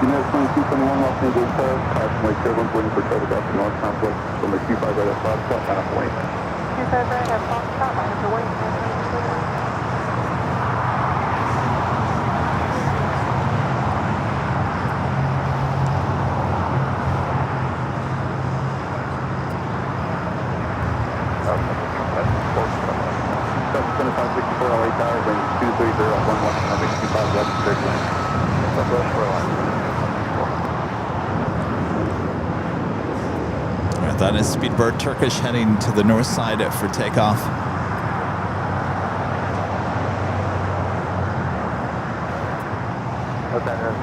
United 2221 Los Angeles Paris, approximately 140 for Charlie Delta North Complex, from the 25 right at Foxtrot, line up wait. 25 right at Foxtrot, line up wait. That is Speedbird Turkish heading to the north side for takeoff.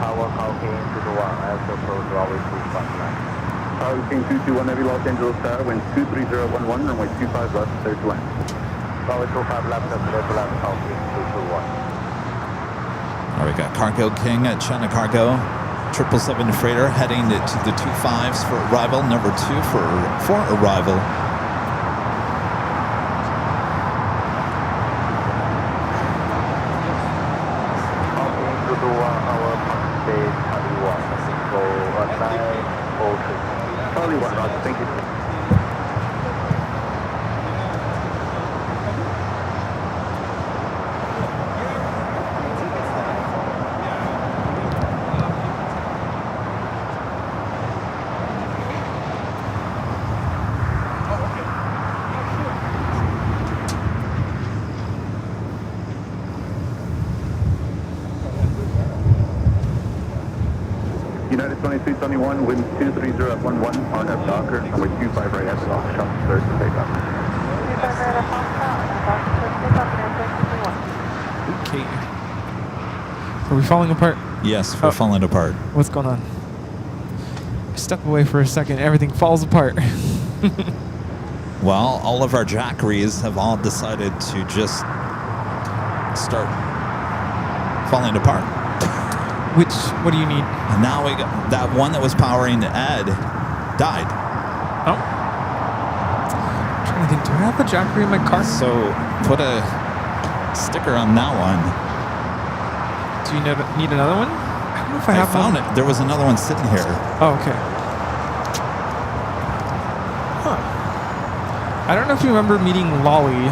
Power call King 221, after approach always 359. Power King 221 Heavy, Los Angeles Tower, wind 23011, runway 25 left, clear to land. Runway 25 left, clear to land, call King 221. All right, we got Cargo King at China Cargo. 777 freighter heading to the 25s for arrival, number 2 for arrival. Thank you. United 2221, wind 230 at 11 on F Docker, number 25 right at the dock, shop third for takeoff. 25 right at Foxtrot, Foxtrot, takeoff, and 2221. Okay. Are we falling apart? Yes, we're falling apart. What's going on? Step away for a second. Everything falls apart. Well, all of our jackeries have all decided to just start falling apart. What do you need? And now we got that one that was powering Ed died. Oh. I'm trying to think. Do I have a jackery in my car? So put a sticker on that one. Do you need another one? I don't know if I have found one. it. There was another one sitting here. Oh, okay. Huh. I don't know if you remember meeting Lolly.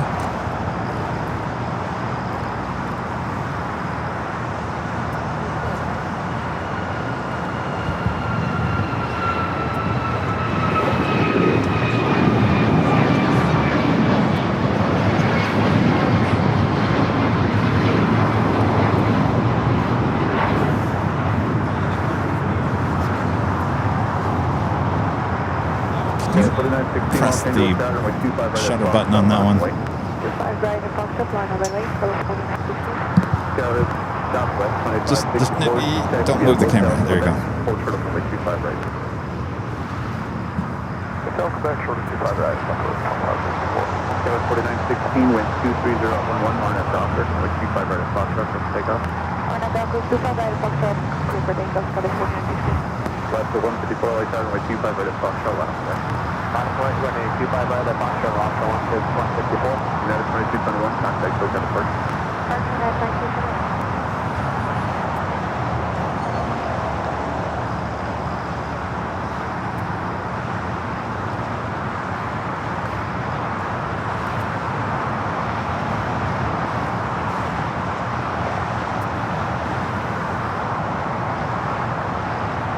Press the shutter button on that one. Just don't move the camera. There you go. Quebec, short of 25 right, Kevin 4916, wind 230 up 11, on at Docker, with 25 right at Foxtrot, for takeoff. On at Docker, 25 right at Foxtrot, Cooper, takeoff, California, DC. Left to 154 light tower, with 25 right at Foxtrot, left there. On point, running 25 right at Foxtrot, left to 154. United 2221, contact, so got the first.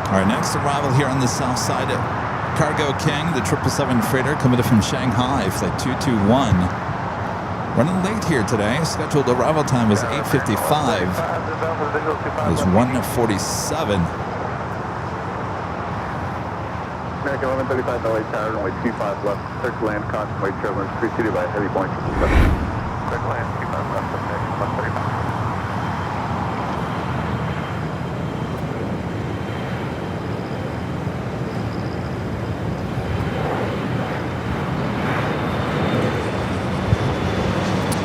Our next arrival here on the south side at Cargo King, the 777 freighter coming in from Shanghai, flight 221. Running late here today. Scheduled arrival time was 8:55. It was 1:47. American 1135 LA Tower, runway 25 left, circle land, contemplate travelers, preceded by a heavy Boeing 777. Circle land, 25 left, up 135.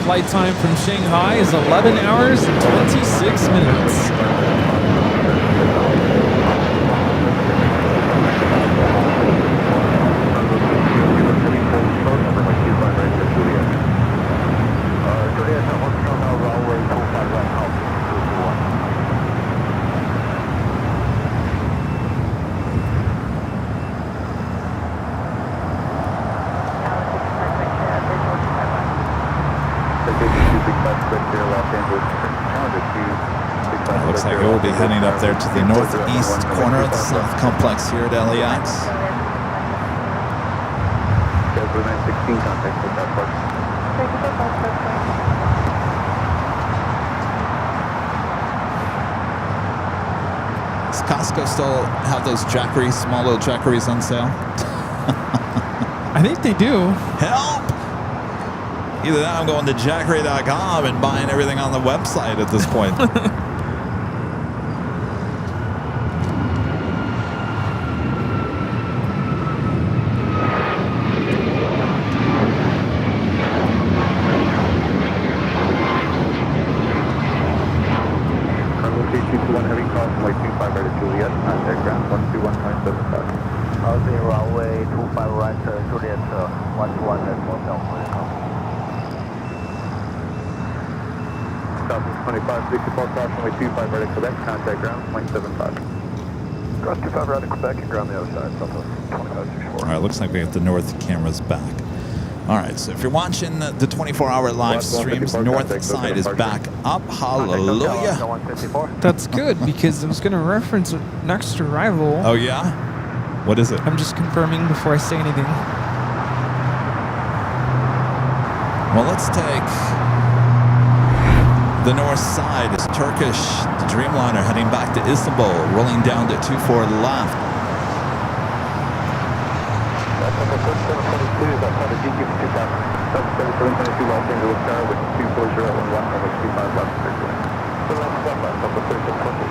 Flight time from Shanghai is 11 hours and 26 minutes. Looks like it will be heading up there to the northeast corner of the South Complex here at LAX. Does Costco still have those jackeries, small little jackeries on sale? I think they do. Help! Either that, I'm going to jackery.com and buying everything on the website at this point. Quebec, contact ground, 0.75. Cross 25 right at Quebec and ground the other side, Southwest 2564. All right, looks like we have the north cameras back. All right, so if you're watching the 24-hour live streams, north side is back up. Hallelujah. That's good because I was going to reference next arrival. Oh, yeah? What is it? I'm just confirming before I say anything. Well, let's take the north side. Is Turkish, the Dreamliner, heading back to Istanbul, rolling down to 24 left. 7722 Los Angeles Tower with 24011, runway 25 left, circling. So left, up to 3620.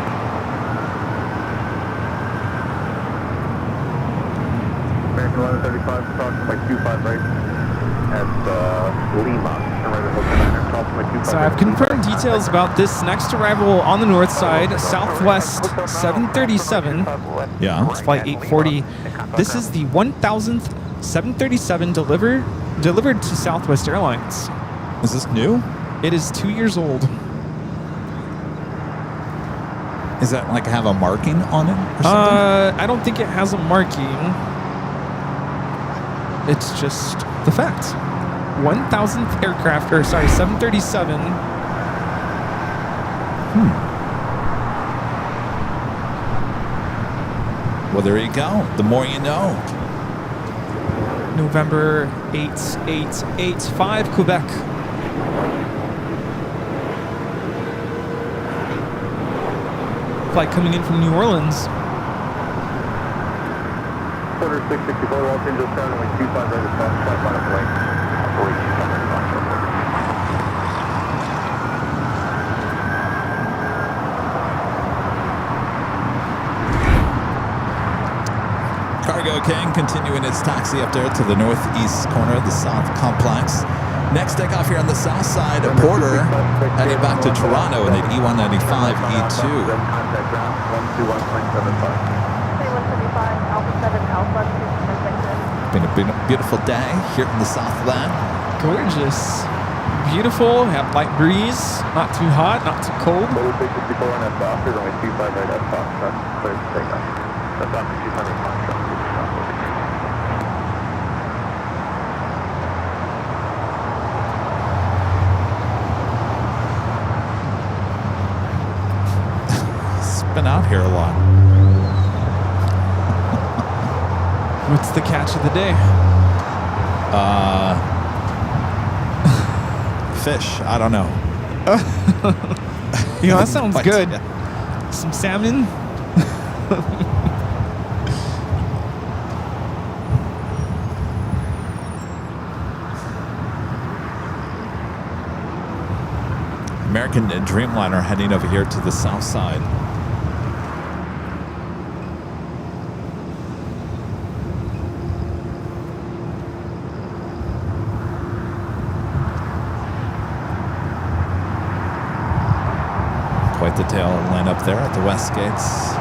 American 1135, crossing by 25 right at Lima. So I've confirmed details about this next arrival on the north side, Southwest 737. Yeah. It's flight 840. This is the 1,000th 737 delivered to Southwest Airlines. Is this new? It is 2 years old. Is that like have a marking on it or something? I don't think it has a marking. It's just the fact. 1,000th aircraft, or sorry, 737. Well, there you go. The more you know. November 8885, Quebec. Flight coming in from New Orleans. Quarter 664 Los Angeles Tower, runway 25 right at Fox, flight final plane. Cargo King continuing its taxi up there to the northeast corner of the South Complex. Next takeoff here on the south side, Porter heading back to Toronto in an E195 E2. Contact ground 121.75. 175, Alpha 7, Alpha 2, Been a beautiful day here in the Southland. Gorgeous. Beautiful. Have light breeze. Not too hot, not too cold. Quarter 664 on that Foster, runway 25 right at Fox, clear for takeoff. That's Fox 200 Fox. Been out here a lot. What's the catch of the day? Fish. I don't know. You know, that sounds What? good. Yeah. Some salmon. American Dreamliner heading over here to the south side. Quite the tail line up there at the west gates.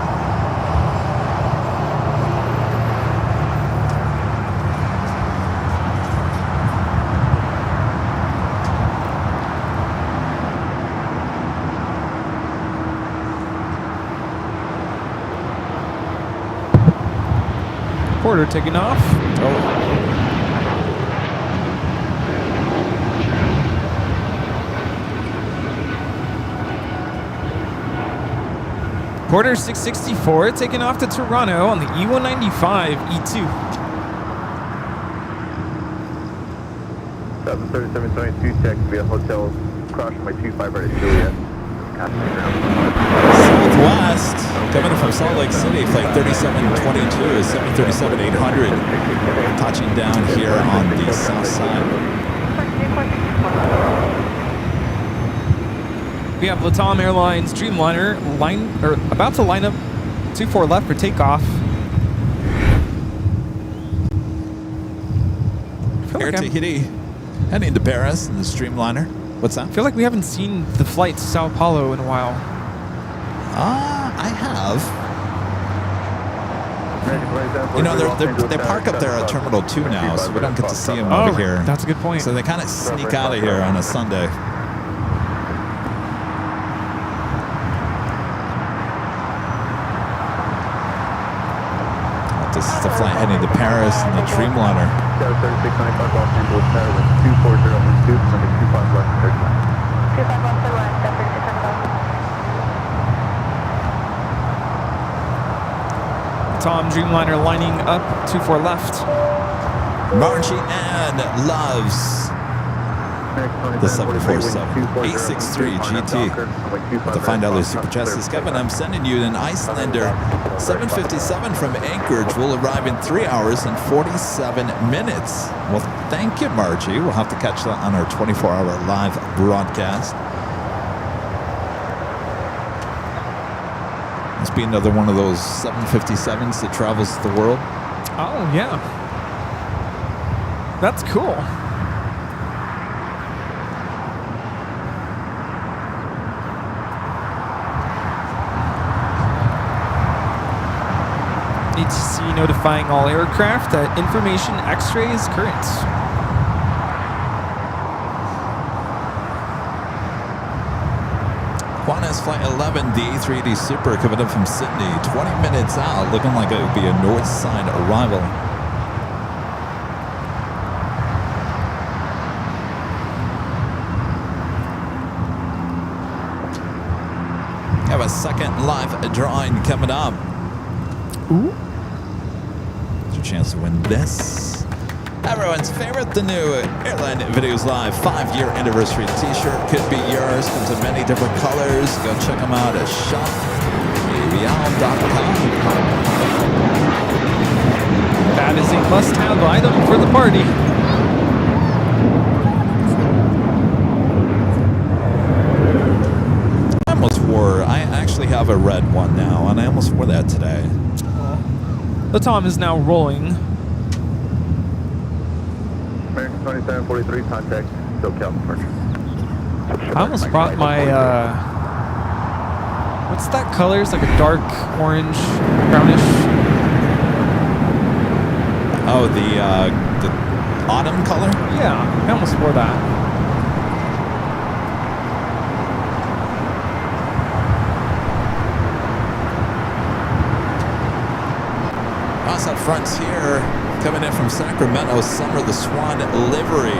Porter taking off. Oh. Porter 664 taking off to Toronto on the E195 E2. 3722 check via hotel, crossing by 25 right at Juliet. Southwest, coming from Salt Lake City, flight 3722, 737-800, touching down here on the south side. We have Latam Airlines Dreamliner about to line up 24 left for takeoff. Air Tahiti, heading to Paris in the Streamliner. What's that? I feel like we haven't seen the flight to Sao Paulo in a while. I have. You know, they park up there at Terminal 2 now, so we don't get to see them over here. That's a good point. So they kind of sneak out of here on a Sunday. This is the flight heading to Paris in the Dreamliner. 3695 Los Angeles Tower with 24012, runway 25 left, 39. 25 left, 39. Tom Dreamliner lining up 24 left. Margie Ann loves the 747 863 GT. To find out those super chats, this is Kevin. I'm sending you an Icelander 757 from Anchorage. Will arrive in 3 hours and 47 minutes. Well, thank you, Margie. We'll have to catch that on our 24-hour live broadcast. Must be another one of those 757s that travels the world. Oh, yeah. That's cool. ATC notifying all aircraft that information X-rays current. Qantas Flight 11, the A380 Super coming up from Sydney, 20 minutes out, looking like it would be a north side arrival. Have a second live drawing coming up. Ooh. There's a chance to win this. Everyone's favorite, the new Airline Videos Live 5-year anniversary t-shirt could be yours. Comes in many different colors. Go check them out at shop.avl.com. That is a must-have item for the party. I actually have a red one now, and I almost wore that today. The Tom is now rolling. American 2743, contact SoCal departure. I almost brought my, what's that color? It's like a dark orange, brownish. Oh, the autumn color? Yeah, I almost wore that. Up fronts here, coming in from Sacramento, Summer the Swan livery.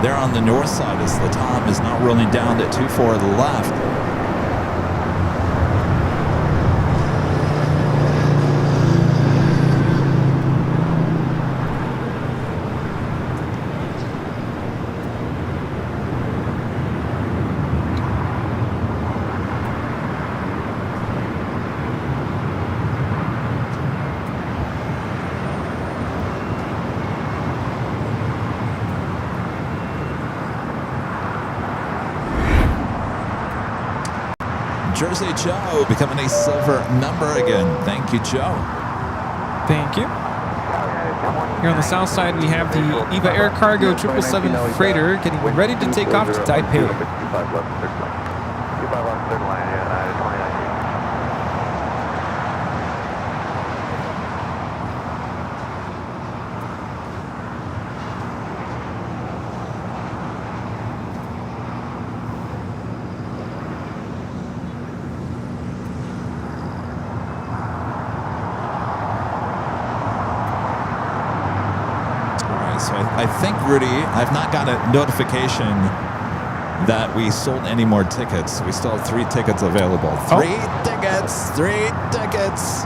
They're on the north side as the Tom is now rolling down to 24 left. Jersey Joe becoming a silver member again. Thank you, Joe. Thank you. Here on the south side, we have the EVA Air Cargo 777 freighter getting ready to take off to Taipei. I think, Rudy, I've not got a notification that we sold any more tickets. We still have 3 tickets available. 3 tickets! 3 tickets!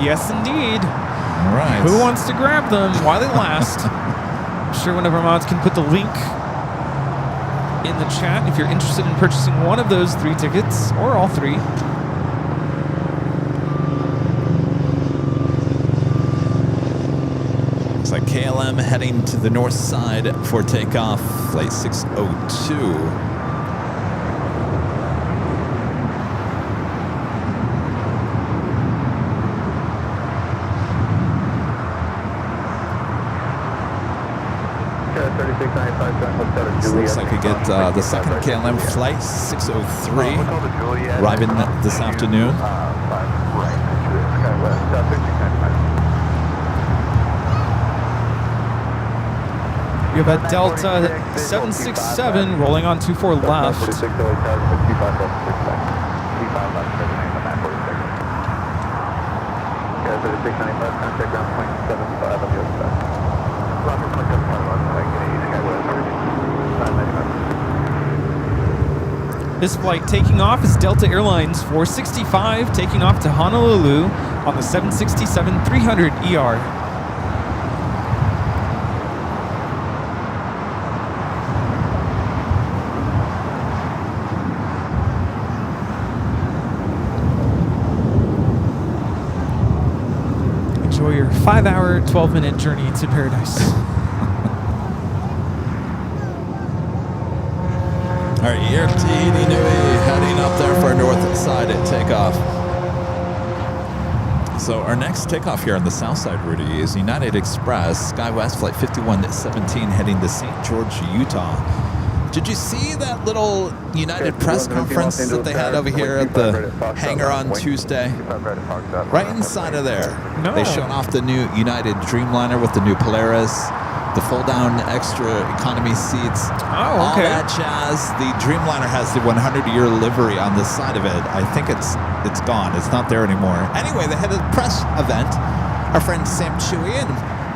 Yes, indeed. All right. Who wants to grab them while they last? I'm sure one of our mods can put the link in the chat if you're interested in purchasing one of those 3 tickets, or all 3. Looks like KLM heading to the north side for takeoff, flight 602. Looks like we get the second KLM flight, 603, arriving this afternoon. We have a Delta 767 rolling on 24 left. This flight taking off is Delta Airlines 465 taking off to Honolulu on the 767-300 ER. enjoy your 5-hour, 12-minute journey to paradise. All right, Yerti Nui heading up there for north side at takeoff. So our next takeoff here on the south side, Rudy, is United Express SkyWest Flight 5117 heading to St. George, Utah. Did you see that little United press conference that they had over here at the hangar on Tuesday? Right inside of there. No. They showed off the new United Dreamliner with the new Polaris, the fold-down extra economy seats, all that jazz. The Dreamliner has the 100-year livery on the side of it. I think it's gone. It's not there anymore. Anyway, they had a press event. Our friend Sam Chewy and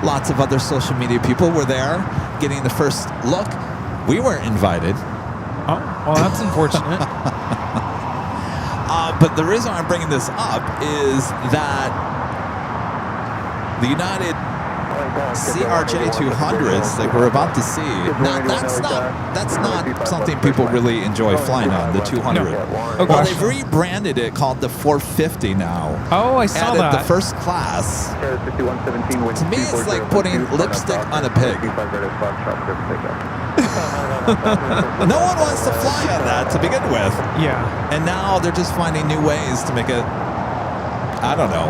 lots of other social media people were there getting the first look. We weren't invited. Oh, well, that's unfortunate. But the reason I'm bringing this up is that the United CRJ 200s that we're about to see, that's not something people really enjoy flying on, the 200. No. Well, they've rebranded it called the 450 now. Oh, I saw Added that. the first class. To me, it's like putting lipstick on a pig. No one wants to fly on that to begin with. Yeah. And now they're just finding new ways to make it, I don't know,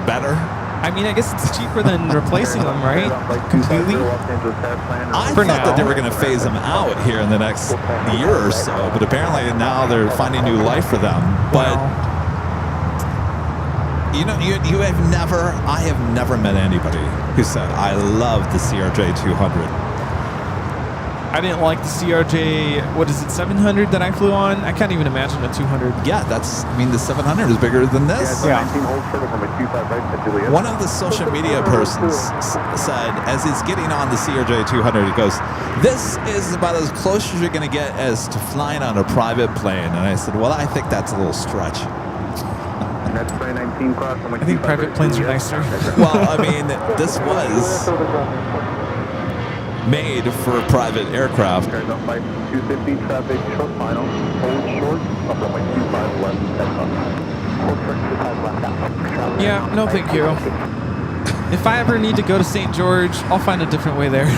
better. I mean, I guess it's cheaper than replacing them, right? Completely? I thought that they were going to phase them out here in the next year or so, but apparently now they're finding new life for them. But you know, I have never met anybody who said, I love the CRJ 200. I didn't like the CRJ, what is it, 700 that I flew on? I can't even imagine a 200. Yeah, the 700 is bigger than this. Yeah. One of the social media persons said, as he's getting on the CRJ 200, he goes, this is about as close as you're going to get as to flying on a private plane. And I said, well, I think that's a little stretch. I think private planes are nicer. Well, I mean, this was made for private aircraft. Yeah, no thank you. If I ever need to go to St. George, I'll find a different way there.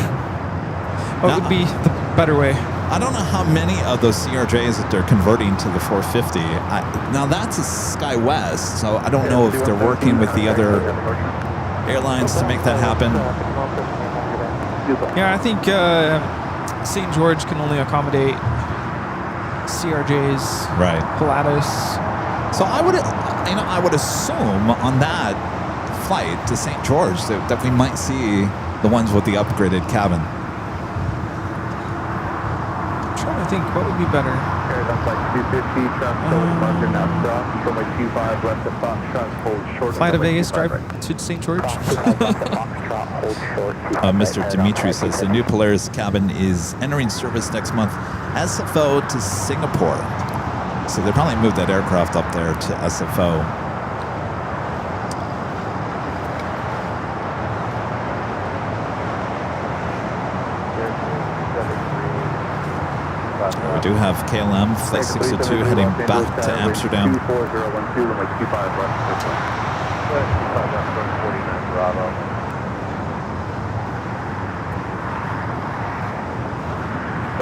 What would be the better way? I don't know how many of those CRJs that they're converting to the 450. Now that's a SkyWest, so I don't know if they're working with the other airlines to make that happen. Yeah, I think St. George can only accommodate CRJs, right? Pilatus. So I would assume on that flight to St. George that we might see the ones with the upgraded cabin. I'm trying to think what would be better. Fly to Vegas, drive to St. George. Mr. Dimitri says the new Polaris cabin is entering service next month, SFO to Singapore. So they probably moved that aircraft up there to SFO. We do have KLM Flight 602 heading back to Amsterdam.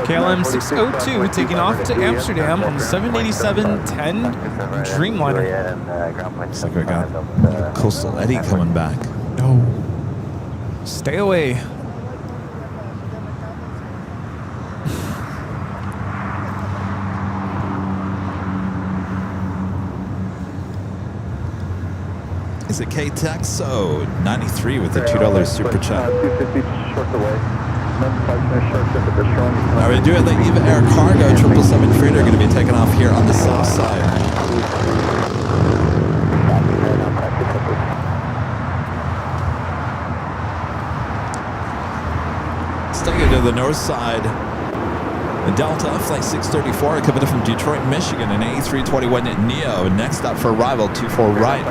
KLM 602 taking off to Amsterdam on the 787-10 Dreamliner. Looks like we got Coastal Eddie coming back. No. Stay away. Is it K-Tech? So 93 with the $2 super chat. All right, we do have the EVA Air Cargo 777 freighter going to be taking off here on the south side. Sticking to the north side, the Delta Flight 634 coming in from Detroit, Michigan, an A321 Neo. Next up for arrival, 24 right.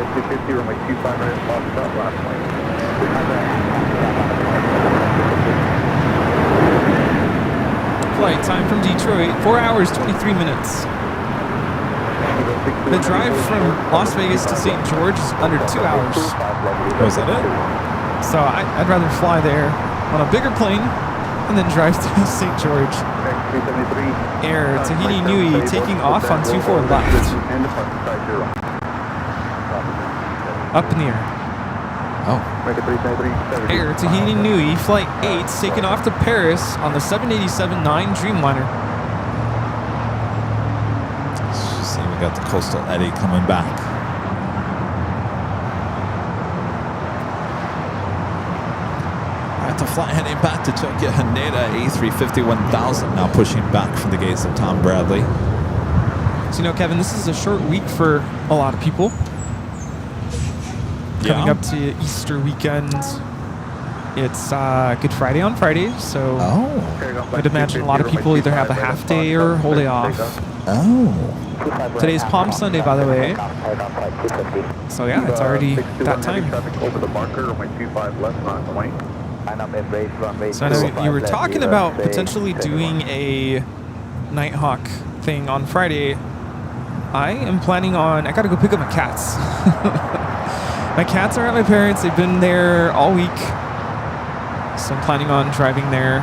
Flight time from Detroit, 4 hours, 23 minutes. The drive from Las Vegas to St. George is under 2 hours. Was that it? So I'd rather fly there on a bigger plane and then drive to St. George. Air Tahiti Nui taking off on 24 left. Up in the air. Oh. Air Tahiti Nui, Flight 8, taking off to Paris on the 787-9 Dreamliner. See, we got the Coastal Eddy coming back. The flight heading back to Tokyo Haneda, A350-1000, now pushing back from the gates of Tom Bradley. So, you know, Kevin, this is a short week for a lot of people. Coming up to Easter weekend. It's Good Friday on Friday, so I'd imagine a lot of people either have a half day or whole day off. Oh. Today's Palm Sunday, by the way. So, yeah, it's already that time. So I know you were talking about potentially doing a Nighthawk thing on Friday. I am planning on, I gotta go pick up my cats. My cats are at my parents', they've been there all week. So I'm planning on driving there,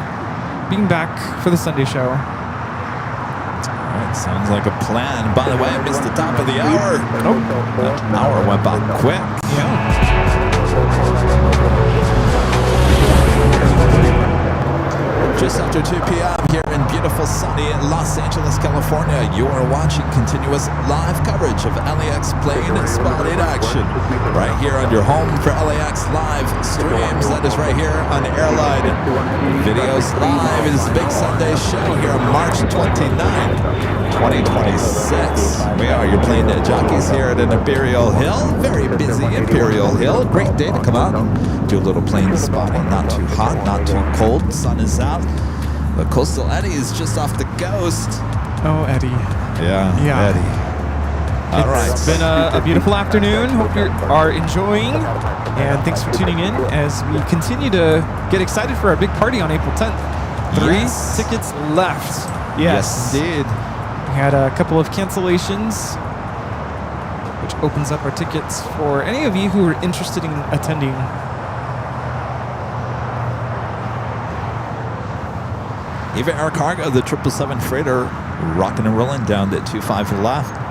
being back for the Sunday show. Alright, sounds like a plan. By the way, I missed the top of the hour. Oh, that hour went by quick. Yeah. Just after 2 p.m. here in beautiful sunny Los Angeles, California, you are watching continuous live coverage of LAX Plane Spotted action. Right here on your home for LAX live streams. That is right here on Airline. Videos live. It is the Big Sunday show here on March 29th, 2026. We are your Plane Jockeys here at an Imperial Hill. Very busy Imperial Hill. Great day to come out and do a little plane spotting. Not too hot, not too cold. Sun is out. The Coastal Eddy is just off the coast. Oh, Eddie. Yeah. Eddie. All right. It's been a beautiful afternoon. Hope you are enjoying. And thanks for tuning in as we continue to get excited for our big party on April 10th. 3 tickets left. Yes, indeed. We had a couple of cancellations, which opens up our tickets for any of you who are interested in attending. Eva Air Cargo, the 777 freighter, rocking and rolling down to 25 left.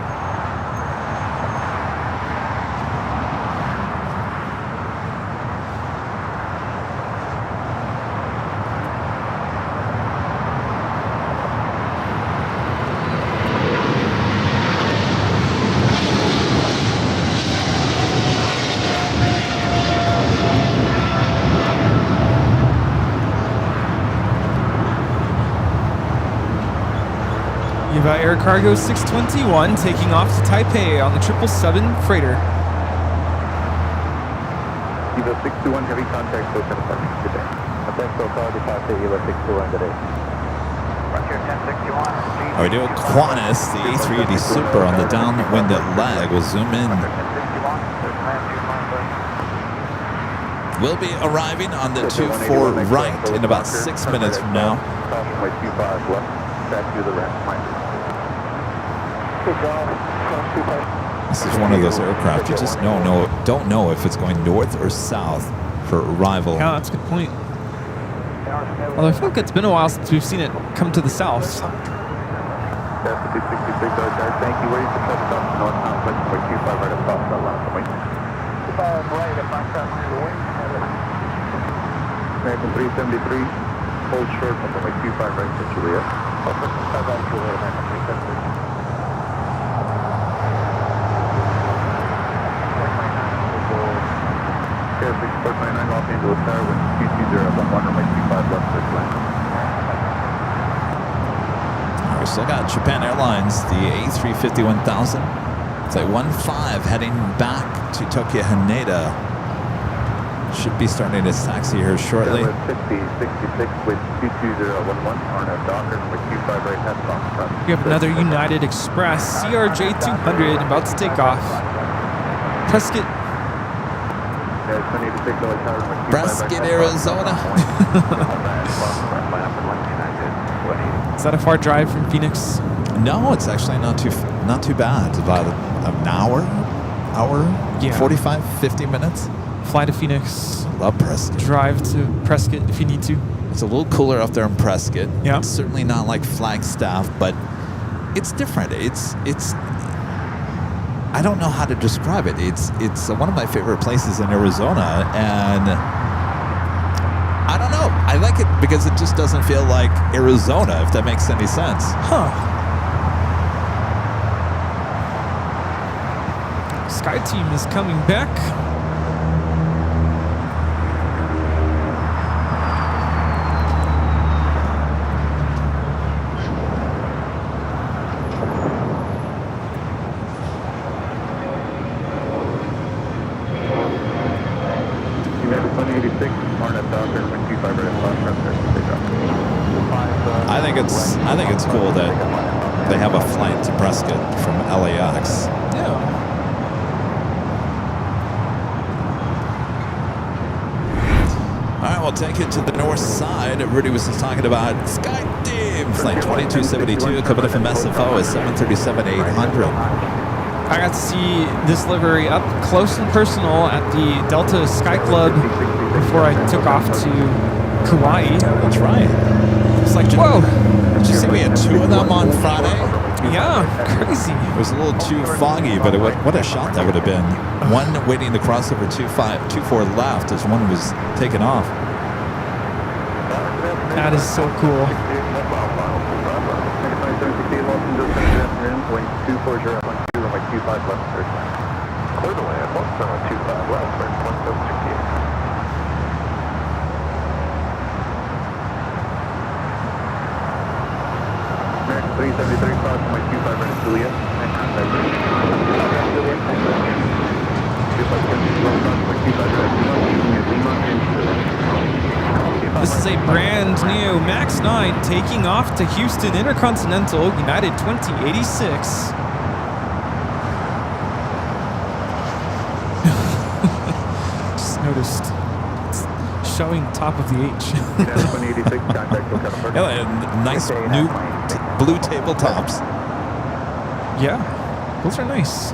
Eva Air Cargo 621 taking off to Taipei on the 777 freighter. Eva 621, heavy contact, so 10 parking today. Contact, so call departure, Eva 621 today. Roger, 1061. We do a Qantas, the A380 Super on the downwind leg. We'll zoom in. We'll be arriving on the 24 right in about 6 minutes from now. Caution way 25 left, back to the right. This is one of those aircraft you just don't know if it's going north or south for arrival. Yeah, that's a good point. Although I feel like it's been a while since we've seen it come to the south. Thank you. Ready to touch down north southwest way 25 right across the last wing. 25 right at my front wing. American 373, hold short on the way 25 right to Juliet. American 373. Air 6429 Los Angeles Tower with 220 runway 25 left for land. We still got Japan Airlines, the A350-1000. Flight 15 heading back to Tokyo Haneda. Should be starting its taxi here shortly. 6066 with 22011 on a Docker with 25 right hand box. We have another United Express CRJ 200 about to take off. Prescott, Arizona. Is that a far drive from Phoenix? No, it's actually not too bad. It's about an hour, Yeah. 45, 50 minutes. Fly to Phoenix. Love Prescott. Drive to Prescott if you need to. It's a little cooler up there in Prescott. Yeah. It's certainly not like Flagstaff, but it's different. It's I don't know how to describe it. It's one of my favorite places in Arizona, and I don't know. I like it because it just doesn't feel like Arizona, if that makes any sense. Huh. Sky Team is coming back. I think it's cool that they have a flight to Prescott from LAX. Yeah. All right, we'll take it to the north side. Rudy was just talking about Sky Team flight 2272 coming from SFO is 737-800. I got to see this livery up close and personal at the Delta Sky Club before I took off to Kauai. That's right. It's like, whoa. Did you see we had two of them on Friday? Yeah, crazy. It was a little too foggy, but what a shot that would have been. One waiting to cross over 24 left as one was taken off. That is so cool. This is a brand new MAX 9 taking off to Houston Intercontinental United 2086. Just noticed it's showing the top of the H. Yeah, and nice new blue tabletops. Yeah, those are nice.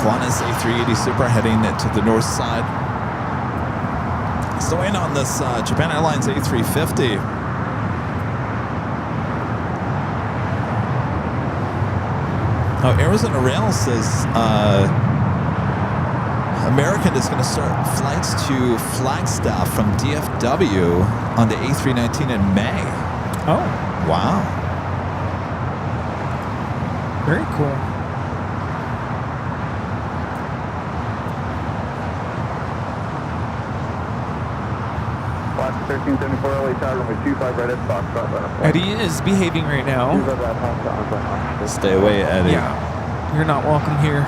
Qantas A380 Super heading to the north side. Stowing on this Japan Airlines A350. Oh, Arizona Rail says American is going to start flights to Flagstaff from DFW on the A319 in May. Oh, Wow. very cool. Eddie is behaving right now. Stay away, Eddie. Yeah, you're not welcome here.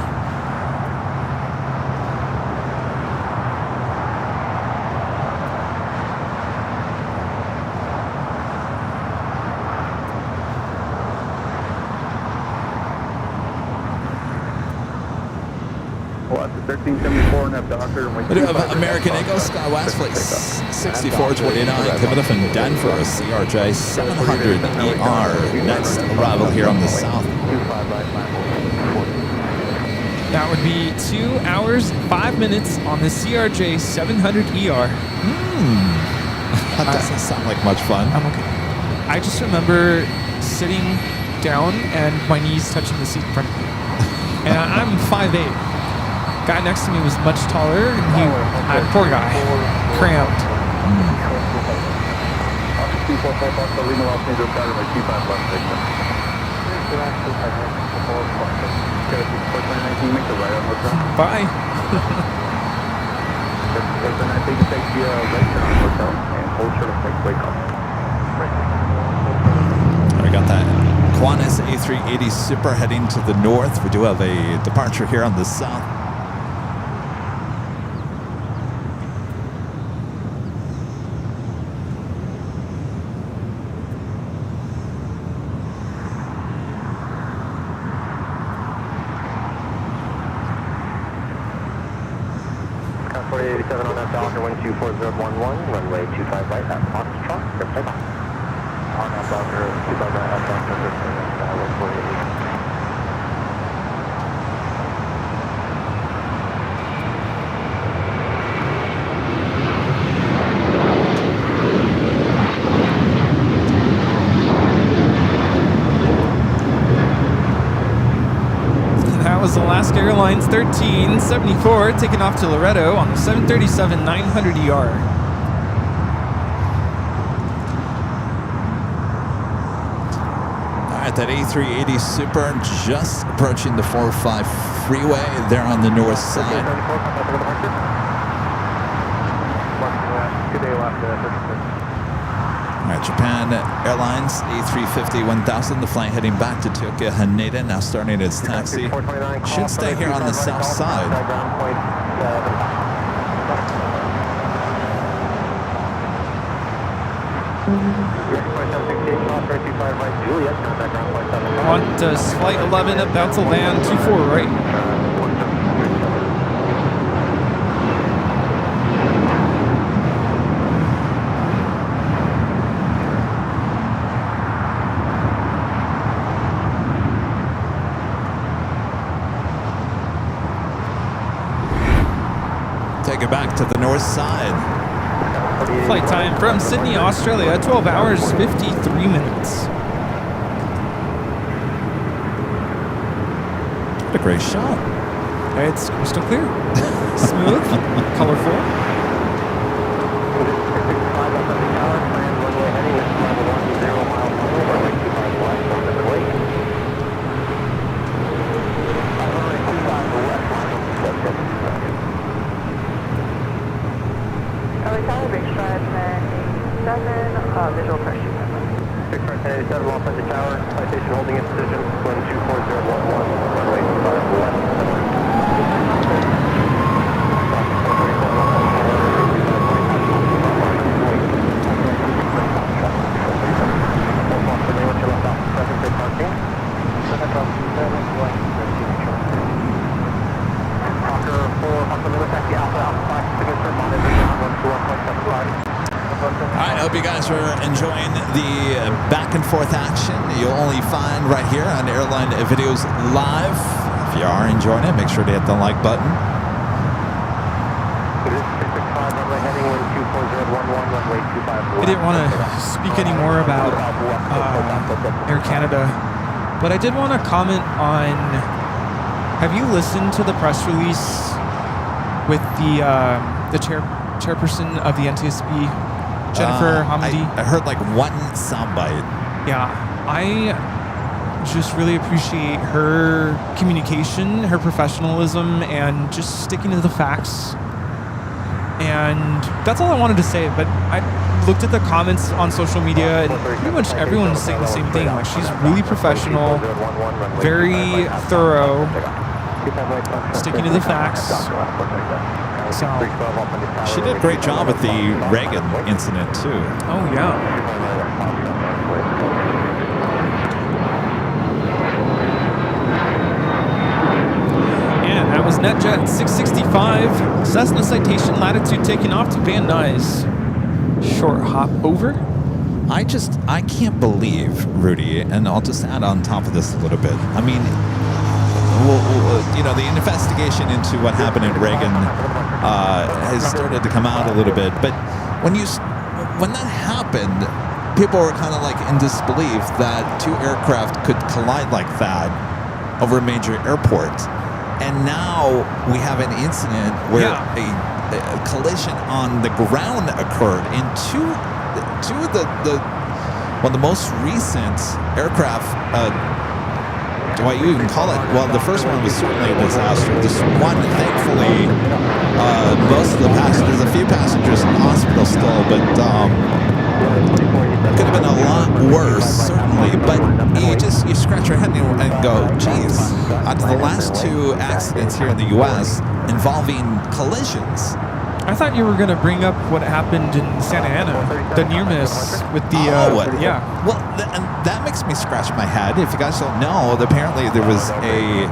We do have American Eagle Skywest flight 6429 coming up in Denver, CRJ 700ER. Next arrival here on the south. That would be 2 hours, 5 minutes on the CRJ 700ER. That doesn't sound like much fun. I'm okay. I just remember sitting down and my knees touching the seat in front of me. And I'm 5'8". Guy next to me was much taller, and poor guy, cramped. Bye. We got that Qantas A380 Super heading to the north. We do have a departure here on the south. 737 on that Falcon, wind 24011, runway 25 right at Foxtrot, clear for takeoff. On that Falcon, 25 right at Foxtrot, 148. Was Alaska Airlines 1374 taking off to Loretto on the 737-900ER. All right, that A380 Super just approaching the 405 freeway there on the north side. Good day, Alaska. All right, Japan Airlines A350 1000, the flight heading back to Tokyo Haneda, now starting its taxi. Should stay here on the south side. Qantas Flight 11 about to land 24 right. Take it back to the north side. Flight time from Sydney, Australia, 12 hours, 53 minutes. What a great shot. It's crystal clear. Smooth, colorful. Visual pressure. 61087, off at the tower, flight station holding in position, wind 24011, runway 25 left. All right, I hope you guys are enjoying the back and forth action you'll only find right here on Airline Videos Live. If you are enjoying it, make sure to hit the like button. I didn't want to speak any more about Air Canada, but I did want to comment on, have you listened to the press release with the chairperson of the NTSB, Jennifer Hamidi? I heard like one soundbite. Yeah, I just really appreciate her communication, her professionalism, and just sticking to the facts. And that's all I wanted to say, but I looked at the comments on social media, and pretty much everyone is saying the same thing. Like, she's really professional, very thorough, sticking to the facts. So she did a great job with the Reagan incident too. Oh yeah. And that was NetJet 665 Cessna Citation Latitude taking off to Van Nuys. Short hop over. I can't believe, Rudy, and I'll just add on top of this a little bit. I mean, the investigation into what happened in Reagan has started to come out a little bit. But when that happened, people were kind of like in disbelief that two aircraft could collide like that over a major airport. And now we have an incident where a collision on the ground occurred in two of the most recent aircraft. Do I even call it? Well, the first one was certainly a disaster. This one, thankfully, most of the passengers, a few passengers in the hospital still, but could have been a lot worse, certainly. But you scratch your head and go, geez, out of the last two accidents here in the U.S. involving collisions, I thought you were going to bring up what happened in Santa Ana, the near miss with the yeah. Well, and that makes me scratch my head. If you guys don't know, apparently there was an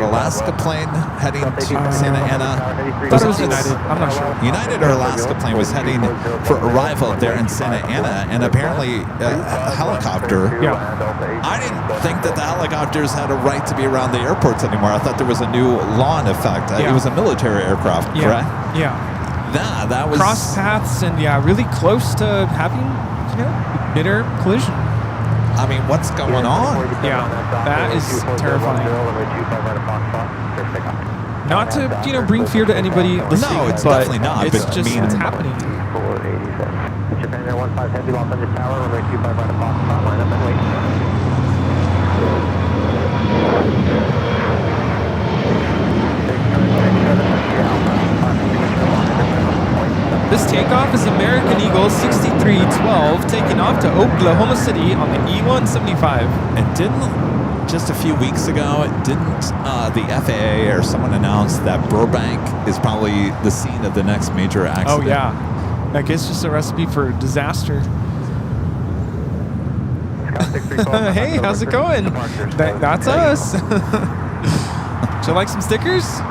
Alaska plane heading to Santa Ana. I thought it was United. I'm not sure. United or Alaska plane was heading for arrival there in Santa Ana, and apparently a helicopter. Yeah. I didn't think that the helicopters had a right to be around the airports anymore. I thought there was a new law in effect. Yeah. It was a military aircraft, correct? Yeah. That was Cross paths and really close to having bitter collision. I mean, what's going on? Yeah, that is terrifying. Not to bring fear to anybody listening. No, it's but definitely not. It's but just it's happening. Japan Air 15 Heavy lost on this tower, runway 25 right o'clock, spot line up and wait. This takeoff is American Eagle 6312 taking off to Oklahoma City on the E-175. And didn't just a few weeks ago, didn't the FAA or someone announce that Burbank is probably the scene of the next major accident? Oh yeah, like it's just a recipe for disaster. Hey, how's it going? That's us. Would you like some stickers?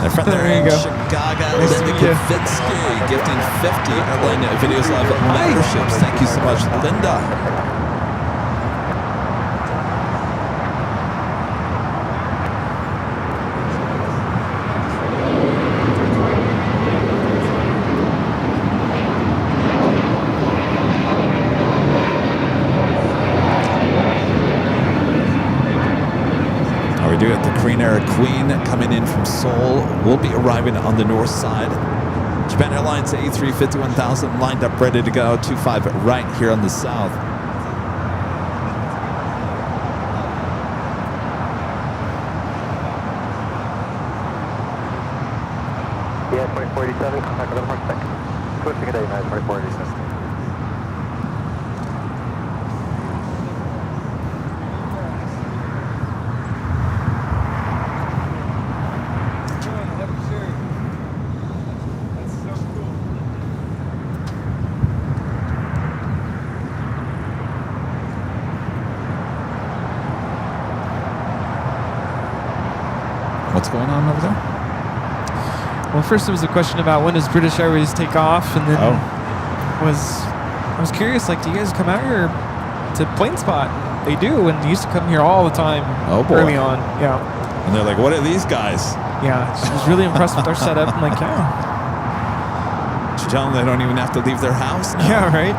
A friend there There in you go. Chicago, Nice to Linda meet you. Kavitsky, gifting 50 Airline Videos Love memberships. Thank you so much, Linda. We do it. The Korean Air Queen coming in from Seoul will be arriving on the north side. Japan Airlines A350-1000 lined up, ready to go. 25 right here on the south. Yeah, 2487, contact with them, second. Twisting at 89, 2487. What's going on over there? Well, first there was a question about when does British Airways take off, and then I was curious, like, do you guys come out here to Plane Spot? They do, and they used to come here all the time. Oh, boy. Early on, yeah. And they're like, what are these guys? Yeah, she was really impressed with our setup. I'm like, yeah. Did you tell them they don't even have to leave their house now? Yeah, right?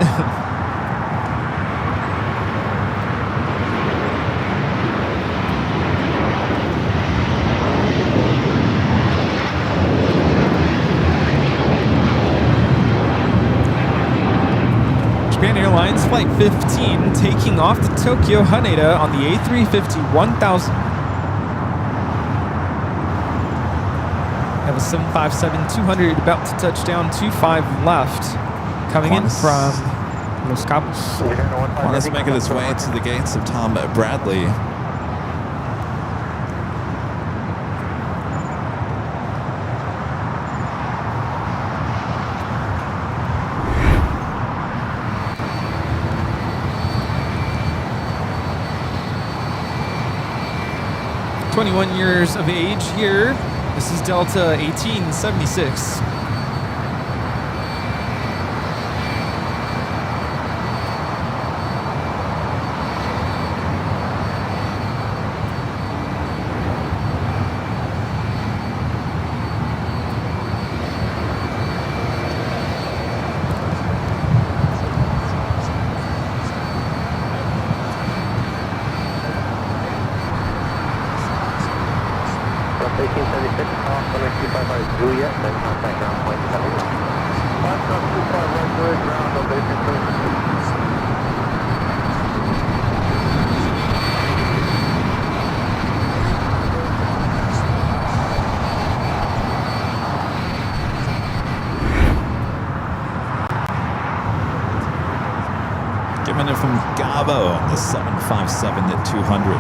Japan Airlines Flight 15 taking off to Tokyo Haneda on the A350-1000. Have a 757-200 about to touch down 25 left. Coming in from Los Cabos. Well, let's make it its way to the gates of Tom Bradley. "21 years of age here. This is Delta 1876. Juliet, then contact ground point 7. Last up, 25 right good, ground on basic Giving it from Gabo on the 757 at 200.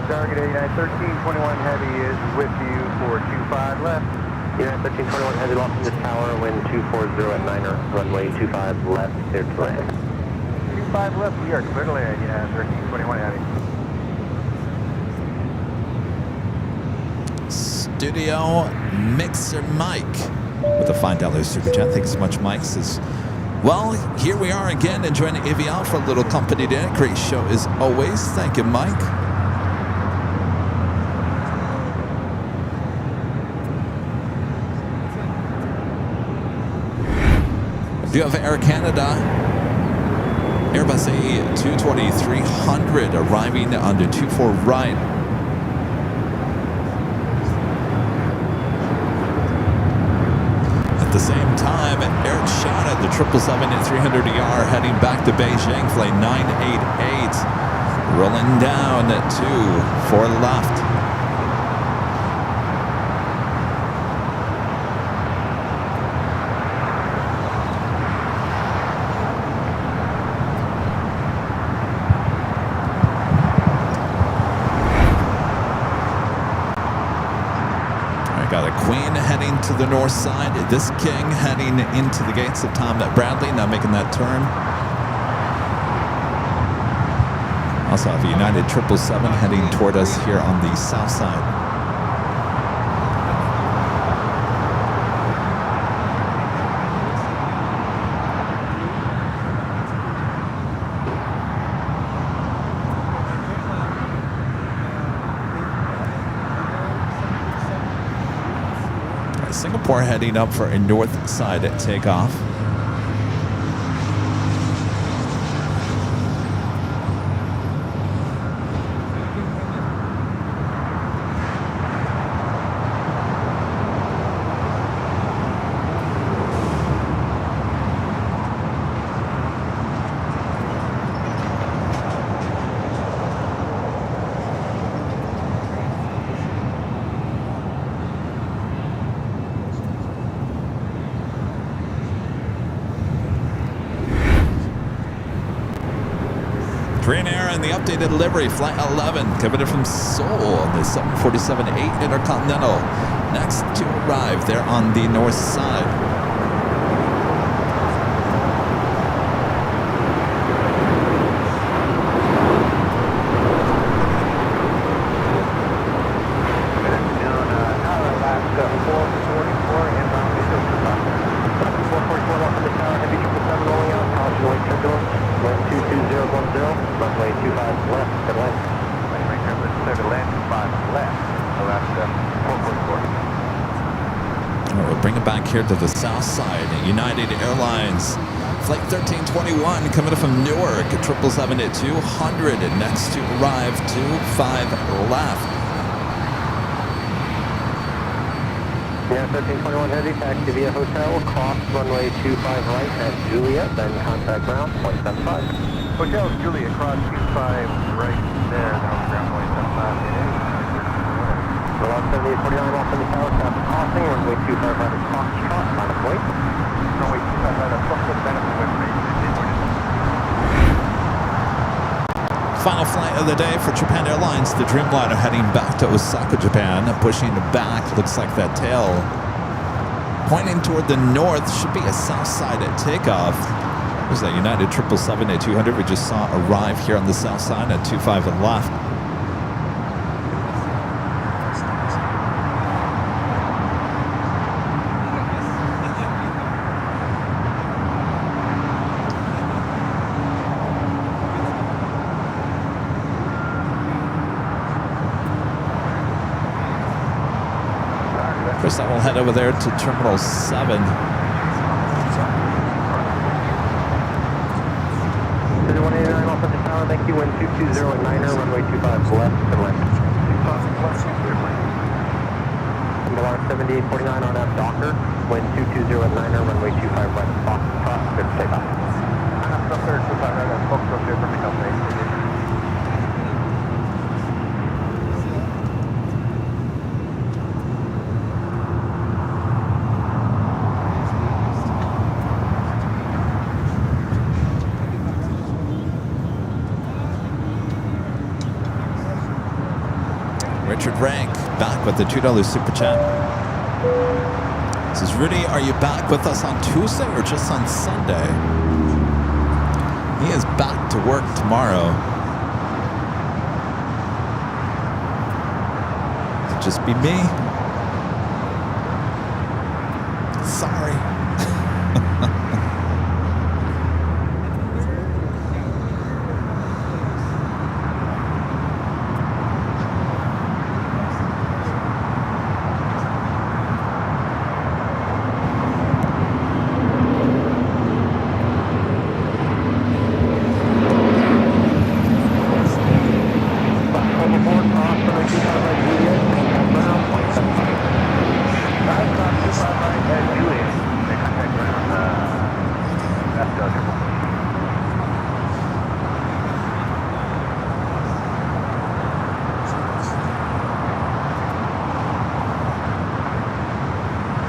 Target 891321 Heavy is with you for 25 left. 1321 Heavy lost in this tower, wind 240 at 9er, runway 25 left, cleared to land. 25 left, we are clear to land, 1321 Heavy. Studio Mixer Mike with a $5 super chat. Thanks so much, Mike. Says, well, here we are again, enjoying the AVL for a little company today. Great show as always. Thank you, Mike. You have Air Canada, Airbus A220-300 arriving under 24 right. At the same time, Air China, the 777-300ER heading back to Beijing, flight 988, rolling down to 4 left. Queen heading to the north side. This King heading into the gates of Tom Bradley, now making that turn. Also have a United 777 heading toward us here on the south side. Singapore heading up for a north side takeoff. Korean Air and the updated livery, Flight 11, coming in from Seoul, the 747-8 Intercontinental. Next to arrive there on the north side. Here to the south side, United Airlines flight 1321 coming up from Newark, 777-200, and next to arrive 25 left. Yeah, 1321 Heavy, taxi via hotel, cross runway 25 right at Juliet, then contact ground 0.75. Hotel Juliet, cross 25 right there, then ground 0.75. The 7849 off in the tower, traffic crossing, runway 25 right at Foxtrot, minus weight. Runway 25 right at Foxtrot, benefit with me. Final flight of the day for Japan Airlines, the Dreamliner heading back to Osaka, Japan, pushing back, looks like that tail pointing toward the north, should be a south side at takeoff. There's that United 777-200 we just saw arrive here on the south side at 25 and left. First, I will head over there to Terminal 7. 3189 off at the tower, thank you, wind 220 at 9er, runway 25 left to land. Bar 7849 on F Docker, wind 220 at 9er, runway 25 right at Foxtrot, good takeoff. Docker, 25 right at Foxtrot, good for pickup, thank you. Richard Rank back with the $2 super chat. Says, Rudy, are you back with us on Tuesday or just on Sunday? He is back to work tomorrow. It'll just be me. Sorry.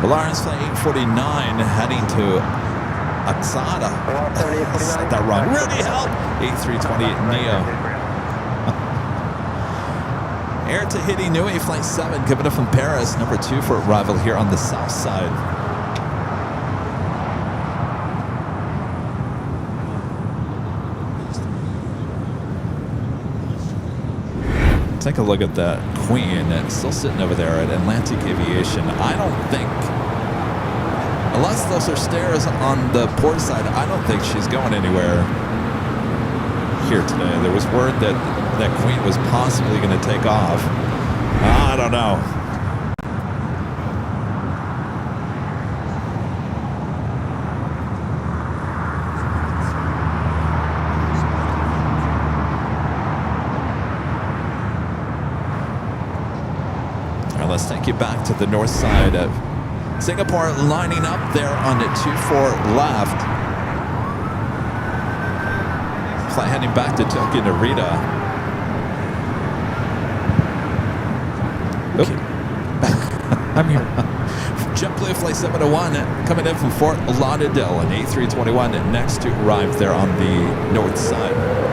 Lawrence Flight 849 heading to Oksana. Said that wrong. Rudy, help! 8320 Neo. Air Tahiti Nui Flight 7 coming up from Paris. Number 2 for arrival here on the south side. Take a look at that Queen still sitting over there at Atlantic Aviation. I don't think, unless those are stairs on the port side, I don't think she's going anywhere here today. There was word that that Queen was possibly going to take off. I don't know. Let's take you back to the north side of Singapore, lining up there on the 24 left. Flight heading back to Tokyo Narita. Okay. I'm here. JetBlue Flight 701 coming in from Fort Lauderdale, an A321 next to arrive there on the north side.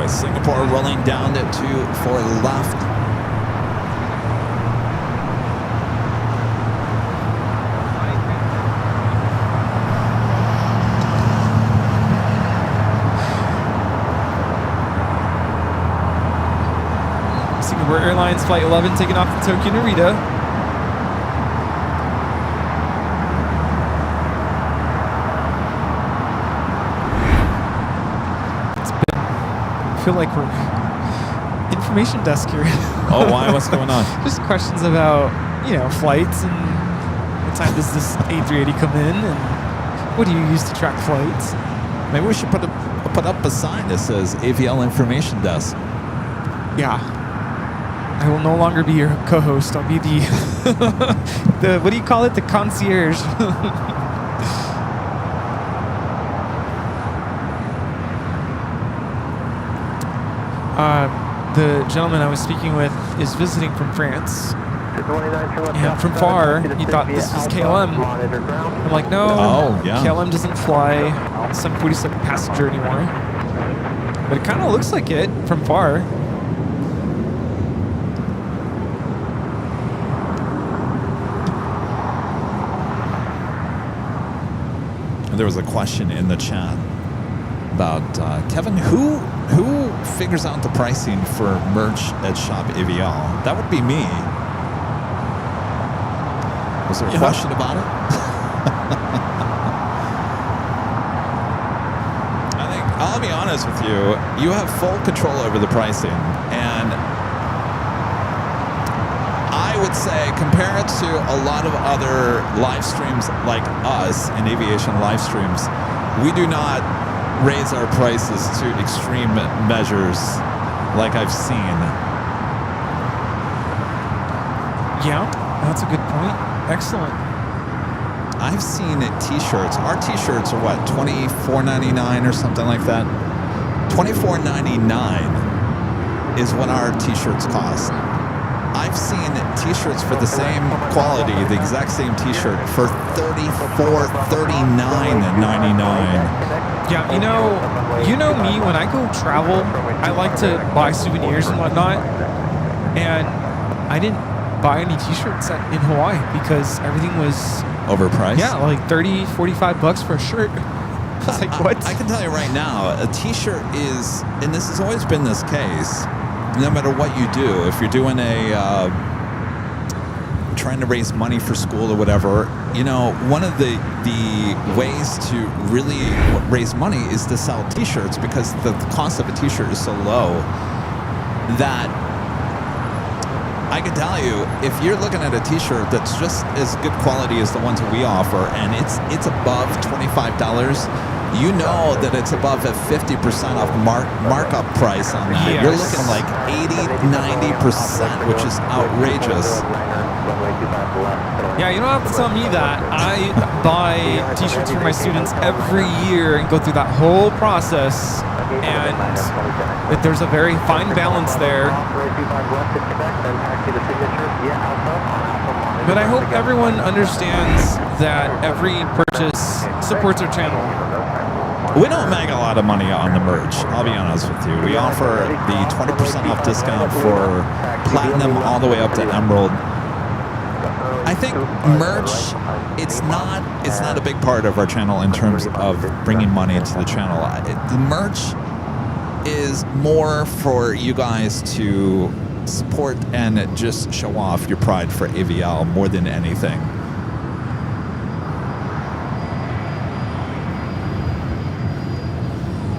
Singapore rolling down to 24 left. Singapore Airlines Flight 11 taking off to Tokyo Narita. I feel like we're information desk here. Oh, why? What's going on? Just questions about, flights and what time does this A380 come in and what do you use to track flights? Maybe we should put up a sign that says AVL information desk. Yeah. I will no longer be your co-host. I'll be the what do you call it? The concierge. The gentleman I was speaking with is visiting from France. And from far, he thought this was KLM. I'm like, no, KLM doesn't fly 747 passenger anymore. But it kind of looks like it from far. There was a question in the chat about Kevin, who figures out the pricing for merch at Shop AVL? That would be me. Was there a question about it? I think, I'll be honest with you, you have full control over the pricing, and I would say compared to a lot of other live streams like us in aviation live streams, we do not raise our prices to extreme measures like I've seen. Yeah, that's a good point. Excellent. I've seen t-shirts. Our t-shirts are what, $24.99 or something like that? $24.99 is what our t-shirts cost. I've seen t-shirts for the same quality, the exact same t-shirt, for $34, $39.99. Yeah, you know me, when I go travel, I like to buy souvenirs and whatnot. And I didn't buy any t-shirts in Hawaii because everything was Overpriced? Yeah, like $30, $45 for a shirt. I was like, what? I can tell you right now, a t-shirt is, and this has always been this case, no matter what you do, if you're doing trying to raise money for school or whatever, one of the ways to really raise money is to sell t-shirts, because the cost of a t-shirt is so low that I can tell you, if you're looking at a t-shirt that's just as good quality as the ones that we offer, and it's above $25, you know that it's above a 50% off markup price on that. Yes. You're looking like 80-90%, which is outrageous. Yeah, you don't have to tell me that. I buy t-shirts for my students every year and go through that whole process, and there's a very fine balance there. But I hope everyone understands that every purchase supports our channel. We don't make a lot of money on the merch, I'll be honest with you. We offer the 20% off discount for Platinum all the way up to Emerald. I think merch, it's not a big part of our channel in terms of bringing money into the channel. The merch is more for you guys to support and just show off your pride for AVL more than anything.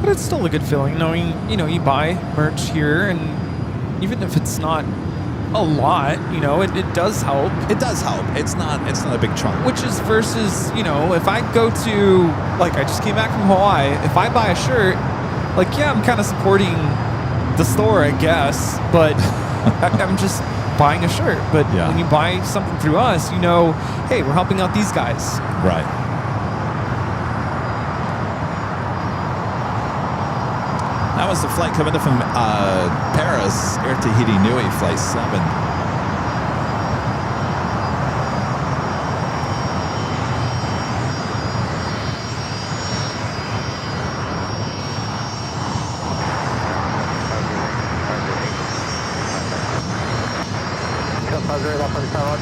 But it's still a good feeling knowing, you buy merch here, and even if it's not a lot, it does help. It does help. It's not a big chunk. Which is versus, if I go to, like, I just came back from Hawaii, if I buy a shirt, like, yeah, I'm kind of supporting the store, I guess, but I'm just buying a shirt. But yeah, when you buy something through us, hey, we're helping out these guys. Right. That was the flight coming in from Paris, Air Tahiti Nui, Flight 7.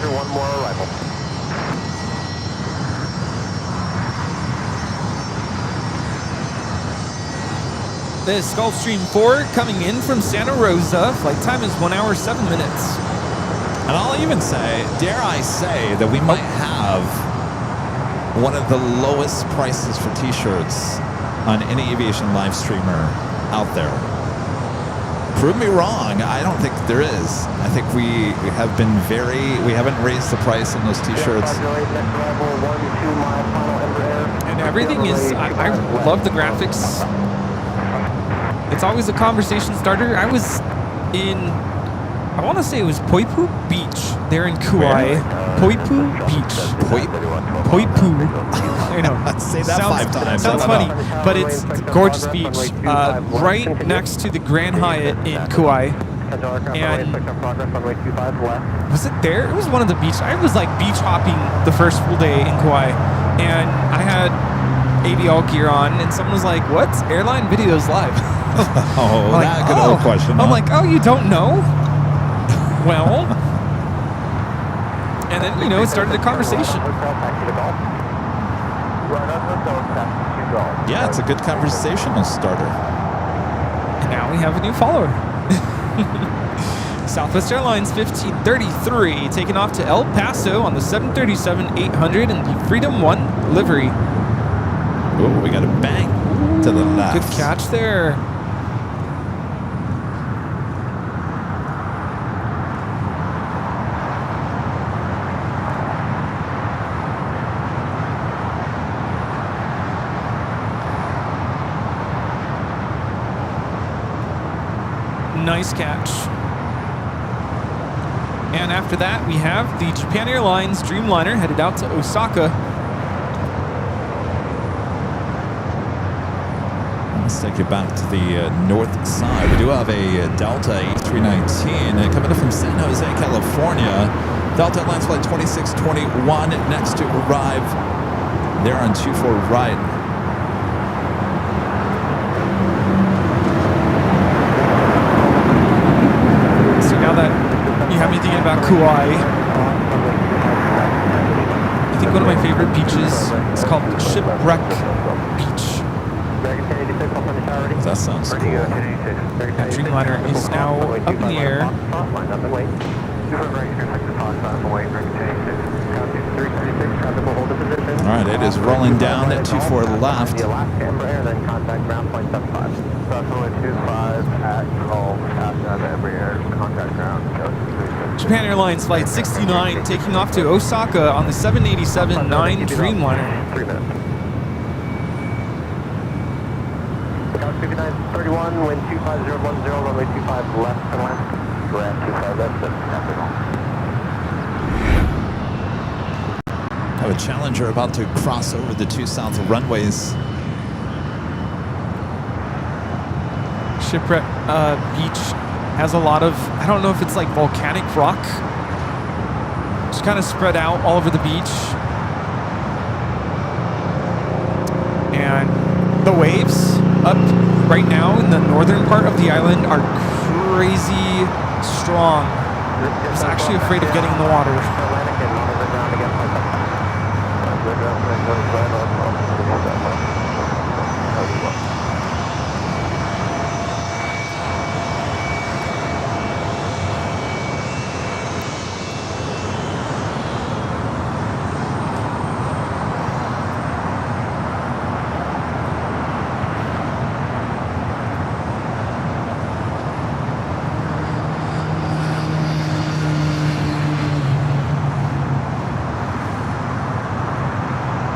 One more arrival. This is Gulfstream 4 coming in from Santa Rosa. Flight time is 1 hour, 7 minutes. And I'll even say, dare I say, that we might have one of the lowest prices for t-shirts on any aviation live streamer out there. Prove me wrong. I don't think there is. I think we haven't raised the price on those t-shirts. And everything is, I love the graphics. It's always a conversation starter. I was in, I want to say it was Poipu Beach there in Kauai. Poipu Beach. Poipu. I know. Say that 5 times. Sounds funny, but it's a gorgeous beach right next to the Grand Hyatt in Kauai. And was it there? It was one of the beaches. I was like beach hopping the first full day in Kauai, and I had AVL gear on, and someone was like, "What's Airline Videos Live?" Oh, that good old question. I'm like, "Oh, you don't know?" Well, and then it started a conversation. Yeah, it's a good conversational starter. And now we have a new follower. Southwest Airlines 1533 taking off to El Paso on the 737-800 and the Freedom 1 livery. Oh, we got a bang to the left. Good catch there. Nice catch. And after that, we have the Japan Airlines Dreamliner headed out to Osaka. Let's take you back to the north side. We do have a Delta A319 coming in from San Jose, California. Delta Airlines flight 2621 next to arrive there on 24 right. So now that you have me thinking about Kauai, I think one of my favorite beaches is called Shipwreck Beach. That sounds cool. That Dreamliner is now up in the air. All right, it is rolling down at 24 left. Japan Airlines Flight 69 taking off to Osaka on the 787-9 Dreamliner. 3 minutes. 5931, wind 25010, runway 25 left and left. We're at 25 left, and Have a Challenger about to cross over the 2 south runways. Shipwreck Beach has a lot of, I don't know if it's like volcanic rock, just kind of spread out all over the beach. And the waves up right now in the northern part of the island are crazy strong. I was actually afraid of getting in the water.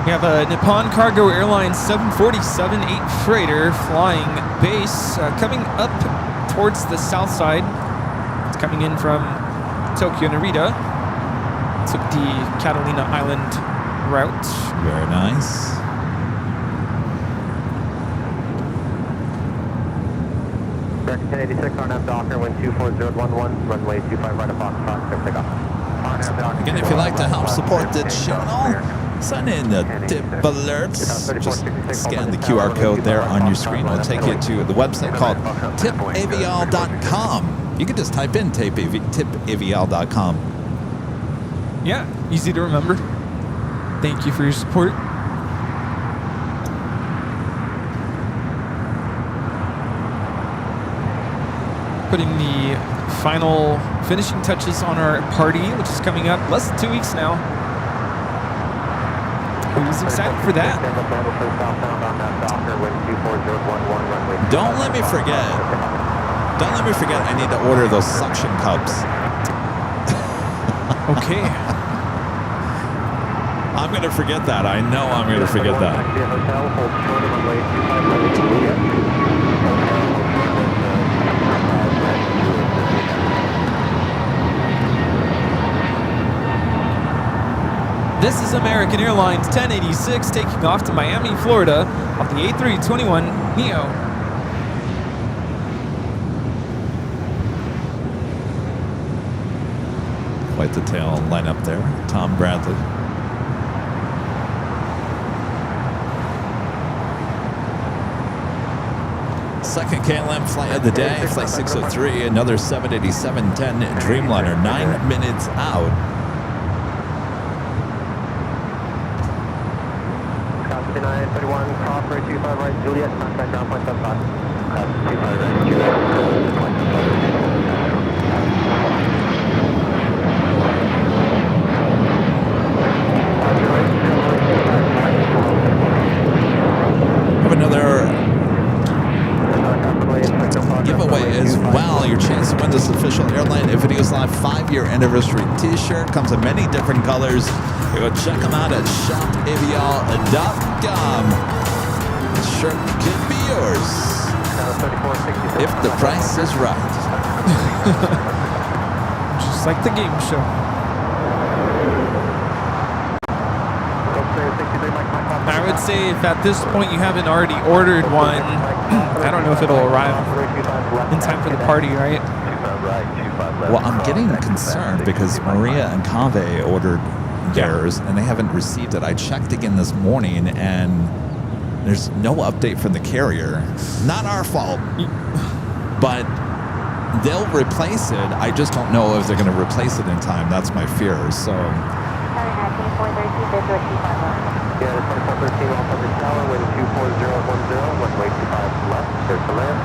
We have a Nippon Cargo Airlines 747-8 freighter flying base coming up towards the south side. It's coming in from Tokyo Narita. Took the Catalina Island route. Very nice. American 1086, RNAV Docker, wind 24011, runway 25 right of Foxtrot, clear takeoff. Again, if you'd like to help support the channel, send in the tip alerts. Just scan the QR code there on your screen. It'll take you to the website called tipavial.com. You can just type in tipavial.com. Yeah, easy to remember. Thank you for your support. Putting the final finishing touches on our party, which is coming up less than 2 weeks now. Who's excited for that? Don't let me forget. Don't let me forget I need to order those suction cups. Okay. I'm going to forget that. I know I'm going to forget that. This is American Airlines 1086 taking off to Miami, Florida off the A321neo. Quite the tail lineup there. Tom Bradley. Second KLM flight of the day, flight 603, another 787-10 Dreamliner, 9 minutes out. 931, Crawford, 25 right, Juliet, contact ground point 75. 25 right, Juliet, point 75. Have another giveaway as well. Your chance to win this official Airline Videos Live 5-year anniversary t-shirt. Comes in many different colors. You go check them out at shopavial.com. The shirt could be yours if the price is right. Just just like the game show. I would say if at this point you haven't already ordered one, I don't know if it'll arrive in time for the party, right? Well, I'm getting concerned because Maria and Kave ordered theirs and they haven't received it. I checked again this morning and there's no update from the carrier. Not our fault, but they'll replace it. I just don't know if they're going to replace it in time. That's my fear. So. Yeah, the 2413 off of the tower, wind 24010, runway 25 left, clear to land.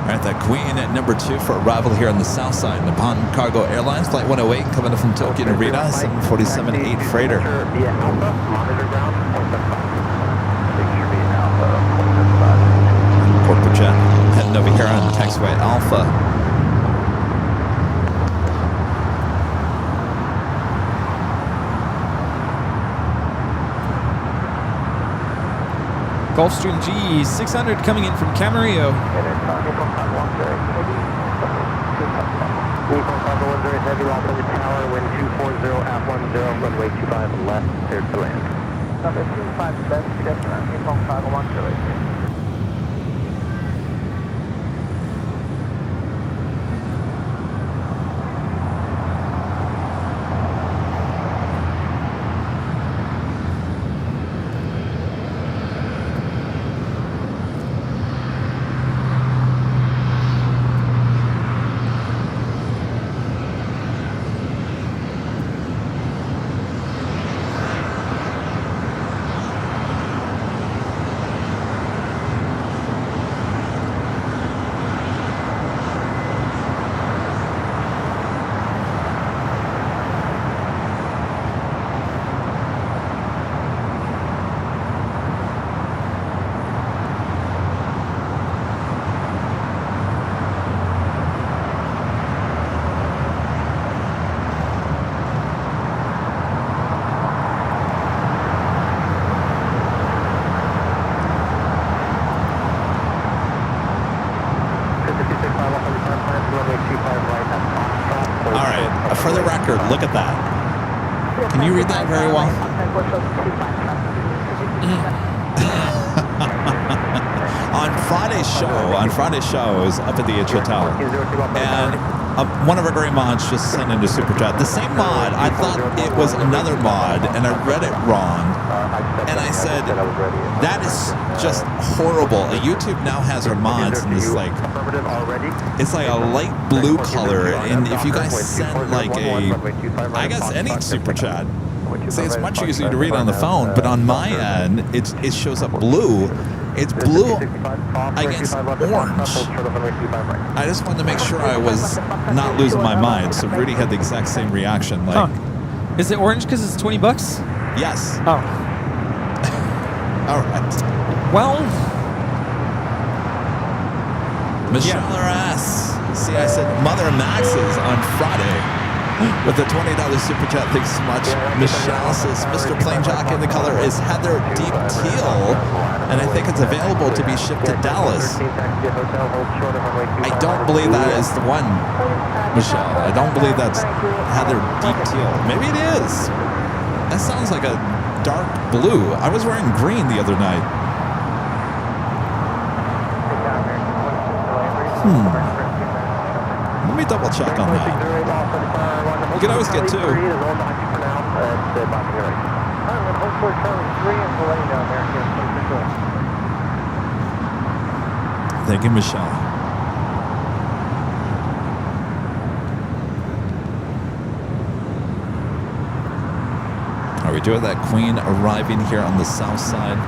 All right, that Queen at number 2 for arrival here on the south side. Nippon Cargo Airlines, flight 108, coming in from Tokyo Narita, 747-8 freighter. Via Alpha, monitor ground, 0.75. Picture via Alpha, 0.75. Corporate jet heading over here on taxiway Alpha. Gulfstream G 600 coming in from Camarillo. Heavy off of the tower, wind 240 at 10, runway 25 left, clear to land. Number 257, Nippon Cargo 10. For the record, look at that. Can you read that very well? On Friday's show, I was up at the hotel, and one of our great mods just sent in a super chat. The same mod, I thought it was another mod, and I read it wrong, and I said, that is just horrible. YouTube now has our mods in this like, it's like a light blue color, and if you guys send like I guess any super chat, say it's much easier to read on the phone, but on my end, it shows up blue. It's blue against orange. I just wanted to make sure I was not losing my mind, so Rudy had the exact same reaction. Like, Is it orange because it's $20? Yes. Oh. All right. Well, Michelle R.S. See, I said Mother Max's on Friday with the $20 super chat. Thanks so much. Michelle says, Mr. Plane Jockey, the color is Heather Deep Teal, and I think it's available to be shipped to Dallas. I don't believe that is the one, Michelle. I don't believe that's Heather Deep Teal. Maybe it is. That sounds like a dark blue. I was wearing green the other night. Let me double check on that. You can always get two. Thank you, Michelle. Are we doing that Queen arriving here on the south side?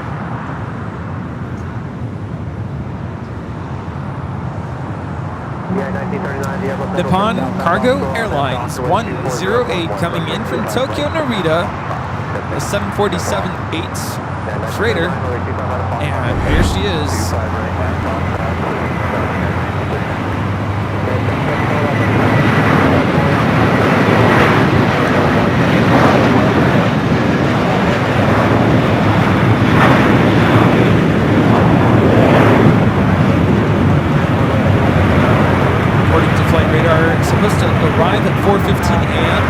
Nippon Cargo Airlines 108 coming in from Tokyo Narita, a 747-8 freighter, and here she is. 4:15 a.m.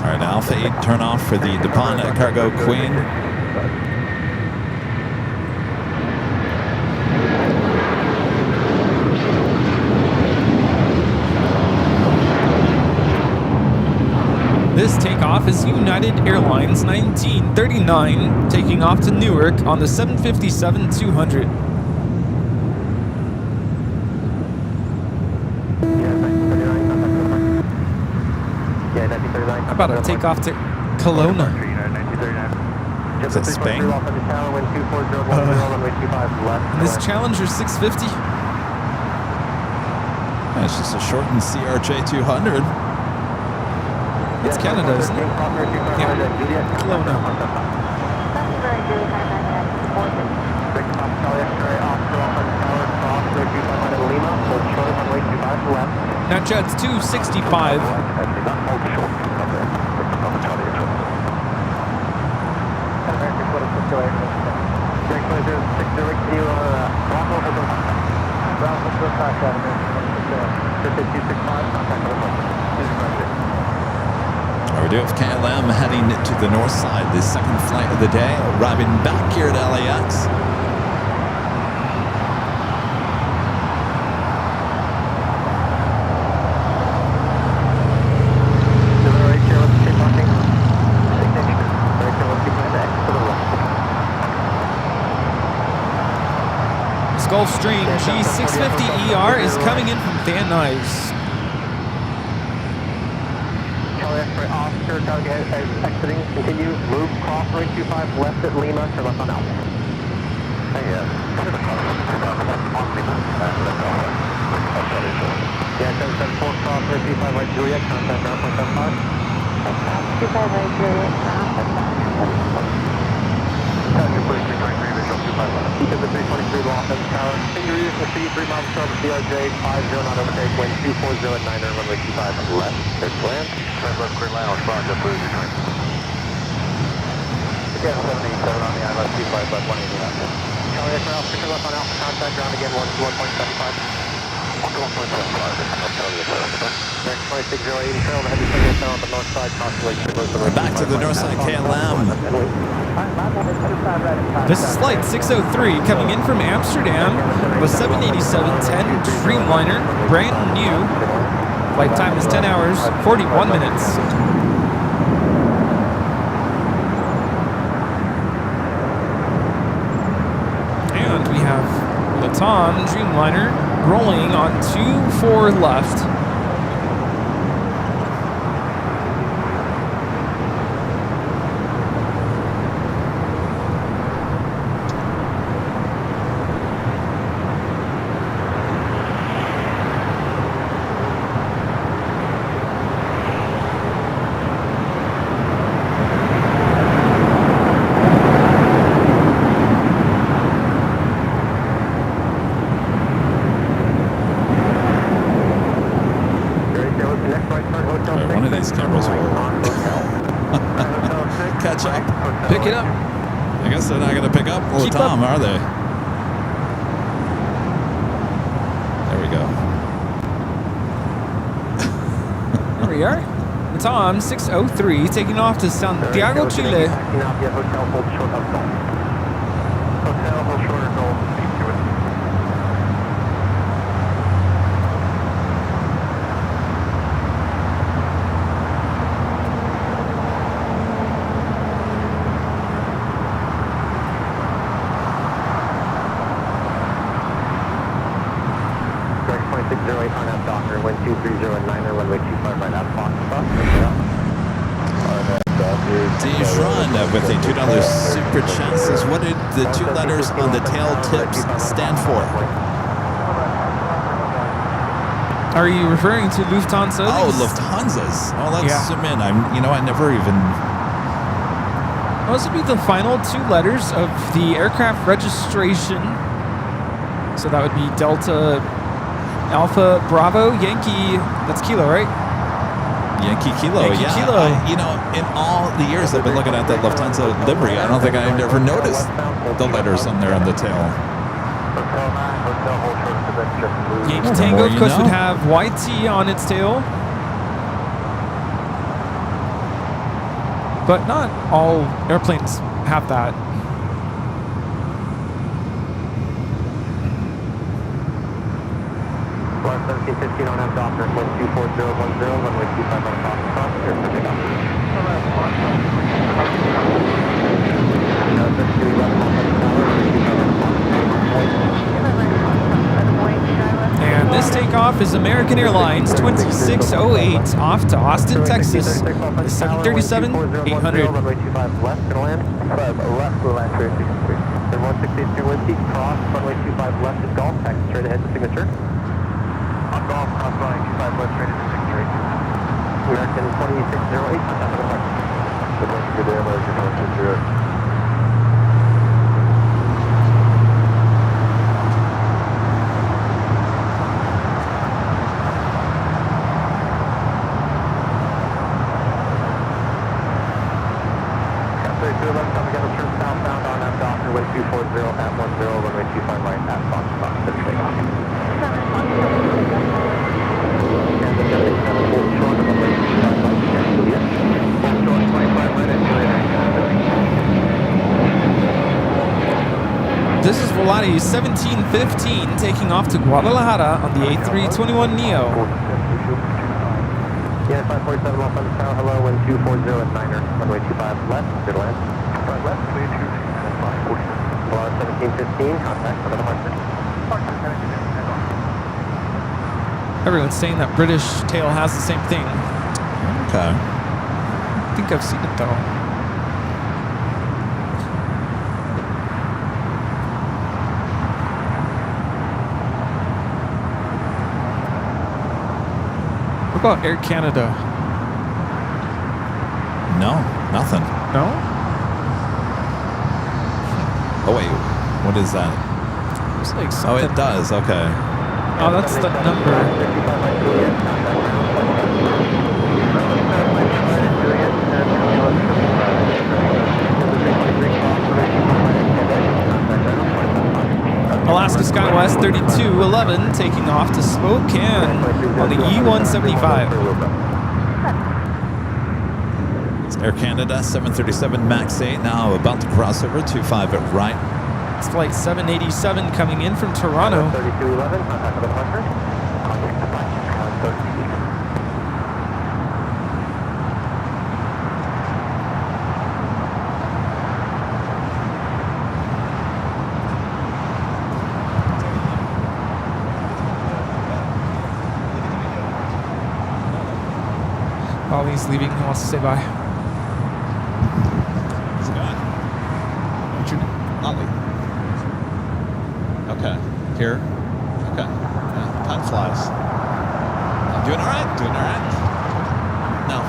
All right, Alpha 8, turn off for the DuPont Cargo Queen. This takeoff is United Airlines 1939, taking off to Newark on the 757-200. How about a takeoff to Kelowna? Is that Spain? And this Challenger 650. It's just a shortened CRJ 200. It's Canada, isn't it? Yeah, Kelowna. Now Chad's 265. We do have KLM heading to the north side, the second flight of the day, arriving back here at LAX. Gulfstream G650ER is coming in from Van Nuys. Oscar, target exiting, continue, move, cross runway 25 left at Lima, turn left on Alpha. Yeah, 774, cross runway 25 right Juliet, contact ground 0.75. 25 right Juliet, Passenger please, 323, visual 25 left. Keep the 323 Los Angeles Tower. Finger use the speed, 3 miles per hour, CRJ, 50 not overtake, wind 240 at 9, runway 25 left. Clear to land. Turn left, clear land, Roger, please, return. Again, 787 on the ILS 25 left, 180 left. Charlie X Alpha, turn left on Alpha, contact ground again, 121.75. 121.75, next 26080, trail, heavy signal down on the north side, We're back to the north side, KLM. This is flight 603 coming in from Amsterdam, the 787-10 Dreamliner, brand new. Flight time is 10 hours, 41 minutes. And we have Latam Dreamliner rolling on 24 left. One of these cameras will catch up. Pick it up. I guess they're not going to pick up Keep Latam, up. are they? There we go. There we are. Latam 603 taking off to Santiago, Chile. Dijon with a $2 super chat says, what did the two letters on the tail tips stand for? Are you referring to Lufthansa? Oh, Lufthansa's. Oh, let's Yeah. zoom in. I never even. Those would be the final 2 letters of the aircraft registration. So that would be Delta Alpha Bravo Yankee. That's Kilo, right? Yankee Kilo. Yankee yeah. Kilo. In all the years I've been looking at that Lufthansa livery, I don't think I've ever noticed the letters on there on the tail. Yankee The Tango, more of you course, know. would have YT on its tail. But not all airplanes have that. Flight 1715 on F Docker, wind 24010, runway 25 on Fox Cross, clear for takeoff. And this takeoff is American Airlines 2608 off to Austin, Texas. The 737-800. Runway 25 left, gonna land. 5 left, will land 363. Then 1682 wind peak, cross, runway 25 left is golf, taxi straight ahead to signature. On golf, cross runway 25 left, straight into signature. American 2608, contact with the mark. Good day, American 2608. Wind 240 at 10, runway 25 right at Fox Fox, clear for takeoff. And the 77 hold short of runway 25 right at Juliet. Hold short 25 right at Juliet. This is Volati 1715 taking off to Guadalajara on the A321neo. Yeah, 547 off on the tower, hello, wind 240 at 9er, runway 25 left, clear to land. 5 left, clear to 1715, contact for the departure. Everyone's saying that British tail has the same thing. Okay. I think I've seen it though. What about Air Canada? No, nothing. No? Oh wait, what is that? It's like Oh, something. it does. Okay. Oh, that's the number. Alaska SkyWest 3211 taking off to Spokane on the E175. It's Air Canada 737 MAX 8 now about to cross over 25 at right. It's flight 787 coming in from Toronto. 3211, contact for the departure. Contact departure, cloud 13. Ollie's leaving. He wants to say bye. He's gone. What's your name? Ollie. Okay. Here. Okay. Yeah. Time flies. I'm doing all right. Doing all right. No.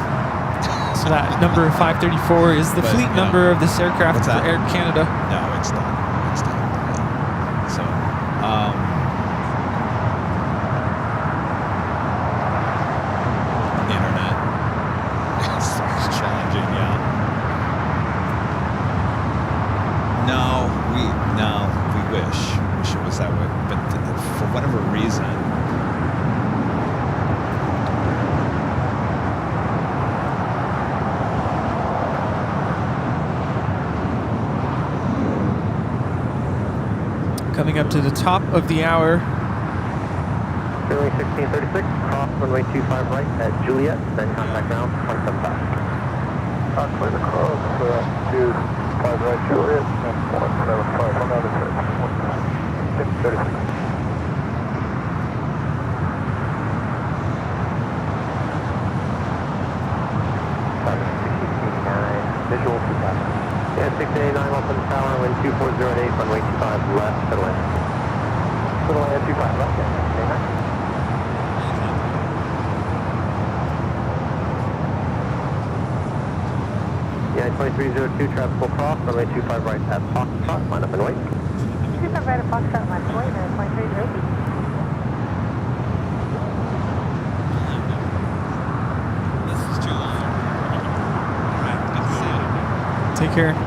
So that number 534 is the But, fleet you know, number of this aircraft what's for that? Air Canada. No, it's not. It's not. Yeah. So, the internet. It's challenging, yeah. No, we wish it was that way, but for whatever reason. Coming up to the top of the hour. Runway 1636, cross runway 25 right at Juliet, then contact ground 175. Clear the cross, 25 right Juliet, and 175 on the other side. 1636. Visual 2000. Yeah, 689 up on the tower, wind 240 at 8, runway 25 left, settle in. Settle in at 25 left, yeah. Yeah, 2302, traffic will cross, runway 25 right at Foxtrot, line up and wait. 25 right at Foxtrot, line up and wait, 2302. This is too long. All right, good to see you. Take care.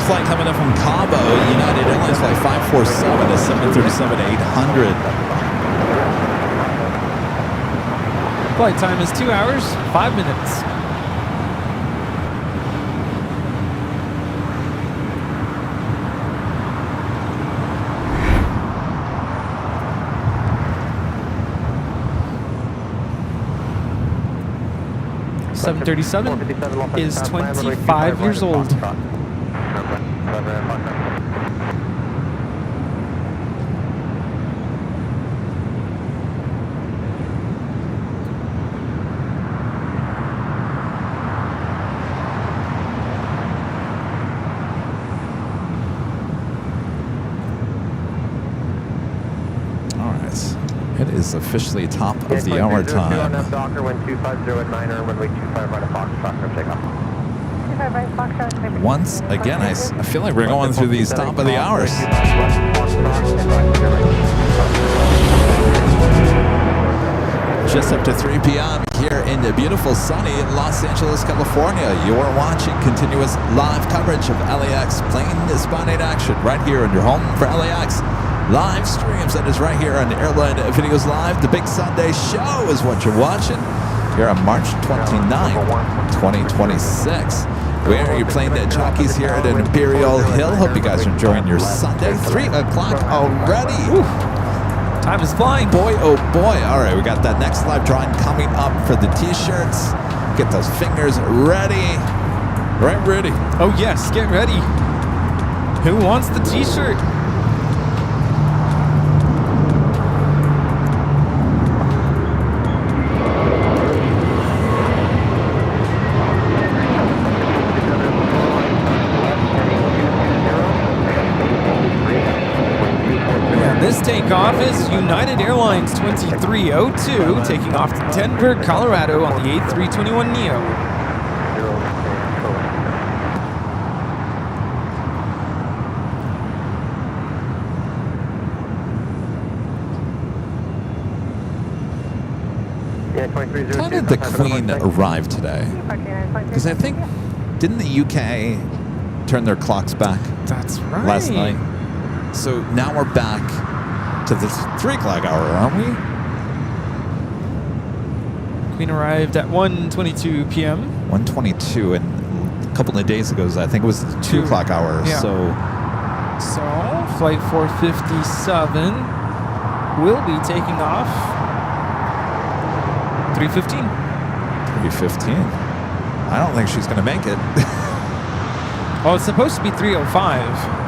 Flight coming in from Cabo, United Airlines flight 547 to 737-800. Flight time is 2 hours, 5 minutes. $737 is 25 years old. It is officially top of the hour time. Docker 1250 at 9er, runway 25 right at Foxtrot for takeoff. 25 right at Foxtrot. Once again, I feel like we're going through these top of the hours. Just up to 3 p.m. here in the beautiful sunny Los Angeles, California. You are watching continuous live coverage of LAX Plane Jockeys action right here in your home for LAX. Live streams, that is right here on Airline Videos Live. The Big Sunday Show is what you're watching here on March 29th, 2026. We are your Plane Jockeys here at Imperial Hill. Hope you guys are enjoying your Sunday. 3 o'clock already. Whew. Time is flying. Boy, oh boy. All right, we got that next live drawing coming up for the t-shirts. Get those fingers ready. Right, ready. Oh yes, get ready. Who wants the t-shirt? This takeoff is United Airlines 2302, taking off to Denver, Colorado on the A321neo. How did the Queen arrive today? Because I think, didn't the UK turn their clocks back? That's right. Last night. So now we're back to the 3 o'clock hour, aren't we? Queen arrived at 1:22 p.m. 1:22, and a couple of days ago, I think it was the 2 o'clock hour. Yeah. So Flight 457 will be taking off 3:15. 3:15. I don't think she's going to make it. Oh, it's supposed to be 3:05.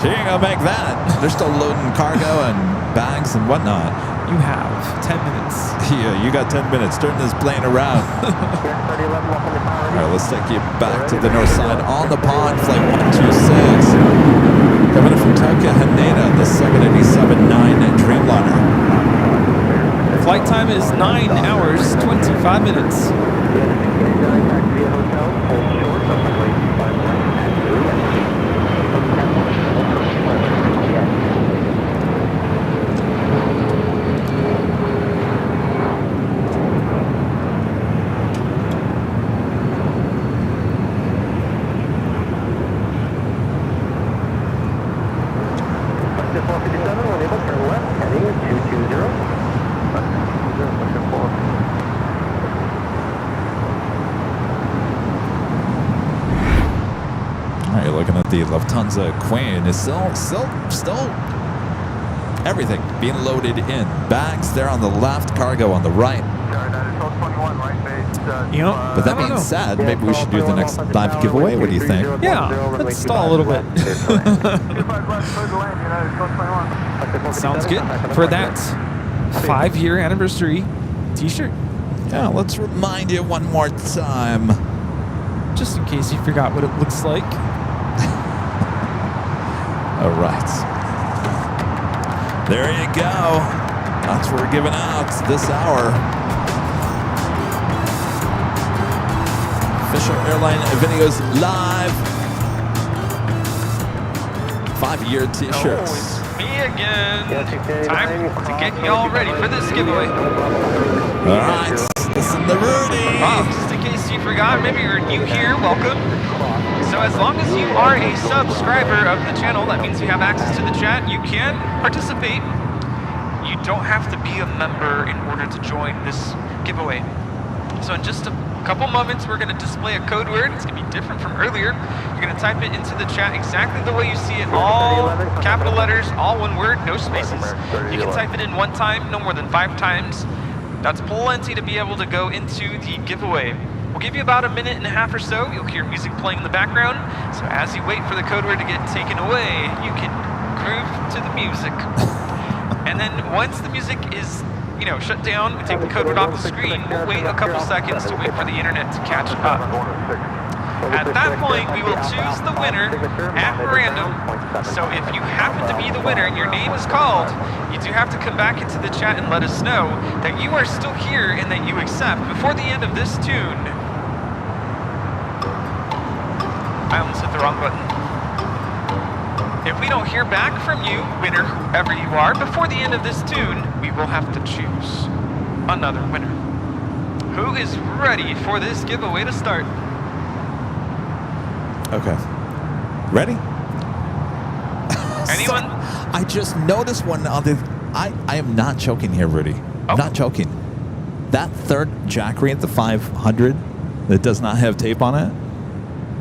She ain't gonna make that. They're still loading cargo and bags and whatnot. You have 10 minutes. Yeah, you got 10 minutes. Turn this plane around. All right, let's take you back to the north side on the pond. Flight 126. Coming in from Tokyo, Haneda, the 787-9 Dreamliner. Flight time is 9 hours, 25 minutes. The Lufthansa Queen is still everything being loaded in. Bags there on the left, cargo on the right. But that being said, maybe we should do the next live giveaway. What do you think? Yeah, let's stall a little bit. Sounds good for that 5-year anniversary t-shirt. Yeah, let's remind you one more time. Just in case you forgot what it looks like. All right. There you go. That's what we're giving out this hour. Official Airline Videos Live. 5-year t-shirts. Oh, it's me again. Time to get y'all ready for this giveaway. All right, listen to Rudy. Just in case you forgot, maybe you're new here, welcome. So as long as you are a subscriber of the channel, that means you have access to the chat, you can participate. You don't have to be a member in order to join this giveaway. So in just a couple moments, we're going to display a code word. It's going to be different from earlier. You're going to type it into the chat exactly the way you see it, all capital letters, all one word, no spaces. You can type it in one time, no more than 5 times. That's plenty to be able to go into the giveaway. We'll give you about a minute and a half or so. You'll hear music playing in the background. So as you wait for the code word to get taken away, you can groove to the music. And then once the music is, shut down, we take the code word off the screen. We'll wait a couple seconds to wait for the internet to catch up. At that point, we will choose the winner at random. So if you happen to be the winner and your name is called, you do have to come back into the chat and let us know that you are still here and that you accept before the end of this tune. I almost hit the wrong button. If we don't hear back from you, winner, whoever you are, before the end of this tune, we will have to choose another winner. Who is ready for this giveaway to start? Okay. Ready? Anyone? I just noticed one other. I am not joking here, Rudy. I'm not joking. That third Jackery at the 500 that does not have tape on it,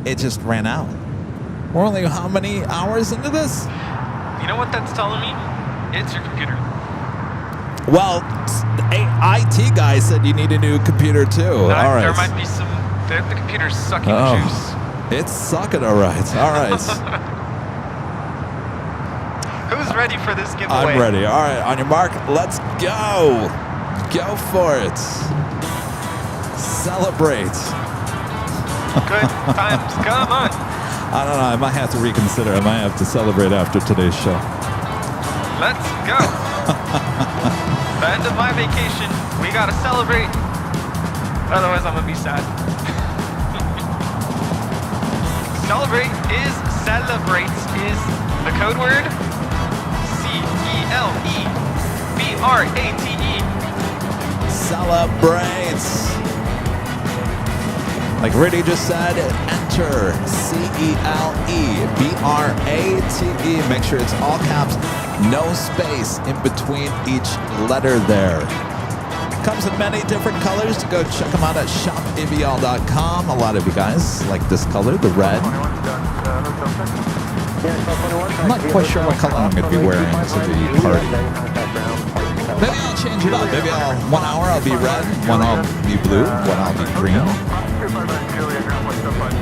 it just ran out. We're only how many hours into this? You know what that's telling me? It's your computer. Well, the IT guy said you need a new computer too. All right. There might be some. The computer's sucking juice. It's sucking, all right. All right. Who's ready for this giveaway? I'm ready. All right, on your mark, let's go. Go for it. Celebrate. Good times, come on. I don't know, I might have to reconsider. I might have to celebrate after today's show. Let's go. The end of my vacation, we gotta celebrate. Otherwise, I'm gonna be sad. Celebrates is the code word CELEBRATE. Celebrates. Like Rudy just said, enter CELEBRATE. Make sure it's all caps, no space in between each letter there. Comes in many different colors. To go check them out at shopavl.com. A lot of you guys like this color, the red. I'm not quite sure what color I'm going to be wearing to the party. Maybe I'll change it up. Maybe 1 hour I'll be red, 1 I'll be blue, 1 I'll be green.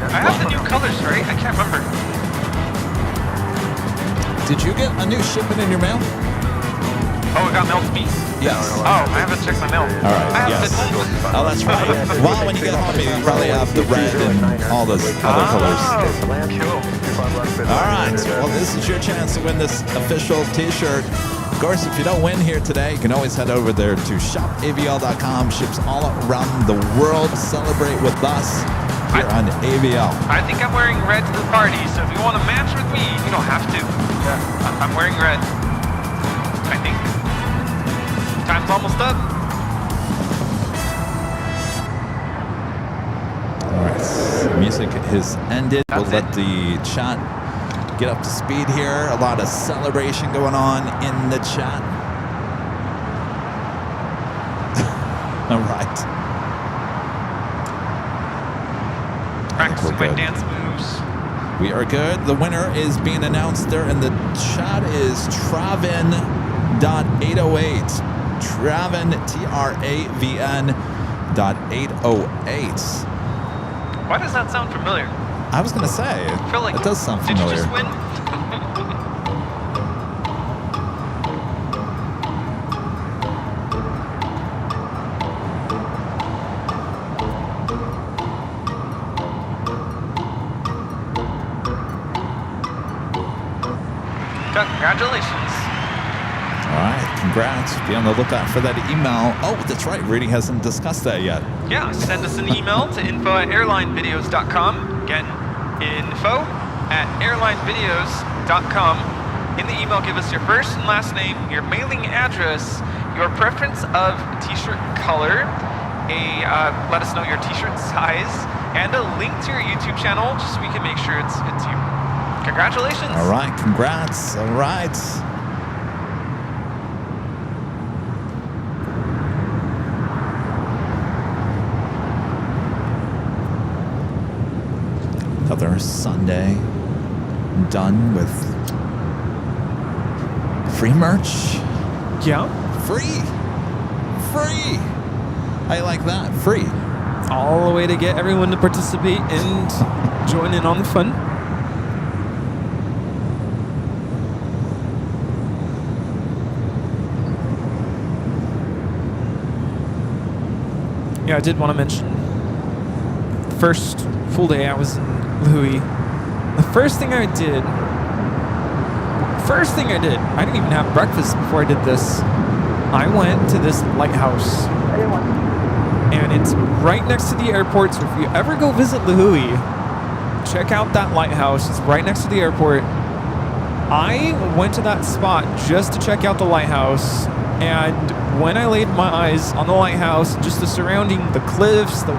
I have the new colors, right? I can't remember. Did you get a new shipment in your mail? Oh, it got mailed to me? Yes. Oh, I haven't checked my mail. All right, I yes. haven't been Oh, that's right. Well, when you get home, you probably have the red and all those other colors. Cool. All right. Well, this is your chance to win this official t-shirt. Of course, if you don't win here today, you can always head over there to shopavl.com. Ships all around the world. Celebrate with us here on AVL. I think I'm wearing red to the party, so if you want to match with me, you don't have to. Yeah. I'm wearing red. I think. Time's almost up. All right. Music has ended. We'll let the chat get up to speed here. A lot of celebration going on in the chat. All right. Practicing my dance moves. We are good. The winner is being announced there in the chat is Travin.808. Travin, Travn.808. Why does that sound familiar? I was going to say, I feel like it does sound familiar. Did you just win? All Congratulations. right. congrats. Be on the lookout for that email. Oh, that's right. Rudy hasn't discussed that yet. Yeah, send us an email to info@airlinevideos.com. Again, info@airlinevideos.com. In the email, give us your first and last name, your mailing address, your preference of t-shirt color, let us know your t-shirt size, and a link to your YouTube channel, just so we can make sure it's you. Congratulations. All right, congrats. All right. Another Sunday done with free merch. Yeah. Free. How you like that? Free. All the way to get everyone to participate and join in on the fun. Yeah, I did want to mention, first full day I was in Louis. The first thing I did, I didn't even have breakfast before I did this. I went to this lighthouse. And it's right next to the airport, so if you ever go visit Louis, check out that lighthouse. It's right next to the airport. I went to that spot just to check out the lighthouse, and when I laid my eyes on the lighthouse, just the surrounding, the cliffs, the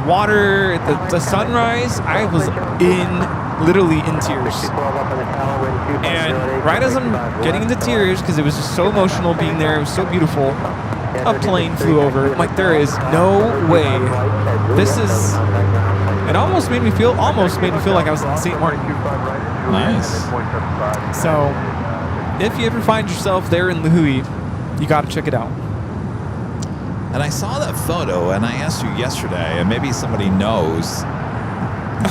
water, the sunrise, I was literally in tears. And right as I'm getting into tears, because it was just so emotional being there, it was so beautiful, a plane flew over. I'm like, there is no way. It almost made me feel like I was in St. Martin. Nice. So, if you ever find yourself there in Louis, you got to check it out. And I saw that photo, and I asked you yesterday, and maybe somebody knows,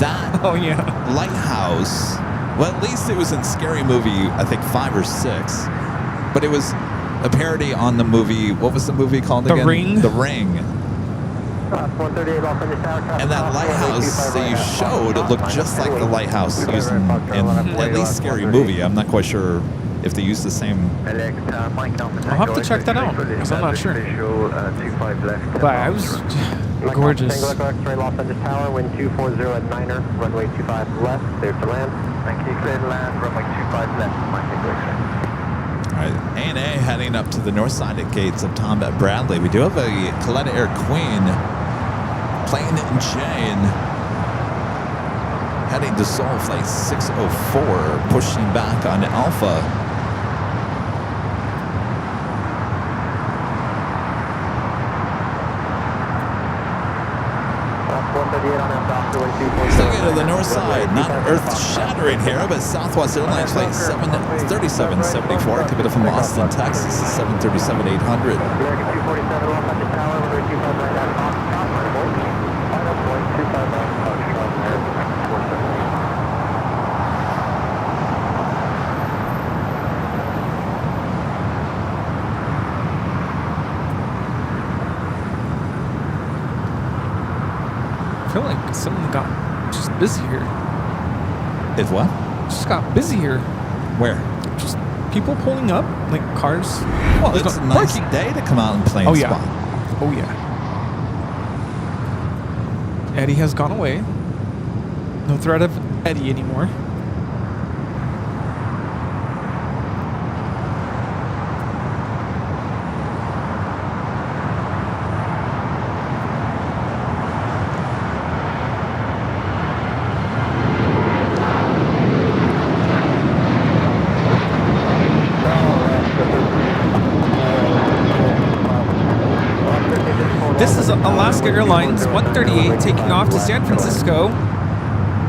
that Oh, yeah. lighthouse, well, at least it was in Scary Movie, I think 5 or 6, but it was a parody on the movie, what was the movie called again? The Ring? The Ring. And that lighthouse that you showed, it looked just like the lighthouse used in at least Scary Movie. I'm not quite sure if they use the same. I'll have to check that out, because I'm not sure. But I was gorgeous. Los Angeles Tower, wind 240 at 9er, runway 25 left, clear to land. Thank you, clear to land, runway 25 left, Mike Equation. All right, ANA heading up to the north side of gates of Tom at Bradley. We do have a Coletta Air Queen, Plane Jane, heading to Seoul, flight 604, pushing back on Alpha. Sticking to the north side, not earth-shattering here, but Southwest Airlines flight 737-74, coming from Austin, Texas, is 737-800. I feel like something got just busy here. If what? Just got busy here. Where? Just people pulling up, like cars. Well, it's a nice day to come out and plane spot. Oh, yeah. Eddie has gone away. No threat of Eddie anymore. This is Alaska Airlines 138 taking off to San Francisco,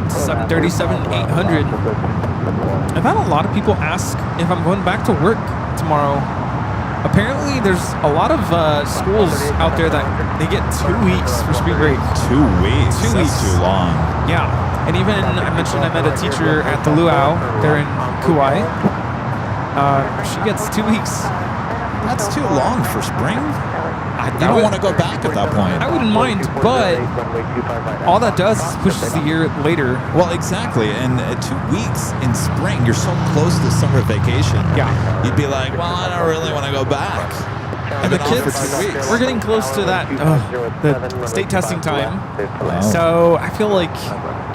737-800. I've had a lot of people ask if I'm going back to work tomorrow. Apparently, there's a lot of schools out there that they get 2 weeks for spring break. 2 weeks? 2 weeks. That's too long. Yeah. And even, I mentioned I met a teacher at the Luau there in Kauai. She gets 2 weeks. That's too long for spring? You don't want to go back at that point. I wouldn't mind, but all that does is pushes the year later. Well, exactly. And 2 weeks in spring, you're so close to summer vacation. Yeah. You'd be like, well, I don't really want to go back. And the I've been off kids, for 2 weeks. we're getting close to that, the state testing time. Wow. So I feel like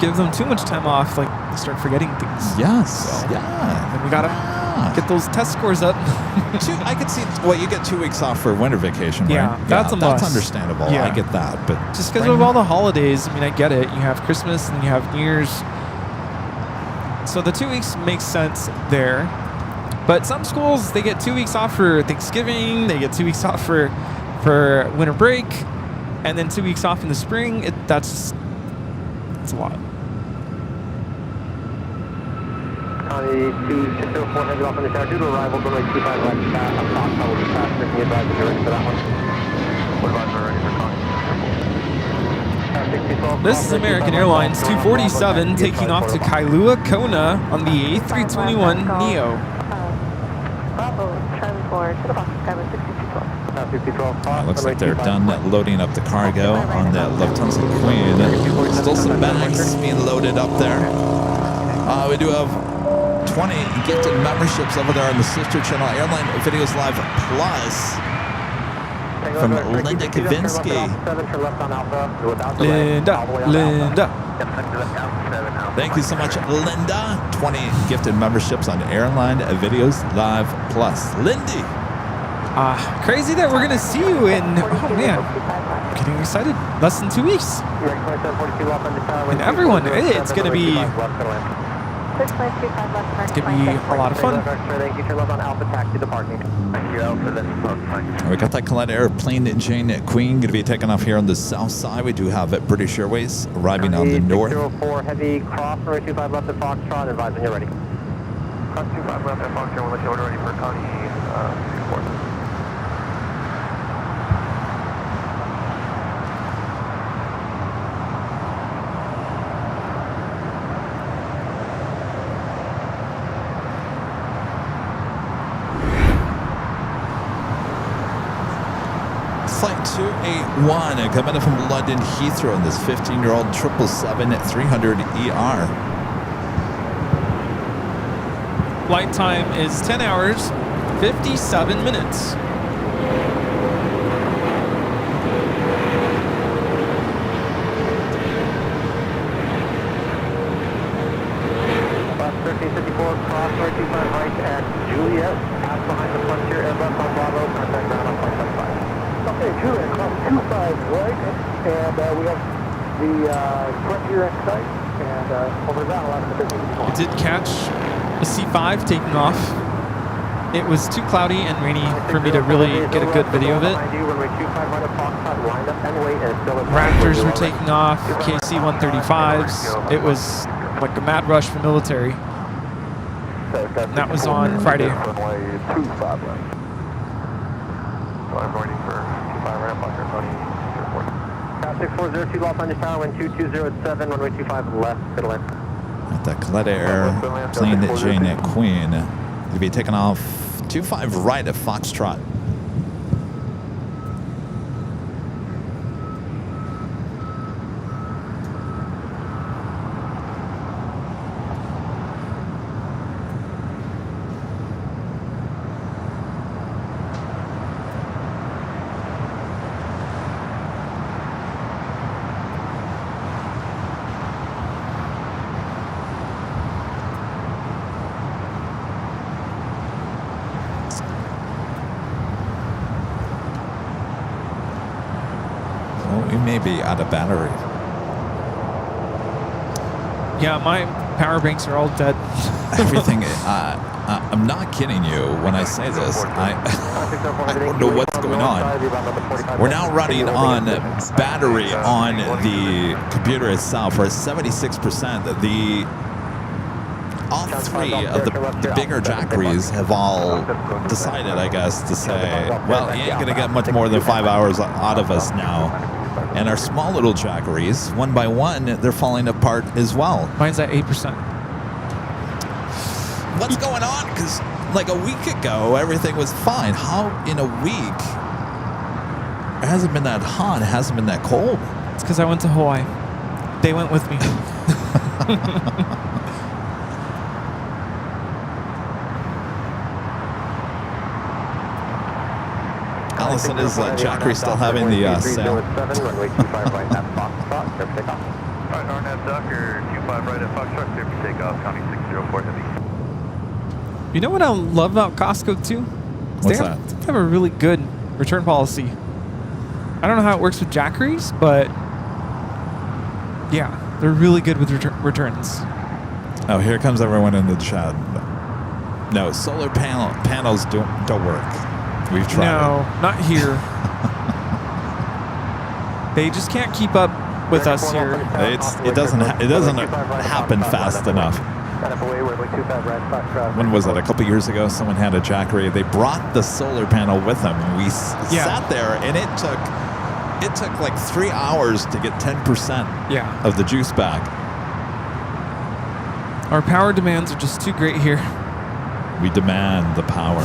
give them too much time off, like they start forgetting things. Yes. Yeah. And we gotta get those test scores up. I could see. Well, you get 2 weeks off for winter vacation, right? Yeah, that's a That's must. understandable. Yeah. I get that, but Just because of all the holidays, I mean, I get it. You have Christmas and you have New Year's. So the 2 weeks makes sense there. But some schools, they get 2 weeks off for Thanksgiving. They get 2 weeks off for winter break. And then 2 weeks off in the spring. That's a lot. County 2604 heavy off on the tower due to arrival, runway 25 right fast. Up top, I will be fast. Can you advise if you're ready for that one? What advise we're ready for County? This is American Airlines 247 taking off to Kailua, Kona on the A321 Neo. Bravo, Charlie 4 to the box, Skyway 6212. looks like they're done loading up the cargo on the Lufthansa Queen. Still some bags being loaded up there. We do have 20 gifted memberships over there on the sister channel, Airline Videos Live Plus, from Linda Kavinsky. Linda. Thank you so much, Linda. 20 gifted memberships on Airline Videos Live Plus. Lindy. Crazy that we're going to see you in, oh man, I'm getting excited. Less than 2 weeks. And everyone, it's going to be a lot of fun. We got that Collette Air Plane Jane Queen going to be taking off here on the south side. We do have British Airways arriving on the north. 04 heavy cross, runway 25 left at Foxtrot. Advise when you're ready. Cross 25 left at Foxtrot. We'll let you order ready for County 64. Flight 281 coming in from London Heathrow in this 15-year-old 777-300ER. Flight time is 10 hours, 57 minutes. Bus 1354, cross 25 right at Juliet. Pass behind the Frontier Airbus on Bravo. Contact ground on flight 75. Okay, Juliet, cross 25 right. And we have the Frontier in sight. And over to that, I'll have the business. I did catch a C5 taking off. It was too cloudy and rainy for me to really get a good video of it. Raptors were taking off, KC-135s. It was like a mad rush for military. And that was on Friday. I'm waiting for 25 ramp on your County 6402 Los Angeles Tower, wind 220 runway 25 left, middle end. At that Collette Air Plane Jane Queen to be taking off 25 right at Foxtrot. We may be out of battery. Yeah, my power banks are all dead. Everything. I'm not kidding you when I say this. I don't know what's going on. We're now running on battery on the computer itself. We're at 76%. All three of the bigger Jackeries have all decided, I guess, to say, well, you ain't going to get much more than 5 hours out of us now. And our small little Jackeries, one by one, they're falling apart as well. Mine's at 8%. What's going on? Because like a week ago, everything was fine. How in a week hasn't been that hot. It hasn't been that cold. It's because I went to Hawaii. They went with me. Allison, is Jackery still having the sale? Runway 25 right at Foxtrot, clear for takeoff. Alright, RNAV Docker, 25 right at Foxtrot, clear for takeoff, county 604 Heavy. You know what I love about Costco too? What's they have a really good return policy. I don't know how it works with Jackeries, but yeah, they're really good with returns. Oh, here comes everyone in the chat. No, solar panels don't work. We've tried. No, not here. They just can't keep up with us here. It doesn't happen fast enough. When was it? A couple years ago, someone had a Jackery. They brought the solar panel with them. We sat there, and it took like 3 hours to get 10% of the juice back. Our power demands are just too great here. We demand the power.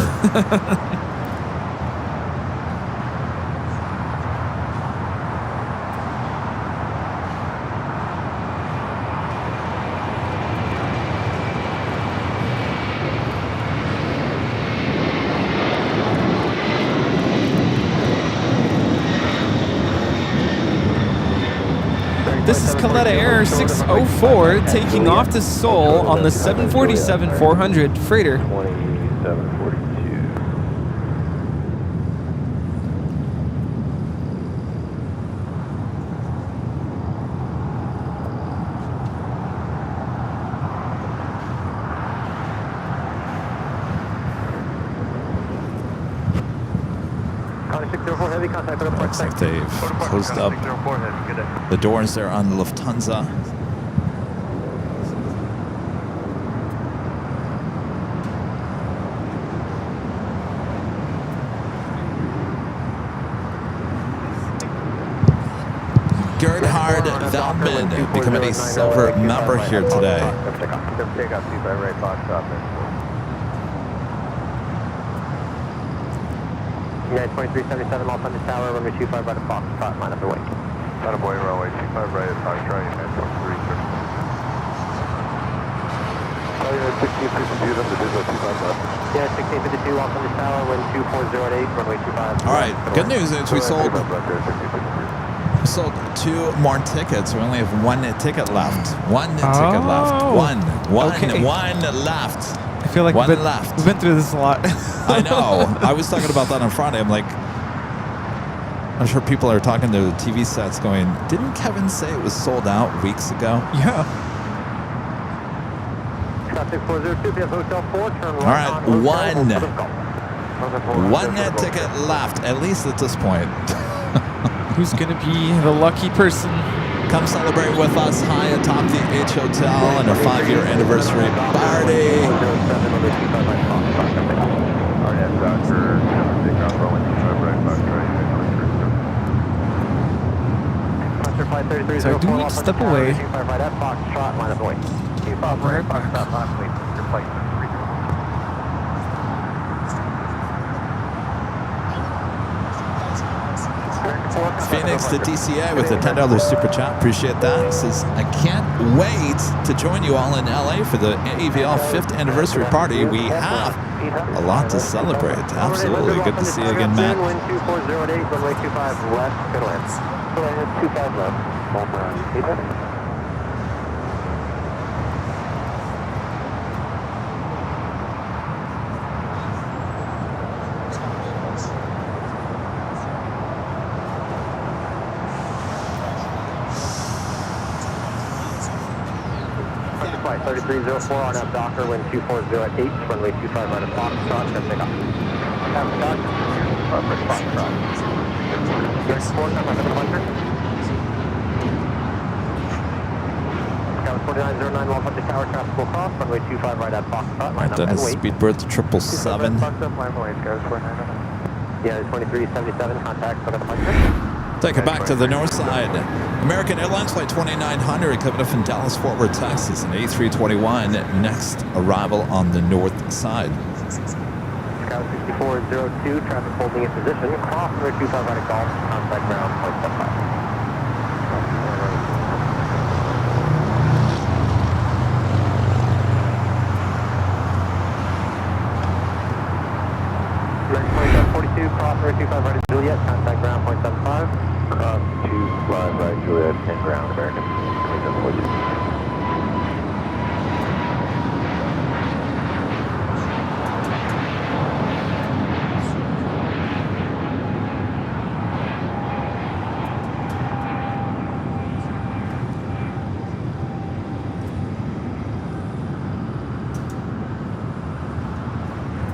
This is Coletta Air 604 taking off to Seoul on the 747-400 freighter. 2742. Heavy contact. Looks like they've closed up the doors there on the Lufthansa. Gerhard Velman becoming a silver member here today. United 2377, Los Angeles Tower, runway 25 right at Foxtrot, line up the way. Line up the way, runway 25 right at Foxtrot, United 23. United 1652, the Disney 25 left. United 1652, Los Angeles Tower, wind 2408, runway 25. All right, good news is we sold 2 more tickets. We only have 1 ticket left. One ticket left. One left. I feel like we've been through this a lot. I know. I was talking about that on Friday. I'm like, I'm sure people are talking to the TV sets going, didn't Kevin say it was sold out weeks ago? Yeah. All right, one ticket left, at least at this point. Who's going to be the lucky person? Come celebrate with us high atop the H Hotel and our 5-year anniversary party. So I do need to step away. Phoenix to DCA with a $10 super chat. Appreciate that. Says, I can't wait to join you all in LA for the AVL 5th anniversary party. We have a lot to celebrate. Absolutely. Good to see you again, Matt. Wind 2408, runway 25 left, good left. 25 left, hold on. Flight 3304 on up Docker, wind 2408, runway 25 right of Foxtrot, then take off. Have a Docker, Foxtrot. Yes, 4, come on, departure. Scout 4909, Los Angeles Tower, traffic will cross, runway 25 right at Foxtrot, line up Then and a wait. Speedbird 777. Yeah, 2377, contact for the departure. Take it back to the north side. American Airlines Flight 2900 coming up from Dallas, Fort Worth, Texas. An A321 next arrival on the north side. Scout 64 2402, traffic holding in position. Cross runway 25 right at Golf, contact ground, 0.75. Cross runway 25 right at Juliet, contact ground 0.75. Cross 25 right Juliet, and ground American.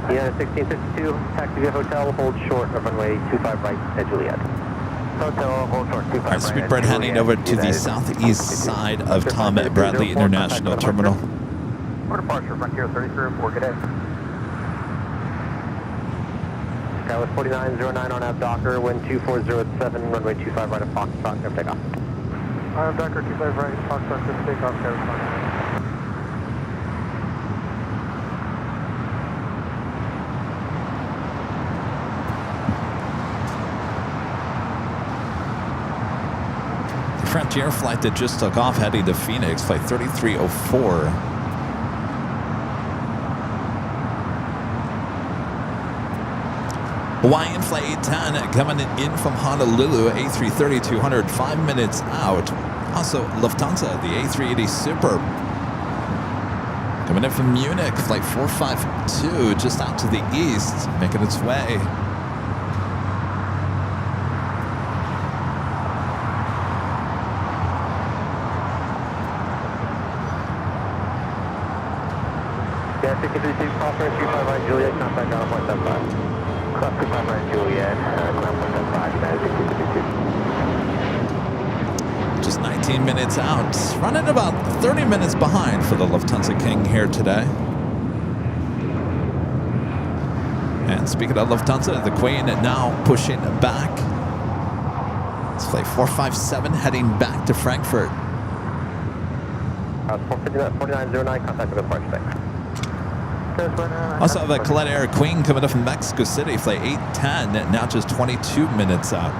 Yeah, 1652, taxi via hotel, hold short of runway 25 right at Juliet. Hotel, hold short, 25 All right, right Speedbird at heading Juliet, over to the United southeast side of Tom Bradley International Terminal. For departure, Frontier 3304, good day. Skywest 4909 on nav Docker, wind 2407, runway 25 right at Foxtrot, no takeoff. On Docker 25 right, Foxtrot, no takeoff, Skywest. Frontier flight that just took off heading to Phoenix, flight 3304. Hawaiian flight 810 coming in from Honolulu, A330, 200, 5 minutes out. Also, Lufthansa, the A380 Super. Coming in from Munich, flight 452, just out to the east, making its way. Yeah, 63 cross runway 25 right Juliet, contact ground 1.75. Cross 25 right Juliet, ground 1.75, United 63. Just 19 minutes out. Running about 30 minutes behind for the Lufthansa King here today. And speaking of Lufthansa, the Queen now pushing back. It's flight 457 heading back to Frankfurt. 4909, contact with departure, thanks. Also have a Colette Air Queen coming up from Mexico City, flight 810, now just 22 minutes out.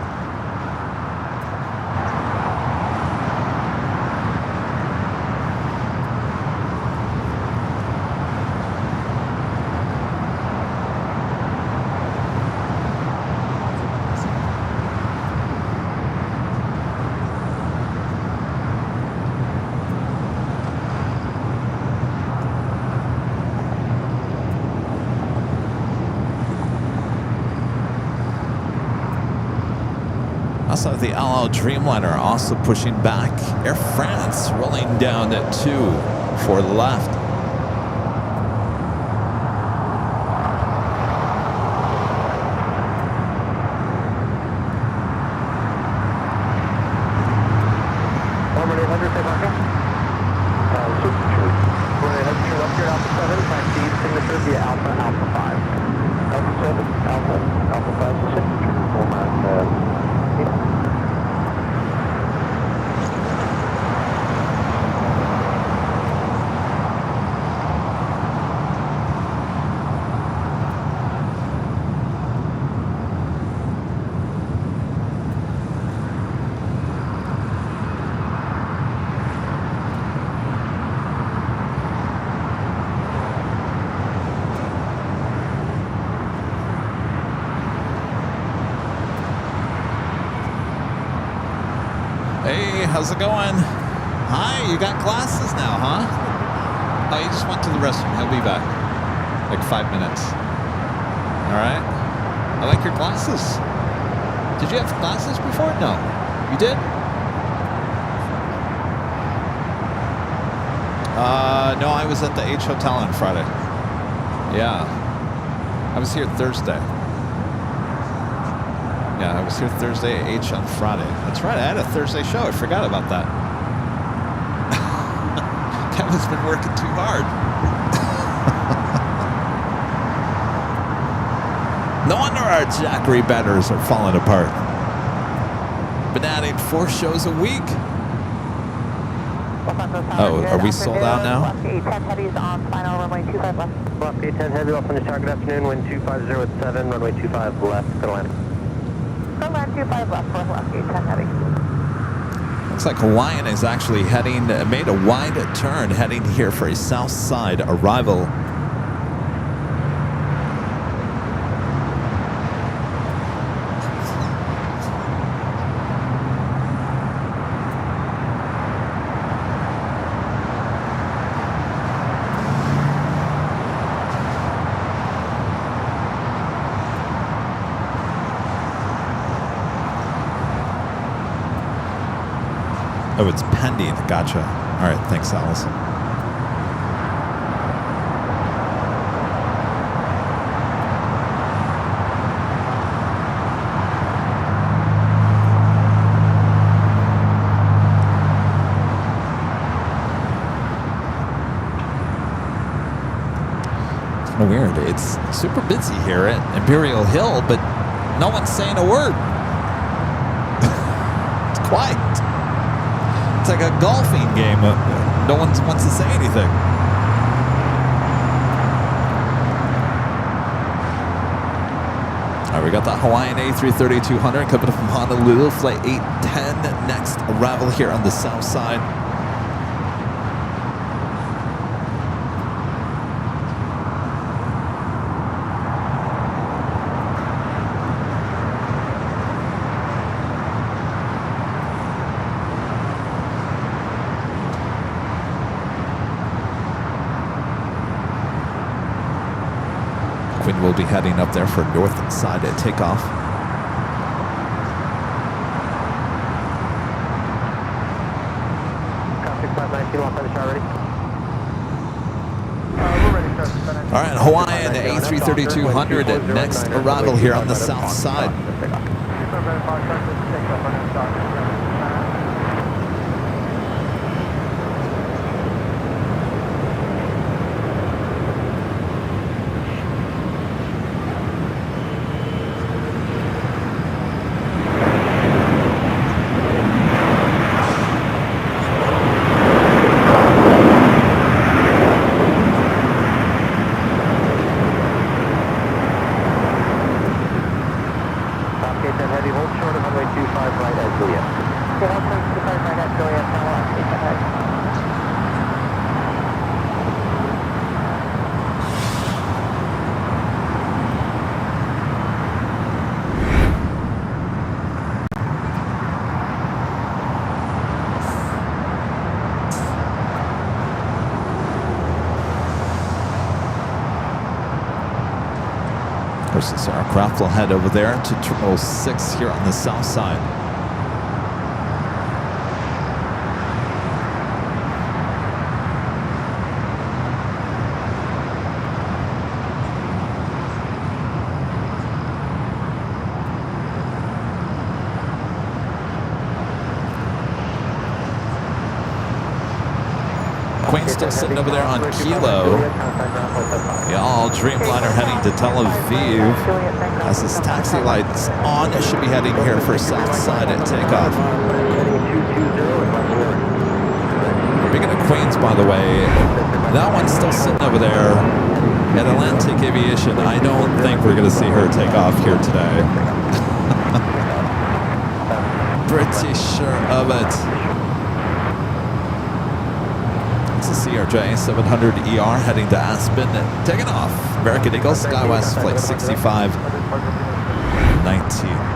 Also, the LL Dreamliner also pushing back. Air France rolling down at 2 for the left. Hey, how's it going? Hi, you got glasses now, huh? Oh, you just went to the restroom. He'll be back. Like 5 minutes. All right. I like your glasses. Did you have glasses before? No. You did? No, I was at the H Hotel on Friday. Yeah. I was here Thursday. Yeah, I was here Thursday at H on Friday. That's right, I had a Thursday show. I forgot about that. Kevin's been working too hard. No wonder our Jackery betters are falling apart. Been adding 4 shows a week. Oh, are we sold out now? Left 810 Heavies on final runway 25 left. Left 810 Heavy, off on the target afternoon, wind 250 at 7, runway 25 left, go to landing. Go land 25 left for left 810 Heavy. Looks like Hawaiian is actually made a wide turn, heading here for a south side arrival. Oh, it's pending. Gotcha. All right. Thanks, Allison. It's kind of weird. It's super busy here at Imperial Hill, but no one's saying a word. It's quiet. It's like a golfing game. No one wants to say anything. All right, we got the Hawaiian A330-200 coming from Honolulu, flight 810. Next arrival here on the south side. Quinn will be heading up there for north side at takeoff. Copy 519, off on the chart, ready? We're ready, sir. All right, Hawaiian A330-200, next arrival here on the south side. Of course, this aircraft will head over there to Terminal 6 here on the south side. Queen's still sitting over there on Kilo. Y'all, Dreamliner heading to Tel Aviv. As his taxi lights on, it should be heading here for south side at takeoff. Speaking of Queens, by the way, that one's still sitting over there at Atlantic Aviation. I don't think we're going to see her take off here today. Pretty sure of it. CRJ 700ER heading to Aspen, taking off. American Eagle, SkyWest, flight 6519.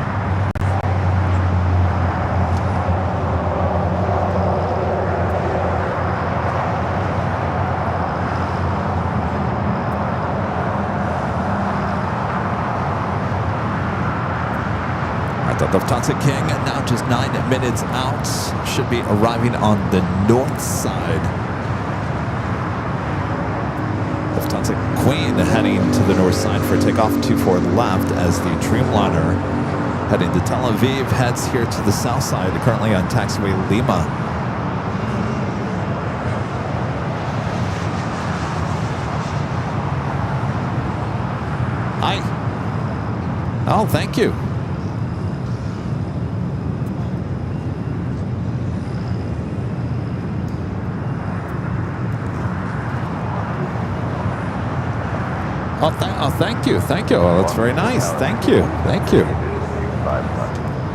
The Lufthansa King now just 9 minutes out. Should be arriving on the north side. Lufthansa Queen heading to the north side for takeoff 24 left as the Dreamliner heading to Tel Aviv heads here to the south side, currently on taxiway Lima. Hi. Oh, thank you. Thank you. Oh, that's very nice. Thank you.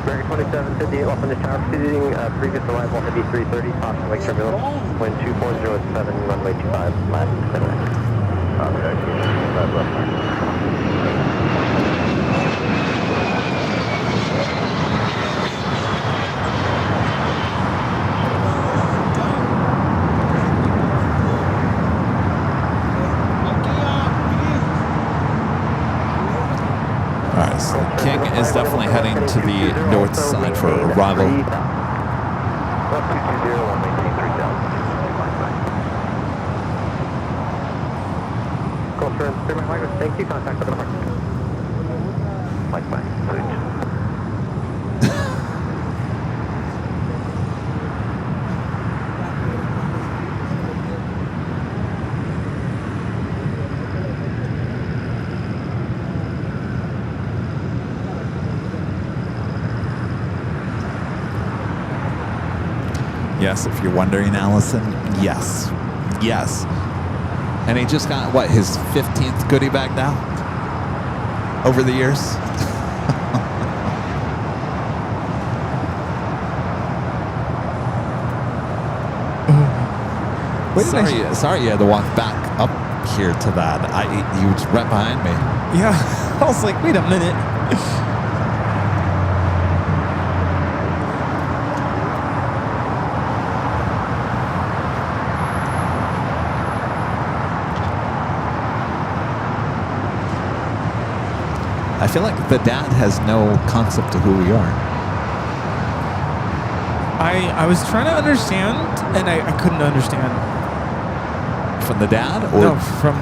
American 2758, Los Angeles Tower, proceeding previous arrival, heavy 330, Austin Lake Turbulence, wind 2407, runway 25, last 10 minutes. All right, so King is definitely heading to the north side for arrival. 220, maintain 3000. Confirm, thank you, contact with the mark. Likewise, Yes, if you're wondering, Allison, yes. And he just got, what, his 15th goodie bag now? Over the years? Sorry you had to walk back up here to that. You was right behind me. Yeah, I was like, wait a minute. I feel like the dad has no concept of who we are. I was trying to understand, and I couldn't understand. From the dad? Or No, from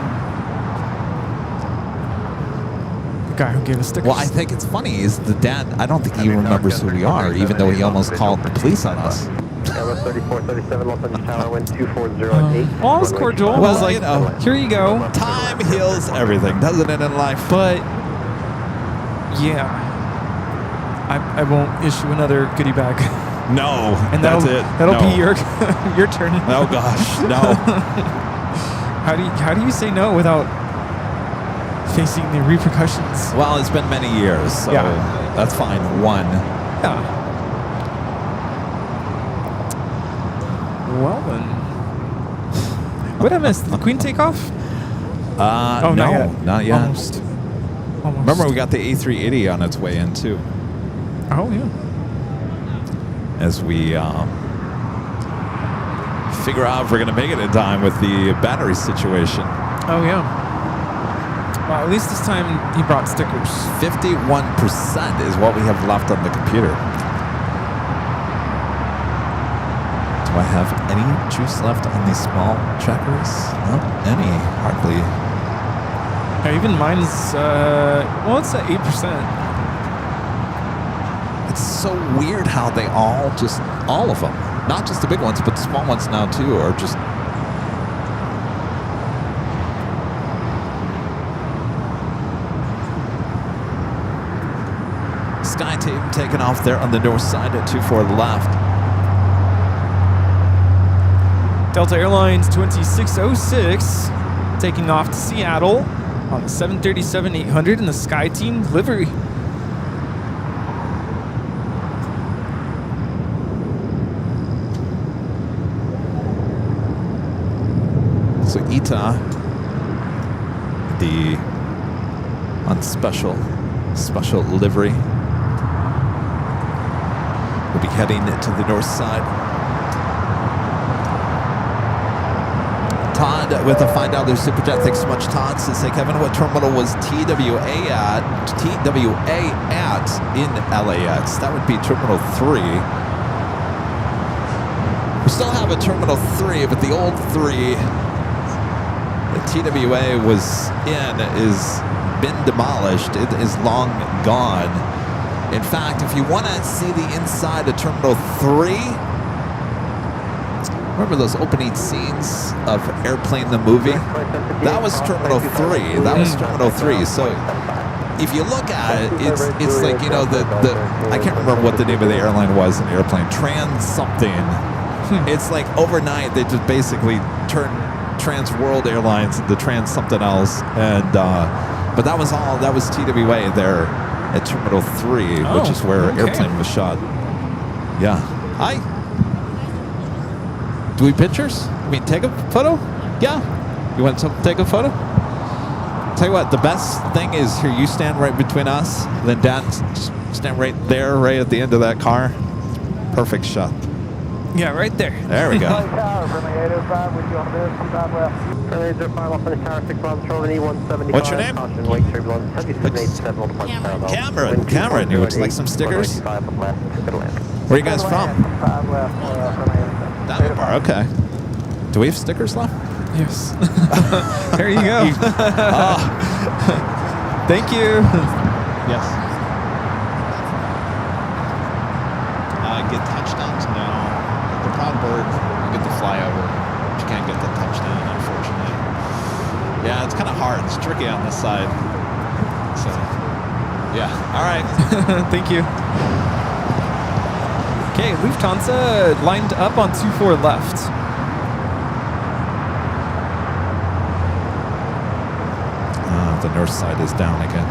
the guy who gave us stickers. Well, I think it's funny is the dad, I don't think he remembers who we are, even though he almost called the police on us. Airbus 3437, Los Angeles Tower, wind 2408. All was cordial. Well, I was like, you know, here you go. Time heals everything, doesn't it, in life? But yeah, I won't issue another goodie bag. No, And that's that'll it. be your your turn. Oh gosh, no. How do you say no without facing the repercussions? Well, it's been many years, so Yeah. that's fine. One. Yeah. Well then, what did I miss? Did the Queen take off? No, not yet. Almost. Remember, we got the A380 on its way in too. Oh yeah. As we figure out if we're going to make it in time with the battery situation. Oh yeah. Well, at least this time he brought stickers. 51% is what we have left on the computer. Do I have any juice left on these small checkers? Not any, hardly. Yeah, even mine's well, it's at 8%. It's so weird how they all of them, not just the big ones, but the small ones now too, are just. Sky team taking off there on the north side at 24 left. Delta Airlines 2606 taking off to Seattle on the 737-800 in the Sky Team livery. So Ita, on special livery, will be heading to the north side. Todd with a $5 super chat. Thanks so much, Todd. Says, hey, Kevin, what terminal was TWA at in LAX? That would be Terminal 3. We still have a Terminal 3, but the old 3 that TWA was in is been demolished. It is long gone. In fact, if you want to see the inside of Terminal 3, remember those opening scenes of Airplane the movie? That was Terminal 3. That was Terminal 3. So if you look at it, it's like, you know, the I can't remember what the name of the airline was in Airplane. Trans something. It's like overnight they just basically turned Trans World Airlines into Trans something else, and but that was all. That was TWA there at Terminal 3, which is where Airplane was shot. Yeah. Hi. Do we pictures? I mean, take a photo? Yeah. You want to take a photo? Tell you what, the best thing is here. You stand right between us, then Dan stand right there, right at the end of that car. Perfect shot. Yeah, right there. There we go. What's your name? Cameron, you would like some stickers? Where are you guys from? Denver, okay. Do we have stickers left? Yes. There you go. Thank you. Yes. Get touchdowns? No. The Proud Bird, you get the flyover, but you can't get the touchdown, unfortunately. Yeah, it's kind of hard. It's tricky on this side. So, yeah. All right. Thank you. Okay, Lufthansa lined up on 24 left. The north side is down again.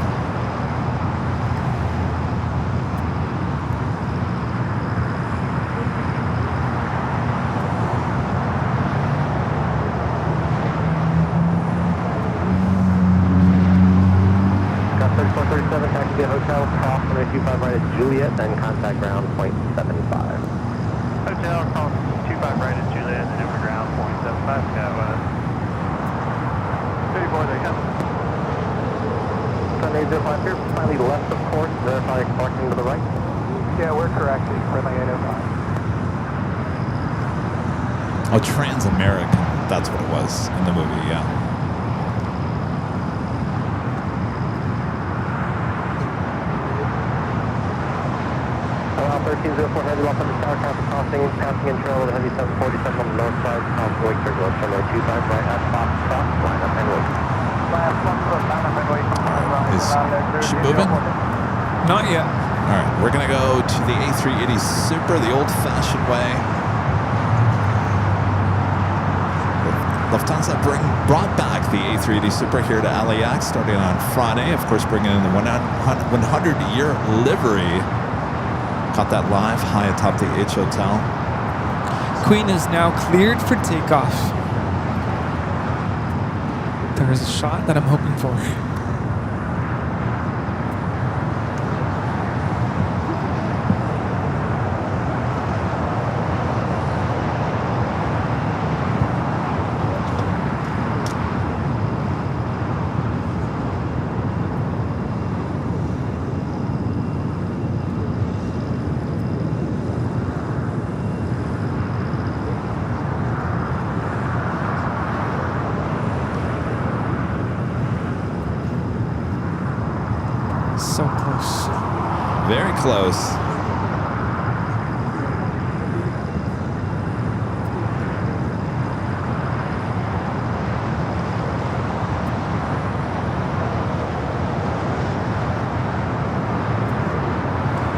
Got 3437, taxi to hotel, cross runway 25 right at Juliet, then contact ground point 75. Hotel, cross 25 right at Juliet, then over ground point 75, Skywest. 34, there you go. Sunday 05 here, slightly left of course, verify parking to the right. Yeah, we're correct, runway 805. Oh, Trans-American. That's what it was in the movie, yeah. Allow 1304 heavy left on the tower, traffic crossing, passing in trail with a heavy 747 on the north side, crossing wake turbulence, runway 25 right at Foxtrot, line up and wait. Is she moving? Not yet. All right, we're going to go to the A380 Super, the old-fashioned way. Lufthansa brought back the A380 Super here to LAX starting on Friday. Of course, bringing in the 100-year livery. Caught that live high atop the H Hotel. Queen is now cleared for takeoff. There is a shot that I'm hoping for. So close. Very close.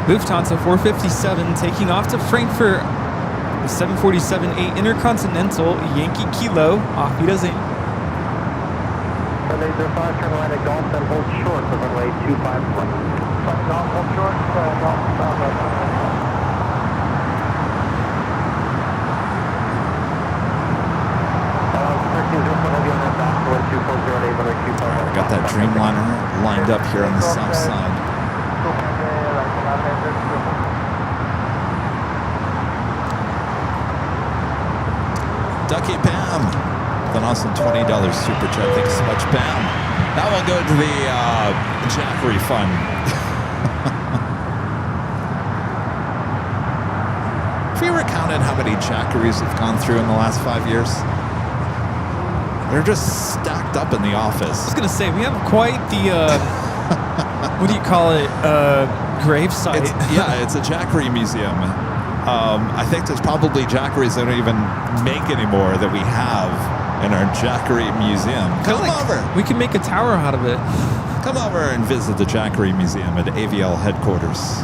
Lufthansa 457 taking off to Frankfurt. The 747-8 Intercontinental Yankee Kilo. Auf Wiedersehen. Sunday 05, turn right at Golf, then hold short for runway 25 left. Golf, hold short, Golf, stop left. Got that Dreamliner lined up here on the south side. Ducky Pam, with an awesome $20 super chat. Thanks so much, Pam. That will go to the Jackery Fund. Have you ever counted how many Jackeries have gone through in the last 5 years? They're just stacked up in the office. I was going to say, we have quite the, what do you call it, gravesite. It's a Jackery museum. I think there's probably Jackeries that don't even make anymore that we have in our Jackery museum. Come over. We can make a tower out of it. Come over and visit the Jackery Museum at AVL headquarters.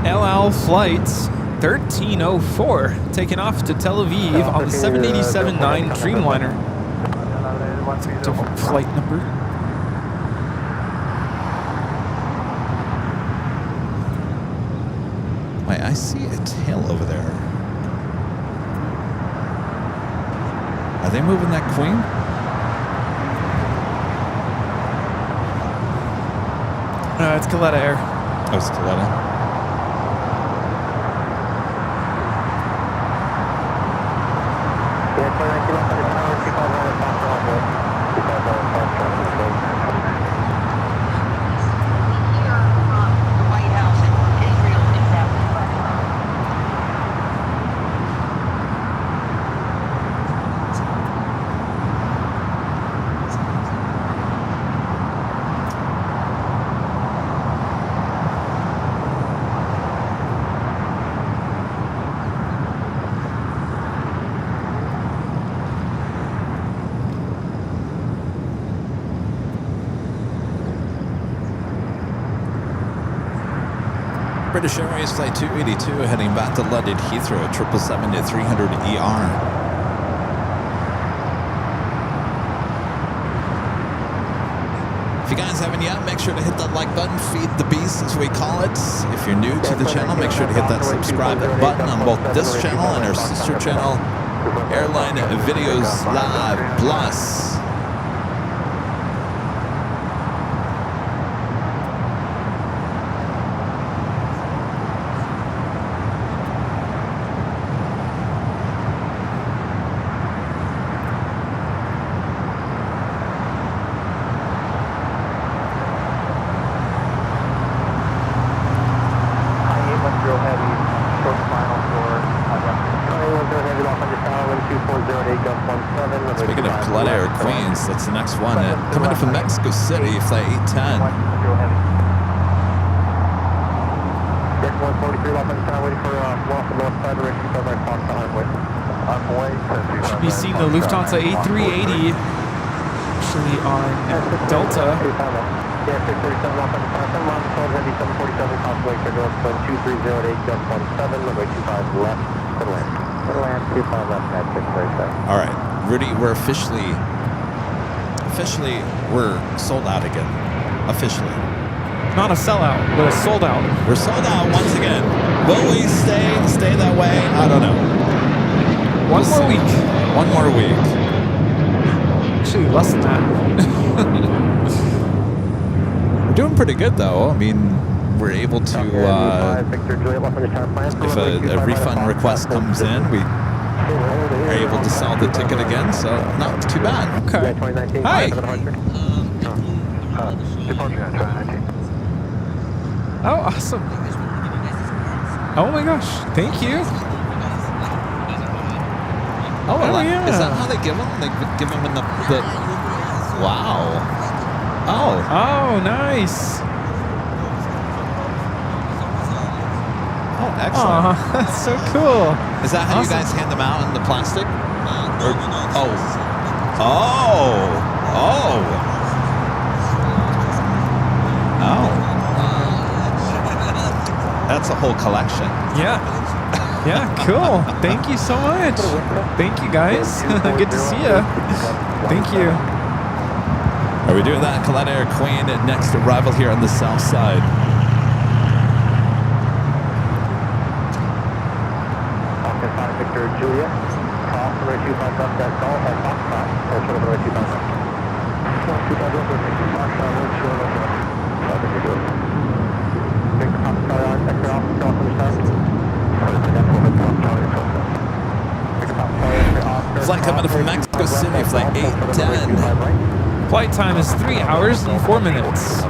El Al flight 1304, taking off to Tel Aviv on the 787-9 Dreamliner. Different flight number. Wait, I see a tail over there. Are they moving that Queen? It's Coletta Air. Oh, it's Coletta. British Airways Flight 282 heading back to London Heathrow at 777-300ER. If you guys haven't yet, make sure to hit that like button, feed the beast as we call it. If you're new to the channel, make sure to hit that subscribe button on both this channel and our sister channel, Airline Videos Live Plus. Speaking of Coletta Air Queens, that's the next one. Coming in from Mexico City, flight 810. 143 Los Angeles, waiting for north side direction, by Fox Highway. On the way to Should be seeing the Lufthansa A380 actually on Delta. Yeah, 637 Los Angeles, Mount 12 747, Costway, Federal, 2308, just 17, runway 25 left, to land. To land, 25 left, at 637. All right, Rudy, we're officially we're sold out again. Officially. Not a sellout, but a sold out. We're sold out once again. Will we stay that way? I don't know. One more week. One more week. Actually, less than that. We're doing pretty good, though. I mean, we're able to, if a refund request comes in, we are able to sell the ticket again, so not too bad. Okay. Hi. Oh, awesome. Oh my gosh. Thank you. Oh, well, yeah. Is that how they give them? They give them in the wow. Oh. Oh, nice. Oh, excellent. Aw, that's so cool. Is that how Awesome. you guys hand them out in the plastic? Or, oh. That's a whole collection. Yeah. Yeah, cool. Thank you so much. Thank you, guys. Good to see you. Thank you. Are we doing that? Coletta Air Queen, next arrival here on the south side. Victor Julia, cross runway 25 left, that's all, at Foxtrot, or short of runway 25 left. 25 left, Foxtrot, one short of left. Big Foxtrot on, sector off, cross on the south. Flight coming from Mexico City, flight 810. Flight time is 3 hours and 4 minutes.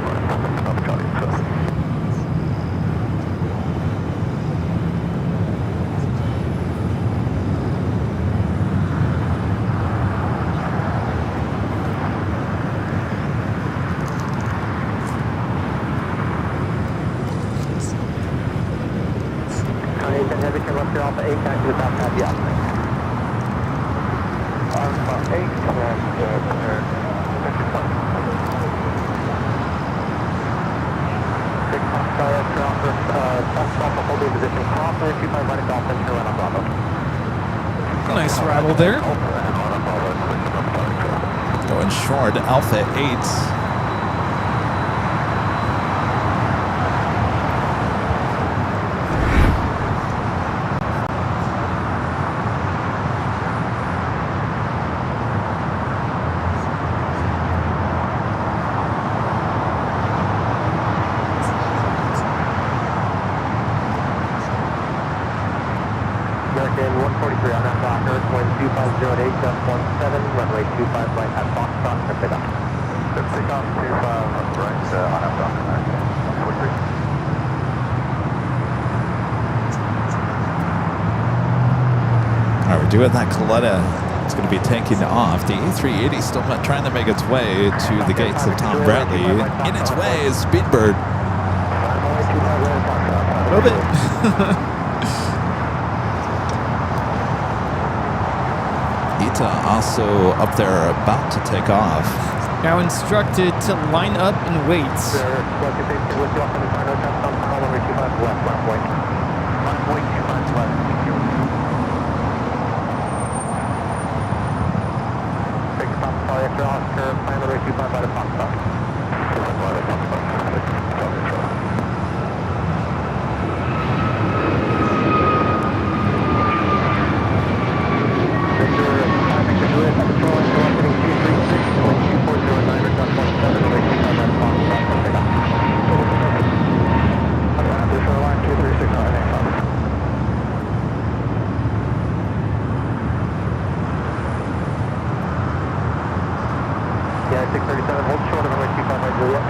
position, cross runway 25 right at Dolphin, turn right on Bravo. Nice rattle there. Going short, Alpha 8. American 143 on that Docker, wind 2508, just 17, runway 25 right at Foxtrot, and pick up. Pick up 25 right on that Docker, American 143. All right, we're doing that Coletta. It's going to be taking off. The A380 still not trying to make its way to the gates of Tom Bradley. In its way is Speedbird. Move it. Ita also up there about to take off. Now instructed to line up and wait. Yeah, 637, hold short of runway 25 right, Juliet.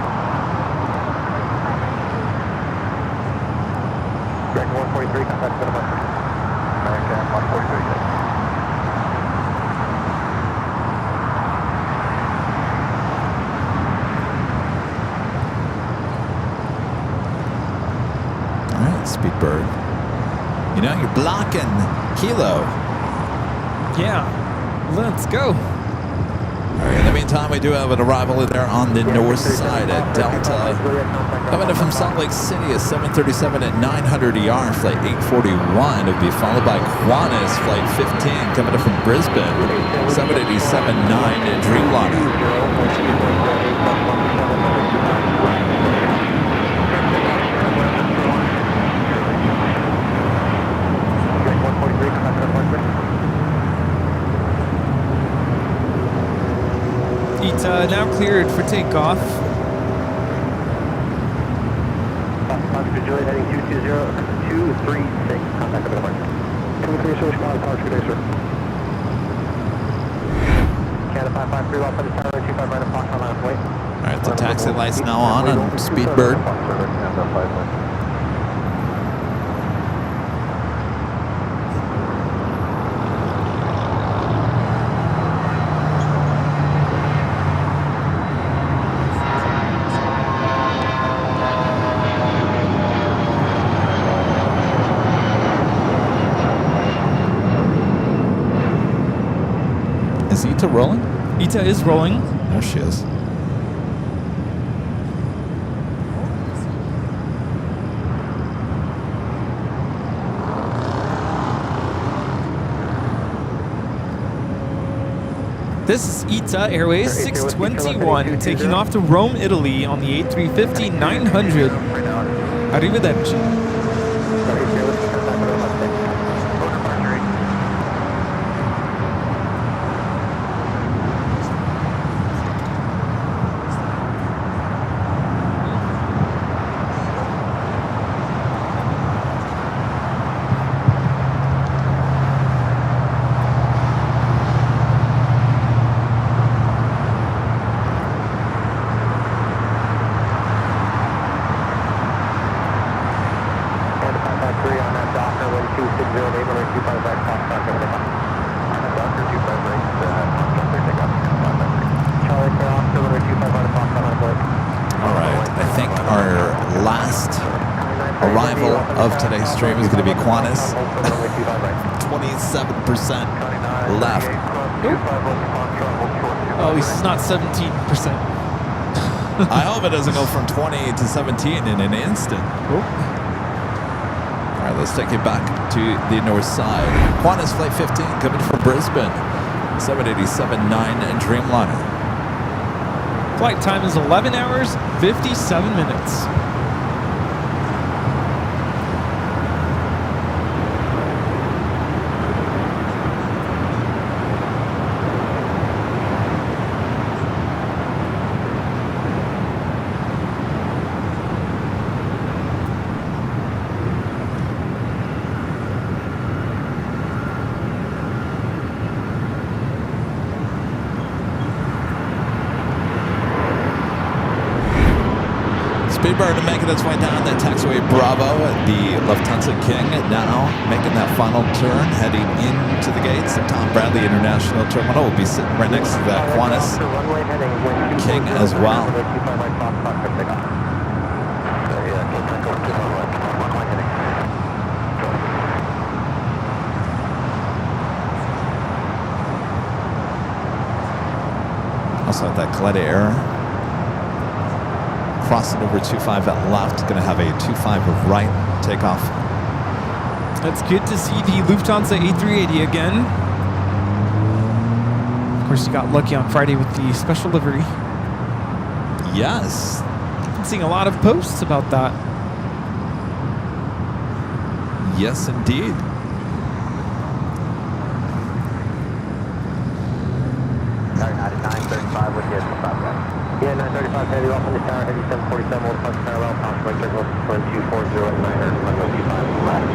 American 143, contact center marker. American 143, yes. All right, Speedbird. You know, you're blocking Kilo. Yeah, let's go. All right, in the meantime, we do have an arrival there on the north side at Delta. Coming in from Salt Lake City, a 737 at 900 ER, flight 841. It'll be followed by Qantas, flight 15, coming in from Brisbane, 787-9 at Dreamliner. Ita now cleared for takeoff. Juliet heading 220-236, contact the marker. 236, contact, good day, sir. Canada 553, well, for the tower, 25 right at Foxtrot, line of wait. All right, the taxi lights now on Speedbird. Is Ita rolling? Ita is rolling. There she is. This is Ita Airways 621 taking off to Rome, Italy on the A350-900. Arrivederci. Today's stream is going to be Qantas. 27% left. Oh, at least it's not 17%. I hope it doesn't go from 20 to 17 in an instant. Oh. All right, let's take it back to the north side. Qantas Flight 15 coming from Brisbane. 787-9 Dreamliner. Flight time is 11 hours, 57 minutes. Speedbird making its way down the taxiway Bravo at the Lufthansa King, now making that final turn, heading into the gates of Tom Bradley International Terminal. We'll be sitting right next to that Qantas King as well. Also at that Calais Air. Crossing over 25 at left, going to have a 25 of right takeoff. It's good to see the Lufthansa A380 again. Of course, you got lucky on Friday with the special livery. Yes. I've been seeing a lot of posts about that. Yes, indeed. Sorry, 935 with you. Yeah, 935 heavy off on the tower, heavy 747, will punch parallel, contact signal 1240 at 900, runway 25, left.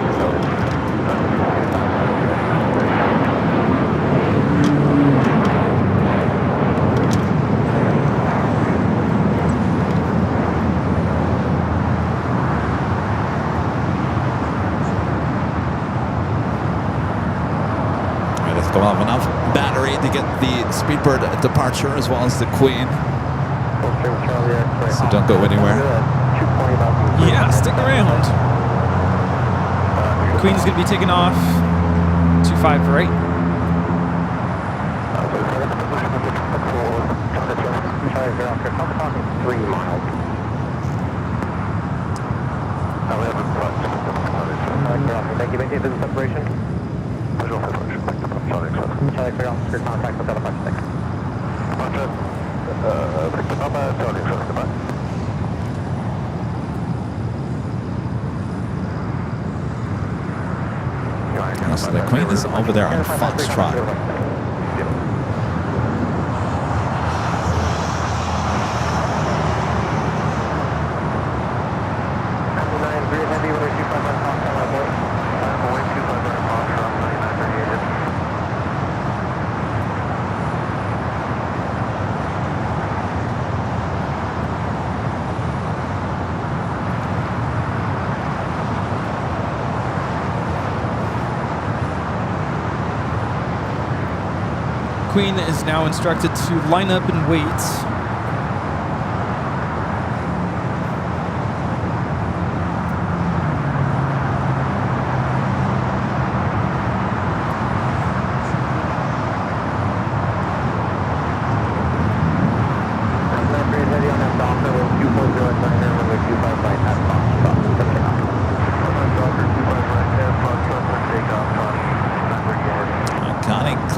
Let's go have enough battery to get the Speedbird departure as well as the Queen. So don't go anywhere. Yeah, stick around. Queen's going to be taking off 25 right. Thank you. Maintain business separation. Visual separation. Charlie, clear officer, contact with other punch. Thanks. So the Queen is over there on Foxtrot. Queen is now instructed to line up and wait.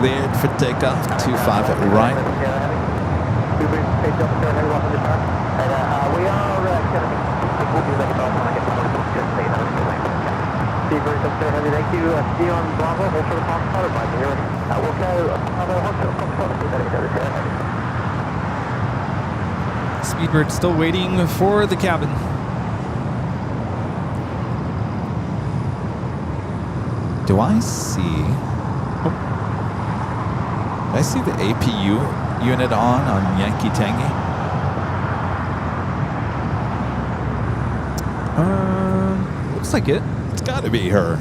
Cleared for takeoff, 25 at right. Thank you. See you on Bravo. Hold for the Fox Power Bike. Here. We'll go another hotel. Speedbird still waiting for the cabin. Do I see? Did I see the APU unit on Yankee Tangy? Looks like it. It's got to be her.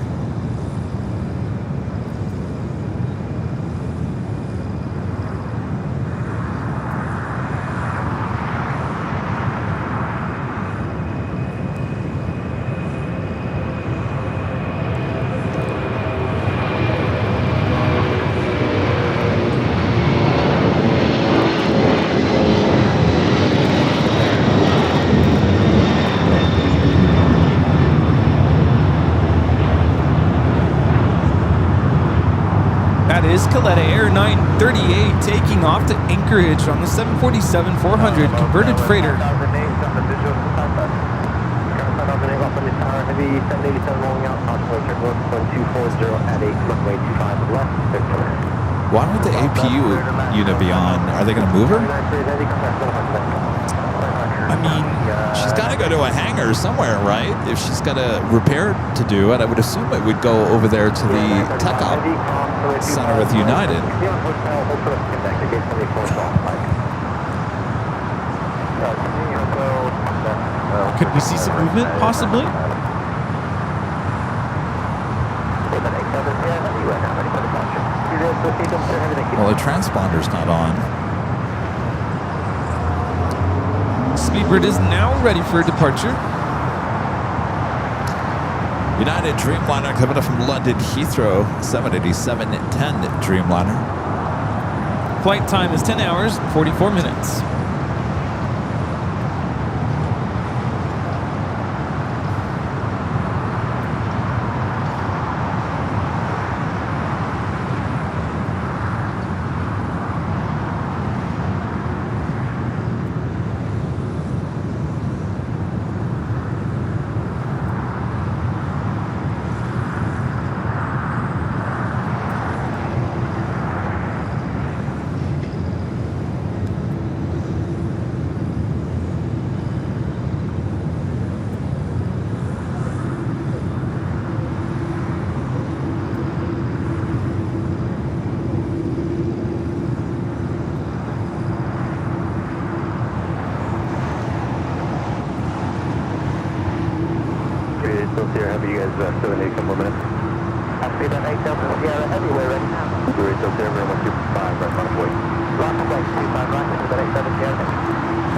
is Coletta Air 938 taking off to Anchorage on the 747-400 converted freighter. Heavy 787 rolling out, approximately turbo 1240 at 8, runway 25 left, clear to land. Why would the APU unit be on? Are they going to move her? I mean, She's got to go to a hangar somewhere, right? If she's got a repair to do, and I would assume it would go over there to the tech op center with United. could we see some movement, possibly? Well, the transponder's not on. Speedbird is now ready for departure. United Dreamliner coming up from London Heathrow, 787-10 Dreamliner. Flight time is 10 hours, 44 minutes.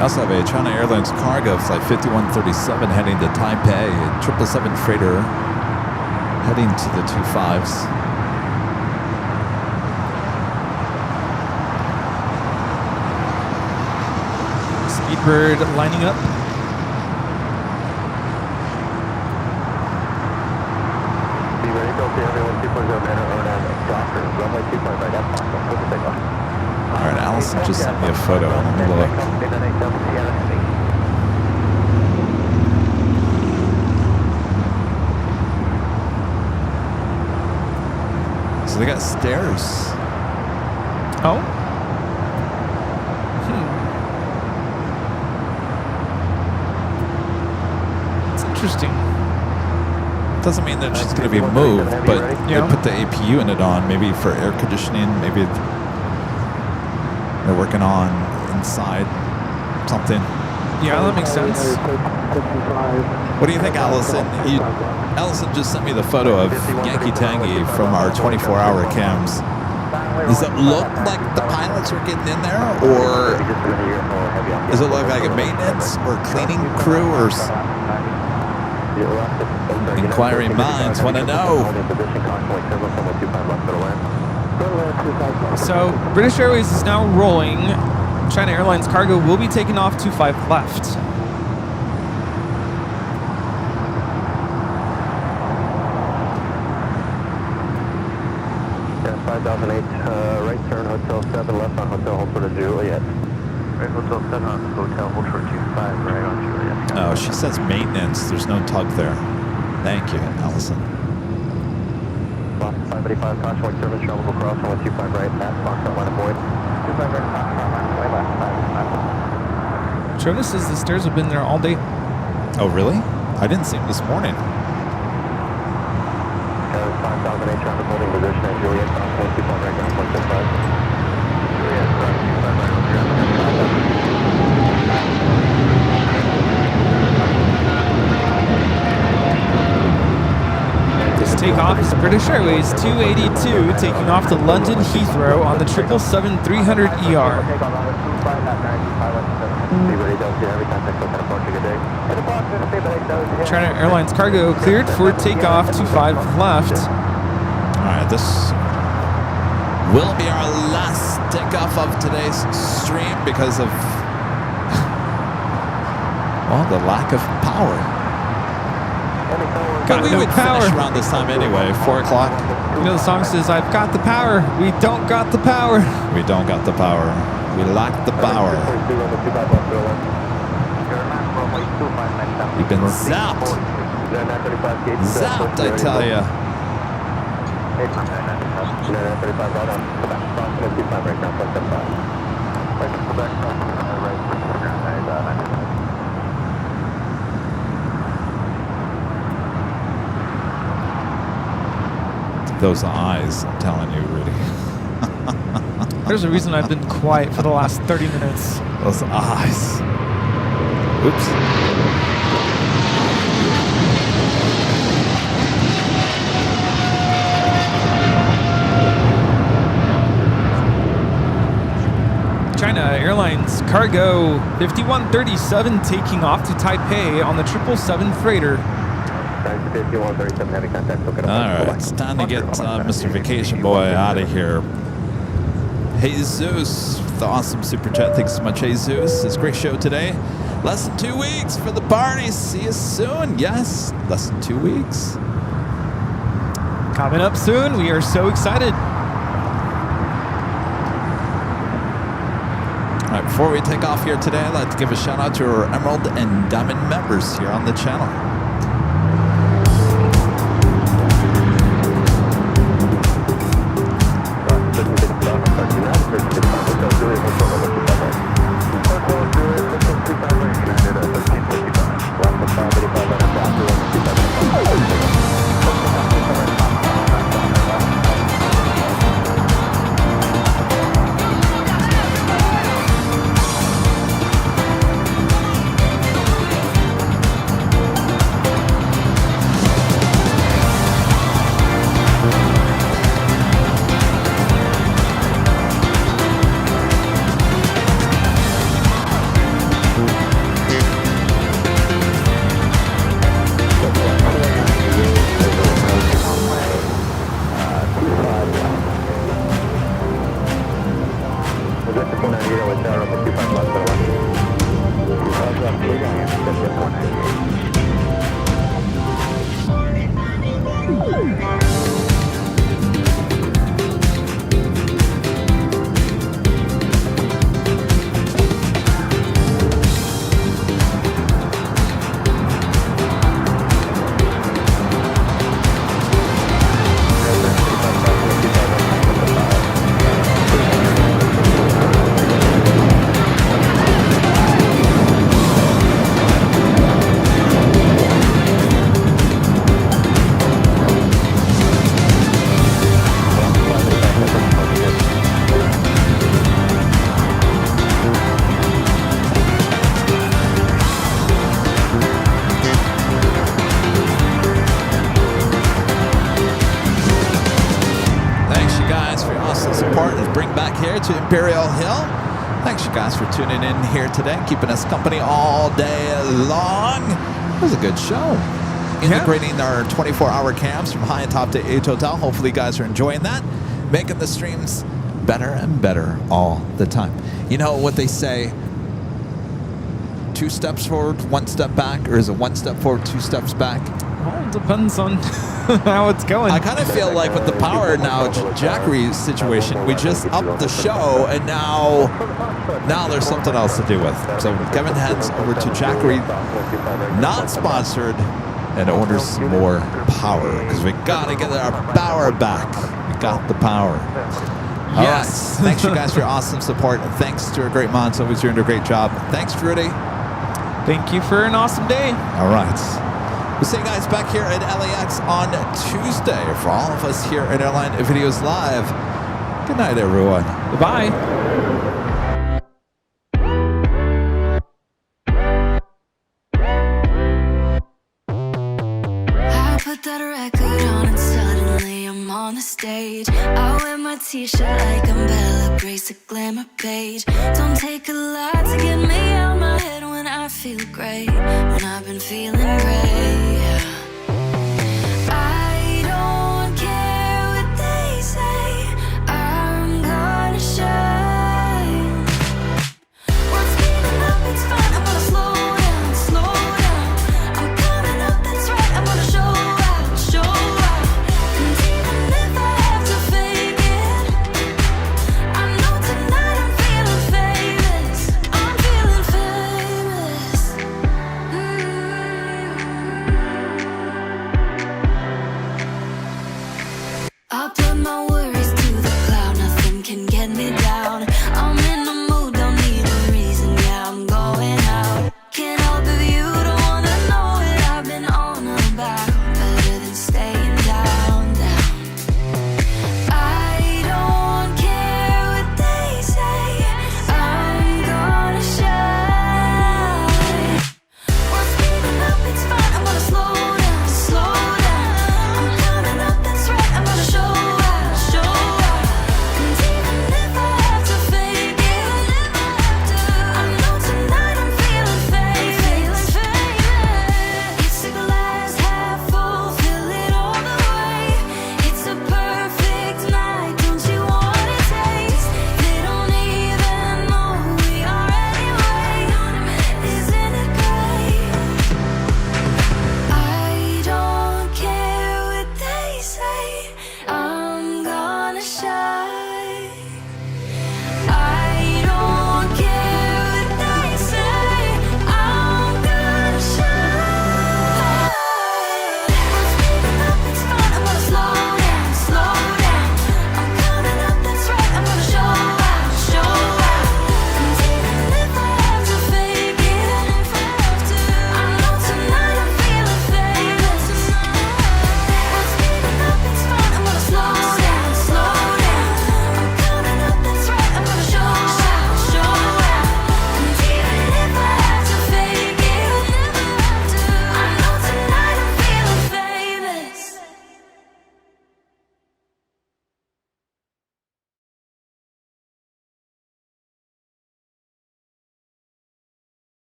We also have a China Airlines cargo flight 5137 heading to Taipei, a 777 freighter heading to the 25s. Speedbird lining up. All right, Allison just sent me a photo. Let me look. So they got stairs. Oh? It's interesting. Doesn't mean that she's going to be moved, but they put the APU unit on, maybe for air conditioning, maybe they're working on inside something. Yeah, that makes sense. What do you think, Allison? Allison just sent me the photo of Yankee Tangy from our 24-hour cams. Does it look like the pilots are getting in there, or does it look like a maintenance or cleaning crew, or inquiring minds want to know? So, British Airways is now rolling. China Airlines cargo will be taking off 25 left. 5008, right turn, Hotel 7, left on Hotel, hold for the Juliet. Right, Hotel 7 on Hotel, hold for 25, right on Juliet. Oh, she says maintenance. There's no tug there. Thank you, Allison. 585, caution, white service, travels across, 125 right, Pat, box up, line of void. 25 right, box up, line of void, left, 5. Travis says the stairs have been there all day. Oh, really? I didn't see him this morning. 5008, traffic holding position at Juliet, cross 125 right, ground 165. Juliet, cross 25 right, on ground 155. This takeoff is British Airways 282 taking off to London Heathrow on the 777-300ER. China Airlines cargo cleared for takeoff 25 left. All right, this will be our last takeoff of today's stream because of, well, the lack of power. Got we no would power. finish around this time anyway, 4 o'clock. You know the song says, "I've got the power." We don't got the power. We don't got the power. We lack the power. You've been zapped. Zapped, I tell ya. Those eyes, I'm telling you, Rudy. There's a reason I've been quiet for the last 30 minutes. Those eyes. Oops. China Airlines Cargo 5137 taking off to Taipei on the 777 freighter. All right, it's time to get Mr. Vacation Boy out of here. Jesus, the awesome super chat. Thanks so much, Jesus. It's a great show today. Less than 2 weeks for the party. See you soon. Yes, less than 2 weeks. Coming up soon. We are so excited. All right, before we take off here today, I'd like to give a shout out to our Emerald and Diamond members here on the channel. To Imperial Hill. Thanks you guys for tuning in here today, keeping us company all day long. It was a good show. Integrating our 24-hour cams from high and top to H Hotel. Hopefully you guys are enjoying that. Making the streams better and better all the time. You know what they say, 2 steps forward, 1 step back, or is it 1 step forward, 2 steps back? Well, it depends on how it's going. I kind of feel like with the power now Jackery situation, we just upped the show, and now there's something else to do with. So Kevin heads over to Jackery, not sponsored, and orders some more power because we got to get our power back. We got the power. All yes. Right. Thanks you guys for your awesome support, and thanks to our great mods. Always doing a great job. Thanks, Rudy. Thank you for an awesome day. All right. We'll see you guys back here at LAX on Tuesday. For all of us here at Airline Videos Live, good night, everyone. Goodbye. I put that record on and suddenly I'm on the stage. I wear my t-shirt like I'm Bella Grace, a glamour page. Don't take a lot to get me out my head when I feel great, when I've been feeling great. I don't care what they say, I'm gonna shine. What's speeding up, it's fine, I'm gonna slow down, slow down. I'm coming up, that's right, I'm gonna show my worries to the cloud. Nothing can get me down. I'm in